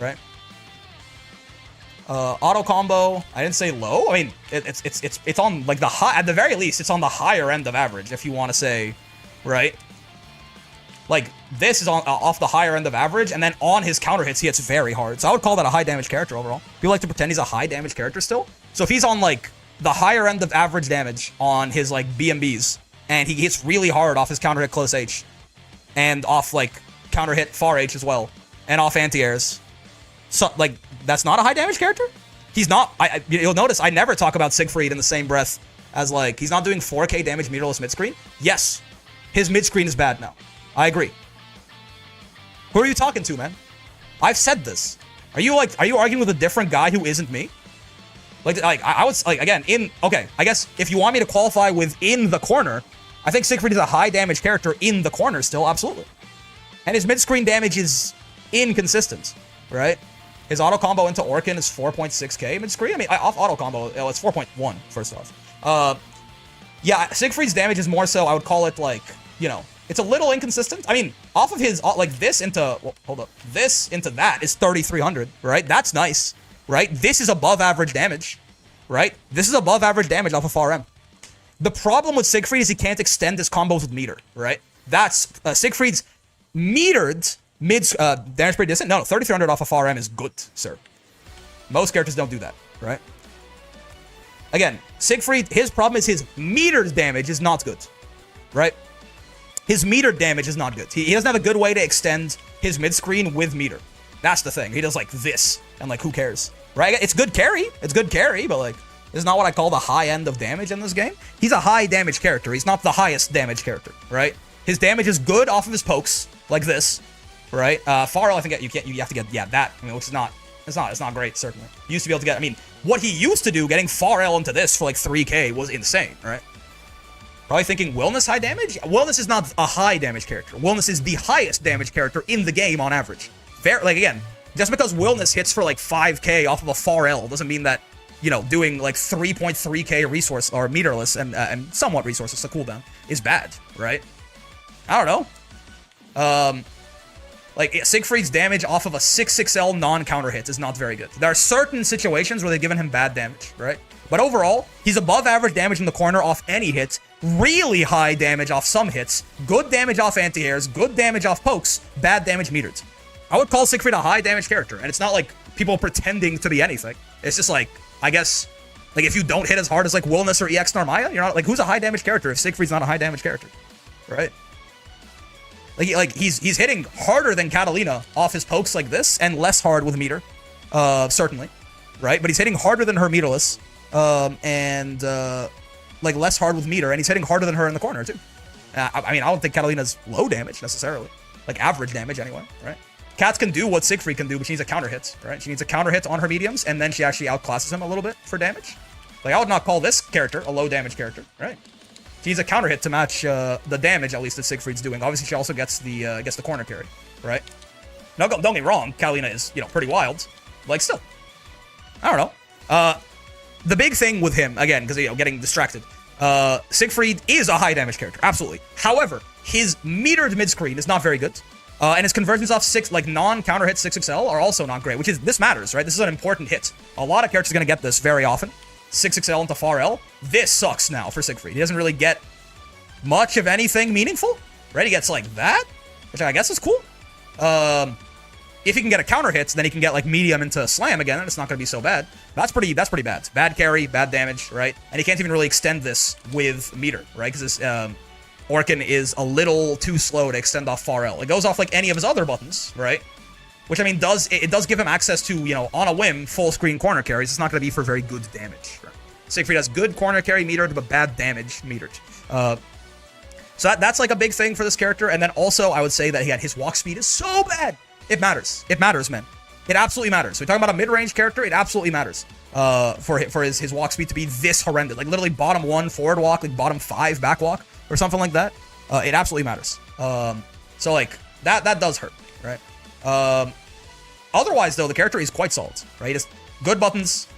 right? Auto combo. I didn't say low. I mean, it's on like the high. At the very least, it's on the higher end of average. If you want to say, right? Like this is on off the higher end of average, and then on his counter hits, he hits very hard. So I would call that a high damage character overall. People like to pretend he's a high damage character still. So if he's on like the higher end of average damage on his like BMBs, and he hits really hard off his counter hit close H, and off like counter hit far H as well, and off anti-airs. So like that's not a high damage character. He's not. You'll notice I never talk about Siegfried in the same breath as like he's not doing 4K damage meterless mid screen. Yes, his mid screen is bad now. I agree. Who are you talking to, man? I've said this. Are you arguing with a different guy who isn't me? I would like again okay. I guess if you want me to qualify within the corner, I think Siegfried is a high damage character in the corner still, absolutely. And his mid screen damage is inconsistent, right? His auto combo into Orkin is 4.6k mid screen. I mean, off auto combo, it's 4.1 first off. Yeah, Siegfried's damage is more so. I would call it like it's a little inconsistent. I mean, off of his like this into this into that is 3,300, right? That's nice. Right? This is above average damage, right? This is above average damage off of RM. The problem with Siegfried is he can't extend his combos with meter, right? That's Siegfried's metered damage per distant. No, 3,300 off of RM is good, sir. Most characters don't do that, right? Again, Siegfried, his problem is his metered damage is not good, right? His metered damage is not good. He doesn't have a good way to extend his mid screen with meter. That's the thing. He does like this, and like who cares, right? It's good carry. It's good carry, but like this is not what I call the high end of damage in this game. He's a high damage character. He's not the highest damage character, right? His damage is good off of his pokes, like this, right? Farrell, I think you have to get that. I mean, which is not. It's not great. Certainly, you used to be able to get. I mean, what he used to do, getting Farrell into this for like 3k was insane, right? Probably thinking Wellness high damage. Wellness is not a high damage character. Wellness is the highest damage character in the game on average. Like again, just because Wellness hits for like 5k off of a far L doesn't mean that, doing like 3.3k resource or meterless and somewhat resources to cooldown is bad, right? I don't know. Like Siegfried's damage off of a 6/6L non-counter hit is not very good. There are certain situations where they've given him bad damage, right? But overall, he's above average damage in the corner off any hit, really high damage off some hits, good damage off anti-airs, good damage off pokes, bad damage metered. I would call Siegfried a high damage character, and it's not like people pretending to be anything. It's just like, I guess, like if you don't hit as hard as like Wellness or EX Narmaya, you're not like, who's a high damage character if Siegfried's not a high damage character, right? Like he's hitting harder than Catalina off his pokes like this, and less hard with meter, certainly, right? But he's hitting harder than her meterless, and like less hard with meter, and he's hitting harder than her in the corner too. I mean, I don't think Catalina's low damage necessarily, like average damage anyway, right? Cats can do what Siegfried can do, but she needs a counter hit, right? She needs a counter hit on her mediums, and then she actually outclasses him a little bit for damage. Like, I would not call this character a low damage character, right? She needs a counter hit to match the damage, at least, that Siegfried's doing. Obviously, she also gets the corner carry, right? Now, don't get me wrong, Catalina is, pretty wild. Like, still. I don't know. The big thing with him, again, because, getting distracted, Siegfried is a high damage character, absolutely. However, his metered mid-screen is not very good. And his conversions off non-counter hit 6XL are also not great, this matters, right? This is an important hit. A lot of characters are going to get this very often. 6XL into far L. This sucks now for Siegfried. He doesn't really get much of anything meaningful. right? He gets like that, which I guess is cool. If he can get a counter hit, then he can get like medium into slam again, and it's not going to be so bad. That's pretty bad. Bad carry, bad damage, right? And he can't even really extend this with meter, right? Because this Orkin is a little too slow to extend off far L. It goes off like any of his other buttons, right? Which I mean does give him access to, you know, on a whim, full screen corner carries. It's not going to be for very good damage. Right? Siegfried has good corner carry metered, but bad damage metered. So that's like a big thing for this character. And then also I would say that his walk speed is so bad. It matters. It matters, man. It absolutely matters. So we're talking about a mid-range character. It absolutely matters for his walk speed to be this horrendous. Like literally bottom 1 forward walk, like bottom 5 back walk or something like that. It absolutely matters. So like that does hurt, right? Otherwise though, the character is quite solid, right? It's good buttons,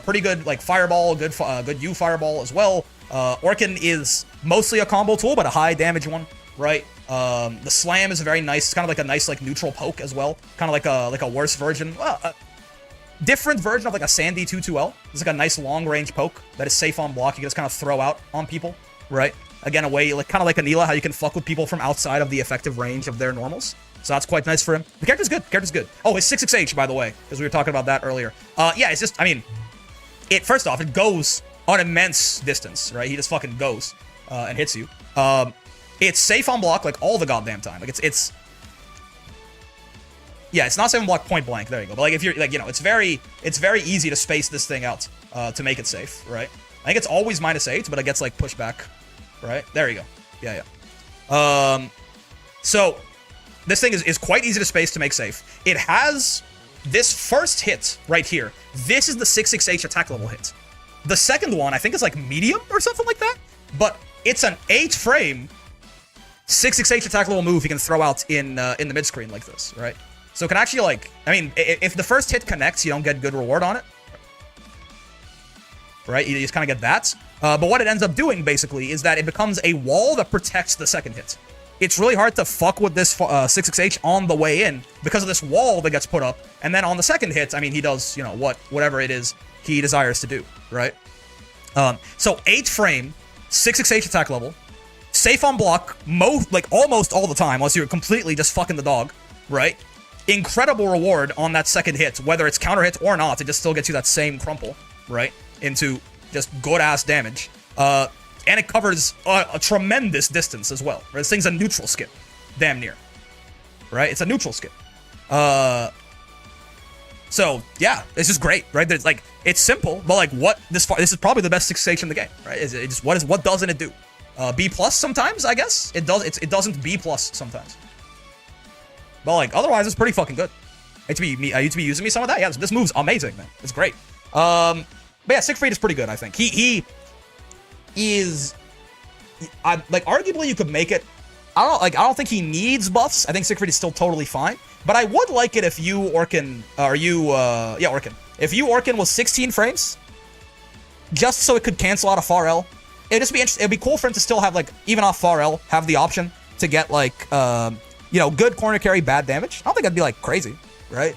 pretty good like fireball, good U fireball as well. Orkin is mostly a combo tool, but a high damage one, right? The slam is very nice. It's kind of like a nice like neutral poke as well. Kind of like a worse version, well, a different version of like a Sandy 2-2L. It's like a nice long range poke that is safe on block. You can just kind of throw out on people, right? Again, a way like kind of like Anila, how you can fuck with people from outside of the effective range of their normals. So that's quite nice for him. The character's good. Oh, his 6-6H, by the way, because we were talking about that earlier. Yeah, it's just, I mean, first off, it goes on immense distance, right? He just fucking goes and hits you. It's safe on block like all the goddamn time. Like it's yeah, it's not safe on block point blank. There you go. But like if you're like, you know, it's very easy to space this thing out to make it safe, right? I think it's always -8, but it gets like pushed back, right? There you go. Yeah. So this thing is quite easy to space to make safe. It has this first hit right here. This is the 6-6H attack level hit. The second one, I think, is like medium or something like that. But it's an 8-frame 6-6H attack level move he can throw out in the mid screen like this, right? So it can actually like, I mean, if the first hit connects, you don't get good reward on it, right? You just kind of get that. But what it ends up doing basically is that it becomes a wall that protects the second hit. It's really hard to fuck with this 6-6H on the way in because of this wall that gets put up. And then on the second hit, I mean, he does, you know, whatever it is he desires to do, right? So 8-frame 6-6H attack level. Safe on block, almost all the time, unless you're completely just fucking the dog, right? Incredible reward on that second hit, whether it's counter hit or not, it just still gets you that same crumple, right? Into just good-ass damage. And it covers a tremendous distance as well, right? This thing's a neutral skip, damn near, right? It's a neutral skip. So, yeah, it's just great, right? It's like, it's simple, but like, this is probably the best 6-H in the game, right? What doesn't it do? B+ sometimes, I guess. It doesn't B+ sometimes. But like, otherwise, it's pretty fucking good. I used to be using me some of that. Yeah, this move's amazing, man. It's great. But yeah, Siegfried is pretty good, I think. He is, like, arguably you could make it. I don't think he needs buffs. I think Siegfried is still totally fine. But I would like it if you Orkin, Orkin. If you Orkin was 16 frames, just so it could cancel out a far L. It'd just be interesting. It'd be cool for him to still have, like, even off far L, have the option to get, like, you know, good corner carry, bad damage. I don't think that'd be, like, crazy, right?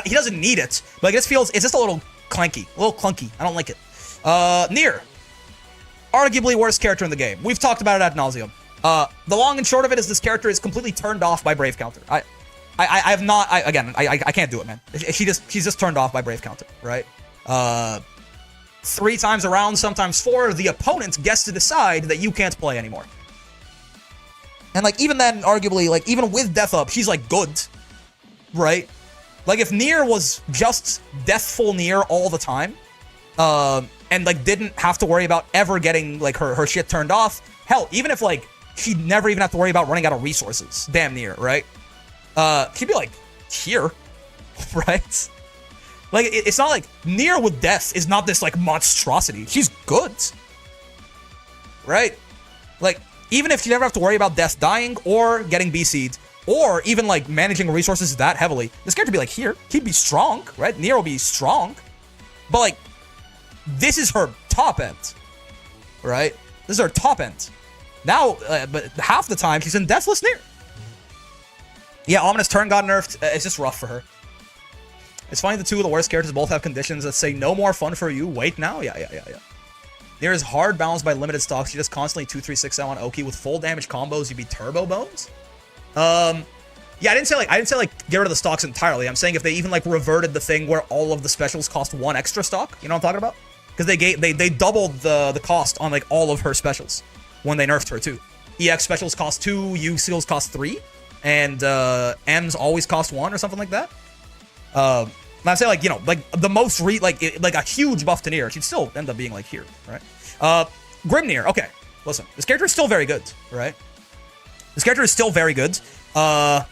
He doesn't need it, but it just feels, it's just a little clunky. I don't like it. Nier. Arguably worst character in the game. We've talked about it ad nauseum. The long and short of it is this character is completely turned off by Brave Counter. I can't do it, man. She's just turned off by Brave Counter, right? 3 times around, sometimes 4, the opponent gets to decide that you can't play anymore. And like, even then, arguably, like, even with Death Up, she's like good, right? Like, if Nier was just Deathful Nier all the time, and like didn't have to worry about ever getting like her shit turned off, hell, even if like she'd never even have to worry about running out of resources, damn near, right? She'd be like here, right? Like, it's not like Nier with death is not this like monstrosity. She's good, right? Like, even if you never have to worry about death dying or getting BC'd or even like managing resources that heavily, this character would be like here. He'd be strong, right? Nier will be strong, but like, this is her top end, right? This is her top end. Now, but half the time she's in Deathless Nier. Yeah, Ominous turn got nerfed. It's just rough for her. It's funny the two of the worst characters both have conditions that say no more fun for you. Wait now. Yeah. Nier is hard balanced by limited stocks. You just constantly 2-3-6 out on Oki with full damage combos. You'd be turbo bones. Yeah, I didn't say like get rid of the stocks entirely. I'm saying if they even like reverted the thing where all of the specials cost 1 extra stock. You know what I'm talking about? Because they doubled the cost on like all of her specials when they nerfed her too. EX specials cost 2, U seals cost 3, and M's always cost 1 or something like that. And I say like, you know, like the most like a huge buff to Nier, she'd still end up being like here, right? Grimnir, okay. Listen, this character is still very good, right? This character is still very good. I'm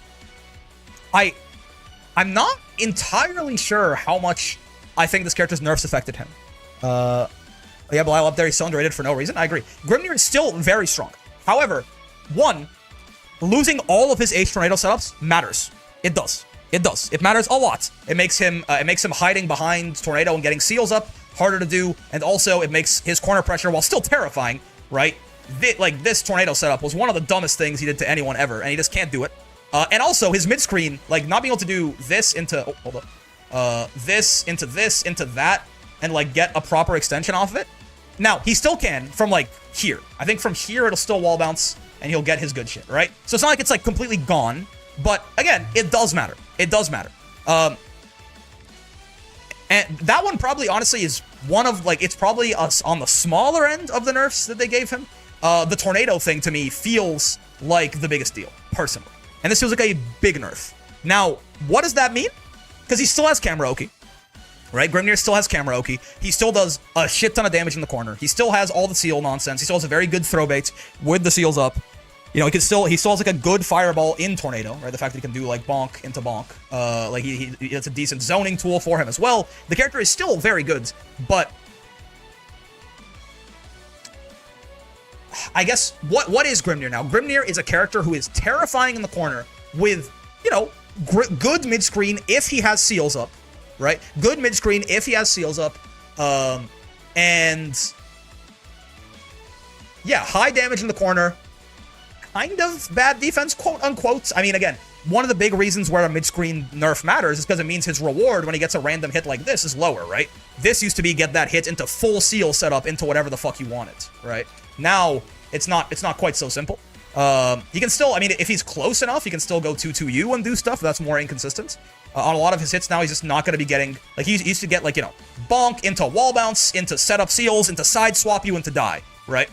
not entirely sure how much I think this character's nerfs affected him. Yeah, Belial up there, he's so underrated for no reason. I agree. Grimnir is still very strong. However, one, losing all of his H tornado setups matters. It does. It does. It matters a lot. It makes him hiding behind tornado and getting seals up harder to do, and also it makes his corner pressure, while still terrifying, right? This tornado setup was one of the dumbest things he did to anyone ever, and he just can't do it. And also his mid screen, like not being able to do this into this into this into that, and like get a proper extension off of it. Now he still can from like here. I think from here it'll still wall bounce and he'll get his good shit, right? So it's not like it's like completely gone, but again, it does matter. It does matter. And that one probably honestly is one of like, it's probably us on the smaller end of the nerfs that they gave him. The tornado thing to me feels like the biggest deal personally. And this feels like a big nerf. Now, what does that mean? Because he still has camera Oki, right? Grimnir still has camera Oki. He still does a shit ton of damage in the corner. He still has all the seal nonsense. He still has a very good throw bait with the seals up. You know, he still has like a good fireball in tornado, right? The fact that he can do like bonk into bonk. Like it's a decent zoning tool for him as well. The character is still very good, but I guess what is Grimnir now? Grimnir is a character who is terrifying in the corner with, you know, good mid screen if he has seals up, right? Good mid screen if he has seals up, and yeah, high damage in the corner. Kind of bad defense, quote unquote. I mean, again, one of the big reasons where a mid-screen nerf matters is because it means his reward when he gets a random hit like this is lower, right? This used to be get that hit into full seal setup into whatever the fuck you wanted, right? Now, it's not quite so simple. He can still, I mean, if he's close enough, he can still go 2-2-U and do stuff. That's more inconsistent. On a lot of his hits now, he's just not going to be getting, like, he used to get, like, you know, bonk into wall bounce, into setup seals, into side swap you, into die, right?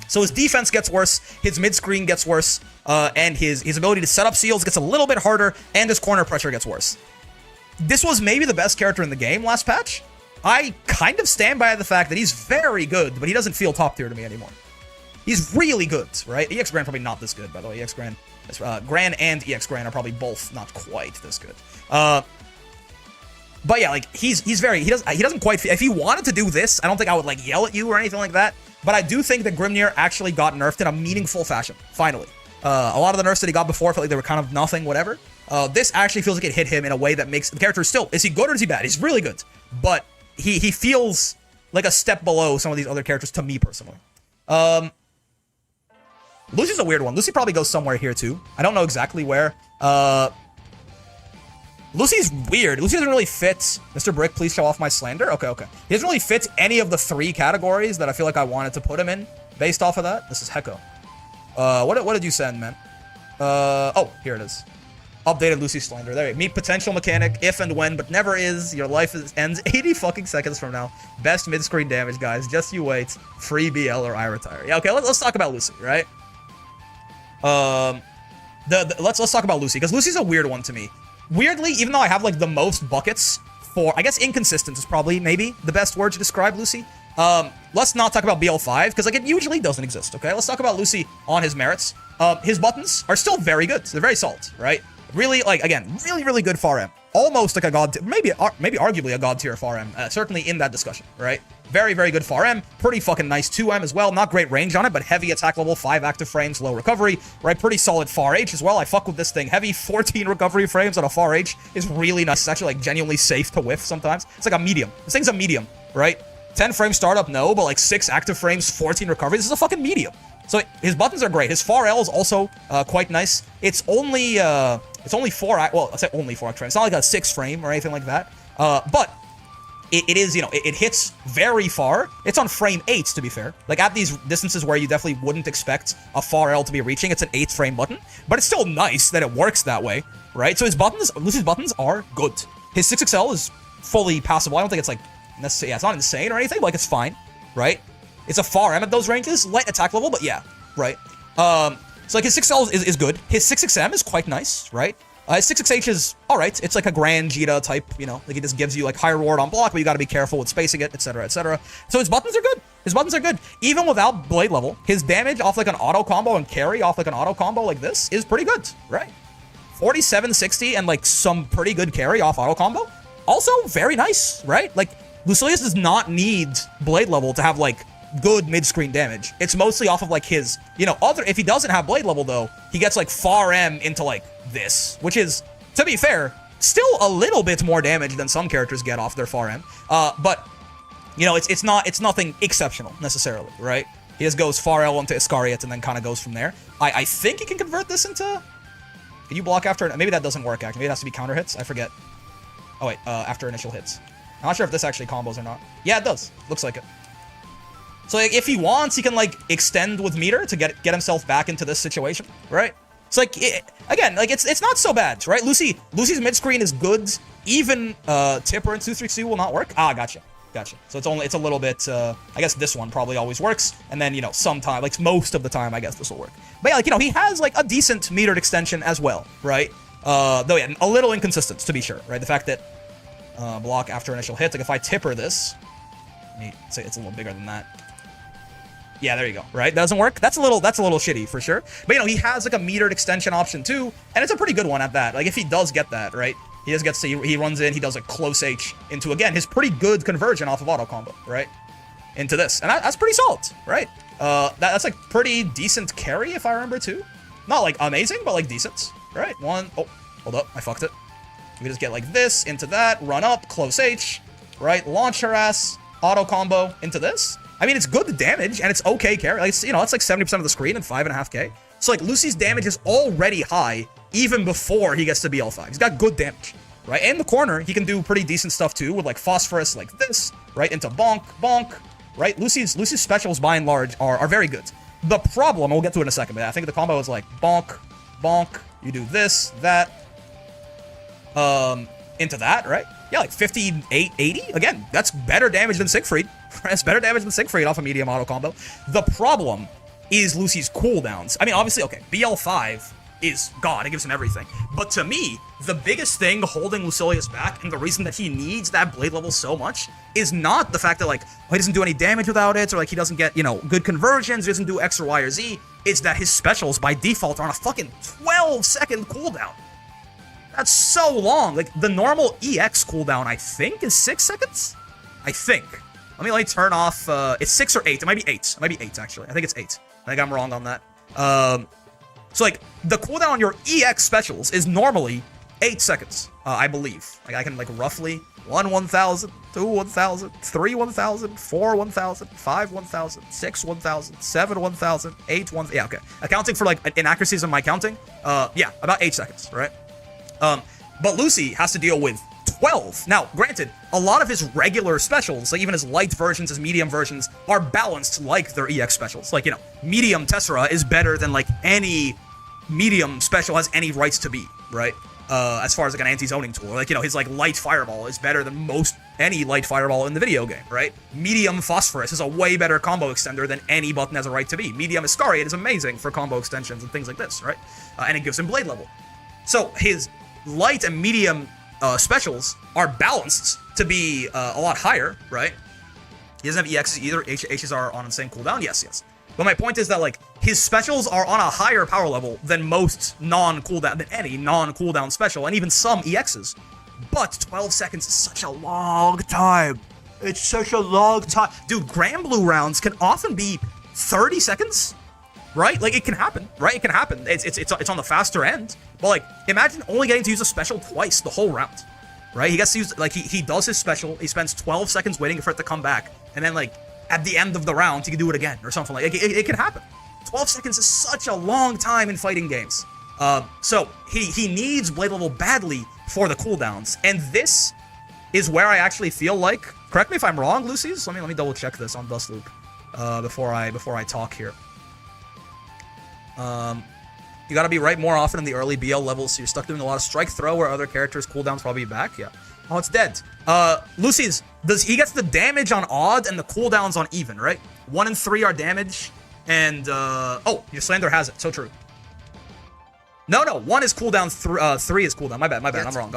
So his defense gets worse, his mid-screen gets worse, and his ability to set up seals gets a little bit harder, and his corner pressure gets worse. This was maybe the best character in the game last patch. I kind of stand by the fact that he's very good, but he doesn't feel top tier to me anymore. He's really good, right? EX Gran probably not this good, by the way. EX Gran, Gran and EX Gran are probably both not quite this good. But yeah, like he doesn't quite feel, if he wanted to do this, I don't think I would like yell at you or anything like that. But I do think that Grimnir actually got nerfed in a meaningful fashion, finally. A lot of the nerfs that he got before felt like they were kind of nothing, whatever. This actually feels like it hit him in a way that makes the character still, is he good or is he bad? He's really good. But he feels like a step below some of these other characters to me personally. Lucy's a weird one. Lucy probably goes somewhere here too. I don't know exactly where. Lucy's weird. Lucy doesn't really fit. Mr. Brick, please show off my slander. Okay. He doesn't really fit any of the 3 categories that I feel like I wanted to put him in based off of that. This is Hecko. What did you send, man? Oh, here it is. Updated Lucy slander. There you go. Meet potential mechanic if and when, but never is. Your life ends 80 fucking seconds from now. Best mid-screen damage, guys. Just you wait. Free BL or I retire. Yeah, okay. Let's talk about Lucy, right? Let's talk about Lucy because Lucy's a weird one to me. Weirdly, even though I have like the most buckets for, I guess inconsistent is probably maybe the best word to describe Lucy. Let's not talk about BL5 because like it usually doesn't exist. Okay, let's talk about Lucy on his merits. His buttons are still very good. They're very solid, right? Really, like again, really good far M. Almost like a god, maybe arguably a god tier far M. Certainly in that discussion, right? Very good far M. Pretty fucking nice 2M as well. Not great range on it, but heavy attack level, 5 active frames, low recovery, right? Pretty solid far H as well. I fuck with this thing. Heavy 14 recovery frames on a far H is really nice. It's actually like genuinely safe to whiff sometimes. It's like a medium. This thing's a medium, right? 10 frame startup, no, but like 6 active frames, 14 recovery. This is a fucking medium. So his buttons are great. His far L is also quite nice. It's only 4, well, I say only 4 frames. It's not like a 6 frame or anything like that. But it is, you know, it hits very far. It's on frame 8, to be fair. Like, at these distances where you definitely wouldn't expect a far L to be reaching, it's an 8th frame button. But it's still nice that it works that way, right? So his buttons, Lucy's buttons are good. His 6XL is fully passable. I don't think it's, like, necessarily, yeah, it's not insane or anything, but, like, it's fine, right? It's a far M at those ranges. Light attack level, but yeah, right? So, like, his 6L is good. His 6XM is quite nice, right? His 6XH is alright. It's like a Gran Jeta type, you know, like it just gives you like high reward on block, but you gotta be careful with spacing it, etc, etc. So his buttons are good. His buttons are good. Even without blade level, his damage off like an auto combo and carry off like an auto combo like this is pretty good, right? 4760 and like some pretty good carry off auto combo. Also very nice, right? Like Lucilius does not need blade level to have like good mid-screen damage. It's mostly off of like his, you know, if he doesn't have blade level though, he gets like far M into like this, which is, to be fair, still a little bit more damage than some characters get off their far M. But you know, it's nothing exceptional necessarily, right? He just goes far L into Iscariot and then kind of goes from there. I think he can convert this into. Can you block after? Maybe that doesn't work actually. Maybe it has to be counter hits. I forget. Oh wait, after initial hits. I'm not sure if this actually combos or not. Yeah, it does. Looks like it. So like, if he wants, he can like extend with meter to get himself back into this situation, right? It's like, again, like it's not so bad, right? Lucy's mid screen is good. Even Tipper and 232 will not work. Ah, gotcha. So it's a little bit. I guess this one probably always works, and then you know sometime, like most of the time, I guess this will work. But yeah, like you know, he has like a decent metered extension as well, right? Though yeah, a little inconsistent to be sure, right? The fact that block after initial hit, like if I Tipper this, let me say it's a little bigger than that. Yeah, there you go, right? That doesn't work. That's a little shitty for sure. But you know, he has like a metered extension option too, and it's a pretty good one at that. Like if he does get that, right? He just gets to, he runs in, he does a close H into, again, his pretty good conversion off of auto combo, right? Into this. And that's pretty solid, right? That's like pretty decent carry if I remember too. Not like amazing, but like decent, right? Oh, hold up, I fucked it. We just get like this into that, run up, close H, right? Launch her ass, auto combo into this. I mean, it's good damage, and it's okay carry. Like, you know, it's like 70% of the screen and 5.5k. So, like, Lucy's damage is already high, even before he gets to BL5. He's got good damage, right? In the corner, he can do pretty decent stuff, too, with, like, Phosphorus like this, right? Into bonk, bonk, right? Lucy's specials, by and large, are very good. The problem, and we'll get to it in a second, but I think the combo is, like, bonk, bonk, you do this, that, into that, right? Yeah, like 58, 80. Again, that's better damage than Siegfried. That's better damage than Siegfried off a medium auto combo. The problem is Lucy's cooldowns. I mean, obviously, okay, BL5 is God. It gives him everything. But to me, the biggest thing holding Lucilius back, and the reason that he needs that blade level so much, is not the fact that, like, he doesn't do any damage without it, or, like, he doesn't get, you know, good conversions, he doesn't do X or Y or Z. It's that his specials, by default, are on a fucking 12-second cooldown. That's so long. Like, the normal EX cooldown, I think, is 6 seconds? I think. Let me turn off, it's 6 or 8. It might be 8. It might be 8, actually. I think it's 8. I think I'm wrong on that. So, like, the cooldown on your EX specials is normally 8 seconds, I believe. Like, I can, like, roughly 1 1000, 2 1000, 3 1000, 4 1000, 5 1000, 6 1000, 7 1000, 8 1000. Yeah, okay. Accounting for, like, inaccuracies in my counting, yeah, about 8 seconds, right? But Lucy has to deal with 12. Now, granted, a lot of his regular specials, like even his light versions, his medium versions, are balanced like their EX specials. Like, you know, medium Tessera is better than, like, any medium special has any rights to be, right? As far as, like, an anti-zoning tool. Like, you know, his, like, light fireball is better than any light fireball in the video game, right? Medium Phosphorus is a way better combo extender than any button has a right to be. Medium Iscariot is amazing for combo extensions and things like this, right? And it gives him blade level. So, his light and medium specials are balanced to be a lot higher, right? He doesn't have EXs either. H's are on insane cooldown. Yes. But my point is that, like, his specials are on a higher power level than most than any non-cooldown special, and even some EXs. But 12 seconds is such a long time. It's such a long time. Dude, Grand Blue rounds can often be 30 seconds. Right? Like, it can happen, right? It can happen. It's on the faster end. But, like, imagine only getting to use a special twice the whole round, right? He gets to use, like, he does his special, he spends 12 seconds waiting for it to come back, and then, like, at the end of the round, he can do it again, or something like that. It can happen. 12 seconds is such a long time in fighting games. So, he needs blade level badly for the cooldowns, and this is where I actually feel like, correct me if I'm wrong, Lucy's. Let me double check this on Dust Loop before I talk here. You gotta be right more often in the early BL levels, so you're stuck doing a lot of strike throw where other characters' cooldowns probably back. Yeah. Oh, it's dead. Lucy's, he gets the damage on odd and the cooldowns on even, right? 1 and 3 are damage, and oh, your Slander has it. So true. No, 1 is cooldown, 3 is cooldown. My bad. I'm wrong.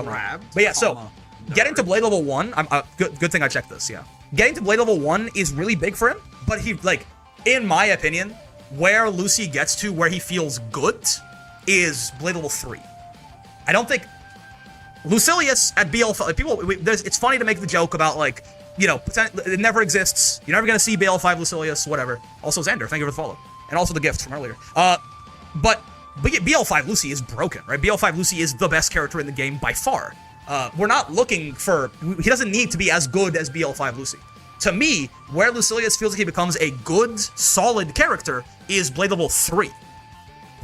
But yeah, so getting to Blade level 1, good thing I checked this. Yeah, getting to Blade level 1 is really big for him. But he, like, in my opinion, where Lucy gets to where he feels good is Blade level 3. I don't think Lucilius at BL5, it's funny to make the joke about, like, you know, it never exists. You're never gonna see BL5 Lucilius, whatever. Also Xander, thank you for the follow, and also the gift from earlier. But BL5 Lucy is broken, right? BL5 Lucy is the best character in the game by far. We're not looking for, he doesn't need to be as good as BL5 Lucy. To me, where Lucilius feels like he becomes a good, solid character is Blade level 3.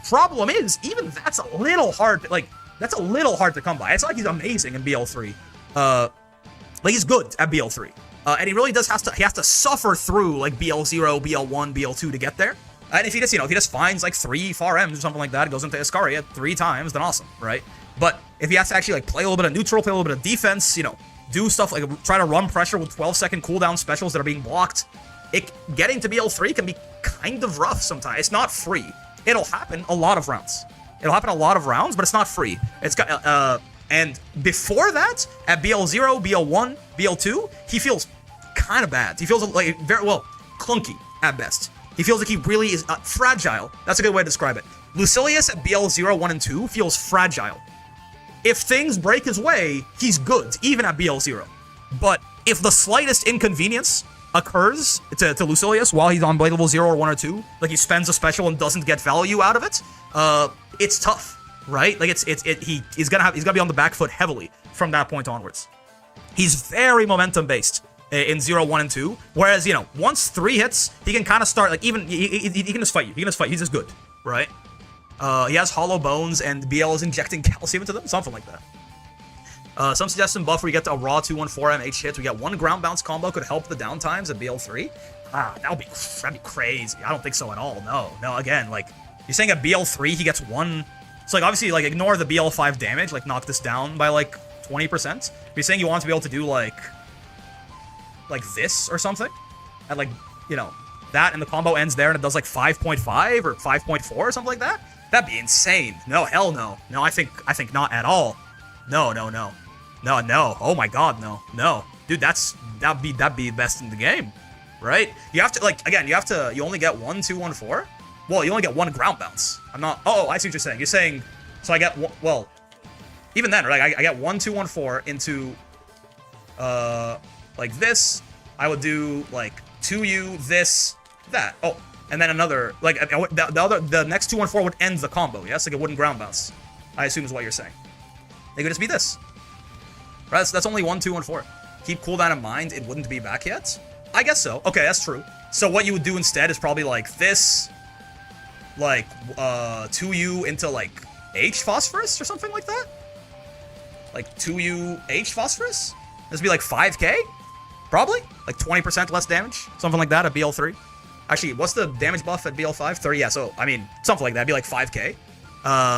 Problem is, even that's a little hard, like, that's a little hard to come by. It's not like he's amazing in BL3. Like, he's good at BL3. And he really does has to suffer through, like, BL0, BL1, BL2 to get there. And if he just, you know, if he just finds, like, 3 far M's or something like that, goes into Iscaria 3 times, then awesome, right? But if he has to actually, like, play a little bit of neutral, play a little bit of defense, you know, do stuff like try to run pressure with 12-second cooldown specials that are being blocked, getting to BL3 can be kind of rough sometimes. It's not free. It'll happen a lot of rounds. But it's not free. It's got, and before that, at BL0, BL1, BL2, he feels kind of bad. He feels like very, well, clunky at best. He feels like he really is fragile. That's a good way to describe it. Lucilius at BL0, 1, and 2 feels fragile. If things break his way, he's good, even at BL0. But if the slightest inconvenience occurs to Lucilius while he's on Blade level 0 or 1 or 2, like he spends a special and doesn't get value out of it, it's tough, right? Like he's gonna be on the back foot heavily from that point onwards. He's very momentum based in 0, 1, and 2, whereas, you know, once 3 hits, he can kind of start, like, even he can just fight you. He can just fight. He's just good, right? He has hollow bones, and BL is injecting calcium into them, something like that. Some suggest some buff where you get to a raw 2-1-4 MH hits. We get 1 ground bounce combo could help the downtimes at BL3. That'd be crazy. I don't think so at all. No. Again, like, you're saying at BL3 he gets 1. So, like, obviously, like, ignore the BL5 damage, like, knock this down by, like, 20%. You're saying you want to be able to do, like this or something, and, like, you know, that, and the combo ends there, and it does, like, 5.5 or 5.4 or something like that. That'd be insane. No, hell no. No, I think not at all. No. Oh my god, no. Dude, that'd be best in the game, right? You have to, like, again, you only get 1, 2, 1, 4. Well, you only get 1 ground bounce. I'm not. Oh, I see what you're saying. You're saying, so I get, well, even then, right? I get 1, 2, 1, 4 into, like this. I would do like 2U, this, that. Oh, and then another, like, the next 2, 1, 4 would end the combo. Yes, like it wouldn't ground bounce, I assume is what you're saying. It could just be this. Right, that's only 1, 2, 1, 4. Keep cooldown in mind, it wouldn't be back yet? I guess so. Okay, that's true. So what you would do instead is probably like this, like 2U into like H phosphorus or something like that? Like 2U H phosphorus? This would be like 5k? Probably? Like 20% less damage? Something like that at BL3? Actually, what's the damage buff at BL5? 30, yeah, so, I mean, something like that. It'd be like 5k.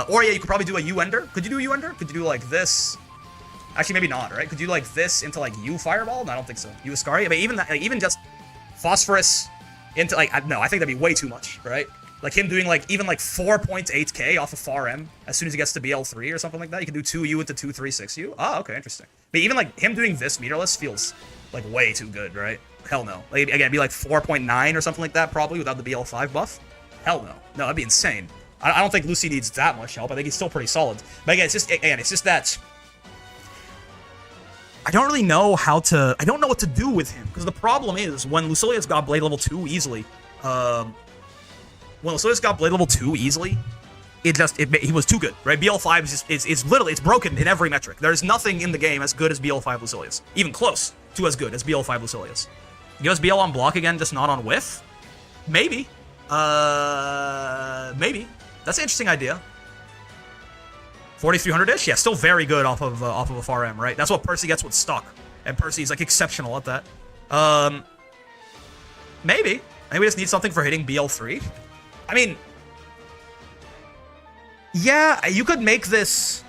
Or yeah, you could probably do a U-ender. Could you do a U-ender? Could you do like this? Actually, maybe not, right? Could you do like this into like U Fireball? No, I don't think so. U Iscaria? But even that, like, even just Phosphorus into like, no, I think that'd be way too much, right? Like him doing like even like 4.8k off of far M as soon as he gets to BL3 or something like that. You can do 2U into 2, 3, 6U. Oh, okay, interesting. But even like him doing this meterless feels like way too good, right? Hell no. Like, again, it'd be like 4.9 or something like that probably without the BL5 buff. Hell no. No, that'd be insane. I don't think Lucy needs that much help. I think he's still pretty solid. But again, it's just that I don't really know how to, I don't know what to do with him, because the problem is when Lucilius got Blade level 2 easily, he was too good, right? BL5 is literally, it's broken in every metric. There's nothing in the game as good as BL5 Lucilius, even close to as good as BL5 Lucilius. Give us BL on block again, just not on whiff? Maybe. Maybe. That's an interesting idea. 4,300-ish? Yeah, still very good off of a far M, right? That's what Percy gets with stock and Percy's like exceptional at that. Maybe we just need something for hitting BL3. I mean, yeah, you could make this.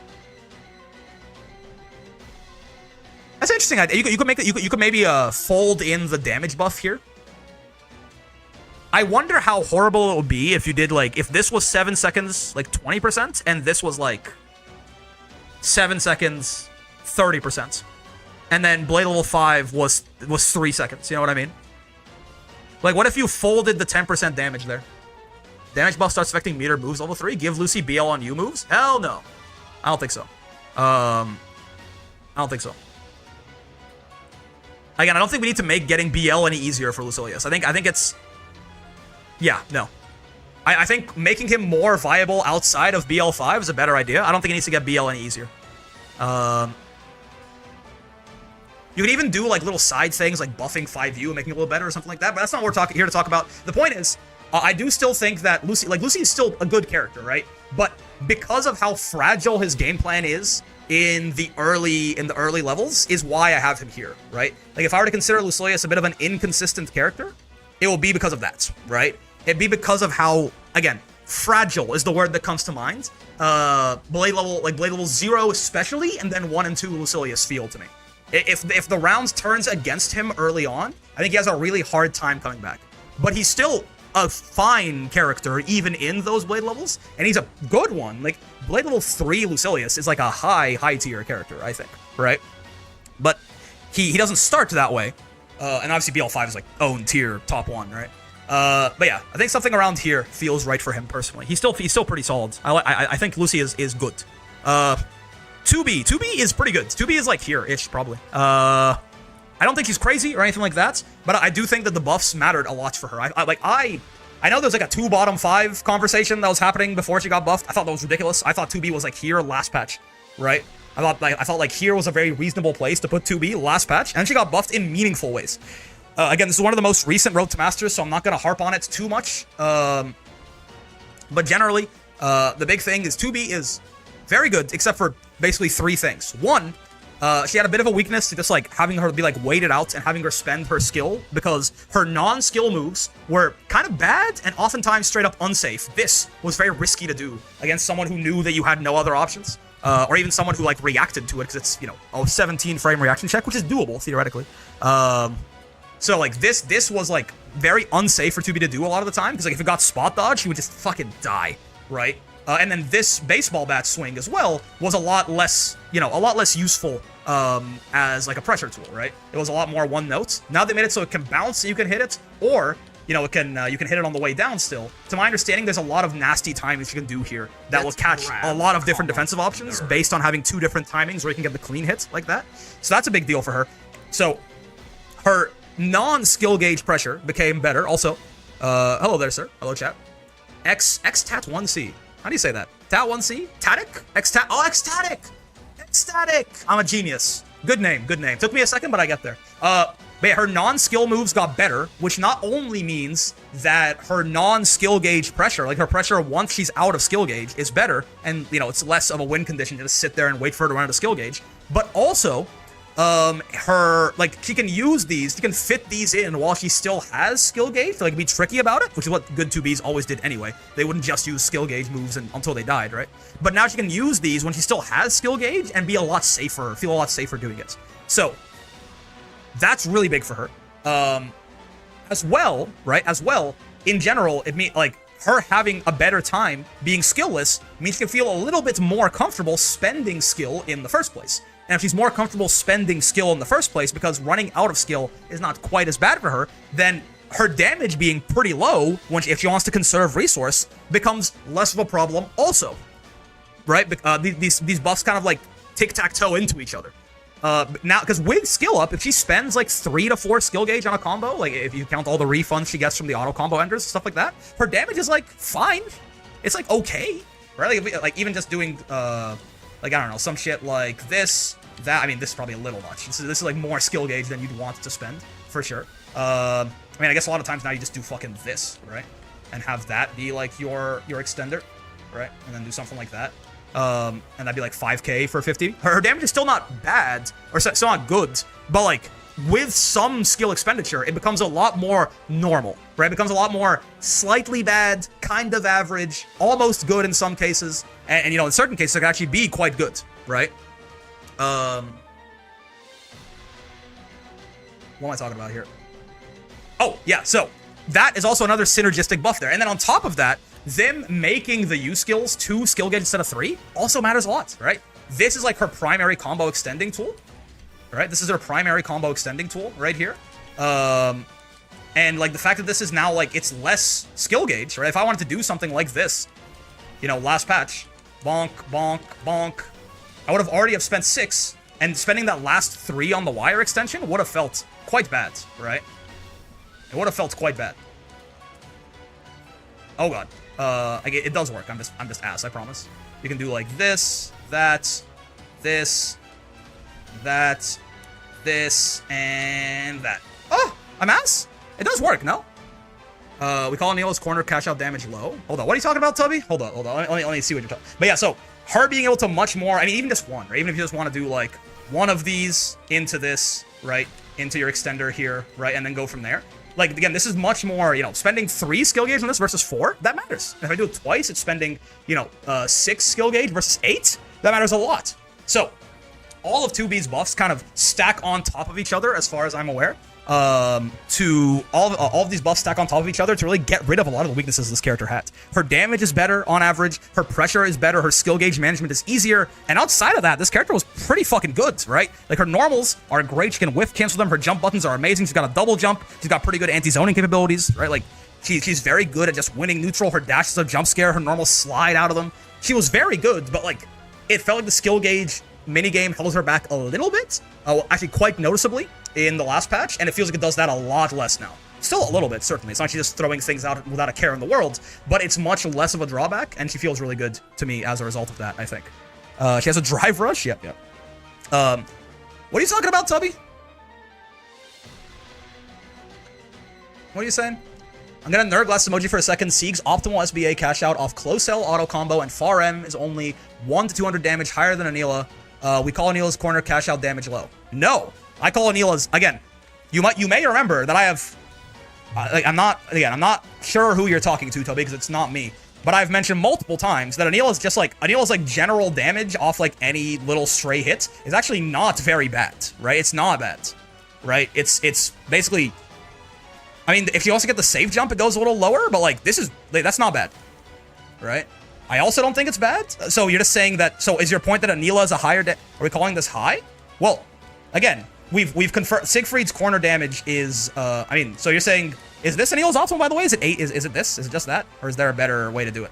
That's an interesting idea. You could make it. You could maybe fold in the damage buff here. I wonder how horrible it would be if you did like if this was 7 seconds, like 20%, and this was like 7 seconds, 30%, and then Blade level 5 was 3 seconds. You know what I mean? Like, what if you folded the 10% damage there? Damage buff starts affecting meter moves level 3. Give Lucy BL on you moves? Hell no. I don't think so. I don't think so. Again, I don't think we need to make getting BL any easier for Lucilius. I think it's... Yeah, no. I think making him more viable outside of BL5 is a better idea. I don't think he needs to get BL any easier. You can even do like little side things like buffing 5U and making it a little better or something like that, but that's not what we're here to talk about. The point is, I do still think that Lucy is still a good character, right? But because of how fragile his game plan is in the early levels, is why I have him here, right? Like if I were to consider Lucilius a bit of an inconsistent character, it will be because of that, right? It'd be because of how, again, fragile is the word that comes to mind. Blade level 0 especially, and then 1 and 2 Lucilius feel to me. If the rounds turns against him early on, I think he has a really hard time coming back. But he's still a fine character even in those Blade levels, and he's a good one. Like Blade level 3 Lucilius is like a high tier character, I think, right? But he doesn't start that way, and obviously BL5 is like own tier top 1, right? But yeah, I think something around here feels right for him personally. He's still pretty solid. I think Lucy is good. 2B is pretty good. 2B is like here-ish, probably. I don't think he's crazy or anything like that, but I do think that the buffs mattered a lot for her. I know there's like a 2 bottom 5 conversation that was happening before she got buffed. I thought that was ridiculous. I thought 2B was like here last patch, right? I felt like here was a very reasonable place to put 2B last patch, and she got buffed in meaningful ways. Again, this is one of the most recent Road to Masters, so I'm not going to harp on it too much. But generally, the big thing is 2B is very good, except for basically 3 things. 1, she had a bit of a weakness to just like having her be like weighted out and having her spend her skill, because her non-skill moves were kind of bad and oftentimes straight up unsafe. This was very risky to do against someone who knew that you had no other options, or even someone who like reacted to it, because it's, you know, a 17 frame reaction check, which is doable theoretically. So like this was like very unsafe for 2B to do a lot of the time, because like if it got spot dodge, she would just fucking die, right? And then this baseball bat swing as well was a lot less useful as like a pressure tool, right? It was a lot more one note. Now they made it so it can bounce, so you can hit it, or you know, it can you can hit it on the way down still. To my understanding, there's a lot of nasty timings you can do here that will catch a lot of different defensive options based on having 2 different timings where you can get the clean hit like that. So that's a big deal for her. So her non-skill gauge pressure became better. Also, hello there, sir. Hello, chat. X-Tat1C. How do you say that? Tat1C? Tatic? X-Tat? Oh, Ecstatic! Ecstatic! I'm a genius. Good name, good name. Took me a second, but I get there. But yeah, her non-skill moves got better, which not only means that her non-skill gauge pressure, like her pressure once she's out of skill gauge, is better, and, you know, it's less of a win condition to just sit there and wait for her to run out of skill gauge, but also, her, like, she can use these, she can fit these in while she still has skill gauge to, like, be tricky about it, which is what good 2Bs always did anyway. They wouldn't just use skill gauge moves until they died, right? But now she can use these when she still has skill gauge and be a lot safer, feel a lot safer doing it. So, that's really big for her. As well, right, in general, it means, like, her having a better time being skillless means she can feel a little bit more comfortable spending skill in the first place. And if she's more comfortable spending skill in the first place because running out of skill is not quite as bad for her, then her damage being pretty low if she wants to conserve resource becomes less of a problem also, right? These buffs kind of like tic-tac-toe into each other. Now, because with skill up, if she spends like 3 to 4 skill gauge on a combo, like if you count all the refunds she gets from the auto combo enders, stuff like that, her damage is like fine. It's like okay, right? Like even just doing like, I don't know, some shit like this, that. I mean, this is probably a little much. This is like more skill gauge than you'd want to spend, for sure. I mean, I guess a lot of times now you just do fucking this, right? And have that be like your extender, right? And then do something like that. And that'd be like 5k for 50. Her damage is still not bad, or still not good, but like with some skill expenditure, it becomes a lot more normal, right? It becomes a lot more slightly bad, kind of average, almost good in some cases, and you know, in certain cases, it can actually be quite good, right? What am I talking about here? Oh, yeah, so that is also another synergistic buff there. And then on top of that, them making the U skills 2 skill gauge instead of 3 also matters a lot, right? This is like her primary combo extending tool, right? This is her primary combo extending tool right here. And like the fact that this is now like, it's less skill gauge, right? If I wanted to do something like this, you know, last patch, bonk, bonk, bonk, I would have already have spent 6, and spending that last 3 on the wire extension would have felt quite bad, right? It would have felt quite bad. Oh god. It does work. I'm just ass, I promise. You can do like this, that, this, that, this, and that. Oh, I'm ass? It does work, no? We call Neil's corner cash out damage low. Hold on, what are you talking about, Tubby? Hold on. Let me see what you're talking. But yeah, so her being able to much more, I mean, even just one, right? Even if you just want to do like one of these into this, right? Into your extender here, right? And then go from there. Like, again, this is much more, you know, spending 3 skill gauge on this versus 4, that matters. If I do it twice, it's spending, you know, 6 skill gauge versus 8. That matters a lot. So, all of 2B's buffs kind of stack on top of each other, as far as I'm aware. To all of these buffs stack on top of each other to really get rid of a lot of the weaknesses this character had. Her damage is better on average, her pressure is better, her skill gauge management is easier, and outside of that, this character was pretty fucking good, right? Like, her normals are great, she can whiff cancel them, her jump buttons are amazing, she's got a double jump, she's got pretty good anti-zoning capabilities, right? Like, she's very good at just winning neutral, her dash is a jump scare, her normals slide out of them. She was very good, but like, it felt like the skill gauge minigame held her back a little bit, actually quite noticeably, in the last patch, and it feels like it does that a lot less now. Still a little bit, certainly. It's not just throwing things out without a care in the world, but it's much less of a drawback, and she feels really good to me as a result of that, I think. She has a drive rush? Yep. What are you talking about, Tubby? What are you saying? I'm gonna nerd glass emoji for a second. Sieg's optimal SBA cash out off close L auto combo, and far M is only 1 to 200 damage higher than Anila. We call Anila's corner cash out damage low. No! I call Anila's, again, you may remember that I have, I'm not sure who you're talking to, Toby, because it's not me, but I've mentioned multiple times that Anila's like general damage off like any little stray hit is actually not very bad, right? It's not bad, right? It's basically, I mean, if you also get the safe jump, it goes a little lower, but like, that's not bad, right? I also don't think it's bad. So you're just saying that, so is your point that Anila is a higher, are we calling this high? Well, again, we've confirmed Siegfried's corner damage is, I mean, so you're saying, is this Anila's optimal, by the way? Is it 8? Is it this? Is it just that? Or is there a better way to do it?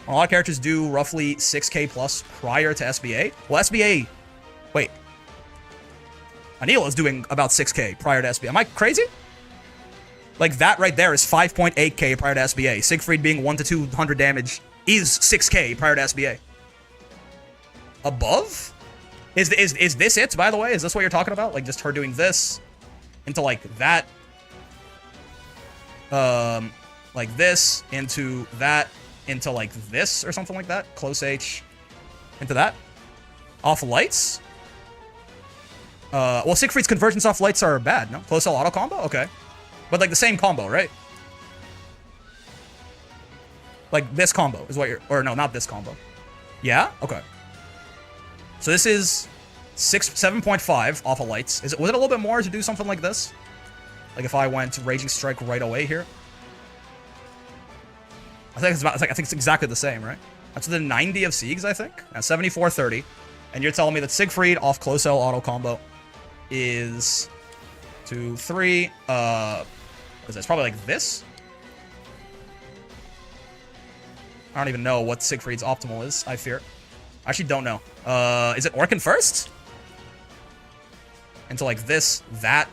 A lot of characters do roughly 6k plus prior to SBA. Well, SBA, wait. Anila is doing about 6k prior to SBA. Am I crazy? Like, that right there is 5.8k prior to SBA. Siegfried being 1 to 200 damage is 6k prior to SBA. Above? Is this it, by the way? Is this what you're talking about? Like, just her doing this into, like, that. Like this into that into, like, this or something like that. Close H into that. Off lights? Well, Siegfried's convergence off lights are bad, no? Close L auto combo? Okay. But, like, the same combo, right? Like, this combo is what you're... Or, no, not this combo. Yeah? Okay. So this is 7.5 off of lights. Was it a little bit more to do something like this? Like if I went Raging Strike right away here? I think it's exactly the same, right? That's the 90 of Siegs, I think. At 74.30. And you're telling me that Siegfried off close L auto combo is 2, 3. What is that? It's probably like this. I don't even know what Siegfried's optimal is, I fear. I actually don't know. Is it Orkin first? Into like this, that,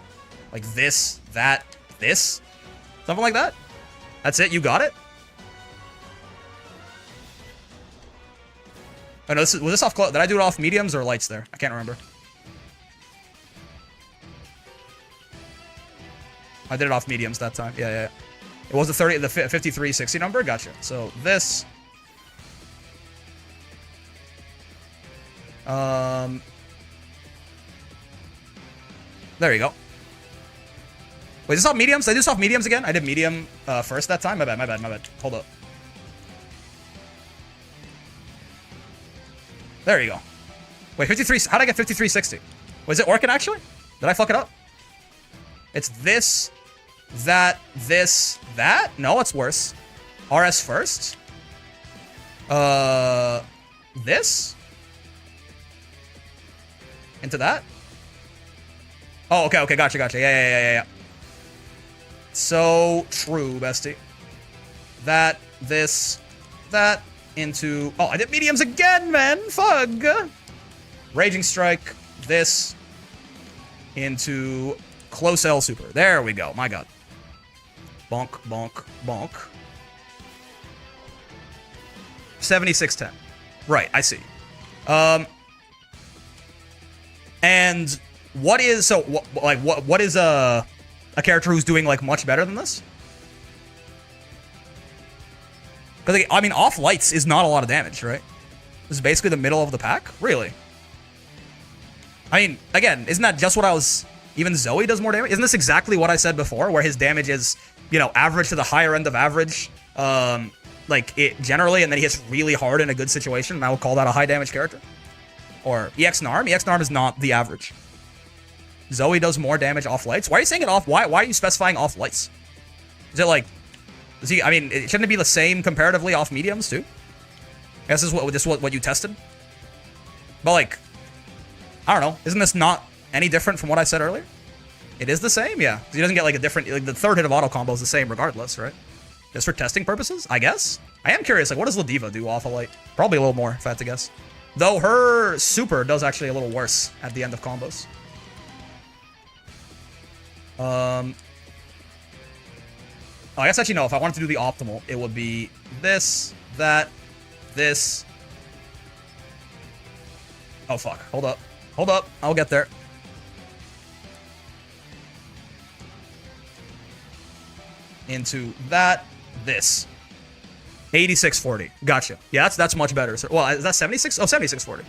like this, that, this? Something like that? That's it? You got it? Oh no, was this off close? Did I do it off mediums or lights there? I can't remember. I did it off mediums that time. Yeah. It was the 5360 number? Gotcha. So this. There you go. Wait, is this off mediums? Did I do this off mediums again? I did medium first that time. My bad. Hold up. There you go. Wait, 53. How did I get 5360? Was it working actually? Did I fuck it up? It's this, that, this, that? No, it's worse. RS first. This? Into that? Oh, okay, gotcha. Yeah. So true, bestie. That, this, that, into... Oh, I did mediums again, man! Fug! Raging Strike, this, into Close L Super. There we go, my god. Bonk, bonk, bonk. 7610. Right, I see. And what is... So, what is a character who's doing, like, much better than this? Because, I mean, off lights is not a lot of damage, right? This is basically the middle of the pack? Really? I mean, again, isn't that just what I was... Even Zoe does more damage? Isn't this exactly what I said before, where his damage is, you know, average to the higher end of average, like, it generally, and then he hits really hard in a good situation, and I would call that a high damage character? Or EX Narm? EX Narm is not the average. Zoe does more damage off lights? Why are you saying it off? Why are you specifying off lights? Is it like... Is he, I mean, shouldn't it be the same comparatively off mediums, too? I guess this is what you tested? But, like... I don't know. Isn't this not any different from what I said earlier? It is the same? Yeah. He doesn't get, like, a different... Like, the third hit of auto combo is the same regardless, right? Just for testing purposes, I guess? I am curious, like, what does Ladiva do off a light? Probably a little more, if I had to guess. Though her super does actually a little worse at the end of combos. Oh, I guess actually no, if I wanted to do the optimal, it would be this, that, this. Oh fuck, hold up. Hold up, I'll get there. Into that, this. 8640, gotcha. Yeah, that's much better. So, well, is that 76? Oh, 7640.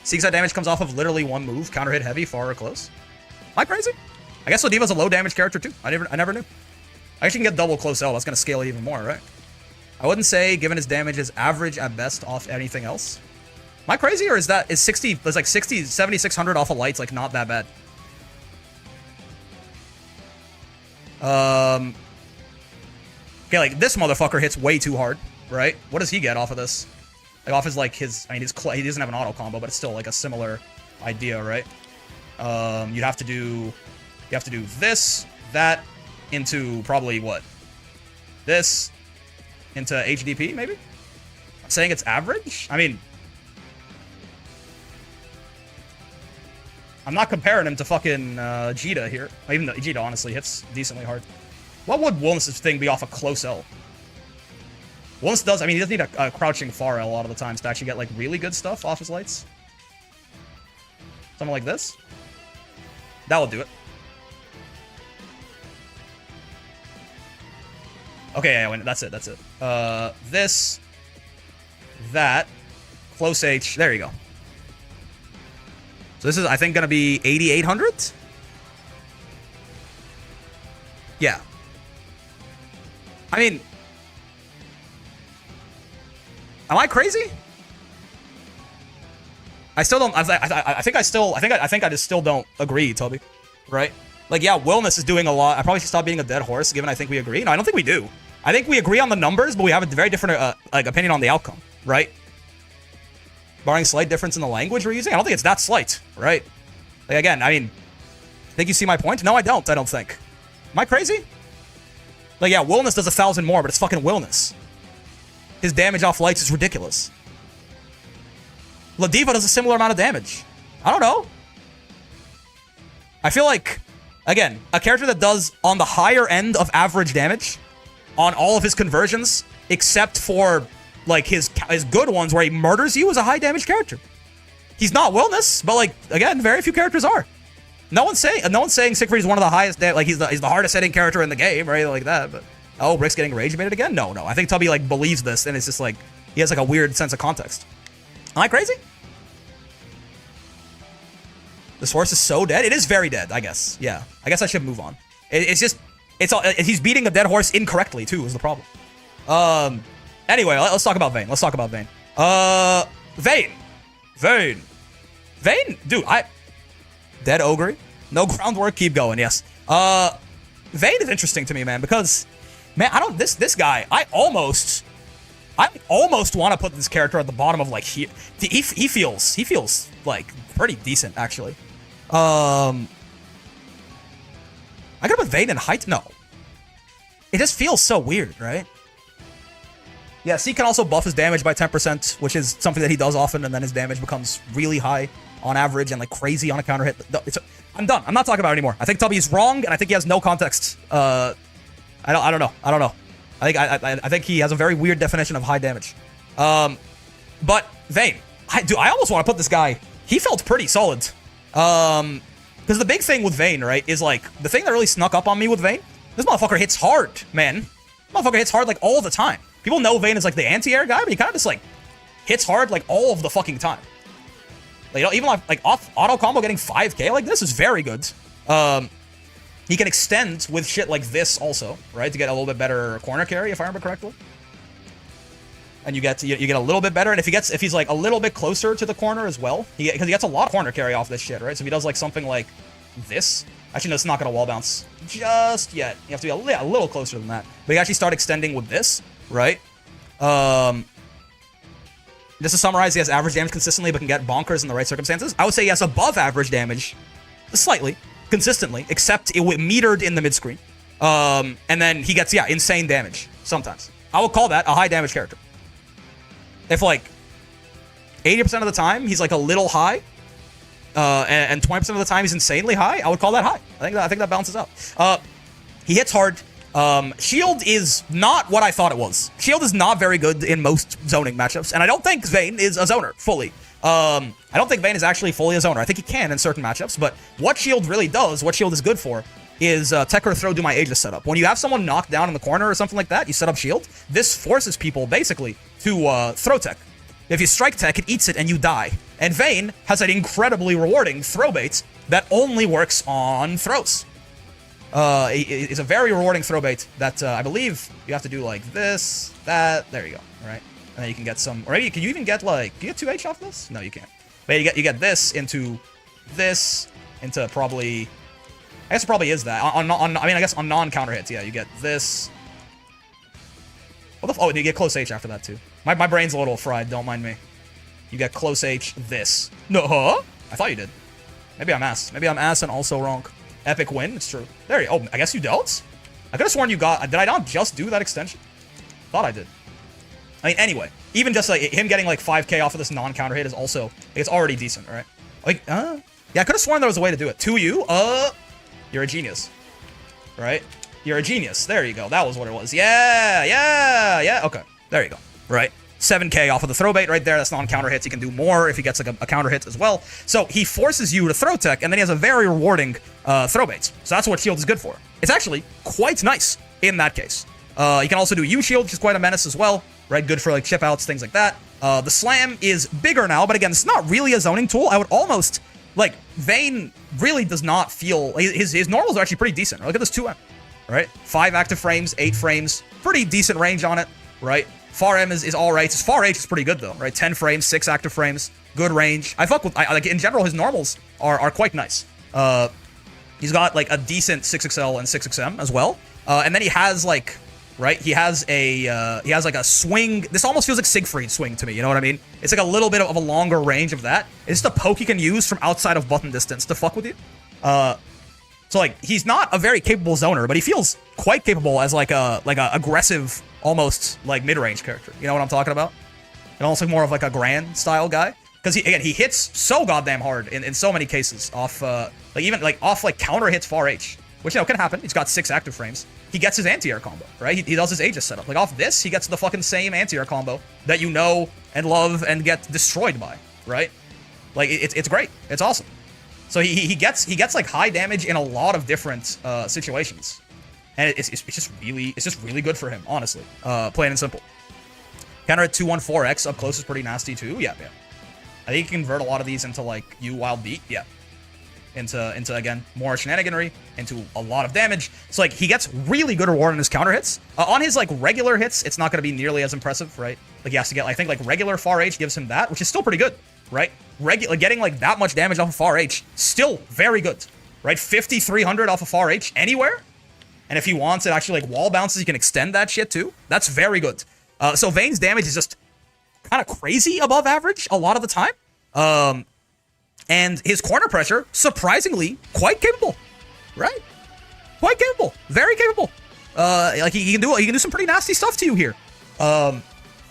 Seeks that damage comes off of literally one move, counter hit heavy, far or close. Am I crazy? I guess Ladiva's a low damage character too. I never knew. I actually can get double close L. That's gonna scale it even more, right? I wouldn't say, given his damage is average at best off anything else. Am I crazy, or is like 7600 off of lights like not that bad? Okay, like this motherfucker hits way too hard, right? What does he get off of this? Like off his I mean, he doesn't have an auto combo, but it's still like a similar idea, right? You have to do this, that, into probably what? This into HDP, maybe? I'm saying it's average? I mean, I'm not comparing him to fucking Jeta here. Even though Jeta honestly hits decently hard. What would Wilness' thing be off a close L? Wilness does, I mean, he doesn't need a crouching far L a lot of the times to actually get like really good stuff off his lights. Something like this. That will do it. Okay, yeah, that's it. This, that, close H. There you go. So this is, I think, gonna be 8800. Yeah. I mean, am I crazy? I still don't. I think I just still don't agree, Toby. Right? Like, yeah, Wilness is doing a lot. I probably should stop being a dead horse, given I think we agree. No, I don't think we do. I think we agree on the numbers, but we have a very different like opinion on the outcome, right? Barring slight difference in the language we're using, I don't think it's that slight, right? Like, again, I mean, think you see my point? No, I don't think. Am I crazy? Like, yeah, Wilness does 1,000 more, but it's fucking Wilness. His damage off lights is ridiculous. Ladiva does a similar amount of damage. I don't know. I feel like, again, a character that does on the higher end of average damage on all of his conversions, except for like his good ones where he murders you, is a high damage character. He's not Wilness, but like, again, very few characters are. No one's saying Siegfried is one of the highest, like he's the hardest hitting character in the game or anything like that. But oh, Rick's getting rage baited again? No. I think Tubby like believes this, and it's just like he has like a weird sense of context. Am I crazy? This horse is so dead. It is very dead, I guess. Yeah. I guess I should move on. It's just... He's beating a dead horse incorrectly, too, is the problem. Anyway, let's talk about Vane. Let's talk about Vane. Vane. Dude, Dead Ogre. No groundwork. Keep going, yes. Vane is interesting to me, man, because... Man, this guy, I almost want to put this character at the bottom of, like, here. He feels, like, pretty decent, actually. I gotta put Vane in height? No. It just feels so weird, right? Yes, he can also buff his damage by 10%, which is something that he does often, and then his damage becomes really high on average and, like, crazy on a counter hit. I'm done. I'm not talking about it anymore. I think Tubby is wrong, and I think he has no context. I don't know. I think he has a very weird definition of high damage. But Vane, I almost want to put this guy. He felt pretty solid. Because the big thing with Vane, right, is like the thing that really snuck up on me with Vane. This motherfucker hits hard, man. Motherfucker hits hard like all the time. People know Vane is like the anti-air guy, but he kind of just like hits hard like all of the fucking time. Like, you know, even like off auto combo getting 5k like this is very good. He can extend with shit like this also, right? To get a little bit better corner carry, if I remember correctly. And you get a little bit better. And if he's like a little bit closer to the corner as well, because he gets a lot of corner carry off this shit, right? So if he does like something like this, actually no, it's not gonna wall bounce just yet. You have to be a little closer than that. But you actually start extending with this, right? Just to summarize, he has average damage consistently, but can get bonkers in the right circumstances. I would say he has above average damage, slightly. Consistently, except it metered in the mid screen. And then he gets, insane damage sometimes. I would call that a high damage character. If like 80% of the time he's like a little high, and 20% of the time he's insanely high, I would call that high. I think that balances out. He hits hard. Shield is not what I thought it was. Shield is not very good in most zoning matchups, and I don't think Vane is a zoner fully. I don't think Vane is actually fully a zoner. I think he can in certain matchups, but what Shield really does, what Shield is good for, is tech or throw do my Aegis setup. When you have someone knocked down in the corner or something like that, you set up Shield. This forces people, basically, to throw tech. If you strike tech, it eats it and you die. And Vane has an incredibly rewarding throw bait that only works on throws. It's a very rewarding throw bait that I believe you have to do like this, that, there you go, all right? And then you can get some, or maybe can you even get like, can you get 2H off this? No, you can't. But you get this into probably, I guess it probably is that. I guess on non-counter hits, yeah, you get this. What the you get close H after that too. My brain's a little fried, don't mind me. You get close H, this. No, huh? I thought you did. Maybe I'm ass. Maybe I'm ass and also wrong. Epic win, it's true. There you go. Oh, I guess you don't? I could have sworn you got, did I not just do that extension? Thought I did. I mean, anyway, even just like him getting like 5k off of this non-counter hit is also, it's already decent, right? Like, yeah, I could have sworn there was a way to do it. To you, you're a genius, right? You're a genius. There you go. That was what it was. Yeah. Okay, there you go. Right. 7k off of the throw bait right there. That's non-counter hits. He can do more if he gets like a counter hit as well. So he forces you to throw tech, and then he has a very rewarding throw baits. So that's what shield is good for. It's actually quite nice in that case. You can also do U-shield, which is quite a menace as well, right? Good for like chip outs, things like that. The slam is bigger now, but again, it's not really a zoning tool. I would almost, like, Vane really does not feel, his normals are actually pretty decent. Look at this 2M, right? 5 active frames, 8 frames, pretty decent range on it, right? Far M is all right. His far H is pretty good though, right? 10 frames, 6 active frames, good range. I fuck with, like in general, his normals are quite nice. He's got like a decent 6XL and 6XM as well. And then he has like, right? He has like a swing. This almost feels like Siegfried swing to me. You know what I mean? It's like a little bit of a longer range of that. It's just a poke he can use from outside of button distance to fuck with you. So like he's not a very capable zoner, but he feels quite capable as like a aggressive, almost like mid-range character. You know what I'm talking about? And almost like more of like a Gran style guy. Because he hits so goddamn hard in so many cases off off counter hits far H, which can happen. He's got 6 active frames. He gets his anti-air combo, right? He does his Aegis setup. Like off this, he gets the fucking same anti-air combo that you know and love and get destroyed by, right? Like it's great. It's awesome. So he gets like high damage in a lot of different situations, and it's just really good for him, honestly. Plain and simple. Counter at 214x up close is pretty nasty too. Yeah. I think you can convert a lot of these into like U wild beat. Yeah. into again, more shenaniganry, into a lot of damage. So, like, he gets really good reward on his counter hits. On his, like, regular hits, it's not going to be nearly as impressive, right? Like, he has to get, I think, like, regular far H gives him that, which is still pretty good, right? Getting, like, that much damage off of far H, still very good, right? 5,300 off of far H anywhere. And if he wants it actually, like, wall bounces, he can extend that shit, too. That's very good. So Vane's damage is just kind of crazy above average a lot of the time. And his corner pressure, surprisingly, quite capable, right? Quite capable, very capable. Like he can do some pretty nasty stuff to you here.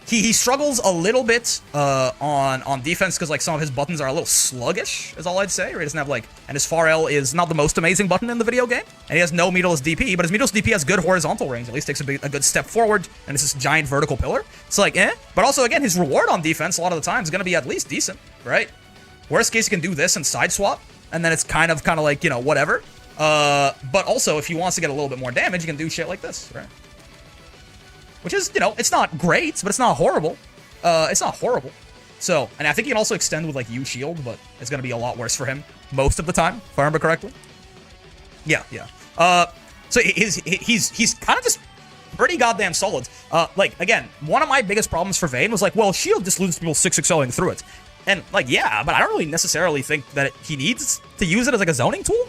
He struggles a little bit on defense because like some of his buttons are a little sluggish, is all I'd say. Or he doesn't have like, and his far L is not the most amazing button in the video game, and he has no meterless DP, but his meterless DP has good horizontal range. At least takes a good step forward, and it's this giant vertical pillar. It's like but also again his reward on defense a lot of the time is gonna be at least decent, right? Worst case, he can do this and side swap, and then it's kind of like, you know, whatever. But also, if he wants to get a little bit more damage, he can do shit like this, right? Which is, you know, it's not great, but it's not horrible. It's not horrible. So, and I think he can also extend with, like, U shield, but it's going to be a lot worse for him most of the time, if I remember correctly. Yeah. So he's kind of just pretty goddamn solid. Like, again, one of my biggest problems for Vane was, like, well, shield just loses people 6xLing through it. And, like, yeah, but I don't really necessarily think that he needs to use it as, like, a zoning tool.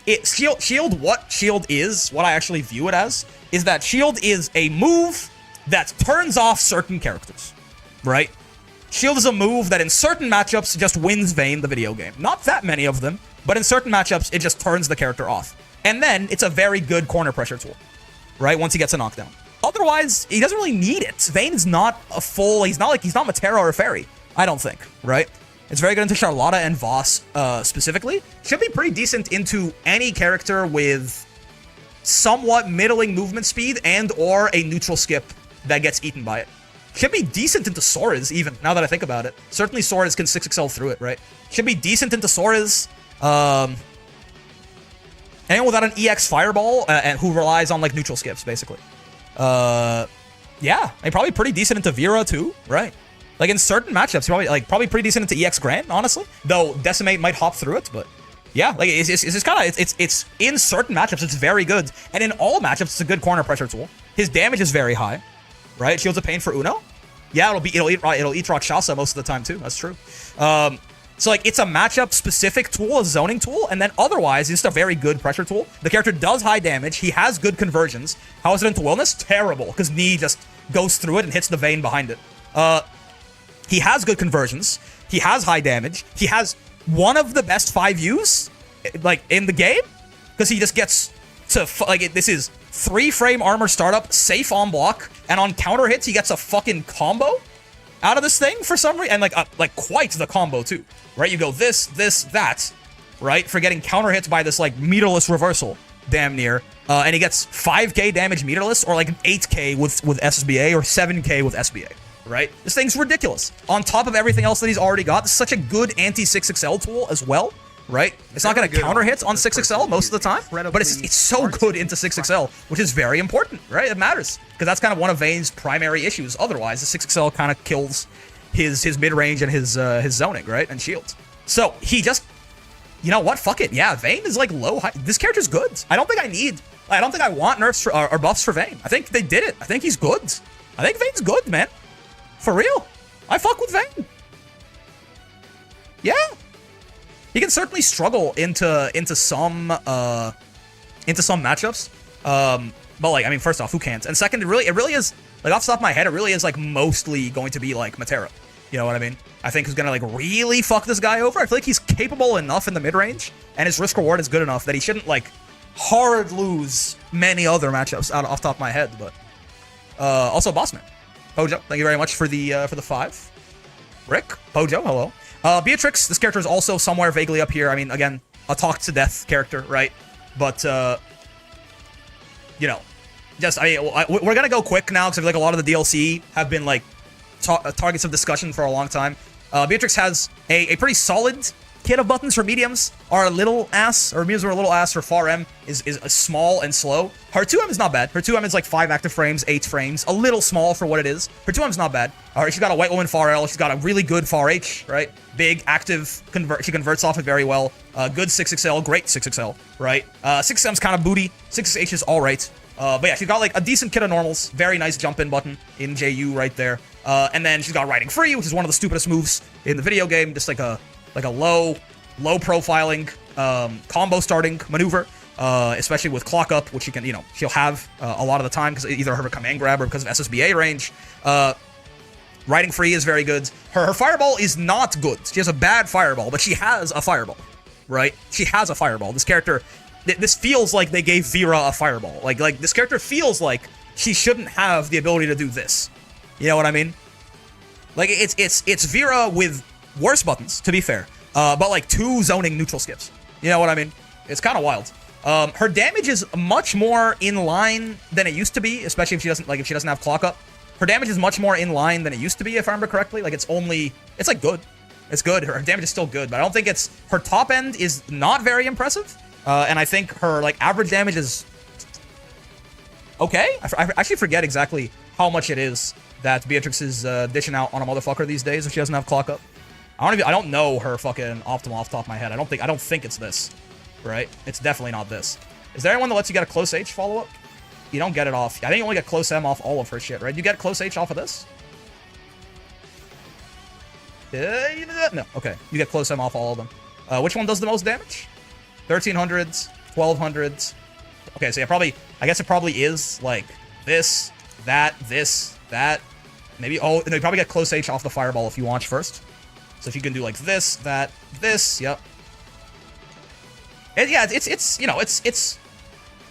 What shield is, what I actually view it as, is that shield is a move that turns off certain characters, right? Shield is a move that in certain matchups just wins Vane the video game. Not that many of them, but in certain matchups, it just turns the character off. And then it's a very good corner pressure tool, right? Once he gets a knockdown. Otherwise, he doesn't really need it. Vane is not a full, he's not Metera or Ferry. I don't think, right? It's very good into Charlotta and Voss specifically. Should be pretty decent into any character with somewhat middling movement speed and or a neutral skip that gets eaten by it. Should be decent into Soras even, now that I think about it. Certainly Soras can 6xL through it, right? Should be decent into Soras. Anyone without an EX Fireball and who relies on like neutral skips, basically. Yeah, and probably pretty decent into Vira too, right? Like in certain matchups, probably pretty decent into EX Gran, honestly. Though Decimate might hop through it, but yeah, like it's just kind of it's in certain matchups it's very good, and in all matchups it's a good corner pressure tool. His damage is very high, right? Shields of Pain for Uno. Yeah, it'll eat Rakshasa most of the time too. That's true. So like it's a matchup specific tool, a zoning tool, and then otherwise it's just a very good pressure tool. The character does high damage. He has good conversions. How is it into Wellness? Terrible, because Knee just goes through it and hits the Vane behind it. He has good conversions. He has high damage. He has one of the best 5Us, like, in the game. Because he just gets to, this is 3-frame armor startup, safe on block, and on counter hits, he gets a fucking combo out of this thing for some reason. And, like quite the combo, too. Right? You go this, that, right? For getting counter hits by this, like, meterless reversal, damn near. And he gets 5k damage meterless, or, like, 8k with SBA, or 7k with SBA. Right? This thing's ridiculous. On top of everything else that he's already got, this is such a good anti-6xL tool as well, right? It's not going to counter hit on 6xL most of the time, but it's so good into 6xL, which is very important, right? It matters, because that's kind of one of Vane's primary issues. Otherwise, the 6xL kind of kills his mid-range and his zoning, right? And shields. So, he just, you know what? Fuck it. Yeah, Vane is like low-high. This character's good. I don't think I want nerfs or buffs for Vane. I think they did it. I think he's good. I think Vane's good, man. For real. I fuck with Vane. Yeah. He can certainly struggle into some matchups. But like, I mean, first off, who can't? And second, it really is, like, off the top of my head, it really is like mostly going to be like Metera. You know what I mean? I think who's gonna like really fuck this guy over. I feel like he's capable enough in the mid-range, and his risk reward is good enough that he shouldn't like hard lose many other matchups off the top of my head. But also Bossman. Pojo, thank you very much for the 5. Rick, Pojo, hello. Beatrix, this character is also somewhere vaguely up here. I mean, again, a talk to death character, right? But you know, just we're gonna go quick now because I feel like a lot of the DLC have been like targets of discussion for a long time. Beatrix has a pretty solid kit of buttons for mediums are a little ass, or mediums are a little ass. Her far M is small and slow. Her 2M is not bad. Her 2M is like 5 active frames, 8 frames, a little small for what it is. Her 2M is not bad. Alright, she's got a white woman far L. She's got a really good far H, right? Big, active, she converts off it very well. Good 6XL, great 6XL, right? 6M's kind of booty. 6H is alright. But yeah, she's got like a decent kit of normals. Very nice jump in button in JU right there. And then she's got riding free, which is one of the stupidest moves in the video game. Just like a low profiling combo starting maneuver, especially with clock up, which you can, she'll have a lot of the time because either her command grab or because of SSBA range. Riding free is very good. Her fireball is not good. She has a bad fireball, but she has a fireball, right? She has a fireball. This character, this feels like they gave Vira a fireball. Like this character feels like she shouldn't have the ability to do this. You know what I mean? Like it's Vira with worse buttons, to be fair, but like 2 zoning neutral skips. You know what I mean? It's kind of wild. Her damage is much more in line than it used to be, especially if she doesn't have clock up. Her damage is much more in line than it used to be, if I remember correctly. Like it's like good. It's good. Her damage is still good, but I don't think her top end is not very impressive. And I think her like average damage is okay. I actually forget exactly how much it is that Beatrix is dishing out on a motherfucker these days if she doesn't have clock up. I don't know her fucking optimal off the top of my head. I don't think it's this, right? It's definitely not this. Is there anyone that lets you get a close H follow up? You don't get it off. I think you only get close M off all of her shit, right? You get close H off of this? No. Okay. You get close M off all of them. Which one does the most damage? 1300s, 1200s. Okay, so yeah, I guess it probably is like this, that. Maybe, oh, no, you probably get close H off the fireball if you launch first. So if you can do like this, that, this, yep. And yeah, it's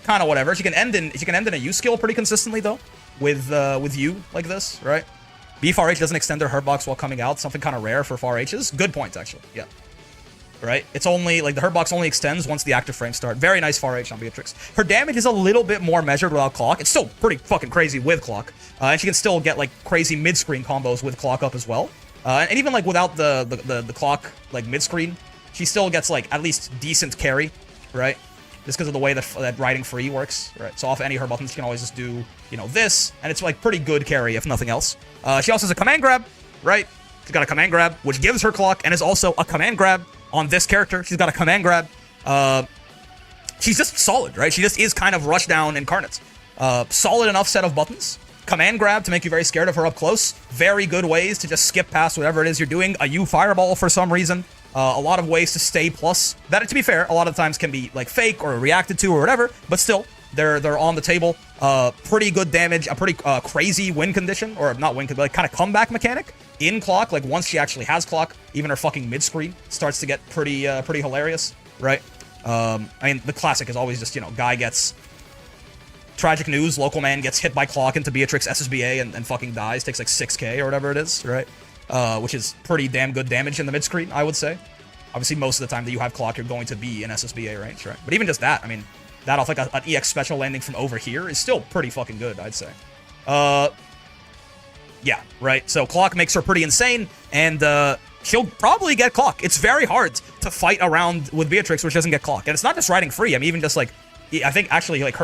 kind of whatever. She can end in a U skill pretty consistently though, with U like this, right? B far H doesn't extend their hurt box while coming out. Something kind of rare for far H's. Good point actually. Yeah. Right? It's only like the hurt box only extends once the active frames start. Very nice far H on Beatrix. Her damage is a little bit more measured without clock. It's still pretty fucking crazy with clock, and she can still get like crazy mid-screen combos with clock up as well. And even like without the clock like mid-screen, she still gets like at least decent carry, right? Just because of the way that riding free works, right? So off any of her buttons, she can always just do, this, and it's like pretty good carry if nothing else. She also has a command grab, right? She's got a command grab, which gives her clock, and is also a command grab on this character. She's got a command grab. She's just solid, right? She just is kind of rushdown incarnate. Solid enough set of buttons. Command grab to make you very scared of her up close. Very good ways to just skip past whatever it is you're doing. A U fireball for some reason. A lot of ways to stay plus. That, to be fair, a lot of times can be like fake or reacted to or whatever, but still, they're on the table. Pretty good damage, a pretty crazy win condition, or not win, but like kind of comeback mechanic in clock. Like once she actually has clock, even her fucking mid screen starts to get pretty hilarious, right? I mean, the classic is always just guy gets tragic news, local man gets hit by clock into Beatrix SSBA and fucking dies, takes like 6k or whatever it is, right? Which is pretty damn good damage in the mid-screen, I would say. Obviously, most of the time that you have clock, you're going to be in SSBA range, right? But even just that, I mean, that off like an EX special landing from over here is still pretty fucking good, I'd say. Yeah, right? So clock makes her pretty insane, and she'll probably get clock. It's very hard to fight around with Beatrix, which doesn't get clock. And it's not just riding free. I mean, even just like, I think actually like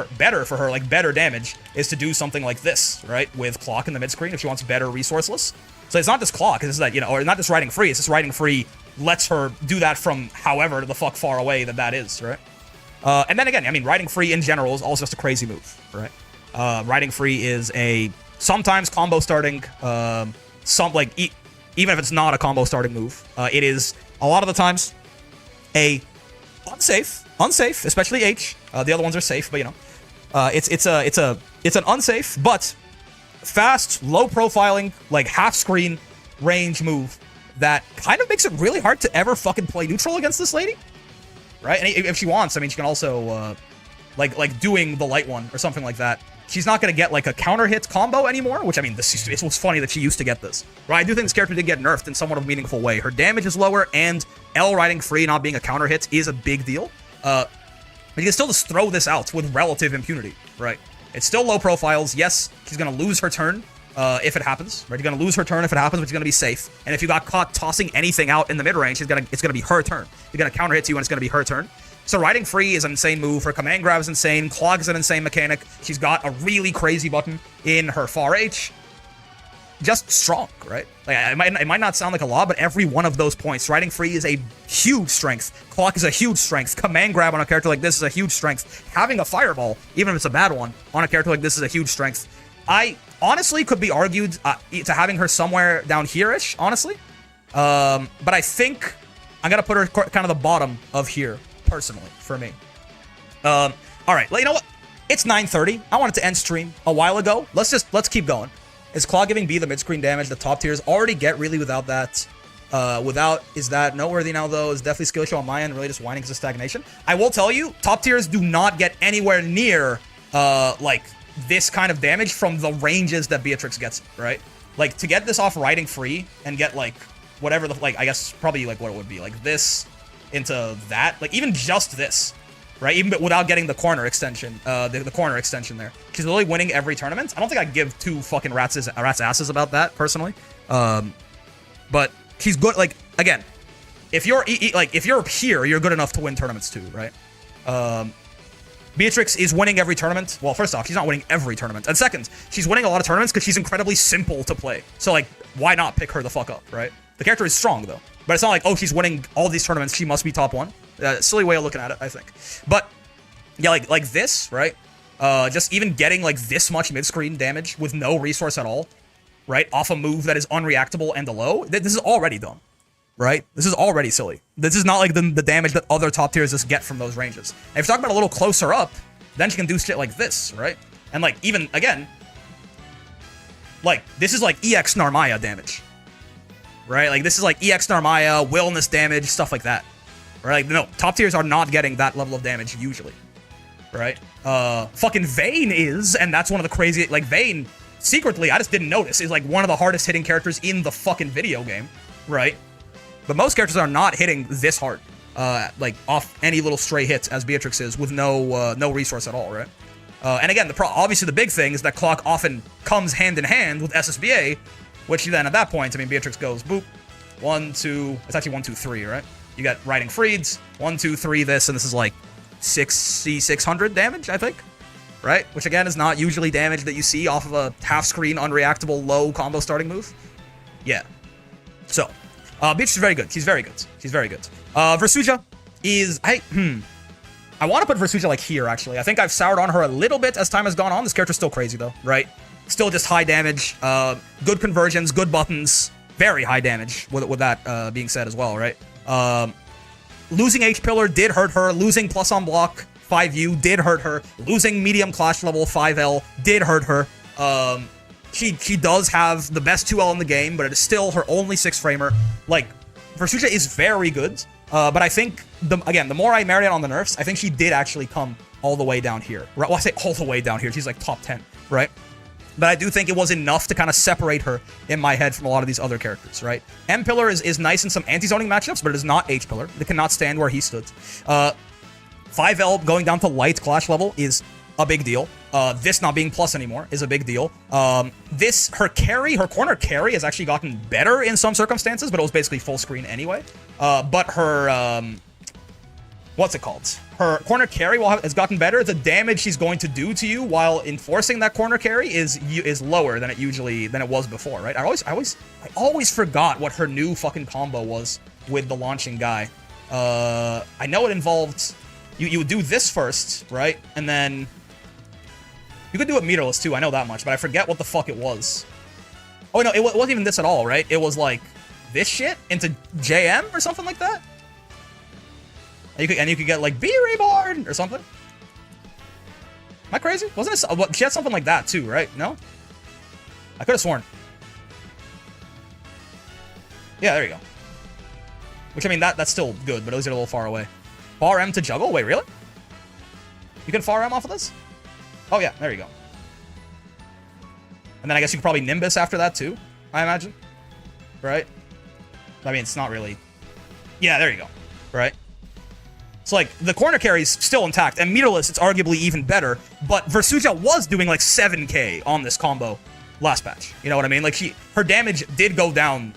better damage is to do something like this, right? With clock in the mid-screen if she wants better resourceless. So it's not just clock, it's that, or not just riding free, it's just riding free lets her do that from however the fuck far away that is, right? And then again, I mean, riding free in general is also just a crazy move, right? Riding free is a sometimes combo starting, even if it's not a combo starting move, it is a lot of the times a unsafe, especially H. The other ones are safe, but it's an unsafe but fast, low profiling, like half screen range move that kind of makes it really hard to ever fucking play neutral against this lady, right? And if she wants, I mean, she can also like doing the light one or something like that. She's not gonna get like a counter hit combo anymore, which I mean, it was funny that she used to get this, right? I do think this character did get nerfed in somewhat of a meaningful way. Her damage is lower, and L riding free not being a counter hit is a big deal. But you can still just throw this out with relative impunity, right? It's still low profiles. Yes, she's going to lose her turn if it happens, right? You're gonna lose her turn if it happens, but you're gonna be safe. And if you got caught tossing anything out in the mid-range, it's gonna be her turn. You're gonna counter hit to you, and it's gonna be her turn. So riding free is an insane move. Her command grab is insane. Clog is an insane mechanic. She's got a really crazy button in her far H. Just strong, right? Like it might not sound like a lot, but every one of those points, riding free is a huge strength. Clock is a huge strength. Command grab on a character like this is a huge strength. Having a fireball, even if it's a bad one, on a character like this is a huge strength. I honestly could be argued to having her somewhere down here-ish, honestly. But I think I'm gonna put her kind of the bottom of here, personally, for me. All right, well, you know what? It's 9:30. I wanted to end stream a while ago. Let's keep going. Is Claw giving B the mid-screen damage the top tiers already get really without that? Is that noteworthy now, though? Is definitely skill issue on my end, really just whining because of stagnation. I will tell you, top tiers do not get anywhere near, like, this kind of damage from the ranges that Beatrix gets, right? Like, to get this off riding free and get, like, whatever the, like, I guess probably, like, what it would be, like, this into that, like, even just this, right? Even without getting the corner extension, the corner extension there. She's literally winning every tournament. I don't think I'd give two fucking rat's asses about that, personally. But she's good, like, again, if you're, if you're here, you're good enough to win tournaments too, right? Beatrix is winning every tournament. Well, first off, she's not winning every tournament. And second, she's winning a lot of tournaments because she's incredibly simple to play. So, like, why not pick her the fuck up, right? The character is strong, though. But it's not like, oh, she's winning all these tournaments, she must be top one. Silly way of looking at it, I think. But, yeah, like this, right? Just even getting, like, this much mid-screen damage with no resource at all, right? Off a move that is unreactable and a low. This is already done, right? This is already silly. This is not like the damage that other top tiers just get from those ranges. And if you're talking about a little closer up, then she can do shit like this, right? And, like, even, again, like, this is, like, EX Narmaya damage, right? Like, this is, like, EX Narmaya, willness damage, stuff like that, right? Like, no, top tiers are not getting that level of damage, usually, right? Fucking Vane is, and that's one of the crazy, like, Vane, secretly, I just didn't notice, is, like, one of the hardest hitting characters in the fucking video game, right? But most characters are not hitting this hard, like, off any little stray hits, as Beatrix is, with no resource at all, right? And again, obviously the big thing is that Clock often comes hand in hand with SSBA, which then at that point, I mean, Beatrix goes, boop, 1, 2, it's actually 1, 2, 3, right? You got Riding Freeds, 1, 2, 3, this, and this is like 600 damage, I think, right? Which again is not usually damage that you see off of a half-screen, unreactable, low combo starting move. Yeah. So, Beatrix is very good. She's very good. She's very good. Versusia is, I want to put Versusia like here, actually. I think I've soured on her a little bit as time has gone on. This character's still crazy, though, right? Still just high damage, good conversions, good buttons, very high damage, with that being said as well, right? Losing H-Pillar did hurt her. Losing plus on block 5U did hurt her. Losing medium clash level 5L did hurt her. She does have the best 2L in the game, but it is still her only 6-framer. Like, Versusia is very good, but I think, the more I marinate on the nerfs, I think she did actually come all the way down here. Right? Well, I say all the way down here. She's like top 10, right? But I do think it was enough to kind of separate her in my head from a lot of these other characters, right? M-Pillar is nice in some anti-zoning matchups, but it is not H-Pillar. It cannot stand where he stood. 5L going down to light clash level is a big deal. This not being plus anymore is a big deal. Her corner carry has actually gotten better in some circumstances, but it was basically full screen anyway. But her, what's it called? Her corner carry has gotten better. The damage she's going to do to you while enforcing that corner carry is lower than it was before, right? I always forgot what her new fucking combo was with the launching guy. I know it involved, you would do this first, right? And then you could do it meterless too, I know that much, but I forget what the fuck it was. Oh no, it wasn't even this at all, right? It was like this shit into JM or something like that? And you could get like Be Reborn or something. Am I crazy? Wasn't it? She had something like that too, right? No? I could have sworn. Yeah, there you go. Which, I mean, that's still good, but those are a little far away. Far M to juggle? Wait, really? You can far M off of this? Oh yeah, there you go. And then I guess you could probably Nimbus after that too, I imagine. Right? I mean, it's not really... Yeah, there you go. Right? So, like, the corner carry is still intact, and meterless, it's arguably even better, but Versusia was doing, like, 7k on this combo last patch. You know what I mean? Like her damage did go down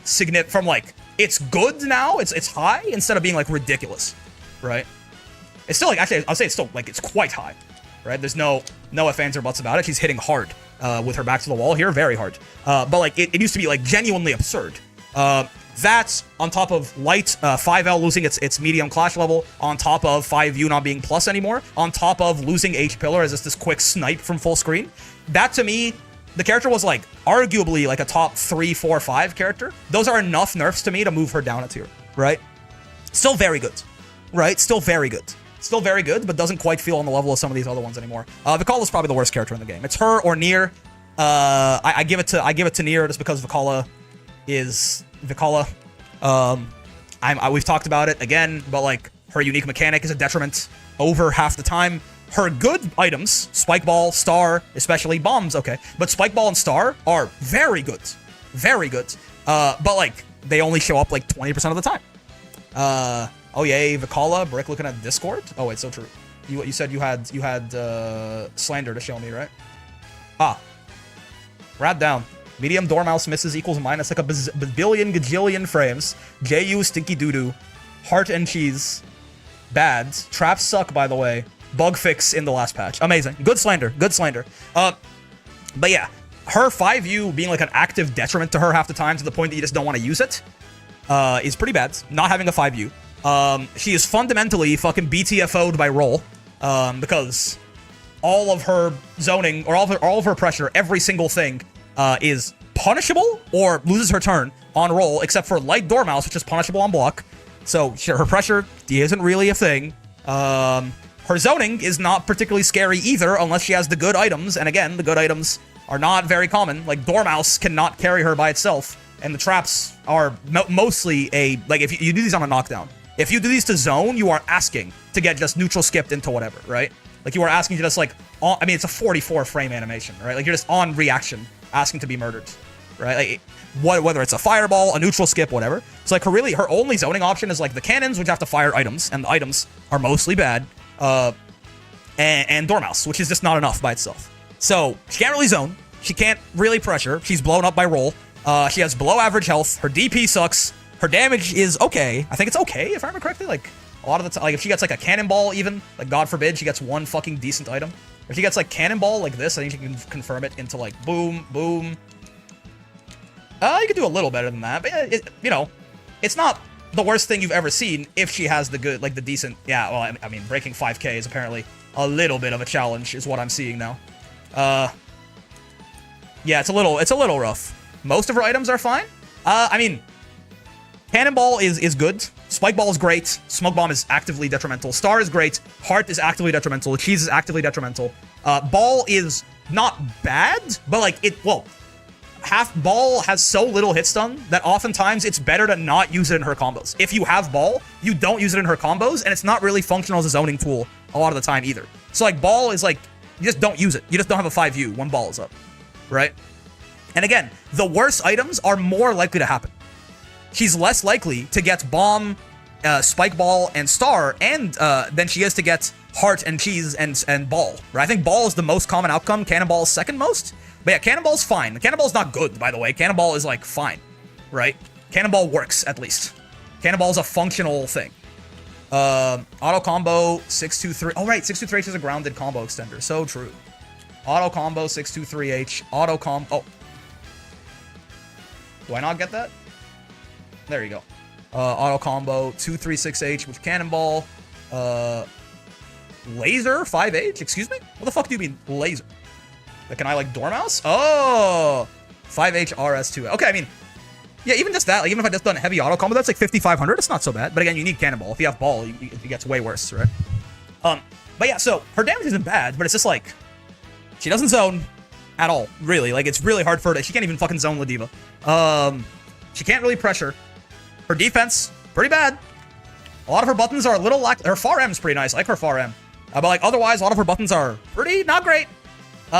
from like, it's good now, it's high, instead of being like ridiculous, right? It's still like, actually, I'll say it's still like, it's quite high, right? There's no ifs, ands, or buts about it. She's hitting hard with her back to the wall here, very hard. But like, it used to be like genuinely absurd. That's on top of light, 5L losing its medium clash level, on top of 5U not being plus anymore, on top of losing H Pillar as just this quick snipe from full screen. That to me, the character was like arguably like a top 3, 4, 5 character. Those are enough nerfs to me to move her down a tier, right? Still very good, right? Still very good. Still very good, but doesn't quite feel on the level of some of these other ones anymore. Vicala's probably the worst character in the game. It's her or Nier. I give it to Nier just because Vicala is Vicala. We've talked about it again, but like her unique mechanic is a detriment over half the time. Her good items, Spike Ball, Star, especially bombs, okay, but Spike Ball and Star are very good, very good. But like they only show up like 20% of the time. Oh yay, Vicala, Brick looking at Discord. Oh wait, so true. You said you had Slander to show me, right? Ah, Rat down. Medium Dormouse misses equals minus like a billion gajillion frames. JU stinky doo-doo. Heart and cheese. Bad. Traps suck, by the way. Bug fix in the last patch. Amazing. Good slander. Good slander. But yeah, her 5U being like an active detriment to her half the time to the point that you just don't want to use it is pretty bad. Not having a 5U. She is fundamentally fucking BTFO'd by roll because all of her zoning or all of her pressure, every single thing is punishable or loses her turn on roll, except for light Dormouse, which is punishable on block. So her pressure isn't really a thing. Her zoning is not particularly scary either, unless she has the good items. And again, the good items are not very common. Like Dormouse cannot carry her by itself, and the traps are mostly like if you do these on a knockdown. If you do these to zone, you are asking to get just neutral skipped into whatever, right? Like you are asking to just like, I mean, it's a 44 frame animation, right? Like you're just on reaction, asking to be murdered, right? Like whether it's a fireball, a neutral skip, whatever. So like her only zoning option is like the cannons, which have to fire items, and the items are mostly bad, and Dormouse, which is just not enough by itself. So she can't really zone. She can't really pressure. She's blown up by roll. She has below average health. Her DP sucks. Her damage is okay. I think it's okay, if I remember correctly. Like, a lot of the time, like, if she gets, like, a cannonball even, like, God forbid, she gets one fucking decent item. If she gets, like, cannonball like this, I think she can confirm it into, like, boom, boom. You could do a little better than that, but, you know, it's not the worst thing you've ever seen if she has the good, like, the decent, yeah, well, I mean, breaking 5k is apparently a little bit of a challenge, is what I'm seeing now. Yeah, it's a little rough. Most of her items are fine. I mean, Cannonball is good. Spike Ball is great. Smoke Bomb is actively detrimental. Star is great. Heart is actively detrimental. Cheese is actively detrimental. Ball is not bad, but like half Ball has so little hit stun that oftentimes it's better to not use it in her combos. If you have Ball, you don't use it in her combos, and it's not really functional as a zoning tool a lot of the time either. So like Ball is like, you just don't use it. You just don't have a 5U when Ball is up, right? And again, the worst items are more likely to happen. She's less likely to get Bomb, Spike Ball, and Star, and than she is to get Heart and Cheese and Ball. Right? I think Ball is the most common outcome. Cannonball is second most. But yeah, Cannonball's fine. Cannonball's not good, by the way. Cannonball is like fine, right? Cannonball works at least. Cannonball is a functional thing. Auto combo 623. Oh right, 623H is a grounded combo extender. So true. Auto combo 623H. Auto combo. Oh. Do I not get that? There you go. Auto combo 236H with Cannonball. Laser 5H? Excuse me? What the fuck do you mean laser? Like, can I like Dormouse? Oh, 5H RS2. Okay, I mean, yeah, even just that, like, even if I just done heavy auto combo, that's like 5,500. It's not so bad. But again, you need Cannonball. If you have Ball, it gets way worse, right? But yeah, so her damage isn't bad, but it's just like, she doesn't zone at all, really. Like, it's really hard for her to, she can't even fucking zone Ladiva. She can't really pressure. Her defense, pretty bad. A lot of her buttons are a little her far M is pretty nice. I like her far M. But like otherwise, a lot of her buttons are pretty not great.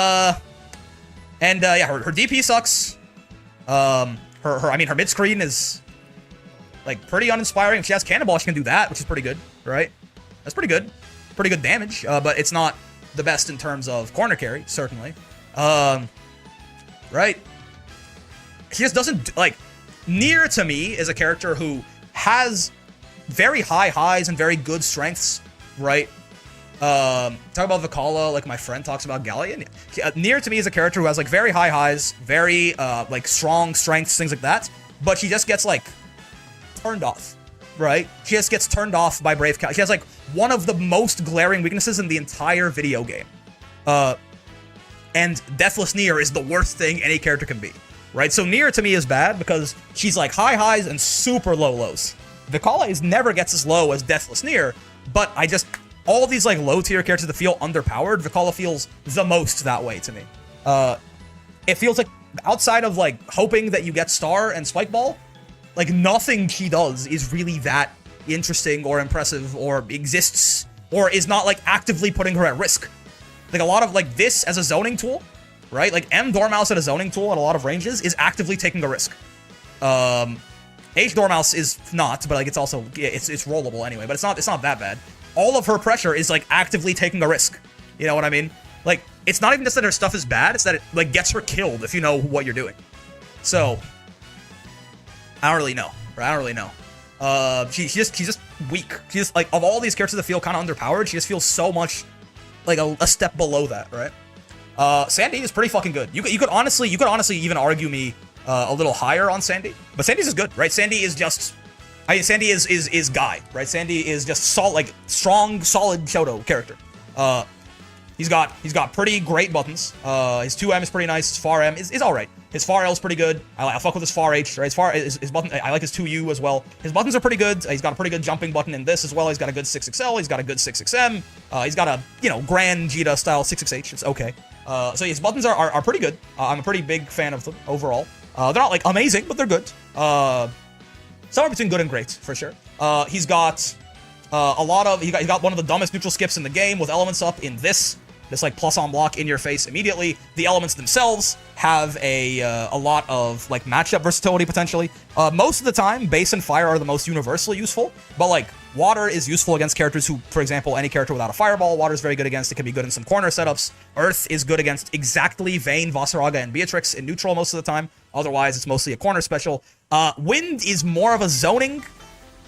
Yeah, her DP sucks. Her mid screen is like pretty uninspiring. If she has Cannonball, she can do that, which is pretty good, right? That's pretty good. Pretty good damage, but it's not the best in terms of corner carry, certainly. Right? She just doesn't, like, Nier to me is a character who has very high highs and very good strengths, right? Talk about Vala, like my friend talks about Galleon. Nier to me is a character who has like very high highs, very like strong strengths, things like that. But she just gets like turned off, right? She just gets turned off by Brave Cal. She has like one of the most glaring weaknesses in the entire video game. And Deathless Nier is the worst thing any character can be, right? So Nier to me is bad because she's like high highs and super low lows. Vala never gets as low as Deathless Nier, but all these like low tier characters that feel underpowered, Vala feels the most that way to me. It feels like outside of like hoping that you get Star and Spike Ball, like nothing she does is really that interesting or impressive or exists or is not like actively putting her at risk. Like a lot of like this as a zoning tool, right? Like M Dormouse at a zoning tool at a lot of ranges is actively taking a risk. H Dormouse is not, but like it's also it's rollable anyway, but it's not that bad. All of her pressure is like actively taking a risk. You know what I mean? Like it's not even just that her stuff is bad, it's that it like gets her killed if you know what you're doing. So I don't really know. Right? I don't really know. She's just weak. She's just like of all these characters that feel kind of underpowered, she just feels so much like a step below that, right? Sandy is pretty fucking good. You could honestly even argue me a little higher on Sandy, but Sandy's is good, right? Sandy is just, Sandy is Guy, right? Sandy is just strong, solid Shoto character. He's got pretty great buttons. His 2M is pretty nice. His far M is all right. His far L is pretty good. I fuck with his far H, right? His button, I like his 2U as well. His buttons are pretty good. He's got a pretty good jumping button in this as well. He's got a good 6XL. He's got a good 6XM. He's got a, Gran Jeta style 6XH. It's okay. So his buttons are pretty good. I'm a pretty big fan of them overall. They're not like amazing, but they're good. Somewhere between good and great for sure. He's got he got one of the dumbest neutral skips in the game with elements up in this like plus on block in your face immediately. The elements themselves have a lot of like matchup versatility potentially. Most of the time, base and fire are the most universally useful, but like water is useful against characters who, for example, any character without a fireball, water is very good against. It can be good in some corner setups. Earth is good against exactly Vane, Vasaraga, and Beatrix in neutral most of the time. Otherwise, it's mostly a corner special. Wind is more of a zoning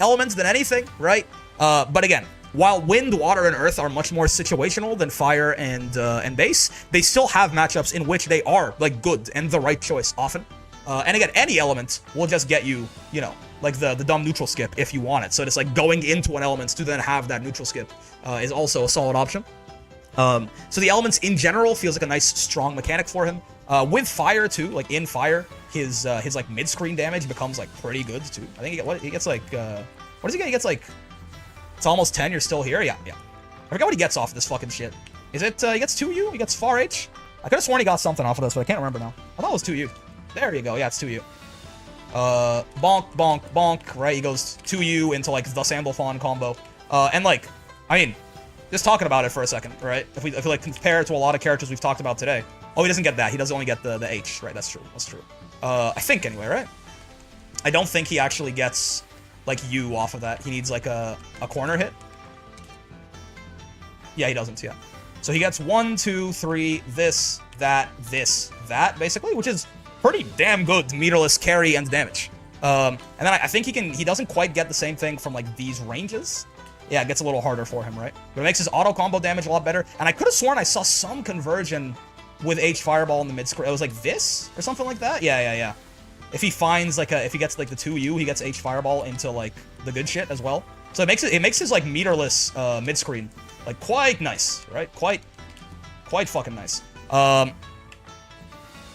element than anything, right? But again, while wind, water, and earth are much more situational than fire and base, they still have matchups in which they are like good and the right choice often. And again, any element will just get you, like the dumb neutral skip if you want it. So just like going into an element to then have that neutral skip is also a solid option. So the elements in general feels like a nice strong mechanic for him. With fire too, like in fire, his like mid-screen damage becomes like pretty good too. I think he gets like what does he get? He gets like it's almost 10. You're still here. Yeah. I forgot what he gets off of this fucking shit. Is it he gets 2U? He gets far H? I could have sworn he got something off of this, but I can't remember now. I thought it was 2U. There you go. Yeah, it's 2U. Bonk, bonk, bonk. Right, he goes 2U into like the Sandalphon combo. And like, I mean, just talking about it for a second, right? If we like compare it to a lot of characters we've talked about today. Oh, he doesn't get that. He does only get the H. Right, that's true. I think anyway, right? I don't think he actually gets like U off of that. He needs like a corner hit. Yeah, he doesn't, yeah. So he gets 1, 2, 3, this, that, basically, which is pretty damn good meterless carry and damage. And then I think he doesn't quite get the same thing from like these ranges. Yeah, it gets a little harder for him, right? But it makes his auto combo damage a lot better. And I could have sworn I saw some conversion with H Fireball in the mid-screen. It was like this or something like that? Yeah. If he finds like if he gets like the 2U, he gets H Fireball into like the good shit as well. So it makes his like meterless mid-screen like quite nice, right? Quite fucking nice. But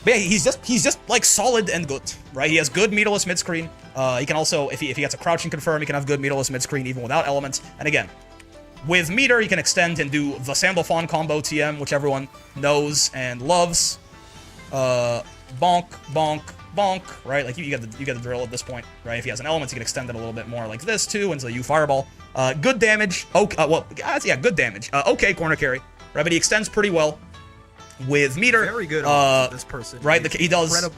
yeah, he's just like solid and good, right? He has good meterless mid-screen. He can also, if he gets a crouching confirm, he can have good meterless mid-screen even without elements. And again, with meter, he can extend and do the Sandalphon combo TM, which everyone knows and loves. Bonk, bonk, bonk, right? Like you get the drill at this point, right? If he has an element, he can extend it a little bit more like this too into the U Fireball. Good damage. Okay, yeah, good damage. Okay, corner carry, right? But he extends pretty well with meter. Very good on this person. Right? He does,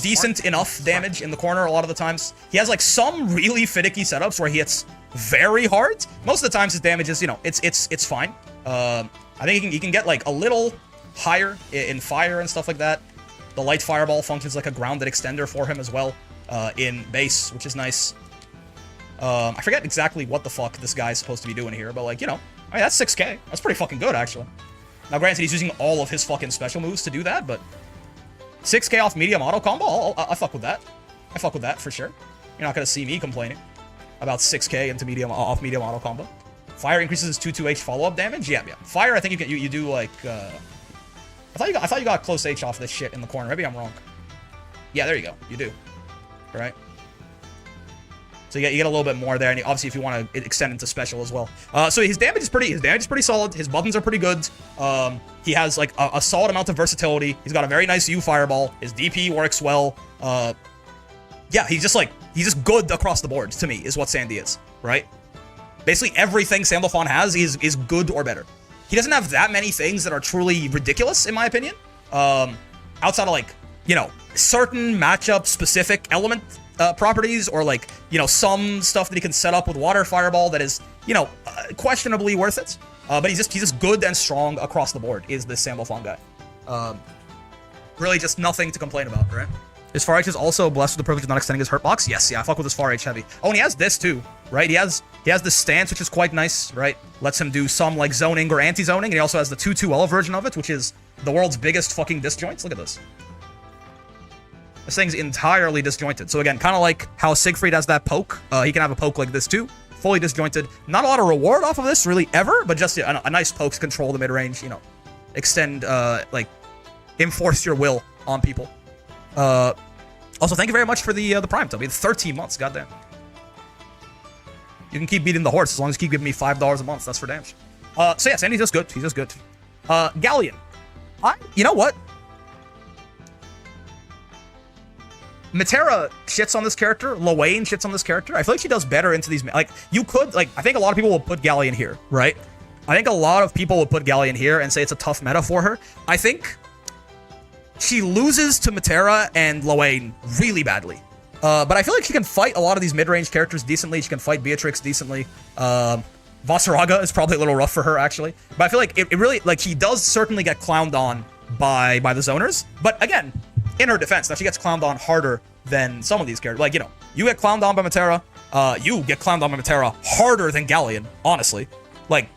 decent enough damage in the corner a lot of the times. He has like some really finicky setups where he hits very hard. Most of the times his damage is, it's fine. I think he can get like a little higher in fire and stuff like that. The light fireball functions like a grounded extender for him as well in base, which is nice. I forget exactly what the fuck this guy's supposed to be doing here, but like, you know, I mean, that's 6k. That's pretty fucking good, actually. Now, granted, he's using all of his fucking special moves to do that, but 6k off medium auto combo, I fuck with that. I fuck with that for sure. You're not gonna see me complaining about 6k into medium off medium auto combo. Fire increases his 2-2 H follow-up damage. Yeah. Fire, I think you do like. I thought you got close H off this shit in the corner. Maybe I'm wrong. Yeah, there you go. You do. Right. So you get a little bit more there, and obviously if you want to extend into special as well. So his damage is pretty solid. His buttons are pretty good. He has like a solid amount of versatility. He's got a very nice U fireball. His DP works well. Yeah, he's just good across the board to me is what Sandy is, right? Basically everything Sandalphon has is good or better. He doesn't have that many things that are truly ridiculous in my opinion. Outside of like, you know, certain matchup specific element properties, or like, you know, some stuff that he can set up with water fireball that is, you know, questionably worth it. But he's just good and strong across the board is this Sandalphon guy. Really just nothing to complain about, right? His far H is also blessed with the privilege of not extending his hurt box. Yes, yeah, I fuck with his far H heavy. Oh, and he has this too, right? He has this stance, which is quite nice, right? Lets him do some like zoning or anti-zoning, and he also has the 2-2L version of it, which is the world's biggest fucking disjoints. Look at this. This thing's entirely disjointed. So again, kind of like how Siegfried has that poke, he can have a poke like this too. Fully disjointed. Not a lot of reward off of this, really, ever, but just a nice poke to control the mid-range, you know. Extend, like, enforce your will on people. Also, thank you very much for the Prime, Toby. 13 months, goddamn. You can keep beating the horse as long as you keep giving me $5 a month. That's for damn sure. So yeah, Sandy's just good. He's just good. Galleon. You know what? Metera shits on this character. Lowain shits on this character. I feel like she does better into these. Like, you could, like, I think a lot of people will put Galleon here, right? I think a lot of people will put Galleon here and say it's a tough meta for her. I think she loses to Metera and Lowain really badly. But I feel like she can fight a lot of these mid-range characters decently. She can fight Beatrix decently. Vasaraga is probably a little rough for her, actually. But I feel like it really, like, she does certainly get clowned on by the zoners. But again, in her defense, now she gets clowned on harder than some of these characters. Like, you know, you get clowned on by Metera. You get clowned on by Metera harder than Galleon, honestly. Like,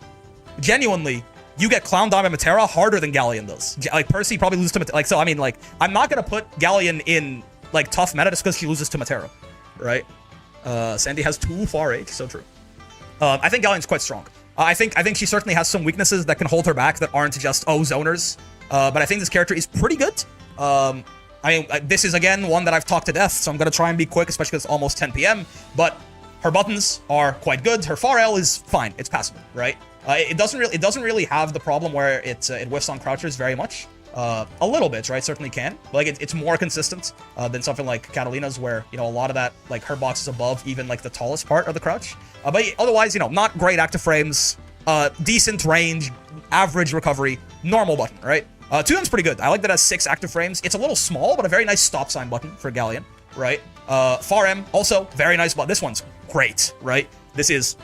genuinely, you get clowned on by Metera harder than Galleon does. Like, Percy probably loses to Metera. Like, so, I mean, like, I'm not going to put Galleon in, like, tough meta just because she loses to Metera, right? Sandy has 2 far H, so true. I think Galleon's quite strong. I think she certainly has some weaknesses that can hold her back that aren't just, zoners. But I think this character is pretty good. I mean, this is, again, one that I've talked to death, so I'm going to try and be quick, especially because it's almost 10 p.m. But her buttons are quite good. Her far L is fine. It's passable, right? It doesn't really have the problem where it whiffs on crouchers very much. A little bit, right? Certainly can. But, like, it's more consistent than something like Catalina's, where, you know, a lot of that, like, her box is above even, like, the tallest part of the crouch. But otherwise, you know, not great active frames, decent range, average recovery, normal button, right? 2M's pretty good. I like that it has 6 active frames. It's a little small, but a very nice stop sign button for Galleon, right? Far M, also very nice button. This one's great, right? This is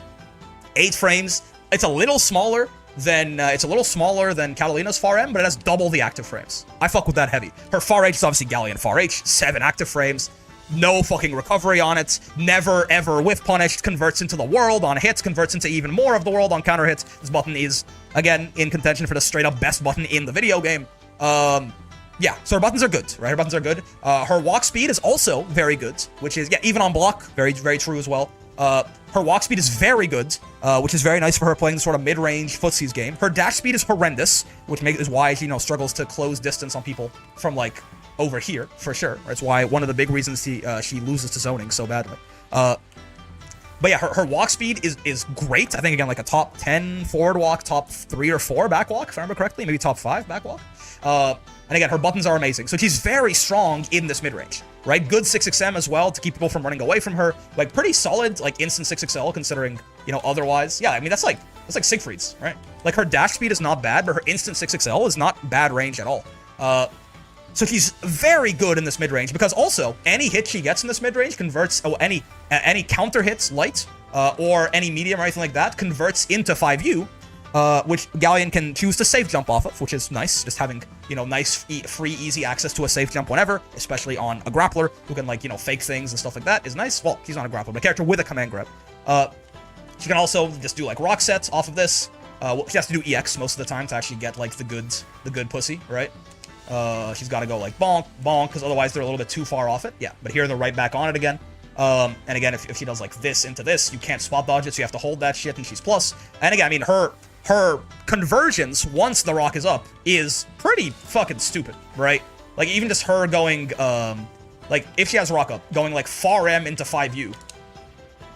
8 frames. It's a little smaller than Catalina's far M, but it has double the active frames. I fuck with that heavy. Her far H is obviously Galleon far H, 7 active frames. No fucking recovery on it. Never, ever whiff punished. Converts into the world on hits. Converts into even more of the world on counter hits. This button is, again, in contention for the straight up best button in the video game. Yeah, so her buttons are good, right? Her buttons are good. Her walk speed is also very good, which is, yeah, even on block, very, very true as well. Her walk speed is very good, which is very nice for her playing the sort of mid-range footsies game. Her dash speed is horrendous, which is why she, you know, struggles to close distance on people from, like, over here, for sure. That's why one of the big reasons she loses to zoning so badly. But yeah, her walk speed is great. I think, again, like a top 10 forward walk, top 3 or 4 back walk, if I remember correctly. Maybe top 5 back walk. And again, her buttons are amazing. So she's very strong in this mid-range, right? Good 6XM as well to keep people from running away from her. Like, pretty solid, like, instant 6XL considering, you know, otherwise. Yeah, I mean, that's like Siegfried's, right? Like, her dash speed is not bad, but her instant 6XL is not bad range at all. So she's very good in this mid-range, because also, any hit she gets in this mid-range converts, any counter hits light, or any medium or anything like that, converts into 5U, which Galleon can choose to safe jump off of, which is nice. Just having, you know, nice, free, easy access to a safe jump whenever, especially on a grappler who can, like, you know, fake things and stuff like that is nice. Well, he's not a grappler, but a character with a command grab. She can also just do, like, rock sets off of this. She has to do EX most of the time to actually get, like, the good pussy, right? She's got to go, like, bonk, bonk, because otherwise they're a little bit too far off it. Yeah, but here they're right back on it again. And again, if she does, like, this into this, you can't spot dodge it, so you have to hold that shit, and she's plus. And again, I mean, her conversions once the rock is up is pretty fucking stupid, right? Like, even just her going, like, if she has rock up, going, like, far M into 5U,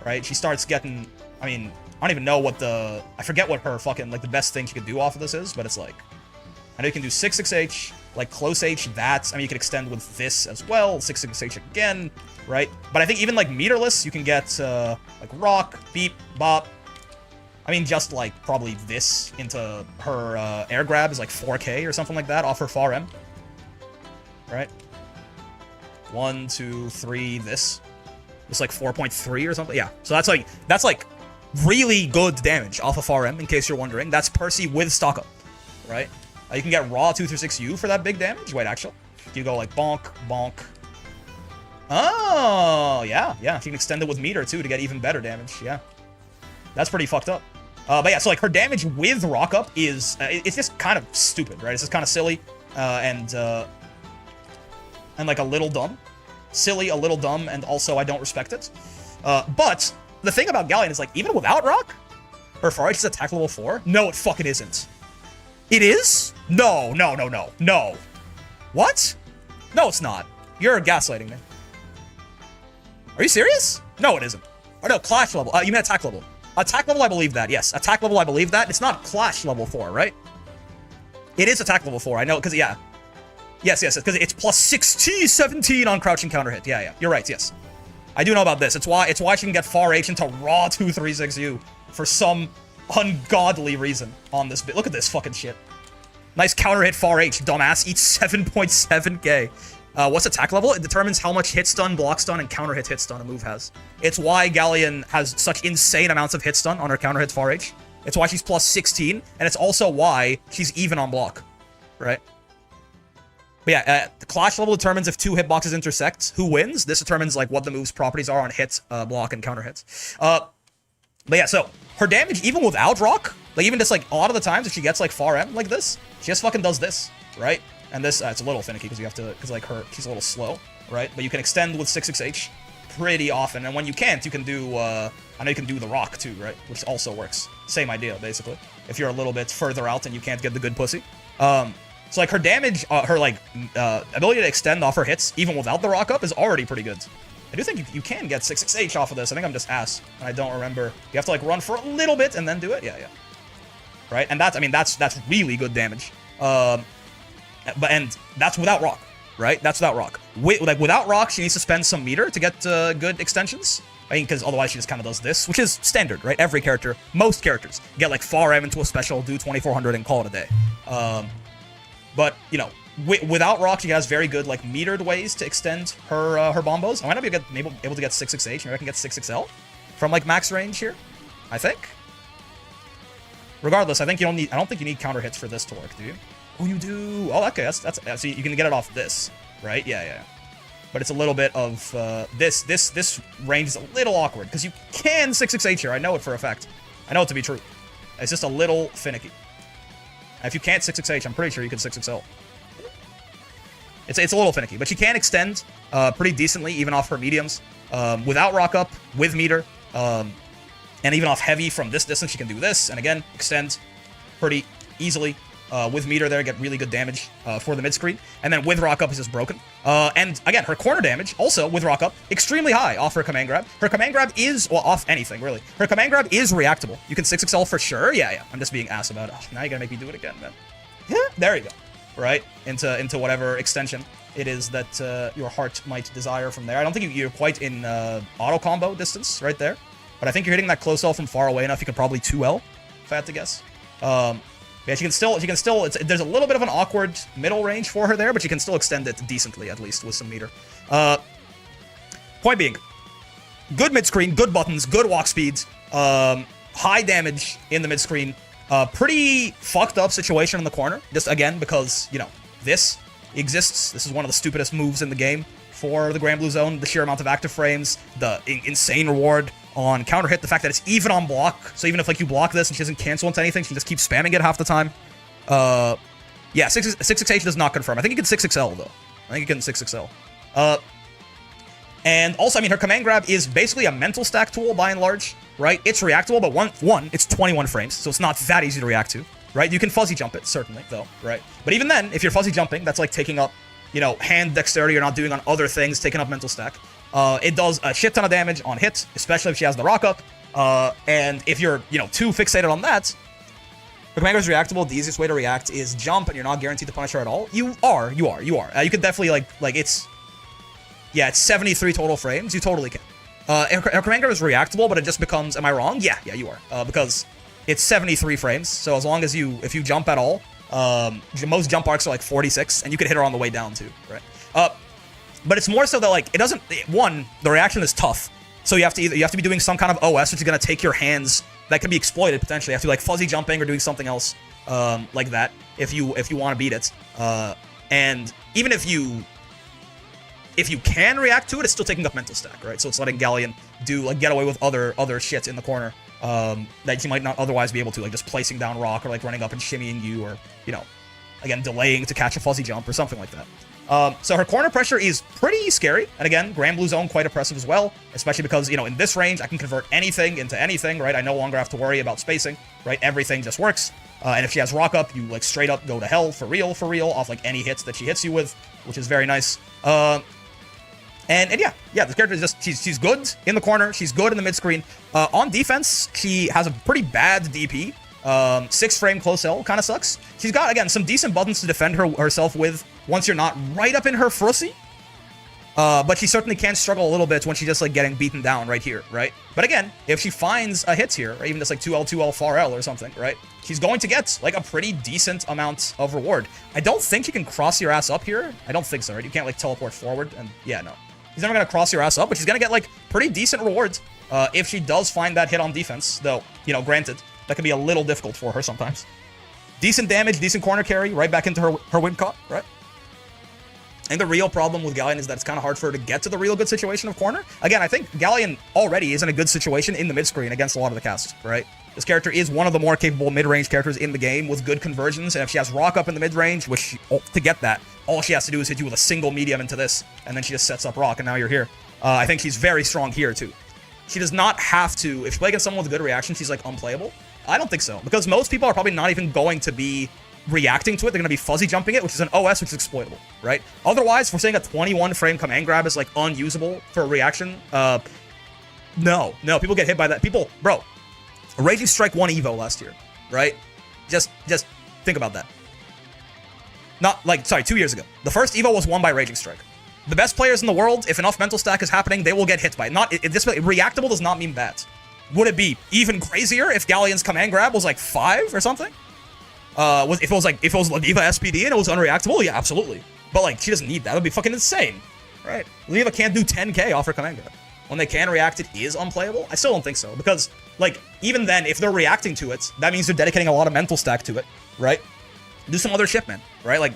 right? She starts getting, I mean, I don't even know what I forget what her fucking, like, the best thing she could do off of this is, but it's like, I know you can do 6-6H, like, close H, that. I mean, you can extend with this as well, 6-6H again, right? But I think even, like, meterless, you can get, like, rock, beep, bop. I mean, just, like, probably this into her air grab is, like, 4K or something like that off her far M. Right? 1, 2, 3, this. It's, like, 4.3 or something. Yeah, so that's, like, really good damage off of far M, in case you're wondering. That's Percy with stock up, right? You can get raw 2-6U for that big damage. Wait, actually. You go, like, bonk, bonk. Oh, yeah. She can extend it with meter, too, to get even better damage. Yeah. That's pretty fucked up. But yeah, so, like, her damage with rock up is, it's just kind of stupid, right? It's just kind of silly, and, like, a little dumb. Silly, a little dumb, and also I don't respect it. But the thing about Galleon is, like, even without rock, her far H is attack level 4? No, it fucking isn't. It is? No. What? No, it's not. You're gaslighting me. Are you serious? No, it isn't. Or no, clash level. You mean attack level. Attack level, I believe that. Yes, attack level, I believe that. It's not clash level 4, right? It is attack level 4. I know, because, yeah. Yes, because it's plus 16, 17 on crouching counter hit. Yeah. You're right, yes. I do know about this. It's why she can get far H into raw 2-3-6U for some ungodly reason on this bit. Look at this fucking shit. Nice counter hit far H. Dumbass eats 7.7k. What's attack level? It determines how much hit stun, block stun, and counter hit stun a move has. It's why Galleon has such insane amounts of hit stun on her counter hit far H. It's why she's plus 16, and it's also why she's even on block, right? But yeah, the clash level determines if 2 hitboxes intersect. Who wins? This determines, like, what the move's properties are on hit, block, and counter hits. But yeah, so her damage, even without rock, like, even just, like, a lot of the times if she gets, like, far M like this, she just fucking does this, right? And this, it's a little finicky because you have to, because, like, she's a little slow, right? But you can extend with 6-6H pretty often, and when you can't, you can do, I know you can do the rock too, right? Which also works. Same idea, basically. If you're a little bit further out and you can't get the good pussy. So, like, her damage, her, like, ability to extend off her hits, even without the rock up, is already pretty good. I do think you can get 6-6H off of this. I think I'm just ass, and I don't remember. You have to, like, run for a little bit and then do it? Yeah. Right? And that's, I mean, that's really good damage. And that's without rock, right? That's without rock. Without rock, she needs to spend some meter to get good extensions. I mean, because otherwise she just kind of does this, which is standard, right? Every character, most characters, get, like, far M into a special, do 2400 and call it a day. But, you know, without rock, she has very good, like, metered ways to extend her bombos. I might not be able to get 6-6H. Maybe I can get 6-6L from, like, max range here, I think. Regardless, I don't think you need counter hits for this to work, do you? Oh, you do. Oh, okay. That's so you can get it off this, right? Yeah. But it's a little bit of this range is a little awkward because you can 6-6H here. I know it for a fact. I know it to be true. It's just a little finicky. And if you can't 6-6H, I'm pretty sure you can 6-6L. It's a little finicky, but she can extend pretty decently even off her mediums without rock up, with meter, and even off heavy from this distance. She can do this, and again extend pretty easily. With meter there, get really good damage for the mid-screen. And then with rock up is just broken. And again, her corner damage, also with rock up, extremely high off her command grab. Her command grab is, well, off anything, really. Her command grab is reactable. You can 6XL for sure. Yeah. I'm just being ass about it. Oh, now you're gonna make me do it again, man. Yeah, there you go. Right? Into whatever extension it is that your heart might desire from there. I don't think you're quite in auto combo distance right there. But I think you're hitting that close L from far away enough. You could probably 2L, if I had to guess. Yeah, she can still, there's a little bit of an awkward middle range for her there, but she can still extend it decently, at least, with some meter. Point being, good mid-screen, good buttons, good walk speeds, high damage in the mid-screen, Pretty fucked up situation in the corner. Just, again, because, you know, this exists. This is one of the stupidest moves in the game for the Grand Blue Zone. The sheer amount of active frames, the insane reward on counter hit, the fact that it's even on block. So even if, like, you block this and she doesn't cancel into anything, she just keeps spamming it half the time. Yeah, 6XH does not confirm. I think you can 6XL, though. I think you can 6XL. And also, I mean, her command grab is basically a mental stack tool by and large, right? It's reactable, but one, it's 21 frames, so it's not that easy to react to, right? You can fuzzy jump it, certainly, though, right? But even then, if you're fuzzy jumping, that's like taking up, you know, hand dexterity you're not doing on other things, taking up mental stack. It does a shit ton of damage on hit, especially if she has the rock up. And if you're, you know, too fixated on that, the command grab is reactable. The easiest way to react is jump, and you're not guaranteed to punish her at all. You are. You could definitely, like, it's... Yeah, it's 73 total frames. You totally can. And her command grab is reactable, but it just becomes... Am I wrong? Yeah, you are. Because it's 73 frames, so as long as if you jump at all, most jump arcs are like 46, and you can hit her on the way down too, right? But it's more so that, like, it doesn't... One, the reaction is tough, so you have to be doing some kind of OS, which is going to take your hands... That can be exploited, potentially. You have to be, like, fuzzy jumping or doing something else like that if you want to beat it. And even if you can react to it, it's still taking up mental stack, right? So it's letting Galleon get away with other shit in the corner that you might not otherwise be able to, like just placing down rock or like running up and shimmying you or, you know, again, delaying to catch a fuzzy jump or something like that. So her corner pressure is pretty scary. And again, Grand Blue Zone quite oppressive as well, especially because, you know, in this range, I can convert anything into anything, right? I no longer have to worry about spacing, right? Everything just works. And if she has rock up, you like straight up go to hell for real off like any hits that she hits you with, which is very nice. And yeah, this character is just, she's good in the corner. She's good in the mid-screen. On defense, she has a pretty bad DP. 6 frame close L kind of sucks. She's got, again, some decent buttons to defend herself with once you're not right up in her frussy. But she certainly can struggle a little bit when she's just like getting beaten down right here, right? But again, if she finds a hit here, or even just like 2L, far L or something, right? She's going to get like a pretty decent amount of reward. I don't think you can cross your ass up here. I don't think so, right? You can't like teleport forward, and yeah, no. She's never going to cross your ass up, but she's going to get, like, pretty decent rewards if she does find that hit on defense. Though, you know, granted, that can be a little difficult for her sometimes. Decent damage, decent corner carry, right back into her win cut, right? And the real problem with Galleon is that it's kind of hard for her to get to the real good situation of corner. Again, I think Galleon already is in a good situation in the mid-screen against a lot of the cast, right? This character is one of the more capable mid-range characters in the game with good conversions, and if she has rock up in the mid-range, which, to get that, all she has to do is hit you with a single medium into this, and then she just sets up rock, and now you're here. I think she's very strong here, too. She does not have to... If you play against someone with a good reaction, she's, like, unplayable. I don't think so, because most people are probably not even going to be reacting to it. They're going to be fuzzy jumping it, which is an OS, which is exploitable, right? Otherwise, if we're saying a 21-frame command grab is, like, unusable for a reaction, no, people get hit by that. People, bro, Raging Strike won Evo last year, right? Just think about that. Not, like, sorry, 2 years ago. The first Evo was won by Raging Strike. The best players in the world, if enough mental stack is happening, they will get hit by it. Reactable does not mean bad. Would it be even crazier if Galleon's command grab was like 5 or something? If it was Ladiva SPD and it was unreactable, yeah, absolutely. But like, she doesn't need that. It would be fucking insane, right? Ladiva can't do 10k off her command grab. When they can react, it is unplayable. I still don't think so, because like, even then, if they're reacting to it, that means they're dedicating a lot of mental stack to it, right? Do some other shit, man, right? Like,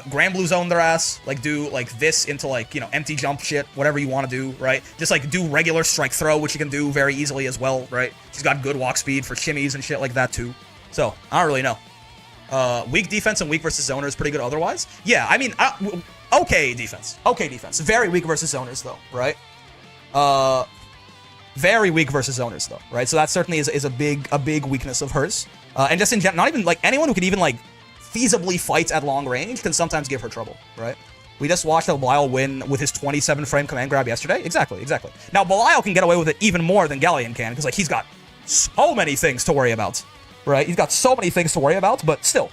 Grand Blue Zone their ass, like, do, like, this into, like, you know, empty jump shit, whatever you want to do, right? Just, like, do regular strike throw, which you can do very easily as well, right? She's got good walk speed for shimmies and shit like that, too. So, I don't really know. Weak defense and weak versus zoner is pretty good otherwise. Yeah, I mean, okay defense. Okay defense. Very weak versus zoners, though, right? Very weak versus zoners, though, right? So that certainly is a big weakness of hers. And just in general, not even, like, anyone who can even, like, feasibly fight at long range can sometimes give her trouble, right? We just watched Belial win with his 27-frame command grab yesterday. Exactly. Now, Belial can get away with it even more than Galleon can, because, like, he's got so many things to worry about, right? He's got so many things to worry about, but still,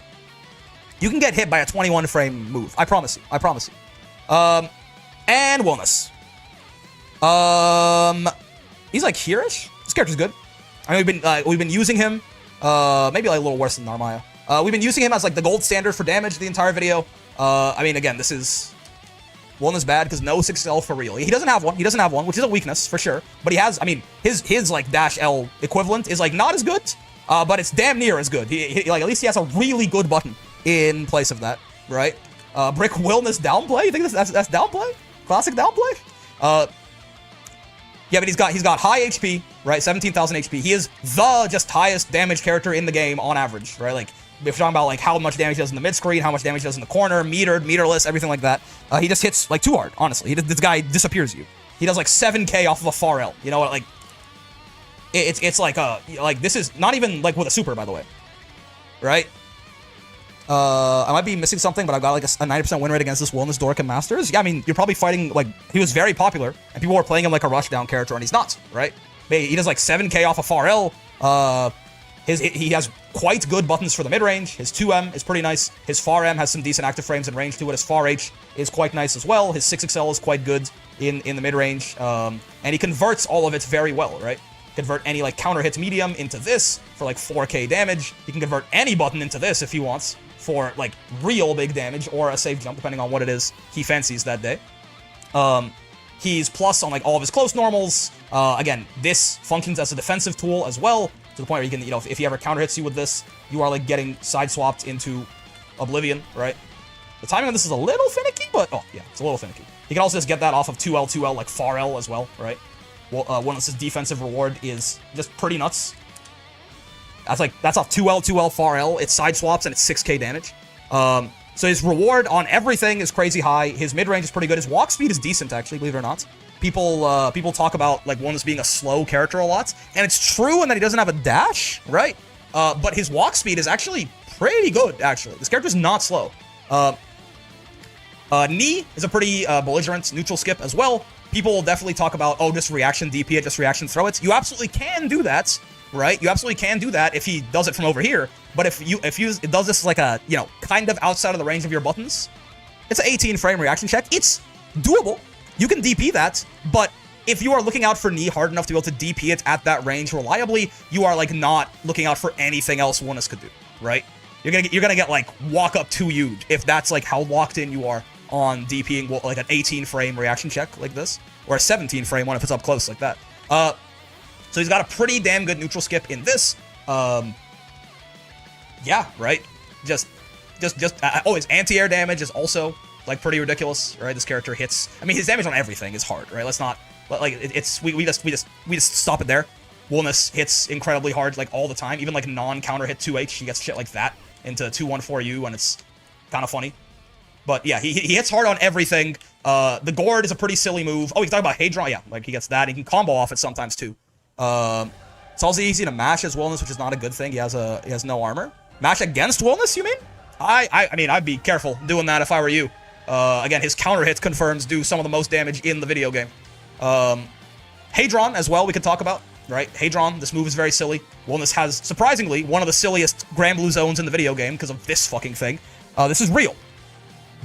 you can get hit by a 21-frame move. I promise you. And Wellness. He's, like, here-ish. This character's good. I mean, we've been using him, maybe, like, a little worse than Narmaya. We've been using him as, like, the gold standard for damage the entire video. I mean, again, this is... One is bad because no 6L for real. He doesn't have one, which is a weakness, for sure. But he has, I mean, his like, dash L equivalent is, like, not as good. But it's damn near as good. Like, at least he has a really good button in place of that, right? Brick Willness downplay? You think that's downplay? Classic downplay? Yeah, but he's got high HP, right? 17,000 HP. He is the just highest damage character in the game on average, right? Like, if you're talking about like how much damage he does in the mid screen, how much damage he does in the corner, metered, meterless, everything like that. He just hits like too hard, honestly. This guy disappears you. He does like 7k off of a far L. You know what? Like, it's like this is not even like with a super, by the way, right? I might be missing something, but I've got like a 90% win rate against this Wellness Dork and Masters. Yeah, I mean, you're probably fighting, like, he was very popular, and people were playing him like a rushdown character, and he's not, right? He does like 7k off a far L. He has quite good buttons for the mid-range. His 2M is pretty nice. His far M has some decent active frames and range to it. His far H is quite nice as well. His 6XL is quite good in the mid-range. And he converts all of it very well, right? Convert any like counter hit medium into this for like 4k damage. He can convert any button into this if he wants for like real big damage or a safe jump, depending on what it is he fancies that day. He's plus on like all of his close normals. Again, this functions as a defensive tool as well, to the point where you can, you know, if he ever counter hits you with this, you are like getting side swapped into oblivion, right? The timing on this is a little finicky, but oh yeah, it's a little finicky. He can also just get that off of 2L, like far L as well, right? Well, one of his defensive reward is just pretty nuts. That's off 2L, far L. It side swaps and it's 6k damage. So his reward on everything is crazy high. His mid range is pretty good. His walk speed is decent, actually, believe it or not. People talk about like Wellness being a slow character a lot, and it's true in that he doesn't have a dash, right? But his walk speed is actually pretty good. Actually, this character is not slow. Knee is a pretty belligerent neutral skip as well. People will definitely talk about, oh, just reaction DP it, just reaction throw it. You absolutely can do that, right? You absolutely can do that if he does it from over here. But if it does this like a, you know, kind of outside of the range of your buttons, it's an 18 frame reaction check. It's doable. You can DP that, but if you are looking out for Knee hard enough to be able to DP it at that range reliably, you are like not looking out for anything else Wellness could do, right? You're gonna get like walk up to you if that's like how locked in you are on DPing like an 18 frame reaction check like this, or a 17 frame one if it's up close like that. So he's got a pretty damn good neutral skip in this. Yeah, right. Just his anti-air damage is also like pretty ridiculous, right? This character hits. I mean, his damage on everything is hard, right? Let's not like we just stop it there. Wellness hits incredibly hard like all the time, even like non-counter hit 2H. He gets shit like that into 214U, and it's kind of funny. But yeah, he hits hard on everything. The Gourd is a pretty silly move. Oh, he's talking about Hadron. Yeah, like he gets that. He can combo off it sometimes too. It's also easy to mash as Wellness, which is not a good thing. He has no armor. Mash against Wellness, you mean? I mean, I'd be careful doing that if I were you. Again, his counter hits confirms do some of the most damage in the video game. Hadron as well, we could talk about, right? Hadron, this move is very silly. Wellness has, surprisingly, one of the silliest Grand Blue zones in the video game because of this fucking thing. This is real.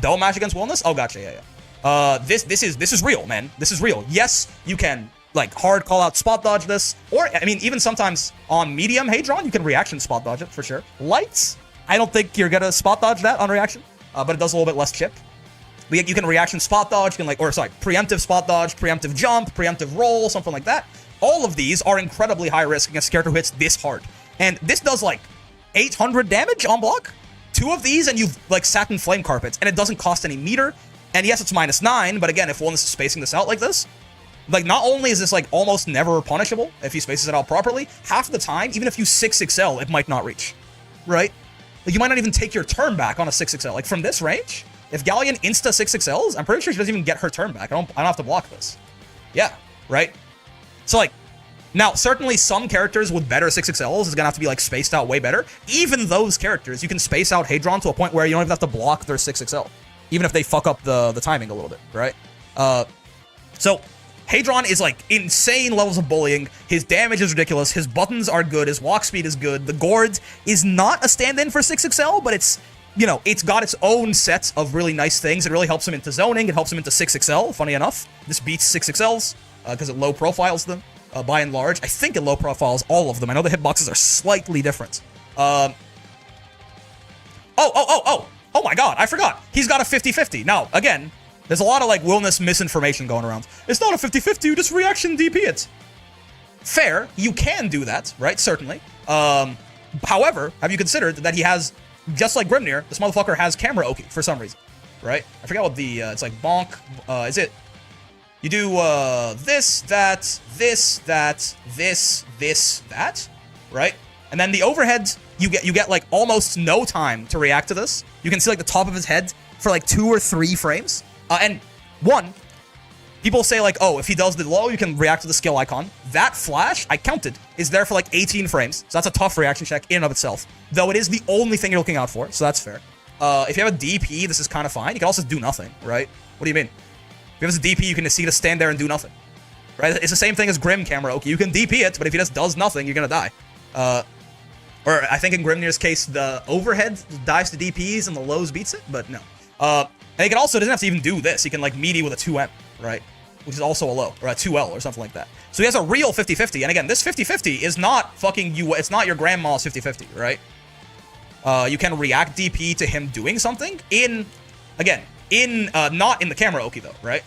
Don't mash against Wellness? Oh, gotcha, yeah. This is real, man. This is real. Yes, you can, like, hard call out spot dodge this, or, I mean, even sometimes on medium Hadron, you can reaction spot dodge it, for sure. Lights, I don't think you're gonna spot dodge that on reaction, but it does a little bit less chip. You can reaction spot dodge, you can preemptive spot dodge, preemptive jump, preemptive roll, something like that. All of these are incredibly high risk against a character who hits this hard. And this does like 800 damage on block. 2 of these and you've like Satin Flame Carpets, and it doesn't cost any meter. And yes, it's -9, but again, if Wellness is spacing this out like this, like not only is this like almost never punishable if he spaces it out properly, half the time, even if you 6XL, it might not reach, right? Like you might not even take your turn back on a 6XL. Like from this range, if Galleon insta 6XLs, I'm pretty sure she doesn't even get her turn back. I don't have to block this. Yeah, right? So like, now certainly some characters with better 6XLs is gonna have to be like spaced out way better. Even those characters, you can space out Hadron to a point where you don't even have to block their 6XL. Even if they fuck up the timing a little bit, right? So Hadron is like insane levels of bullying. His damage is ridiculous. His buttons are good. His walk speed is good. The Gourd is not a stand-in for 6XL, but it's, you know, it's got its own set of really nice things. It really helps him into zoning. It helps him into 6XL, funny enough. This beats 6XLs because it low profiles them by and large. I think it low profiles all of them. I know the hitboxes are slightly different. Oh my god, I forgot. He's got a 50-50. Now, again, there's a lot of like Wellness misinformation going around. It's not a 50-50, you just reaction DP it. Fair, you can do that, right? Certainly. However, have you considered that he has, just like Grimnir, this motherfucker has camera Oki for some reason, right? I forget what the, it's like bonk, is it? You do this, that, right? And then the overhead, you get like almost no time to react to this. You can see like the top of his head for like 2 or 3 frames. And one, people say like, oh, if he does the low, you can react to the skill icon. That flash, I counted, is there for like 18 frames. So that's a tough reaction check in and of itself. Though it is the only thing you're looking out for, so that's fair. If you have a DP, this is kind of fine. You can also do nothing, right? What do you mean? If you have a DP, you can just see to stand there and do nothing, right? It's the same thing as Grim camera. Okay, you can DP it, but if he just does nothing, you're gonna die. Or I think in Grimnir's case, the overhead dives to DPs and the lows beats it, but no. And he can also, doesn't have to even do this. He can like meaty with a 2M, right? Which is also a low, or a 2L or something like that. So he has a real 50-50. And again, this 50-50 is not fucking you, it's not your grandma's 50-50, right? You can react DP to him doing something not in the camera Oki though, right?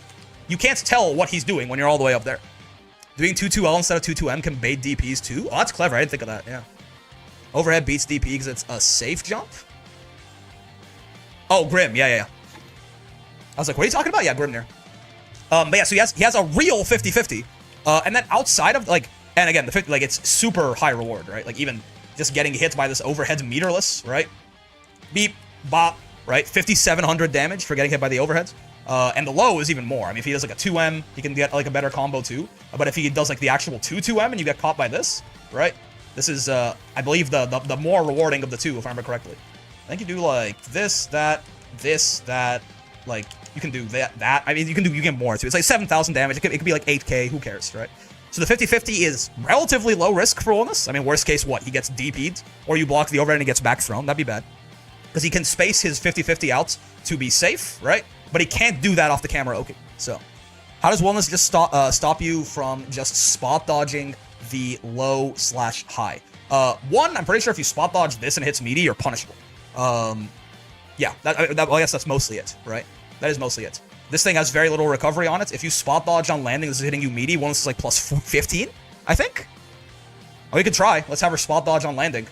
You can't tell what he's doing when you're all the way up there. Doing 2-2L instead of 2-2M can bait DPs too. Oh, that's clever. I didn't think of that, yeah. Overhead beats DP because it's a safe jump. Oh, Grim, yeah. I was like, what are you talking about? Yeah, Grimnir. But yeah, so he has a real 50-50. And then outside of like, and again, the 50, like it's super high reward, right? Like even just getting hit by this overhead meterless, right? Beep, bop, right? 5,700 damage for getting hit by the overheads. And the low is even more. I mean, if he does like a 2M, he can get like a better combo too. But if he does like the actual 2-2M and you get caught by this, right? This is, I believe, the more rewarding of the two, if I remember correctly. I think you do like this, that, like, you can do that. I mean, you can get more too. It's like 7,000 damage. It could be like 8k. Who cares, right? So the 50-50 is relatively low risk for Wellness. I mean, worst case, what? He gets DP'd, or you block the overhead and he gets back thrown. That'd be bad. Because he can space his 50-50 out to be safe, right? But he can't do that off the camera, okay. So, how does Wellness just stop you from just spot dodging the low/high? One, I'm pretty sure if you spot dodge this and it hits meaty, you're punishable. Yeah, well, I guess that's mostly it, right? That is mostly it. This thing has very little recovery on it. If you spot dodge on landing, this is hitting you meaty. Wellness is like plus 15, I think. Oh, you could try. Let's have her spot dodge on landing.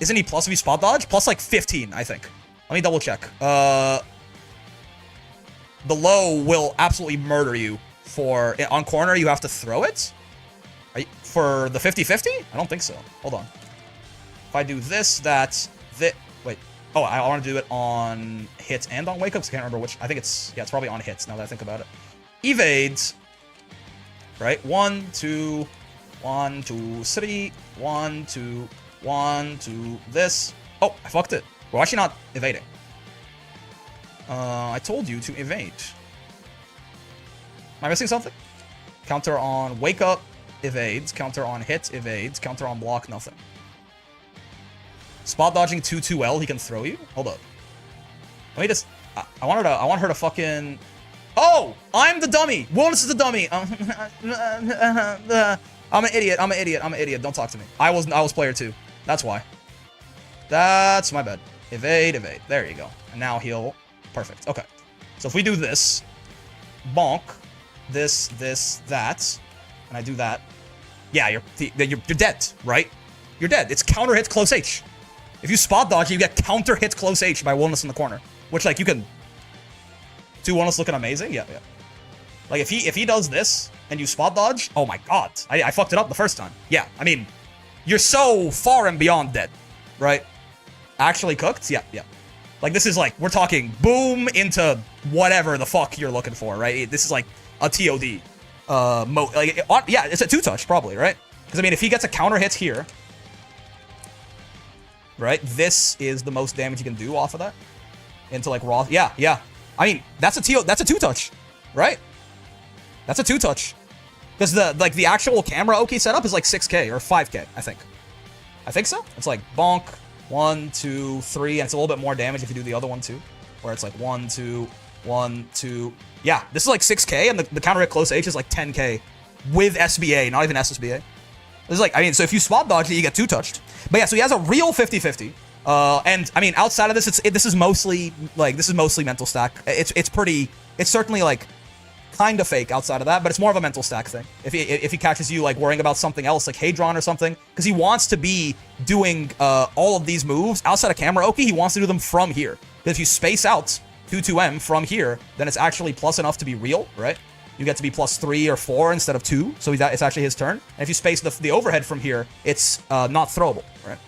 Isn't he plus if you spot dodge? Plus like 15, I think. Let me double check. The low will absolutely murder you. On corner, you have to throw it? For the 50-50? I don't think so. Hold on. If I do this, wait. Oh, I want to do it on hits and on wake-ups. I can't remember which. I think it's probably on hits now that I think about it. Evades. Right? 1, 2, 1, 2, 3, 1, 2, 1, 2, this. Oh, I fucked it. We're actually not evading. I told you to evade. Am I missing something? Counter on wake up, evades. Counter on hit, evades. Counter on block, nothing. Spot dodging 2-2L, he can throw you. Hold up. Let me just. I want her to fucking. Oh, I'm the dummy. Wellness is the dummy. I'm an idiot. Don't talk to me. I was player 2. That's why. That's my bad. Evade. There you go. And now he'll. Perfect. Okay. So if we do this, bonk, this, that, and I do that, yeah, you're dead, right? You're dead. It's counter hit close H. If you spot dodge, you get counter hit close H by Wellness in the corner, which like you can do. Wellness looking amazing. Yeah. Like if he does this and you spot dodge, oh my god, I fucked it up the first time. Yeah, I mean, you're so far and beyond dead, right? Actually cooked. Yeah. Like, this is like, we're talking boom into whatever the fuck you're looking for, right? This is like a TOD mode. Like, yeah, it's a 2-touch, probably, right? Because, I mean, if he gets a counter hit here, right, this is the most damage you can do off of that. Into, like, raw. Yeah. I mean, that's a 2-touch, right? That's a 2-touch. Because the actual camera Oki setup is like 6k or 5k, I think. I think so. It's like bonk. 1, 2, 3, and it's a little bit more damage if you do the other one too, where it's like 1, 2, 1, 2. Yeah, this is like 6k, and the counter hit close H is like 10k with SBA, not even SSBA. This is like, I mean, so if you spot dodge it, you get 2-touched. But yeah, so he has a real 50-50. And I mean, outside of this, this is mostly mental stack. It's certainly like kind of fake outside of that, but it's more of a mental stack thing. If he catches you like worrying about something else, like Hadron or something, because he wants to be doing all of these moves outside of camera Oki, he wants to do them from here. Because if you space out 2-2M from here, then it's actually plus enough to be real, right? You get to be plus 3 or 4 instead of 2, so it's actually his turn. And if you space the overhead from here, it's not throwable, right?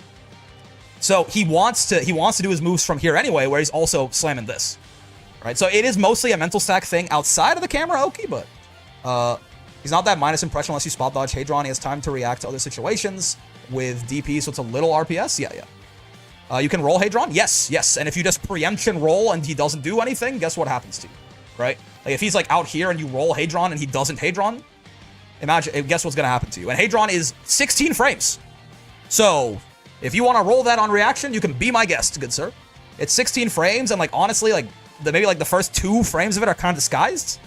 So he wants to do his moves from here anyway, where he's also slamming this, right? So it is mostly a mental stack thing outside of the camera Oki, but he's not that minus impression unless you spot dodge Hadron. He has time to react to other situations with DP, so it's a little RPS. Yeah. You can roll Hadron? Yes. And if you just preemption roll and he doesn't do anything, guess what happens to you, right? Like if he's like out here and you roll Hadron and he doesn't Hadron, guess what's gonna happen to you? And Hadron is 16 frames. So if you want to roll that on reaction, you can be my guest, good sir. It's 16 frames, and like honestly, like maybe like the first 2 frames of it are kind of disguised.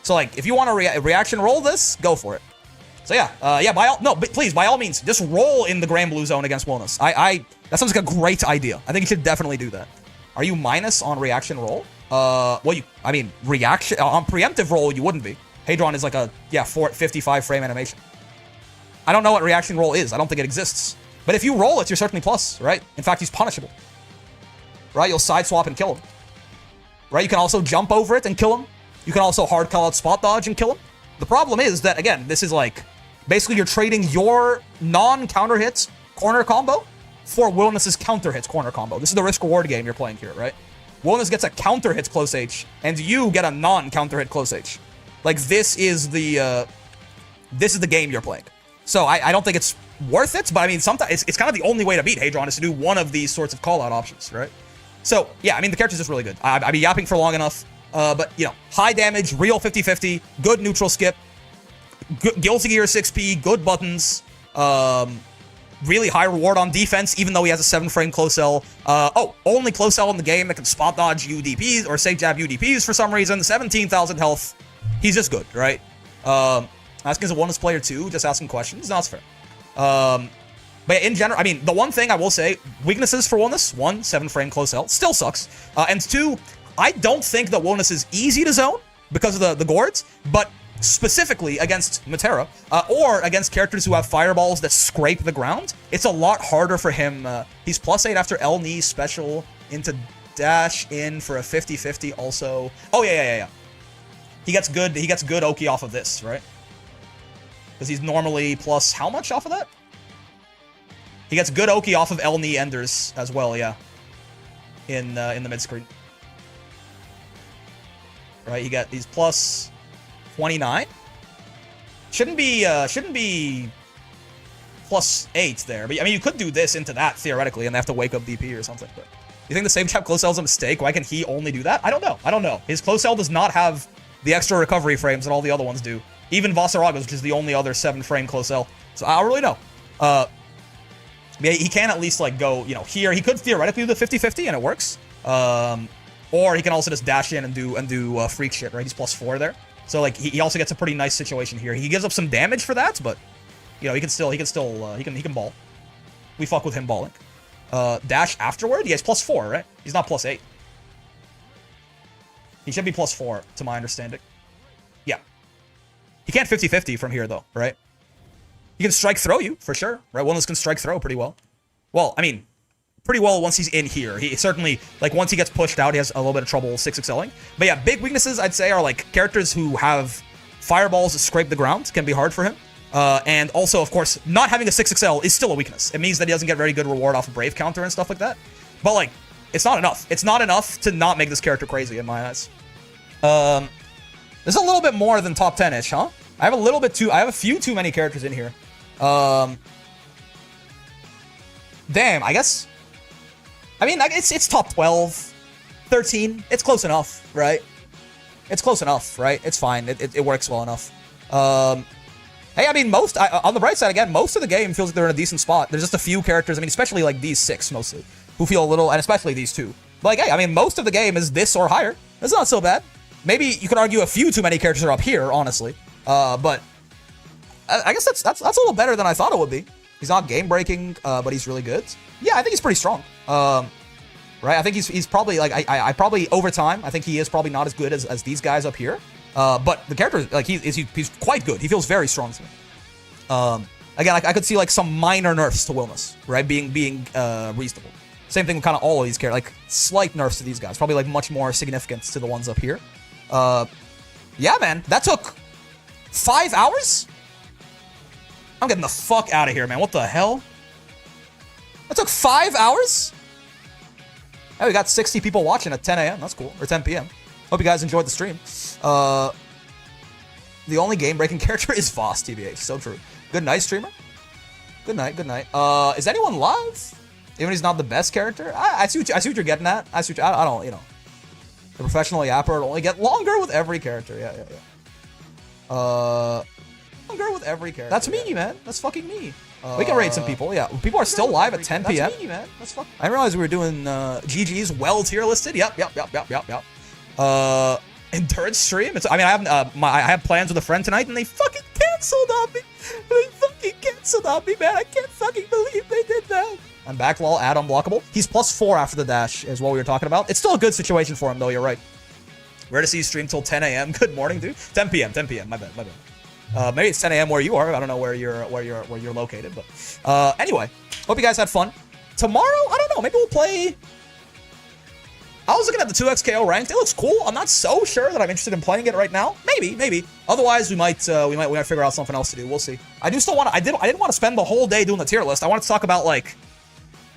So like if you want to reaction roll this, go for it. So yeah, please, by all means, just roll in the Grand Blue Zone against Wellness. That sounds like a great idea. I think you should definitely do that. Are you minus on reaction roll? Reaction on preemptive roll, you wouldn't be. Hadron is like a 55 frame animation. I don't know what reaction roll is. I don't think it exists. But if you roll it, you're certainly plus, right? In fact, he's punishable. Right? You'll side swap and kill him. Right? You can also jump over it and kill him. You can also hard call out spot dodge and kill him. The problem is that, again, this is like, basically you're trading your non-counter hits corner combo for Wellness's counter hits corner combo. This is the risk-reward game you're playing here, right? Wellness gets a counter hits close H, and you get a non-counter hit close H. Like, this is the game you're playing. So I don't think it's worth it, but I mean, sometimes it's kind of the only way to beat Hadron is to do one of these sorts of call-out options, right? So, yeah, I mean, the character's just really good. I've been yapping for long enough, but, you know, high damage, real 50-50, good neutral skip, Guilty Gear 6P, good buttons, really high reward on defense, even though he has a 7-frame close L. Only close L in the game that can spot dodge UDPs or safe jab UDPs for some reason, 17,000 health. He's just good, right? Asking as a Wellness player too, just asking questions. No, it's fair. But in general, I mean, the one thing I will say, weaknesses for Wellness: 1, 7-frame close L, still sucks. And 2, I don't think that Wellness is easy to zone because of the gourds, but specifically against Metera, or against characters who have fireballs that scrape the ground, it's a lot harder for him. He's +8 after L knee special into dash in for a 50-50 also. Oh, yeah. He gets good Oki off of this, right? Because he's normally plus how much off of that? He gets good Oki off of L knee enders as well, yeah. In the mid screen. Right, he's plus 29. Shouldn't be plus 8 there. But I mean, you could do this into that theoretically, and they have to wake up DP or something. But you think the same chap close L is a mistake? Why can he only do that? I don't know. His close L does not have the extra recovery frames that all the other ones do. Even Vasaraga's, which is the only other 7-frame close L. So I don't really know. Yeah, he can at least like go, you know, here. He could theoretically do the 50-50 and it works. Or he can also just dash in and do freak shit, right? He's plus 4 there. So like he also gets a pretty nice situation here. He gives up some damage for that, but you know, he can ball. We fuck with him balling. Dash afterward? Yeah, he's plus 4, right? He's not plus 8. He should be plus 4 to my understanding. Yeah. He can't 50-50 from here though, right? He can strike throw you, for sure, right? Wellness can strike throw pretty well. Well, I mean, pretty well once he's in here. He certainly, like, once he gets pushed out, he has a little bit of trouble 6XLing. But yeah, big weaknesses, I'd say, are, like, characters who have fireballs that scrape the ground can be hard for him. And also, of course, not having a 6XL is still a weakness. It means that he doesn't get very good reward off of Brave counter and stuff like that. But, like, it's not enough. It's not enough to not make this character crazy in my eyes. This is a little bit more than top 10-ish, huh? I have a few too many characters in here. Damn, I guess. I mean, it's top 12, 13. It's close enough, right? It's close enough, right? It's fine. It works well enough. Hey, I mean, on the bright side, again, most of the game feels like they're in a decent spot. There's just a few characters, I mean, especially like these 6 mostly, who feel a little, and especially these 2. But like, hey, I mean, most of the game is this or higher. That's not so bad. Maybe you could argue a few too many characters are up here, honestly. But I guess that's a little better than I thought it would be. He's not game-breaking, but he's really good. Yeah, I think he's pretty strong. Right? I think he's probably, like, I probably, over time, I think he is probably not as good as these guys up here. But the character, like, he's quite good. He feels very strong to me. Again, I could see like some minor nerfs to Wilness, right? Being reasonable. Same thing with kind of all of these characters, like slight nerfs to these guys. Probably like much more significance to the ones up here. Yeah, man, that took 5 hours? I'm getting the fuck out of here, man. What the hell? That took 5 hours? Hey, we got 60 people watching at 10 a.m. That's cool. Or 10 p.m. Hope you guys enjoyed the stream. The only game-breaking character is Voss, TBH. So true. Good night, streamer. Good night, good night. Is anyone live? Even if he's not the best character? I see what you're getting at. I don't, you know. The professional yapper will only get longer with every character. Yeah. Longer with every character. That's me, man. That's fucking me. We can raid some people. Yeah, people are still live at 10 p.m. That's me, man. That's fucking. I didn't realize we were doing GG's well tier listed. Yep. Endurance stream. I have plans with a friend tonight, and they fucking canceled on me. Man. I can't fucking believe they did that. I'm back, lol. Add unblockable. He's +4 after the dash, is what we were talking about. It's still a good situation for him, though. You're right. Rare to see you stream till 10 a.m. Good morning, dude. 10 p.m. My bad. Maybe it's 10 a.m. where you are. I don't know where you're located, but anyway, hope you guys had fun. Tomorrow, I don't know. Maybe we'll play. I was looking at the 2x KO ranked. It looks cool. I'm not so sure that I'm interested in playing it right now. Maybe. Otherwise, we might figure out something else to do. We'll see. I do still want to. I didn't want to spend the whole day doing the tier list. I wanted to talk about, like,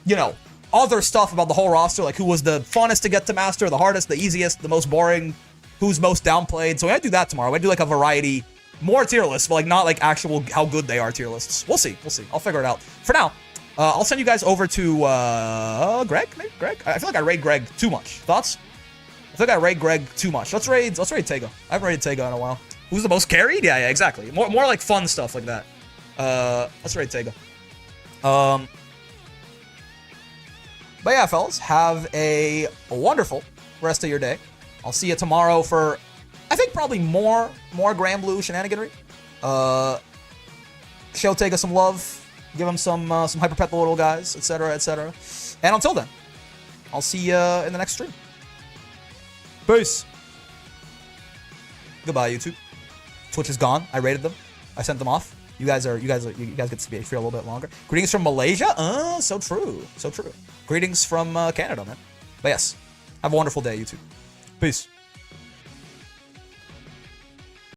you know, other stuff about the whole roster, like who was the funnest to get to master, the hardest, the easiest, the most boring, who's most downplayed. So we might do that tomorrow. We might do like a variety, more tier lists, but like not like actual how good they are tier lists. We'll see. I'll figure it out. For now, I'll send you guys over to Greg. Maybe Greg. I feel like I raid Greg too much. Thoughts? I feel like I raid Greg too much. Let's raid Tega. I haven't raided Tega in a while. Who's the most carried? Yeah, exactly. More like fun stuff like that. Let's raid Tega. But yeah, fellas, have a wonderful rest of your day. I'll see you tomorrow for, I think, probably more Grand Blue shenaniganry. Show Tega some love. Give him some hyper pet the little guys, etc. And until then, I'll see you in the next stream. Peace. Goodbye, YouTube. Twitch is gone. I raided them. I sent them off. You guys get to be for a little bit longer. Greetings from Malaysia. So true. Greetings from Canada, man. But yes, have a wonderful day, YouTube. Peace.